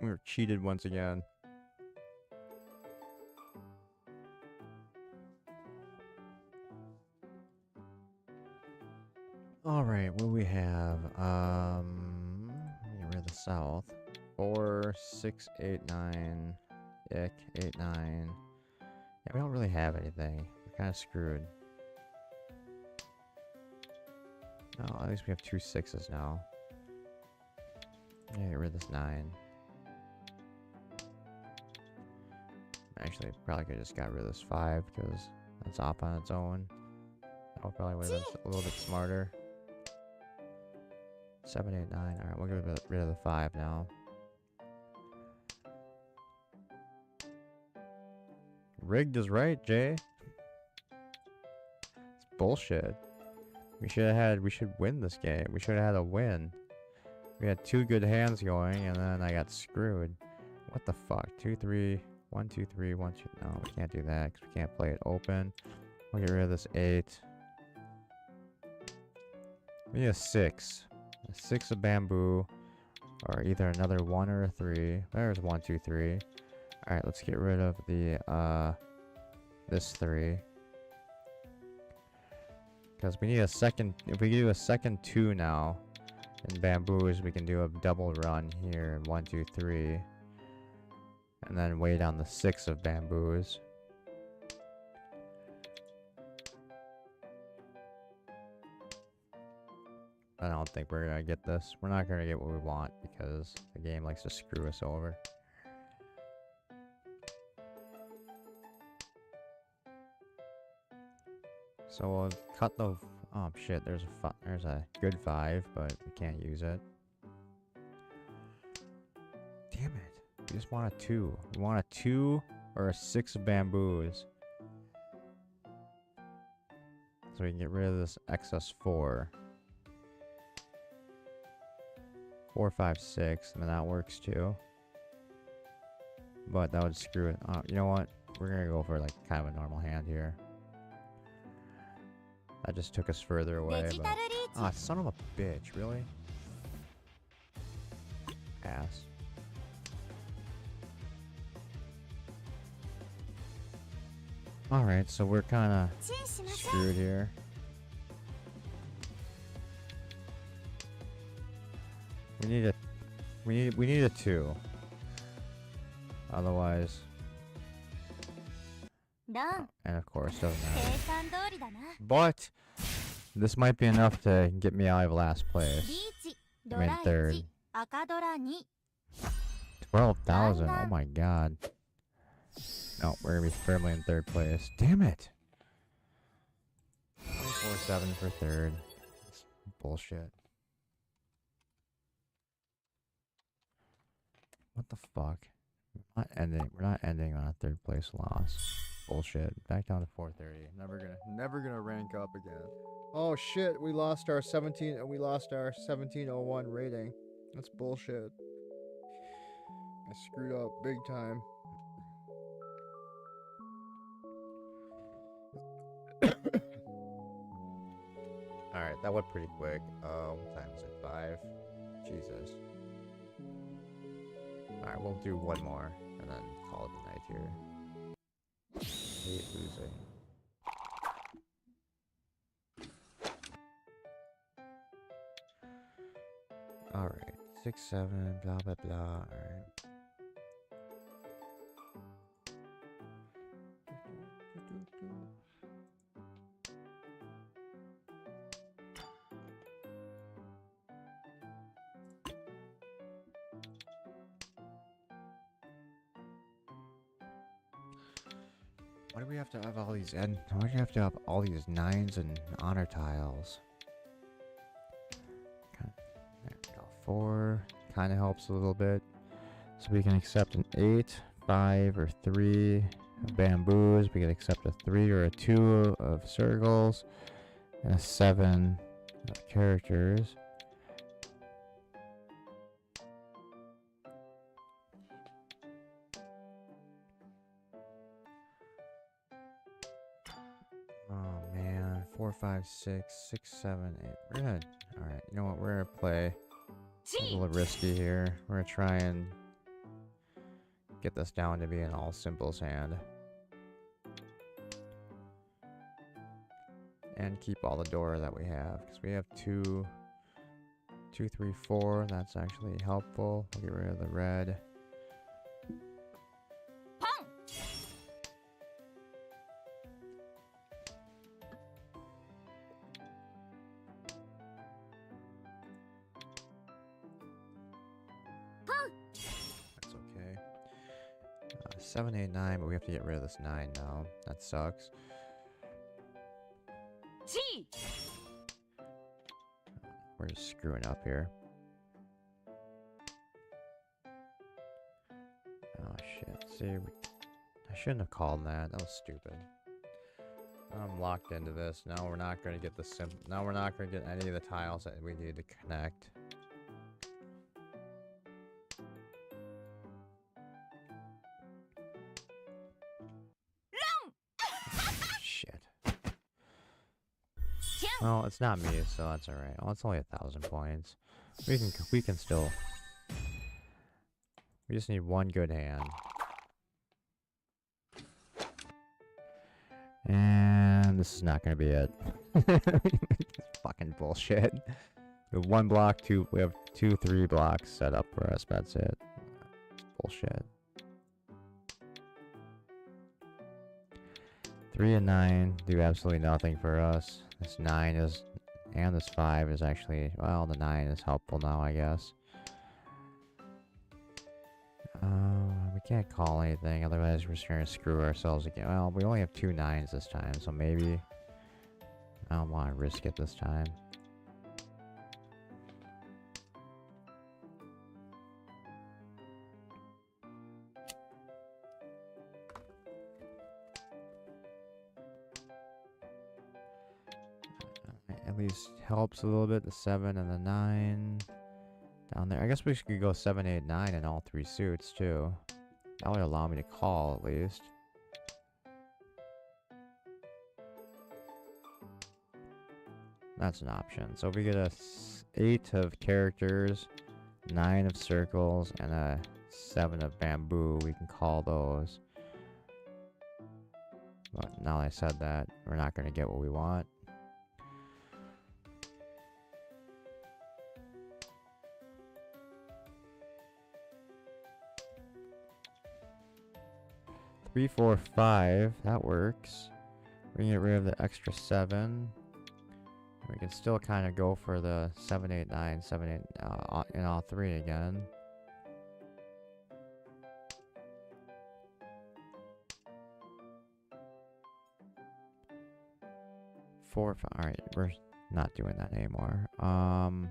We were cheated once again. Alright, what do we have? Get rid of the south. 4, 6, 8, 9. Ick, 8, 9. Yeah, we don't really have anything. We're kind of screwed. Oh, at least we have 2 6s now. Yeah, get rid of this 9. Actually, probably could have just got rid of this 5 because it's off on its own. That probably would have been a little bit smarter. 7, 8, 9. Alright, we'll get rid of the 5 now. Rigged is right, Jay. It's bullshit. We should win this game. We should have had a win. We had 2 good hands going, and then I got screwed. What the fuck? 2, 3, 1, 2, 3, 1, 2. No, we can't do that because we can't play it open. We'll get rid of this 8. We need a 6. A 6 of bamboo, or either another 1 or a 3. There's 1, 2, 3. Alright, let's get rid of the, this 3. Because we need a second, if we do a second 2 now, in bamboos, we can do a double run here, 1, 2, 3. And then wait on the 6 of bamboos. I don't think we're gonna get this. We're not gonna get what we want because the game likes to screw us over. So we'll cut the... Oh shit, there's a good 5, but we can't use it. Damn it. We just want a 2. We want a 2 or a 6 of bamboos. So we can get rid of this excess 4. 4, 5, 6, and then that works too. But that would screw it. You know what? We're gonna go for like kind of a normal hand here. That just took us further away. デジ But... タルリーチ。 Ah, son of a bitch, really? Ass. Alright, so we're kind of チンしましょう。 screwed here. We need a 2. Otherwise, ロン、 and of course doesn't 計 matter. 算通りだな。 But this might be enough to get me out of last リ place. ーチ、ド I'm ラ in 1、 third. 赤ドラ2。 12,000. Oh my god. No, we're gonna be firmly in third place. Damn it. 24-7 for third. It's bullshit. What the fuck? We're not ending on a third place loss. Bullshit. Back down to 430. Never gonna rank up again. Oh shit, we lost our 1701 rating. That's bullshit. I screwed up big time. Alright, that went pretty quick. What time is it? 5? Jesus. Alright, we'll do one more and then call it a night here. Hate losing. Alright, 6, 7, blah blah blah. Alright. Why do we have to have all these why do you have to have all these 9s and honor tiles? There we go. 4 kind of helps a little bit. So we can accept an 8, 5, or 3 of bamboos. We can accept a 3 or a 2 of circles. And a 7 of characters. Oh man, 4, 5, 6, 6, 7, 8. We're gonna. Alright, you know what? We're gonna play a little risky here. We're gonna try and get this down to be an all simples hand. And keep all the door that we have. Because we have 2, 3, 4. That's actually helpful. We'll get rid of the red. That's okay. 7, 8, 9, but we have to get rid of this 9 now. That sucks. G. We're just screwing up here. Oh shit. See, I shouldn't have called that. That was stupid. I'm locked into this. Now we're not going to get the now we're not going to get any of the tiles that we need to connect. Shit. Well, it's not me, so that's alright. Oh, it's only 1,000 points. We can still. We just need one good hand. And this is not gonna be it. Fucking bullshit. We have 1 block, 2. We have 2, 3 blocks set up for us. That's it. Bullshit. 3 and 9 do absolutely nothing for us. This 9 is, and this 5 is actually, well, the 9 is helpful now, I guess. We can't call anything, otherwise we're just gonna screw ourselves again. Well, we only have 2 9s this time, so maybe I don't want to risk it this time. At least helps a little bit, the 7 and the 9 down there. I guess we could go 7, 8, 9 in all 3 suits too. That would allow me to call at least. That's an option. So if we get a 8 of characters, 9 of circles, and a 7 of bamboo, we can call those. But now that I said that, we're not going to get what we want. Three, 4, 5. That works. We can get rid of the extra 7. We can still kind of go for the 7, 8, 9, 7, 8 in all 3 again. Four, 5. All right, we're not doing that anymore. We'll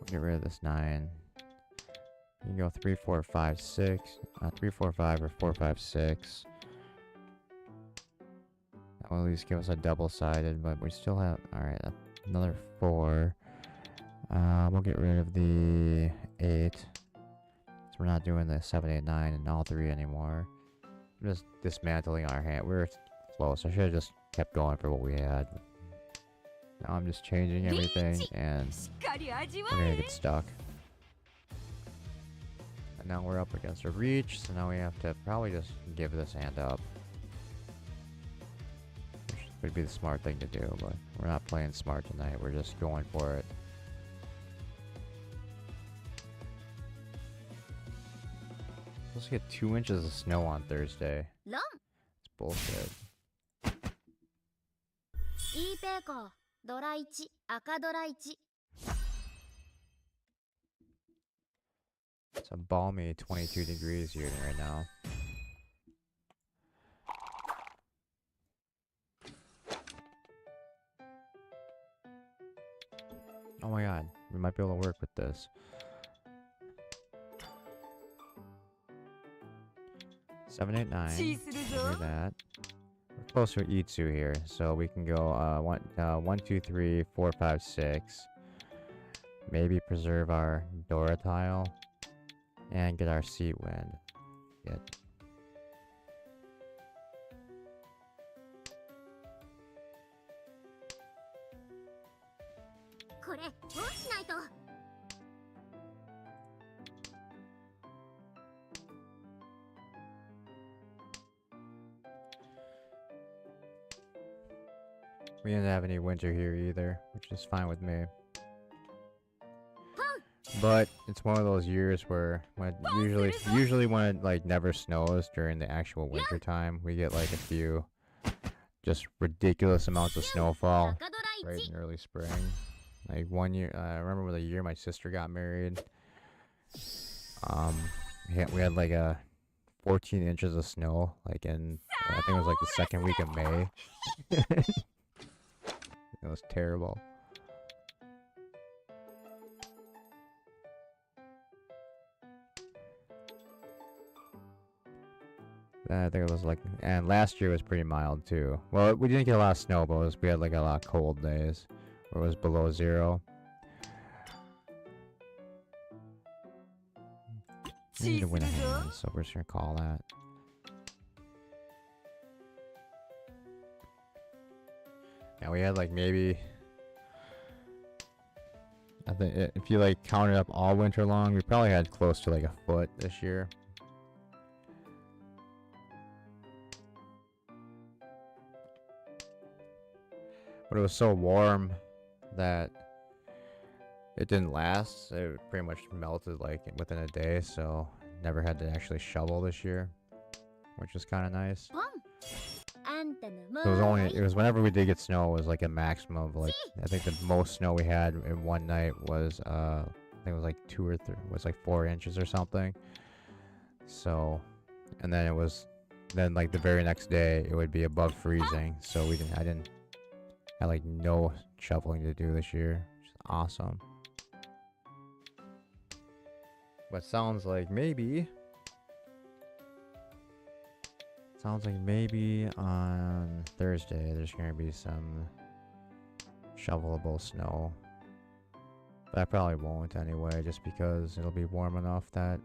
get rid of this 9. You can go 3, 4, 5, 6. 3, 4, 5 or 4, 5, 6. That will at least give us a double-sided, but we still have... Alright, another 4. We'll get rid of the 8. So we're not doing the 7, 8, 9 and all 3 anymore. We're just dismantling our hand. We're close. I should have just kept going for what we had. Now I'm just changing everything, and we're gonna get stuck. And now we're up against a reach, so now we have to probably just give this hand up. Which would be the smart thing to do, but we're not playing smart tonight. We're just going for it. Supposed to get 2 inches of snow on Thursday. It's bullshit. いいペーコー、ドラ1、赤ドラ1。It's a balmy 22 degrees here right now. Oh my god, we might be able to work with this. Seven, 8, 9. Do that. We're close to Itsu here, so we can go 1, 2, 3, 4, 5, 6. Maybe preserve our Dora tile. And get our Sea Wind. Good. We didn't have any winter here either, which is fine with me. But it's one of those years where when usually when it like never snows during the actual winter time, we get like a few just ridiculous amounts of snowfall right in early spring. Like one year, I remember the year my sister got married. We had like 14 inches of snow, like in I think it was like the second week of May. It was terrible. I think it was like, and last year was pretty mild too. Well, we didn't get a lot of snow, but we had like a lot of cold days where it was below 0. We need to win a hand, so we're just gonna call that. Yeah, we had like maybe, I think if you like counted up all winter long, we probably had close to like a foot this year. But it was so warm that it didn't last. It pretty much melted like within a day, so never had to actually shovel this year, which is kind of nice. So it was whenever we did get snow, it was like a maximum of like, I think the most snow we had in one night was I think it was like 2 or 3, was like 4 inches or something. So, and then then like the very next day it would be above freezing. So I didn't had like no shoveling to do this year, which is awesome. But sounds like maybe on Thursday there's gonna be some shovelable snow. But I probably won't anyway, just because it'll be warm enough that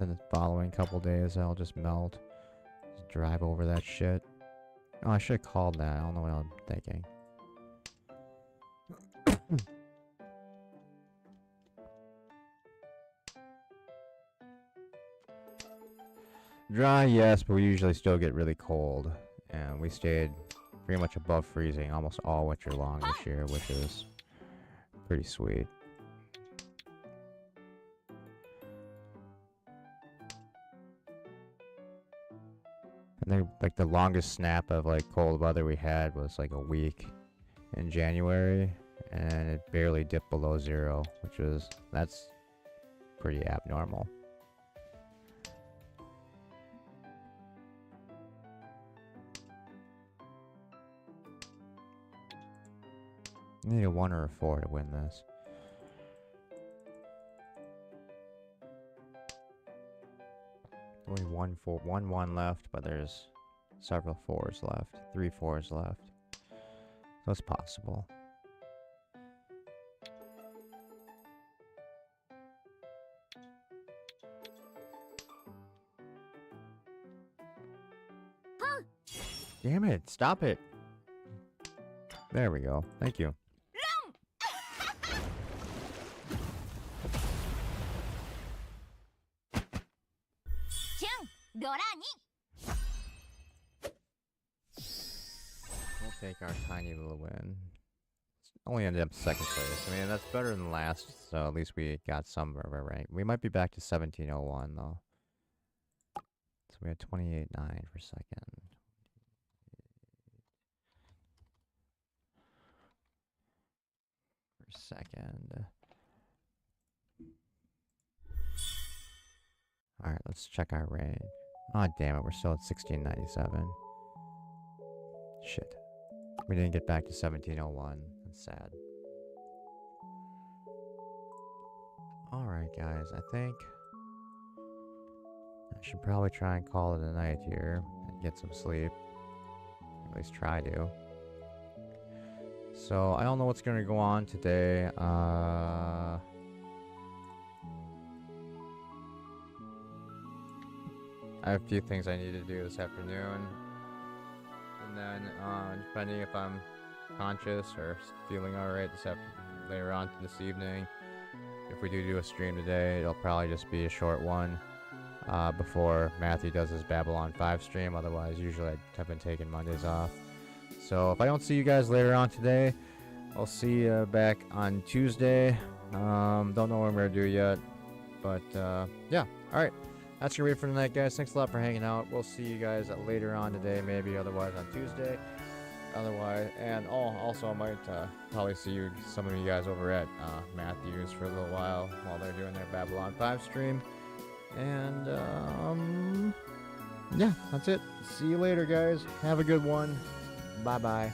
then the following couple days I'll just melt. Just drive over that shit. Oh, I should have called that. I don't know what I'm thinking. Dry, yes, but we usually still get really cold. And we stayed pretty much above freezing almost all winter long this year, which is pretty sweet. I think like the longest snap of like cold weather we had was like a week in January, and it barely dipped below 0, that's pretty abnormal. I need a 1 or a 4 to win this. Only 1 left, but there's several 4s left. 3 4s left. So it's possible. Damn it, stop it. There we go. Thank you. We'll take our tiny little win. Only ended up 2nd place. I mean, that's better than last, so at least we got some of our rank. We might be back to 1701 though. So we had 28.9 for 2nd. For 2nd. Alright, let's check our rank. Oh damn it, we're still at 1697. Shit. We didn't get back to 1701. That's sad. Alright guys, I think I should probably try and call it a night here and get some sleep. At least try to. So, I don't know what's going to go on today. I have a few things I need to do this afternoon. And then, depending if I'm conscious or feeling alright later on this evening, if we do a stream today, it'll probably just be a short one before Matthew does his Babylon 5 stream. Otherwise, usually I've been taking Mondays off. So if I don't see you guys later on today, I'll see you back on Tuesday. Don't know what I'm going to do yet. But, yeah. Alright. That's going to be it for tonight, guys. Thanks a lot for hanging out. We'll see you guys later on today, maybe. Otherwise on Tuesday. Otherwise, and also I might probably see some of you guys over at Matthews for a little while they're doing their Babylon 5 stream. And, yeah, that's it. See you later, guys. Have a good one. Bye-bye.